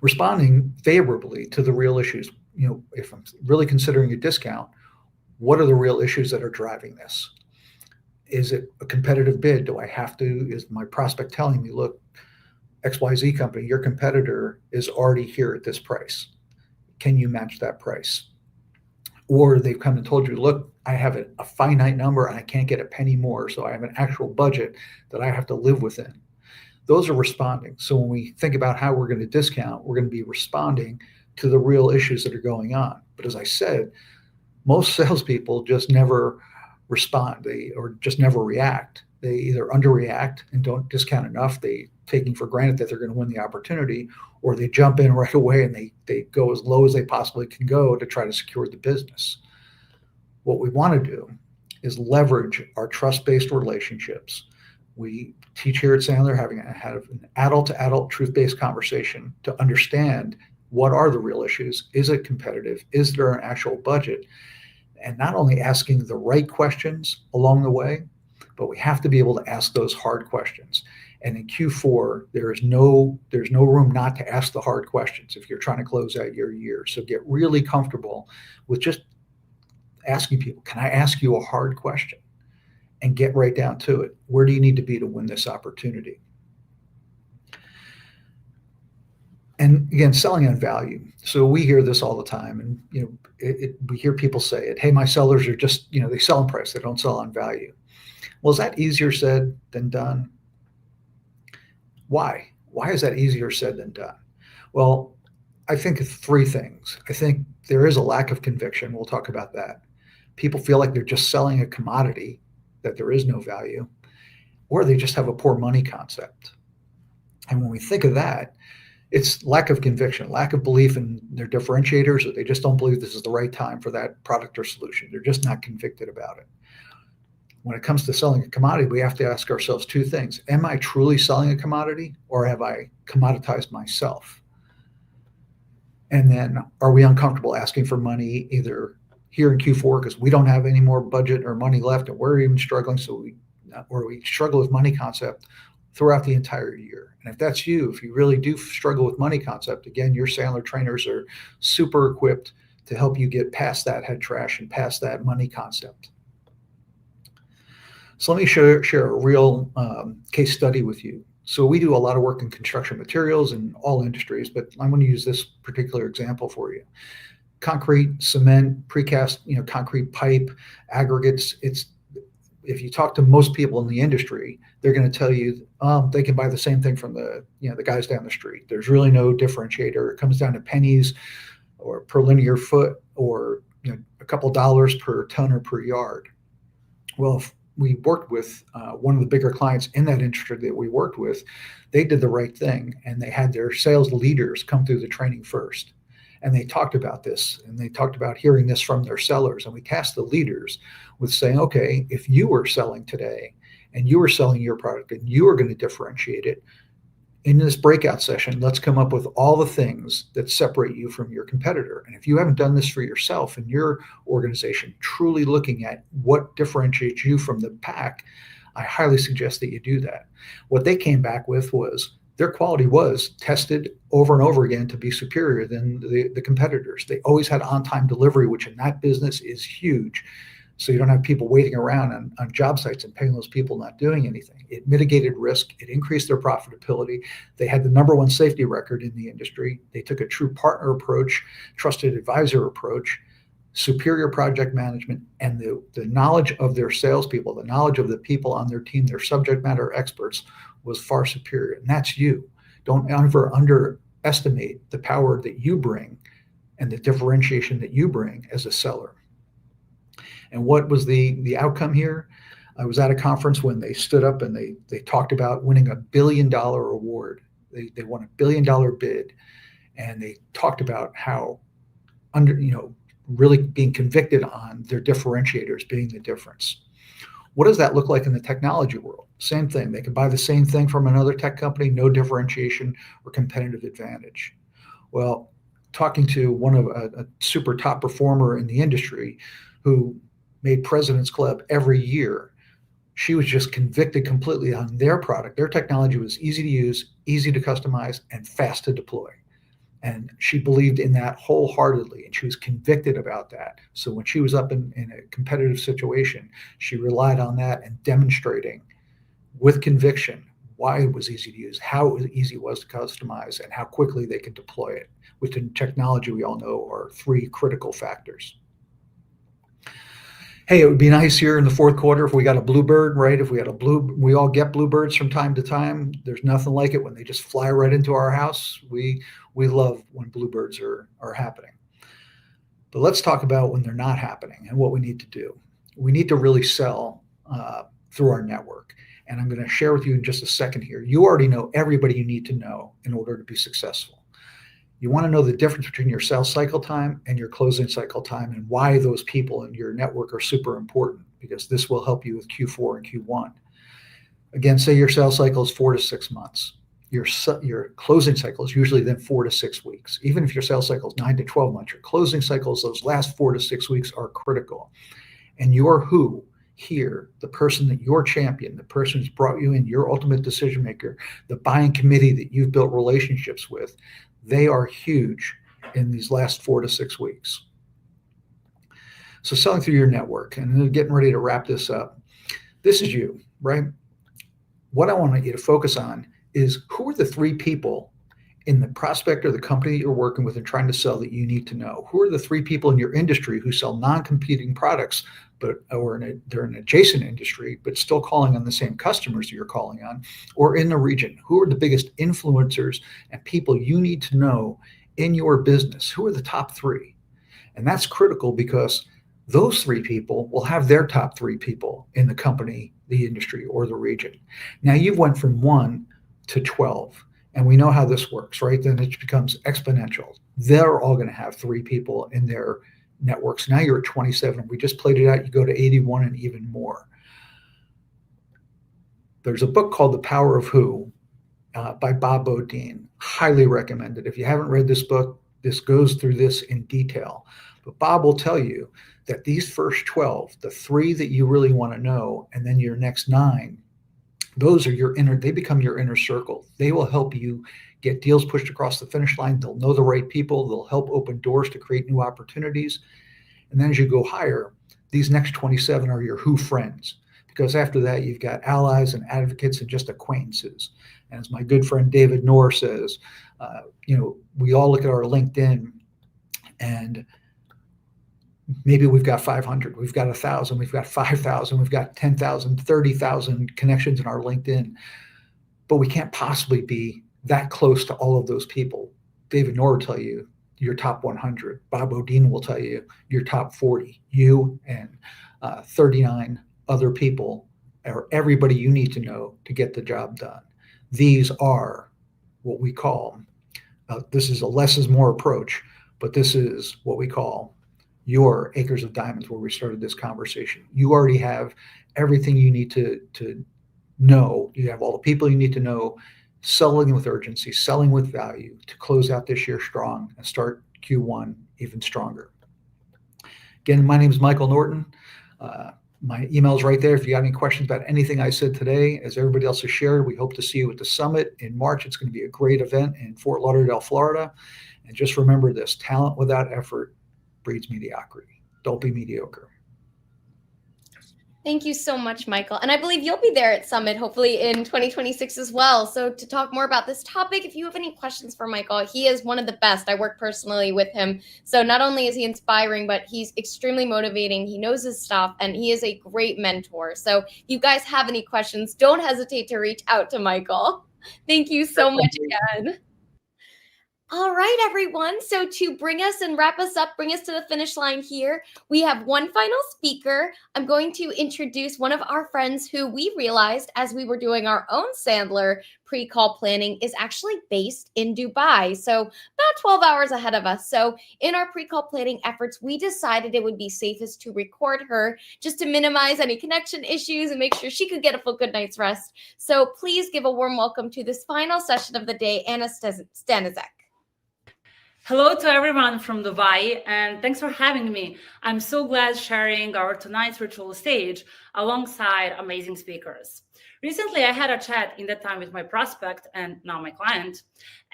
[SPEAKER 8] Responding favorably to the real issues. If I'm really considering a discount, what are the real issues that are driving this? Is it a competitive bid? Is my prospect telling me, look, XYZ company, your competitor is already here at this price. Can you match that price? Or they've come and told you, look, I have a finite number and I can't get a penny more. So I have an actual budget that I have to live within. Those are responding. So when we think about how we're going to discount, we're going to be responding to the real issues that are going on. But as I said, most salespeople just never respond, or just never react. They either underreact and don't discount enough, they taking for granted that they're going to win the opportunity, or they jump in right away and they go as low as they possibly can go to try to secure the business. What we want to do is leverage our trust-based relationships. We teach here at Sandler have an adult-to-adult truth-based conversation to understand what are the real issues. Is it competitive? Is there an actual budget? And not only asking the right questions along the way, but we have to be able to ask those hard questions. And in Q4, there's no room not to ask the hard questions if you're trying to close out your year. So get really comfortable with just asking people, can I ask you a hard question? And get right down to it. Where do you need to be to win this opportunity? And again, selling on value. So we hear this all the time, and we hear people say it. Hey, my sellers are just they sell on price. They don't sell on value. Well, is that easier said than done? Why? Why is that easier said than done? Well, I think three things. I think there is a lack of conviction. We'll talk about that. People feel like they're just selling a commodity, that there is no value, or they just have a poor money concept. And when we think of that, it's lack of conviction, lack of belief in their differentiators, or they just don't believe this is the right time for that product or solution. They're just not convicted about it. When it comes to selling a commodity, we have to ask ourselves two things. Am I truly selling a commodity, or have I commoditized myself? And then are we uncomfortable asking for money either here in Q4 because we don't have any more budget or money left and we're even struggling, or we struggle with money concept throughout the entire year? And if that's you, if you really do struggle with money concept, again, your Sandler trainers are super equipped to help you get past that head trash and past that money concept. So let me share a real case study with you. So we do a lot of work in construction materials in all industries, but I'm going to use this particular example for you. Concrete, cement, precast, concrete pipe, aggregates. If you talk to most people in the industry, they're going to tell you they can buy the same thing from the guys down the street. There's really no differentiator. It comes down to pennies or per linear foot, or a couple dollars per ton or per yard. Well, if we worked with one of the bigger clients in that industry that we worked with, they did the right thing, and they had their sales leaders come through the training first. And they talked about this, and they talked about hearing this from their sellers. And we tasked the leaders with saying, okay, if you were selling today and you were selling your product and you were going to differentiate it, in this breakout session, let's come up with all the things that separate you from your competitor. And if you haven't done this for yourself in your organization, truly looking at what differentiates you from the pack, I highly suggest that you do that. What they came back with was their quality was tested over and over again to be superior than the competitors. They always had on-time delivery, which in that business is huge. So you don't have people waiting around on job sites and paying those people not doing anything. It mitigated risk. It increased their profitability. They had the #1 safety record in the industry. They took a true partner approach, trusted advisor approach, superior project management, and the knowledge of their salespeople, the knowledge of the people on their team, their subject matter experts, was far superior. And that's you. Don't ever underestimate the power that you bring and the differentiation that you bring as a seller. And what was the outcome here? I was at a conference when they stood up and they talked about winning $1 billion award. They won $1 billion bid, and they talked about how really being convicted on their differentiators being the difference. What does that look like in the technology world? Same thing. They can buy the same thing from another tech company, no differentiation or competitive advantage. Well, talking to one of a super top performer in the industry who made President's Club every year, she was just convicted completely on their product. Their technology was easy to use, easy to customize, and fast to deploy. And she believed in that wholeheartedly, and she was convicted about that. So when she was up in a competitive situation, she relied on that and demonstrating with conviction why it was easy to use, how easy it was to customize, and how quickly they could deploy it. Which in technology, we all know are 3 critical factors. Hey, it would be nice here in the fourth quarter if we got a bluebird, right? If we had we all get bluebirds from time to time. There's nothing like it when they just fly right into our house. We love when bluebirds are happening. But let's talk about when they're not happening and what we need to do. We need to really sell through our network. And I'm going to share with you in just a second here. You already know everybody you need to know in order to be successful. You want to know the difference between your sales cycle time and your closing cycle time and why those people in your network are super important, because this will help you with Q4 and Q1. Again, say your sales cycle is 4 to 6 months. Your closing cycle is usually then 4 to 6 weeks. Even if your sales cycle is 9 to 12 months, your closing cycles, those last 4 to 6 weeks are critical. And your who here, the person that you're champion, the person who's brought you in, your ultimate decision maker, the buying committee that you've built relationships with, they are huge in these last 4 to 6 weeks. So selling through your network, and then getting ready to wrap this up. This is you, right? What I want you to focus on is who are the 3 people in the prospect or the company that you're working with and trying to sell that you need to know? Who are the 3 people in your industry who sell non-competing products, they're an adjacent industry, but still calling on the same customers that you're calling on, or in the region? Who are the biggest influencers and people you need to know in your business? Who are the top 3? And that's critical because those 3 people will have their top 3 people in the company, the industry, or the region. Now you've went from 1 to 12, and we know how this works, right? Then it becomes exponential. They're all going to have 3 people in their networks. Now you're at 27. We just played it out. You go to 81 and even more. There's a book called The Power of Who by Bob Bodine. Highly recommended. If you haven't read this book, this goes through this in detail. But Bob will tell you that these first 12, the 3 that you really want to know, and then your next 9, those are they become your inner circle. They will help you get deals pushed across the finish line. They'll know the right people. They'll help open doors to create new opportunities. And then as you go higher, these next 27 are your who friends, because after that, you've got allies and advocates and just acquaintances. And as my good friend David Knorr says, we all look at our LinkedIn and maybe we've got 500, we've got 1,000, we've got 5,000, we've got 10,000, 30,000 connections in our LinkedIn, but we can't possibly be that close to all of those people. David Knorr will tell you your top 100. Bob Bodine will tell you your top 40. You and 39 other people are everybody you need to know to get the job done. These are what we call, this is a less is more approach, but this is what we call your acres of diamonds, where we started this conversation. You already have everything you need to know. You have all the people you need to know, selling with urgency, selling with value to close out this year strong and start Q1 even stronger. Again, my name is Michael Norton. My email is right there. If you got any questions about anything I said today, as everybody else has shared, we hope to see you at the summit in March. It's going to be a great event in Fort Lauderdale, Florida. And just remember this: talent without effort breeds mediocrity. Don't be mediocre.
[SPEAKER 2] Thank you so much, Michael. And I believe you'll be there at Summit, hopefully in 2026 as well. So to talk more about this topic, if you have any questions for Michael, he is one of the best. I work personally with him. So not only is he inspiring, but he's extremely motivating. He knows his stuff, and he is a great mentor. So if you guys have any questions, don't hesitate to reach out to Michael. Thank you so much again. All right, everyone. So to bring us and wrap us up, bring us to the finish line here, we have one final speaker. I'm going to introduce one of our friends who we realized as we were doing our own Sandler pre-call planning is actually based in Dubai. So about 12 hours ahead of us. So in our pre-call planning efforts, we decided it would be safest to record her just to minimize any connection issues and make sure she could get a full good night's rest. So please give a warm welcome to this final session of the day, Anna Stanisc.
[SPEAKER 9] Hello to everyone from Dubai, and thanks for having me. I'm so glad sharing our tonight's virtual stage alongside amazing speakers. Recently, I had a chat in that time with my prospect and now my client,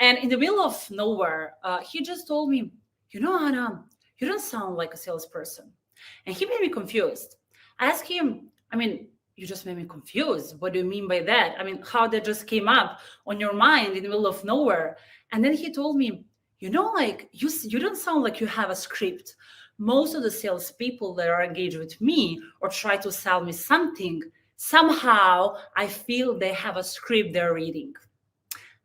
[SPEAKER 9] and in the middle of nowhere, he just told me, Anna, you don't sound like a salesperson. And he made me confused. I asked him, you just made me confused. What do you mean by that? How that just came up on your mind in the middle of nowhere? And then he told me, you don't sound like you have a script. most of the salespeople that are engaged with me or try to sell me something, somehow I feel they have a script they're reading.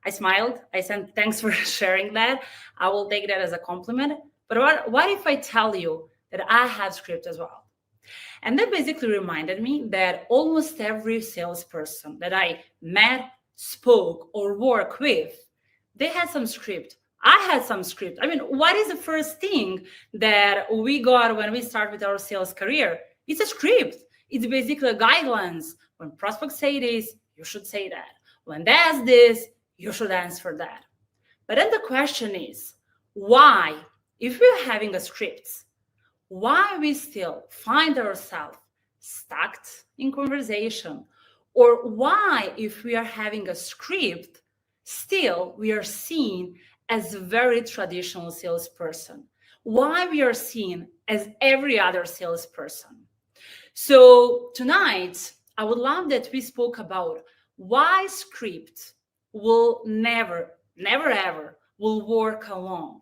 [SPEAKER 9] I smiled. I said, thanks for sharing that. I will take that as a compliment. But what if I tell you that I have script as well? And that basically reminded me that almost every salesperson that I met, spoke, or work with, they had some script. I had some script. I mean, what is the first thing that we got when we start with our sales career? It's a script. It's basically guidelines. When prospects say this, you should say that. When they ask this, you should answer that. But then the question is, why, if we're having a script, why we still find ourselves stuck in conversation? Or why, if we are having a script, still we are seen as a very traditional salesperson? Why we are seen as every other salesperson? So tonight, I would love that we spoke about why script will never ever will work along.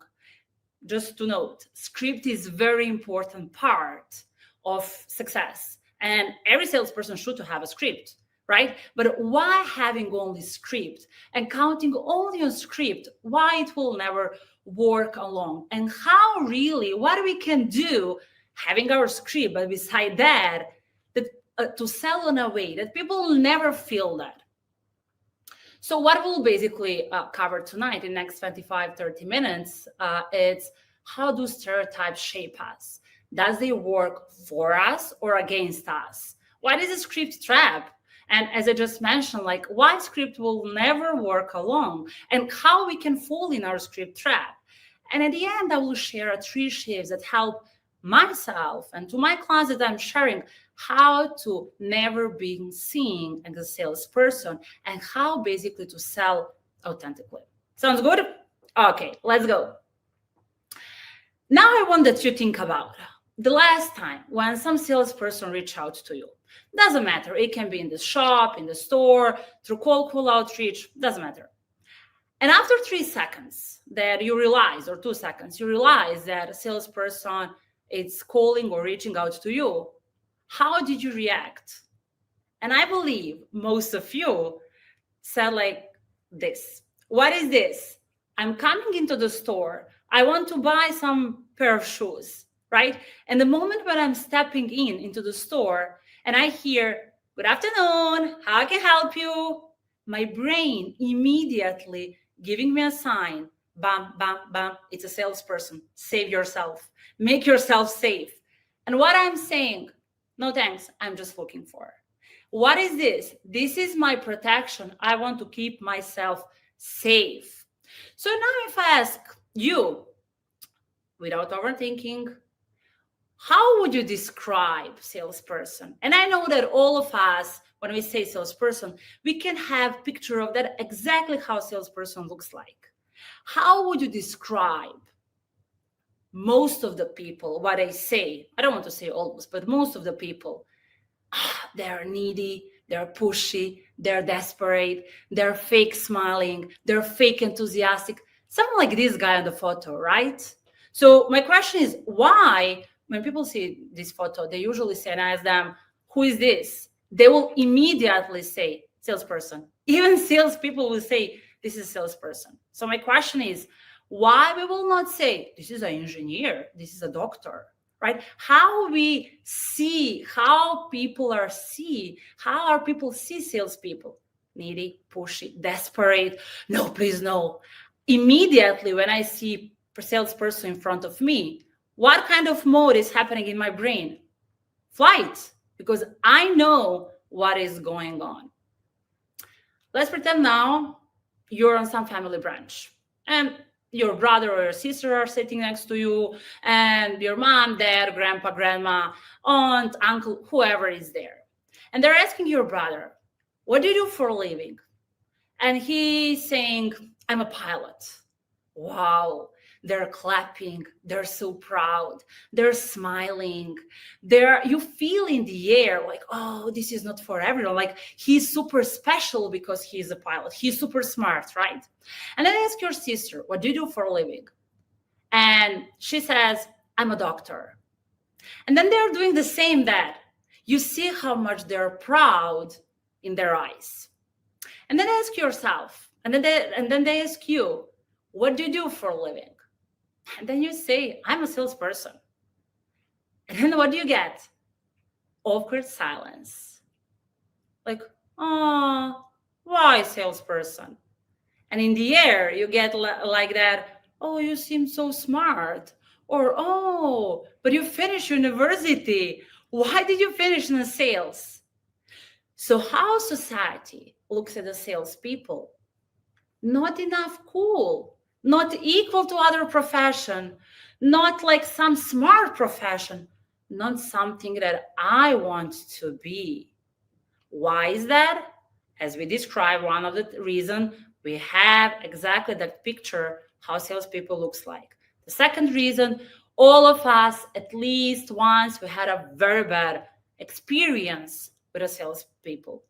[SPEAKER 9] Just to note, script is a very important part of success. And every salesperson should have a script, right? But why having only script and counting only on script, why it will never work along? And how really, what we can do having our script, but beside that, to sell in a way that people will never feel that. So what we'll basically cover tonight in the next 25, 30 minutes, it's how do stereotypes shape us? Does they work for us or against us? What is a script trap? And as I just mentioned, like why script will never work along and how we can fall in our script trap. And at the end, I will share 3 shifts that help myself and to my clients that I'm sharing how to never be seen as a salesperson and how basically to sell authentically. Sounds good? Okay, let's go. Now I want that you think about the last time when some salesperson reached out to you. Doesn't matter. It can be in the shop, in the store, through cold call outreach, doesn't matter. And after 3 seconds that you realize, or 2 seconds, you realize that a salesperson is calling or reaching out to you, how did you react? And I believe most of you said like this. What is this? I'm coming into the store. I want to buy some pair of shoes, right? And the moment when I'm stepping into the store and I hear, good afternoon, how can I help you? My brain immediately giving me a sign, bam, bam, bam, it's a salesperson. Save yourself. Make yourself safe. And what I'm saying, no thanks, I'm just looking for. What is this? This is my protection. I want to keep myself safe. So now if I ask you, without overthinking, how would you describe salesperson? And I know that all of us, when we say salesperson, we can have picture of that exactly how salesperson looks like. How would you describe most of the people, what I say? I don't want to say almost, but most of the people, they're needy, they're pushy, they're desperate, they're fake smiling, they're fake enthusiastic. Something like this guy on the photo, right? So my question is, why, when people see this photo, they usually say, and I ask them, who is this? They will immediately say, salesperson. Even salespeople will say, this is a salesperson. So my question is, why we will not say, this is an engineer, this is a doctor, right? How we see, how people are how our people see salespeople? Needy, pushy, desperate, no, please no. Immediately when I see a salesperson in front of me, what kind of mode is happening in my brain? Flight, because I know what is going on. Let's pretend now you're on some family brunch and your brother or your sister are sitting next to you and your mom, dad, grandpa, grandma, aunt, uncle, whoever is there. And they're asking your brother, what do you do for a living? And he's saying, I'm a pilot. Wow. They're clapping. They're so proud. They're smiling. You feel in the air like, oh, this is not for everyone. Like he's super special because he's a pilot. He's super smart, right? And then ask your sister, what do you do for a living? And she says, I'm a doctor. And then they're doing the same that. You see how much they're proud in their eyes. And then ask yourself, and then they ask you, what do you do for a living? And then you say, I'm a salesperson. And then what do you get? Awkward silence. Like, oh, why salesperson? And in the air, you get like that, oh, you seem so smart. Or, oh, but you finished university. Why did you finish in sales? So how society looks at the salespeople? Not enough cool, not equal to other profession, not like some smart profession, not something that I want to be. Why is that? As we described, one of the reasons we have exactly that picture how salespeople looks like. The second reason, all of us, at least once, we had a very bad experience with the salespeople.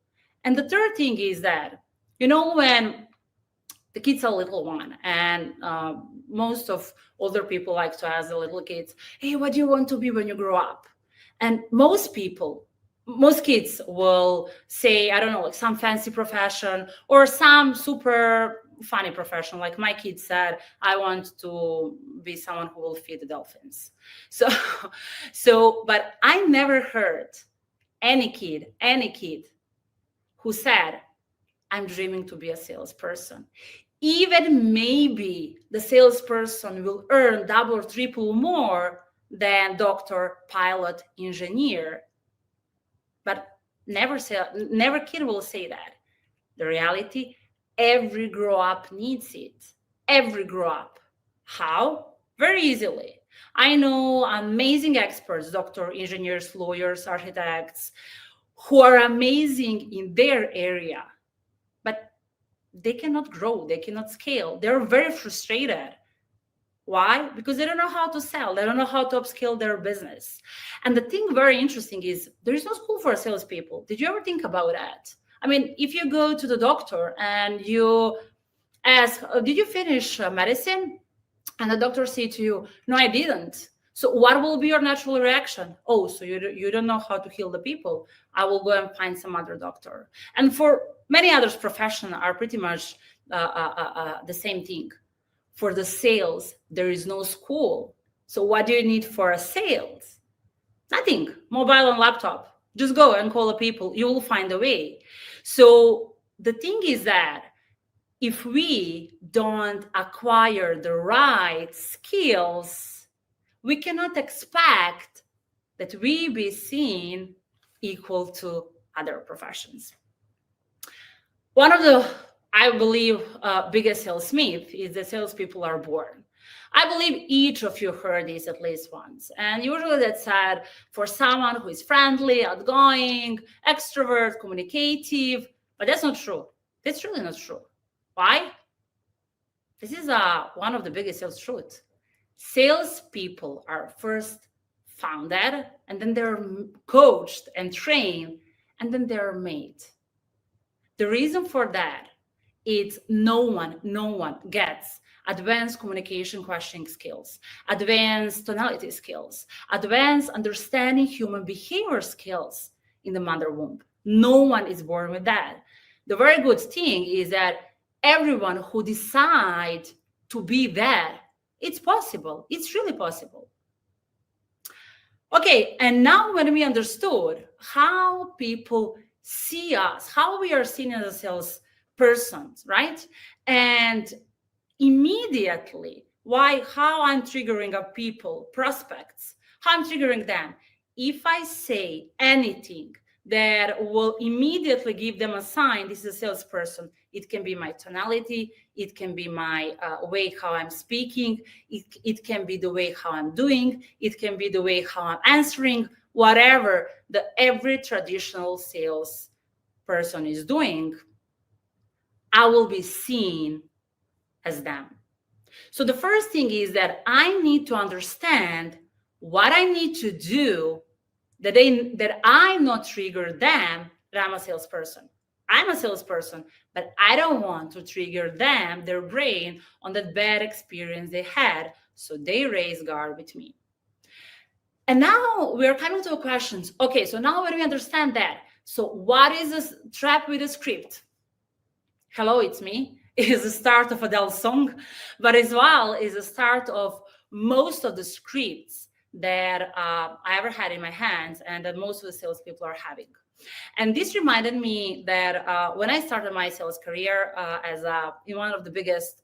[SPEAKER 9] And the third thing is that, when the kid's a little one, and most of older people like to ask the little kids, hey, what do you want to be when you grow up? And most kids will say, I don't know, like some fancy profession or some super funny profession. Like my kid said, I want to be someone who will feed the dolphins. So, but I never heard any kid who said, I'm dreaming to be a salesperson. Even maybe the salesperson will earn double or triple more than doctor, pilot, engineer. But never kid will say that. The reality, every grow up needs it. Every grow up. How? Very easily. I know amazing experts, doctor, engineers, lawyers, architects, who are amazing in their area, but they cannot grow, they cannot scale. They're very frustrated. Why? Because they don't know how to sell. They don't know how to upscale their business. And the thing very interesting is there is no school for salespeople. Did you ever think about that? I mean, if you go to the doctor and you ask, did you finish medicine? And the doctor say to you, no, I didn't. So what will be your natural reaction? Oh, so you don't know how to heal the people. I will go and find some other doctor. And for many others, professions are pretty much the same thing. For the sales, there is no school. So what do you need for a sales? Nothing. Mobile and laptop. Just go and call the people. You will find a way. So the thing is that if we don't acquire the right skills, we cannot expect that we be seen equal to other professions. One of the, I believe, biggest sales myth is that salespeople are born. I believe each of you heard this at least once. And usually that's said for someone who is friendly, outgoing, extrovert, communicative, but that's not true. That's really not true. Why? This is one of the biggest sales truths. Salespeople are first founded, and then they're coached and trained, and then they're made. The reason for that is no one gets advanced communication questioning skills, advanced tonality skills, advanced understanding human behavior skills in the mother womb. No one is born with that. The very good thing is that everyone who decides to be that, it's possible. It's really possible. Okay, and now when we understood how people see us, how we are seen as a salespersons, right? And immediately, how I'm triggering up people, prospects, how I'm triggering them. If I say anything that will immediately give them a sign, this is a salesperson, it can be my tonality, it can be my way how I'm speaking, it can be the way how I'm doing, it can be the way how I'm answering, whatever every traditional sales person is doing, I will be seen as them. So the first thing is that I need to understand what I need to do that I not trigger them, that I'm a salesperson. I'm a salesperson, but I don't want to trigger them, their brain, on that bad experience they had, so they raise guard with me. And now we're coming to questions. Okay, so now when we understand that, so what is this trap with a script? Hello, it's me. Is the start of Adele's song, but as well is the start of most of the scripts that I ever had in my hands and that most of the salespeople are having. And this reminded me that when I started my sales career in one of the biggest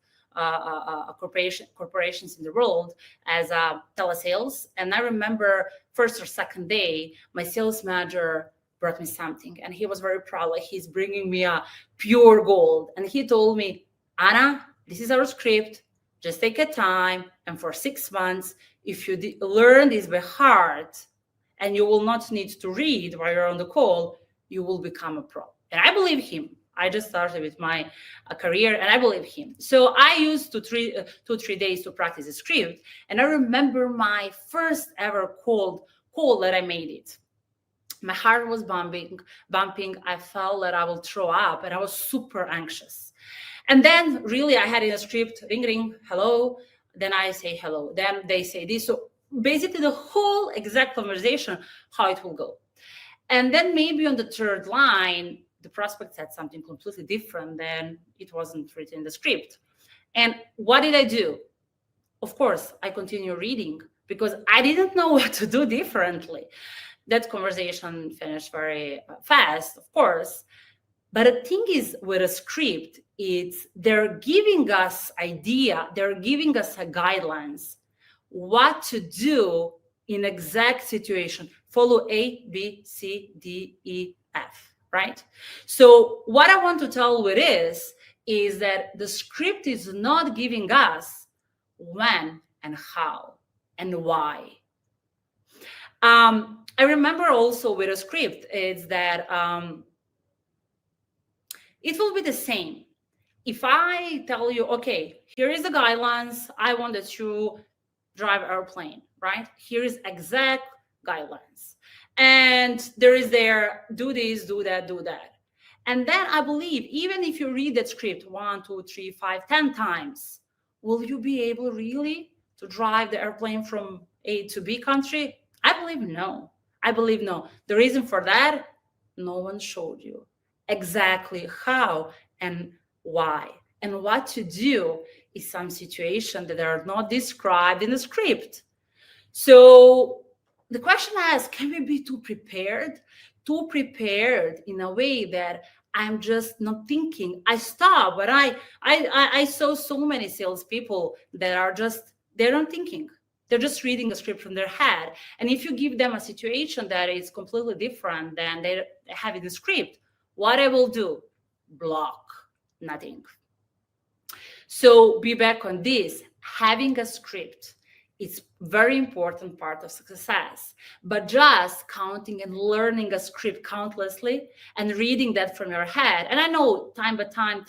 [SPEAKER 9] corporations in the world as telesales, and I remember first or second day, my sales manager brought me something, and he was very proud, like he's bringing me a pure gold. And he told me, Anna, this is our script. Just take a time, and for 6 months, if you learn this by heart, and you will not need to read while you're on the call, you will become a pro. And I believe him. I just started with my career, and I believe him. So I used 2-3 days to practice the script, and I remember my first ever call that I made it. My heart was bumping. I felt that I will throw up, and I was super anxious. And then really I had in a script, ring, ring, hello. Then I say hello. Then they say this. So basically the whole exact conversation, how it will go. And then maybe on the third line, the prospect said something completely different than it wasn't written in the script. And what did I do? Of course, I continue reading because I didn't know what to do differently. That conversation finished very fast, of course. But the thing is, with a script, they're giving us idea, they're giving us a guidelines, what to do in exact situation. Follow A, B, C, D, E, F, right? So what I want to tell with this is that the script is not giving us when and how and why. I remember also with a script is that it will be the same. If I tell you, okay, here is the guidelines, I want that you drive airplane, right? Here is exact guidelines. And there is do this, do that, do that. And then I believe, even if you read that script 1, 2, 3, 5, 10 times, will you be able really to drive the airplane from A to B country? I believe no. I believe no. The reason for that, no one showed you exactly how and why. And what to do is some situations that are not described in the script. So the question is, can we be too prepared? Too prepared in a way that I'm just not thinking. I stop, but I saw so many salespeople that are just, they're not thinking. They're just reading a script from their head. And if you give them a situation that is completely different than they have in the script, what I will do? Block, nothing. So be back on this. Having a script, it's very important part of success. But just counting and learning a script countlessly and reading that from your head. And I know time by time,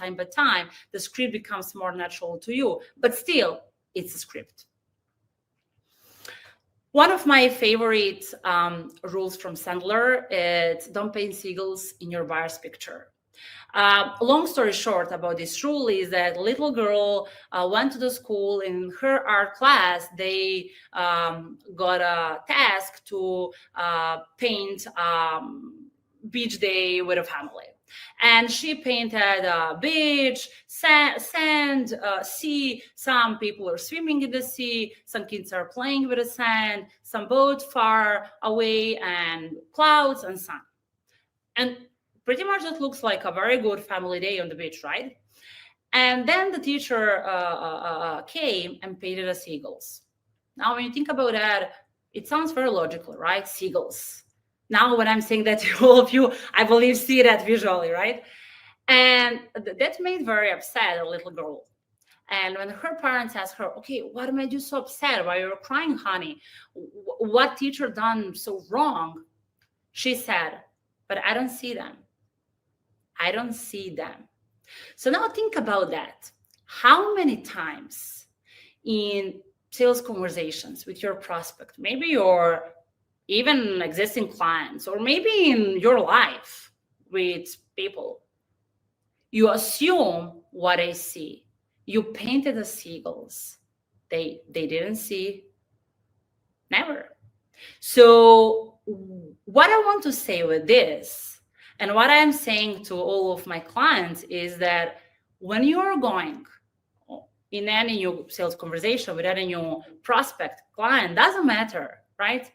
[SPEAKER 9] the script becomes more natural to you, but still, it's a script. One of my favorite rules from Sandler is don't paint seagulls in your buyer's picture. Long story short about this rule is that little girl went to the school. In her art class, they got a task to paint beach day with a family. And she painted a beach, sand, sea. Some people are swimming in the sea. Some kids are playing with the sand. Some boat far away, and clouds and sun. And pretty much it looks like a very good family day on the beach, right? And then the teacher came and painted the seagulls. Now, when you think about that, it sounds very logical, right? Seagulls. Now, when I'm saying that to all of you, I believe see that visually, right? And that made very upset a little girl. And when her parents asked her, okay, what made you so upset? Why you're crying, honey? What teacher done so wrong? She said, but I don't see them. I don't see them. So now think about that. How many times in sales conversations with your prospect, maybe your even existing clients, or maybe in your life with people, you assume what I see. You painted the seagulls. They didn't see. Never. So what I want to say with this, and what I'm saying to all of my clients, is that when you are going in any new sales conversation with any new prospect, client, doesn't matter, right?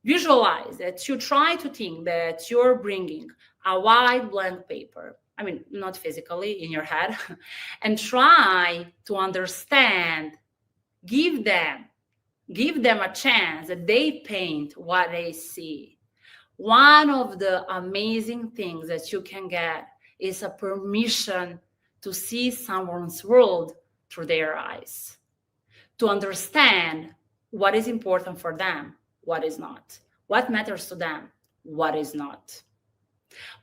[SPEAKER 9] Visualize that you try to think that you're bringing a white blank paper. I mean, not physically in your head, and try to understand, give them a chance that they paint what they see. One of the amazing things that you can get is a permission to see someone's world through their eyes, to understand what is important for them, what is not, what matters to them, what is not,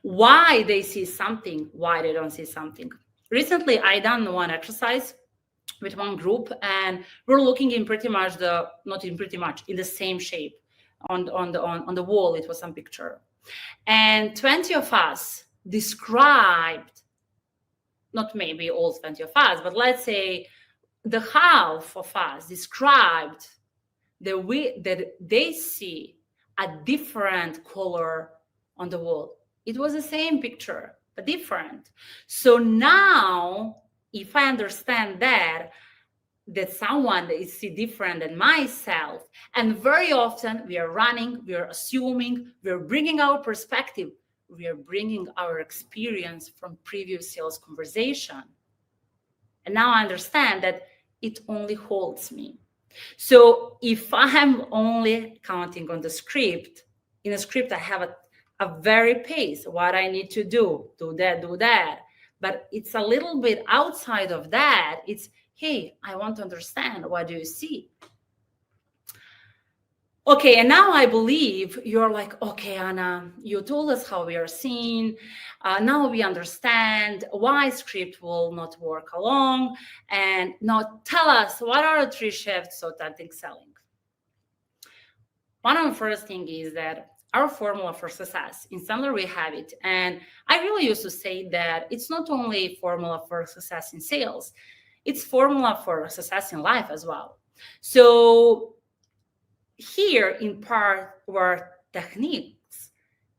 [SPEAKER 9] why they see something, why they don't see something. Recently, I done one exercise with one group, and we're looking in pretty much in the same shape on the wall. It was some picture, and 20 of us described, not maybe all 20 of us, but let's say the half of us described the way that they see a different color on the wall. It was the same picture, but different. So now, if I understand that someone is see different than myself, and very often we are running, we are assuming, we are bringing our perspective, we are bringing our experience from previous sales conversation. And now I understand that it only holds me. So if I'm only counting on the script, in a script I have a very pace, what I need to do that. But it's a little bit outside of that. It's, hey, I want to understand, what do you see? Okay, and now I believe you're like, okay, Anna, you told us how we are seen. Now we understand why script will not work along. And now tell us, what are the 3 shifts of authentic selling? One of the first thing is that our formula for success, in Sandler we have it. And I really used to say that it's not only formula for success in sales, it's formula for success in life as well. So here in part were techniques,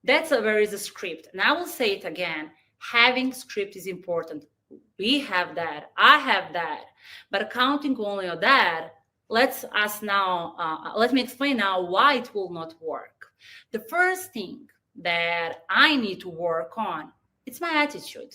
[SPEAKER 9] that's where is a script. And I will say it again, having script is important. We have that, I have that, but counting only on that, let me explain now why it will not work. The first thing that I need to work on, it's my attitude.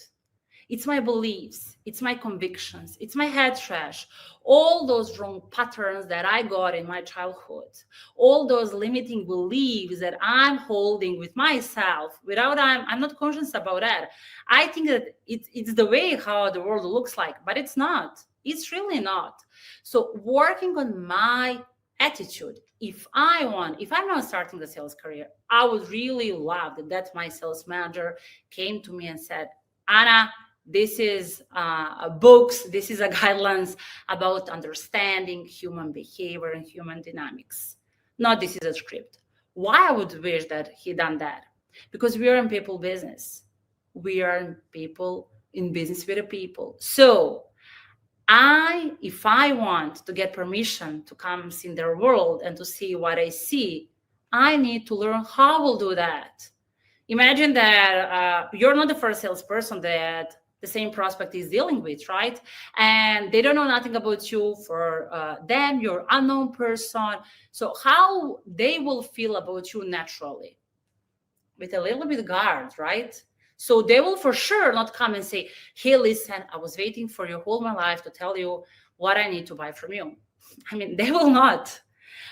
[SPEAKER 9] It's my beliefs, it's my convictions, it's my head trash, all those wrong patterns that I got in my childhood, all those limiting beliefs that I'm holding with myself without I'm not conscious about that. I think that it's the way how the world looks like, but it's not. It's really not. So working on my attitude, if I'm not starting the sales career, I would really love that my sales manager came to me and said, Anna, this is books, this is a guidelines about understanding human behavior and human dynamics. Not this is a script. Why I would wish that he done that? Because we are in people business. We are in business with the people. So if I want to get permission to come in their world and to see what I see, I need to learn how we'll do that. Imagine that you're not the first salesperson that the same prospect is dealing with, right? And they don't know nothing about you. For them, you're unknown person. So how they will feel about you naturally? With a little bit of guard, right? So they will for sure not come and say, hey, listen, I was waiting for you all my life to tell you what I need to buy from you. I mean, they will not.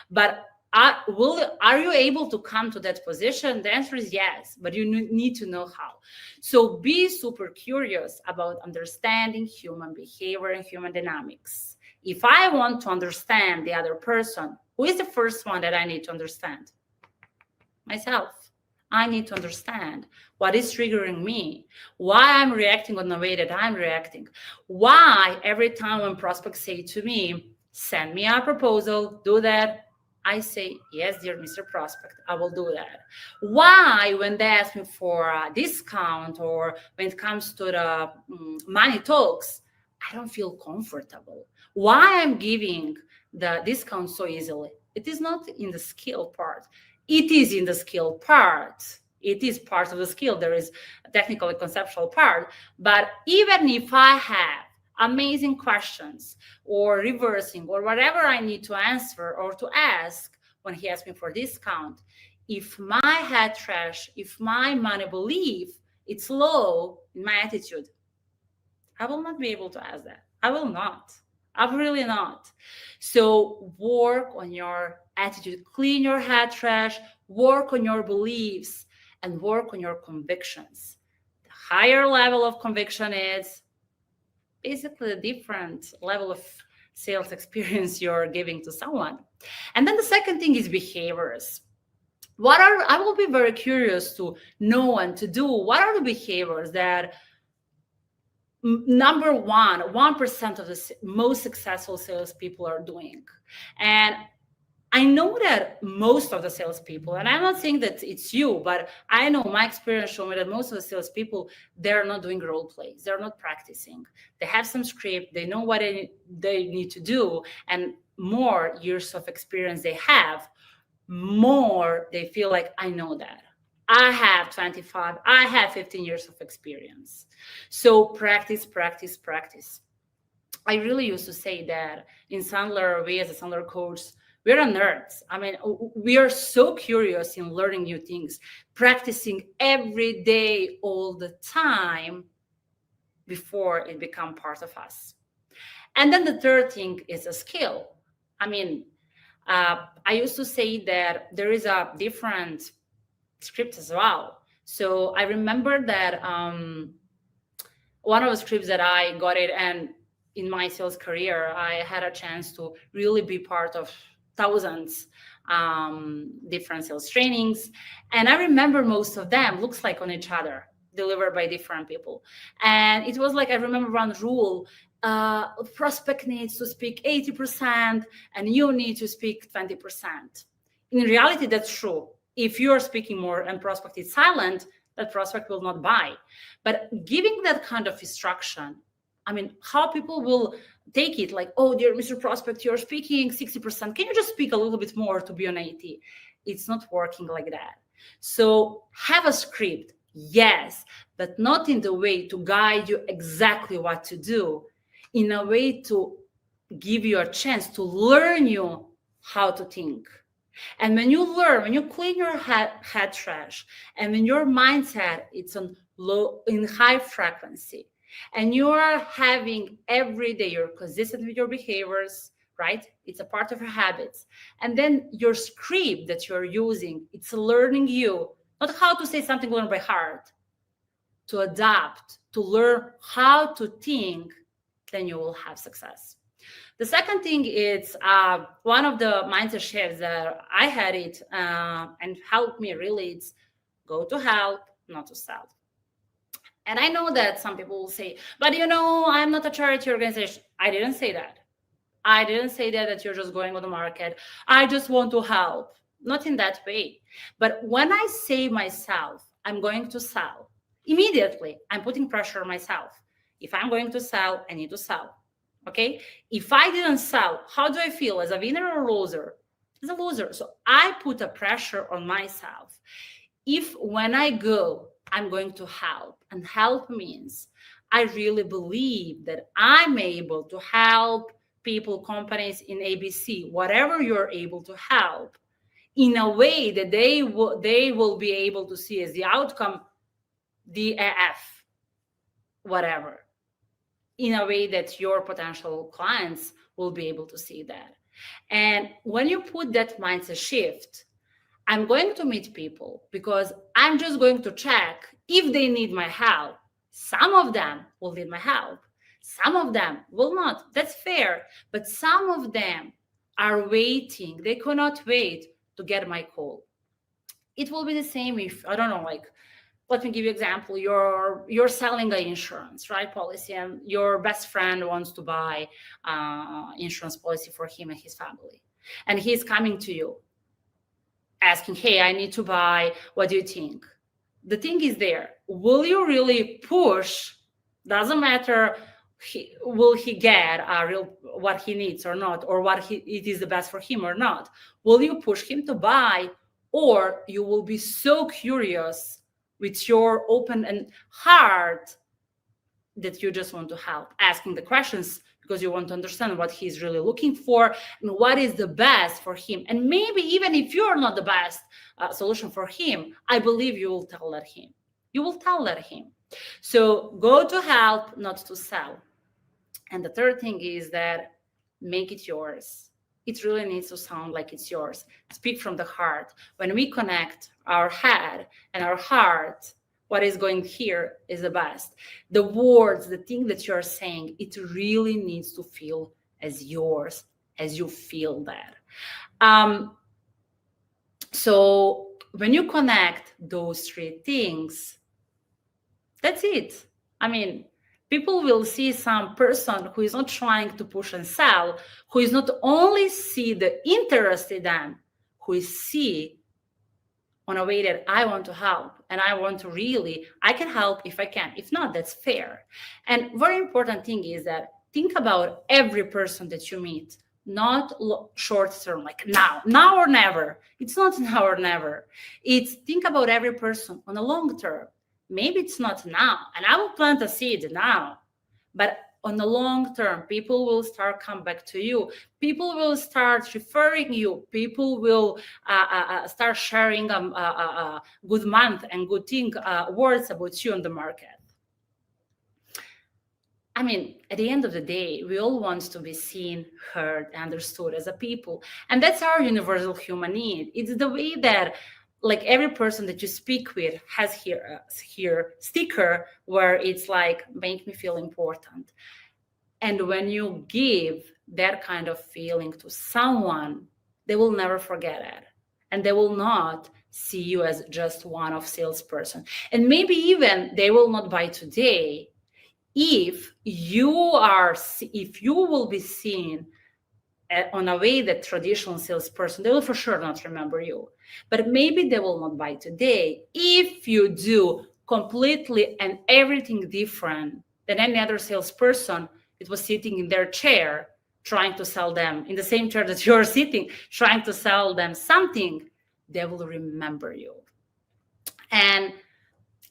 [SPEAKER 9] But are you able to come to that position? The answer is yes, but you need to know how. So be super curious about understanding human behavior and human dynamics. If I want to understand the other person, who is the first one that I need to understand? Myself. I need to understand what is triggering me, why I'm reacting in the way that I'm reacting, why every time when prospects say to me, send me a proposal, do that, I say, yes, dear Mr. Prospect, I will do that. Why, when they ask me for a discount or when it comes to the money talks, I don't feel comfortable. Why I'm giving the discount so easily? It is not in the skill part. It is in the skill part. It is part of the skill. There is a technical and conceptual part. But even if I have amazing questions or reversing or whatever I need to answer or to ask when he asks me for discount, if my head trash, if my money belief, it's low in my attitude, I will not be able to ask that. I will not. I'm really not. So work on your attitude, clean your head trash, work on your beliefs, and work on your convictions. The higher level of conviction is basically a different level of sales experience you're giving to someone. And then the second thing is behaviors. I will be very curious to know and to do, what are the behaviors that number 1% of the most successful salespeople are doing? And I know that most of the salespeople, and I'm not saying that it's you, but I know my experience showed me that most of the salespeople, they're not doing role plays. They're not practicing. They have some script. They know what they need to do. And more years of experience they have, more they feel like, I know that. I have 25, I have 15 years of experience. So practice, practice, practice. I really used to say that in Sandler, we as a Sandler coach, we're nerds. I mean, we are so curious in learning new things, practicing every day, all the time, before it becomes part of us. And then the third thing is a skill. I mean, I used to say that there is a different script as well. So I remember that one of the scripts that I got it, and in my sales career, I had a chance to really be part of thousands different sales trainings. And I remember most of them looks like on each other, delivered by different people. And it was like, I remember one rule, prospect needs to speak 80% and you need to speak 20%. In reality, that's true. If you're speaking more and prospect is silent, that prospect will not buy. But giving that kind of instruction, I mean, how people will take it like, oh, dear Mr. Prospect, you're speaking 60%. Can you just speak a little bit more to be on 80? It's not working like that. So have a script, yes, but not in the way to guide you exactly what to do, in a way to give you a chance to learn you how to think. And when you learn, when you clean your head trash, and when your mindset it's on in high frequency, and you are having every day, you're consistent with your behaviors, right? It's a part of your habits. And then your script that you're using, it's learning you, not how to say something learned by heart, to adapt, to learn how to think, then you will have success. The second thing is one of the mindset shifts that I had it and helped me really, it's go to help, not to sell. And I know that some people will say, but you know, I'm not a charity organization. I didn't say that. I didn't say that you're just going on the market. I just want to help. Not in that way. But when I say myself, I'm going to sell, immediately I'm putting pressure on myself. If I'm going to sell, I need to sell. Okay? If I didn't sell, how do I feel? As a winner or loser? As a loser. So I put a pressure on myself. If when I go, I'm going to help. And help means I really believe that I'm able to help people, companies in ABC, whatever you're able to help, in a way that they will be able to see as the outcome, the AF, whatever, in a way that your potential clients will be able to see that. And when you put that mindset shift, I'm going to meet people because I'm just going to check if they need my help. Some of them will need my help. Some of them will not. That's fair. But some of them are waiting. They cannot wait to get my call. It will be the same if, I don't know, like, let me give you an example. You're selling an insurance, right, policy, and your best friend wants to buy insurance policy for him and his family. And he's coming to you asking, hey, I need to buy, what do you think? The thing is there, will you really push? Doesn't matter will he get what he needs or not, or it is the best for him or not? Will you push him to buy, or you will be so curious with your open and heart that you just want to help, asking the questions because you want to understand what he's really looking for and what is the best for him. And maybe even if you're not the best solution for him, I believe you will tell that him. You will tell that him. So go to help, not to sell. And the third thing is that make it yours. It really needs to sound like it's yours. Speak from the heart. When we connect our head and our heart, what is going here is the best. The words, the thing that you're saying, it really needs to feel as yours, as you feel that. So when you connect those three things, that's it. I mean, people will see some person who is not trying to push and sell, who is not only see the interest in them, who is see on a way that I want to help and I want to really, I can help if I can. If not, that's fair. And very important thing is that think about every person that you meet, not short term, like now or never. It's not now or never. It's think about every person on a long term. Maybe it's not now, and I will plant a seed now, but on the long term, people will start come back to you. People will start referring you. People will start sharing good month and good thing words about you on the market. I mean, at the end of the day, we all want to be seen, heard, understood as a people. And that's our universal human need. It's the way that like every person that you speak with has here sticker where it's like, make me feel important. And when you give that kind of feeling to someone, they will never forget it. And they will not see you as just one-off salesperson. And maybe even they will not buy today if you will be seen on a way that traditional salesperson, they will for sure not remember you. But maybe they will not buy today if you do completely and everything different than any other salesperson that was sitting in their chair trying to sell them, in the same chair that you're sitting, trying to sell them something. They will remember you. And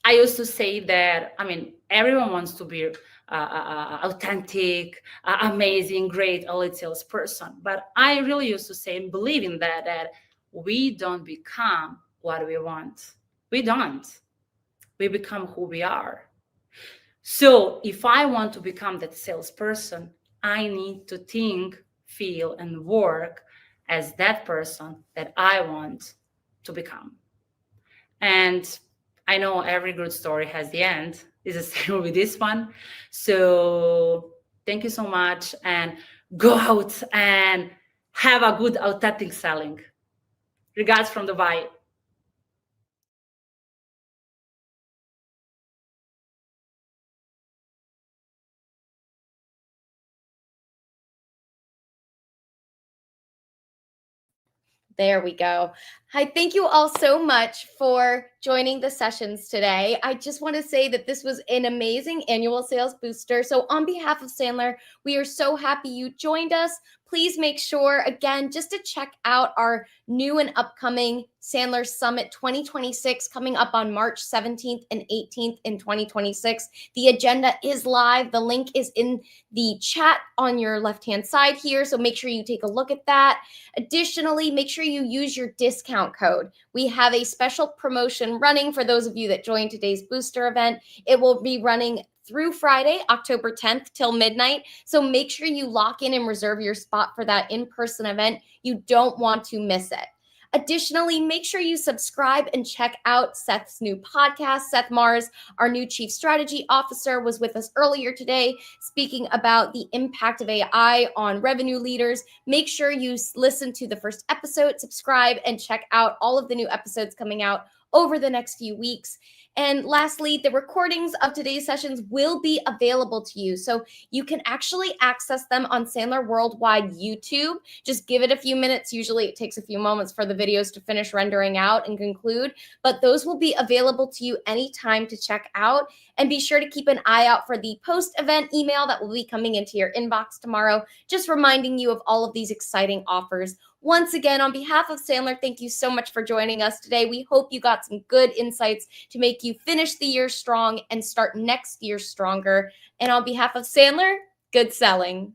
[SPEAKER 9] I used to say that, I mean, everyone wants to be authentic, amazing, great, elite salesperson. But I really used to say and believe in that we don't become what we want. We don't. We become who we are. So if I want to become that salesperson, I need to think, feel, and work as that person that I want to become. And I know every good story has the end. It's the same with this one. So thank you so much, and go out and have a good authentic selling. Regards from Dubai.
[SPEAKER 2] There we go. Hi, thank you all so much for joining the sessions today. I just want to say that this was an amazing annual sales booster. So on behalf of Sandler, we are so happy you joined us. Please make sure, again, just to check out our new and upcoming Sandler Summit 2026 coming up on March 17th and 18th in 2026. The agenda is live. The link is in the chat on your left-hand side here, so make sure you take a look at that. Additionally, make sure you use your discount code. We have a special promotion running for those of you that joined today's booster event. It will be running through Friday, October 10th till midnight. So make sure you lock in and reserve your spot for that in-person event. You don't want to miss it. Additionally, make sure you subscribe and check out Seth's new podcast. Seth Mars, our new Chief Strategy Officer, was with us earlier today speaking about the impact of AI on revenue leaders. Make sure you listen to the first episode, subscribe, and check out all of the new episodes coming out over the next few weeks. And lastly, the recordings of today's sessions will be available to you. So you can actually access them on Sandler Worldwide YouTube. Just give it a few minutes. Usually it takes a few moments for the videos to finish rendering out and conclude, but those will be available to you anytime to check out. And be sure to keep an eye out for the post-event email that will be coming into your inbox tomorrow, just reminding you of all of these exciting offers. Once again, on behalf of Sandler, thank you so much for joining us today. We hope you got some good insights to make you finish the year strong and start next year stronger. And on behalf of Sandler, good selling.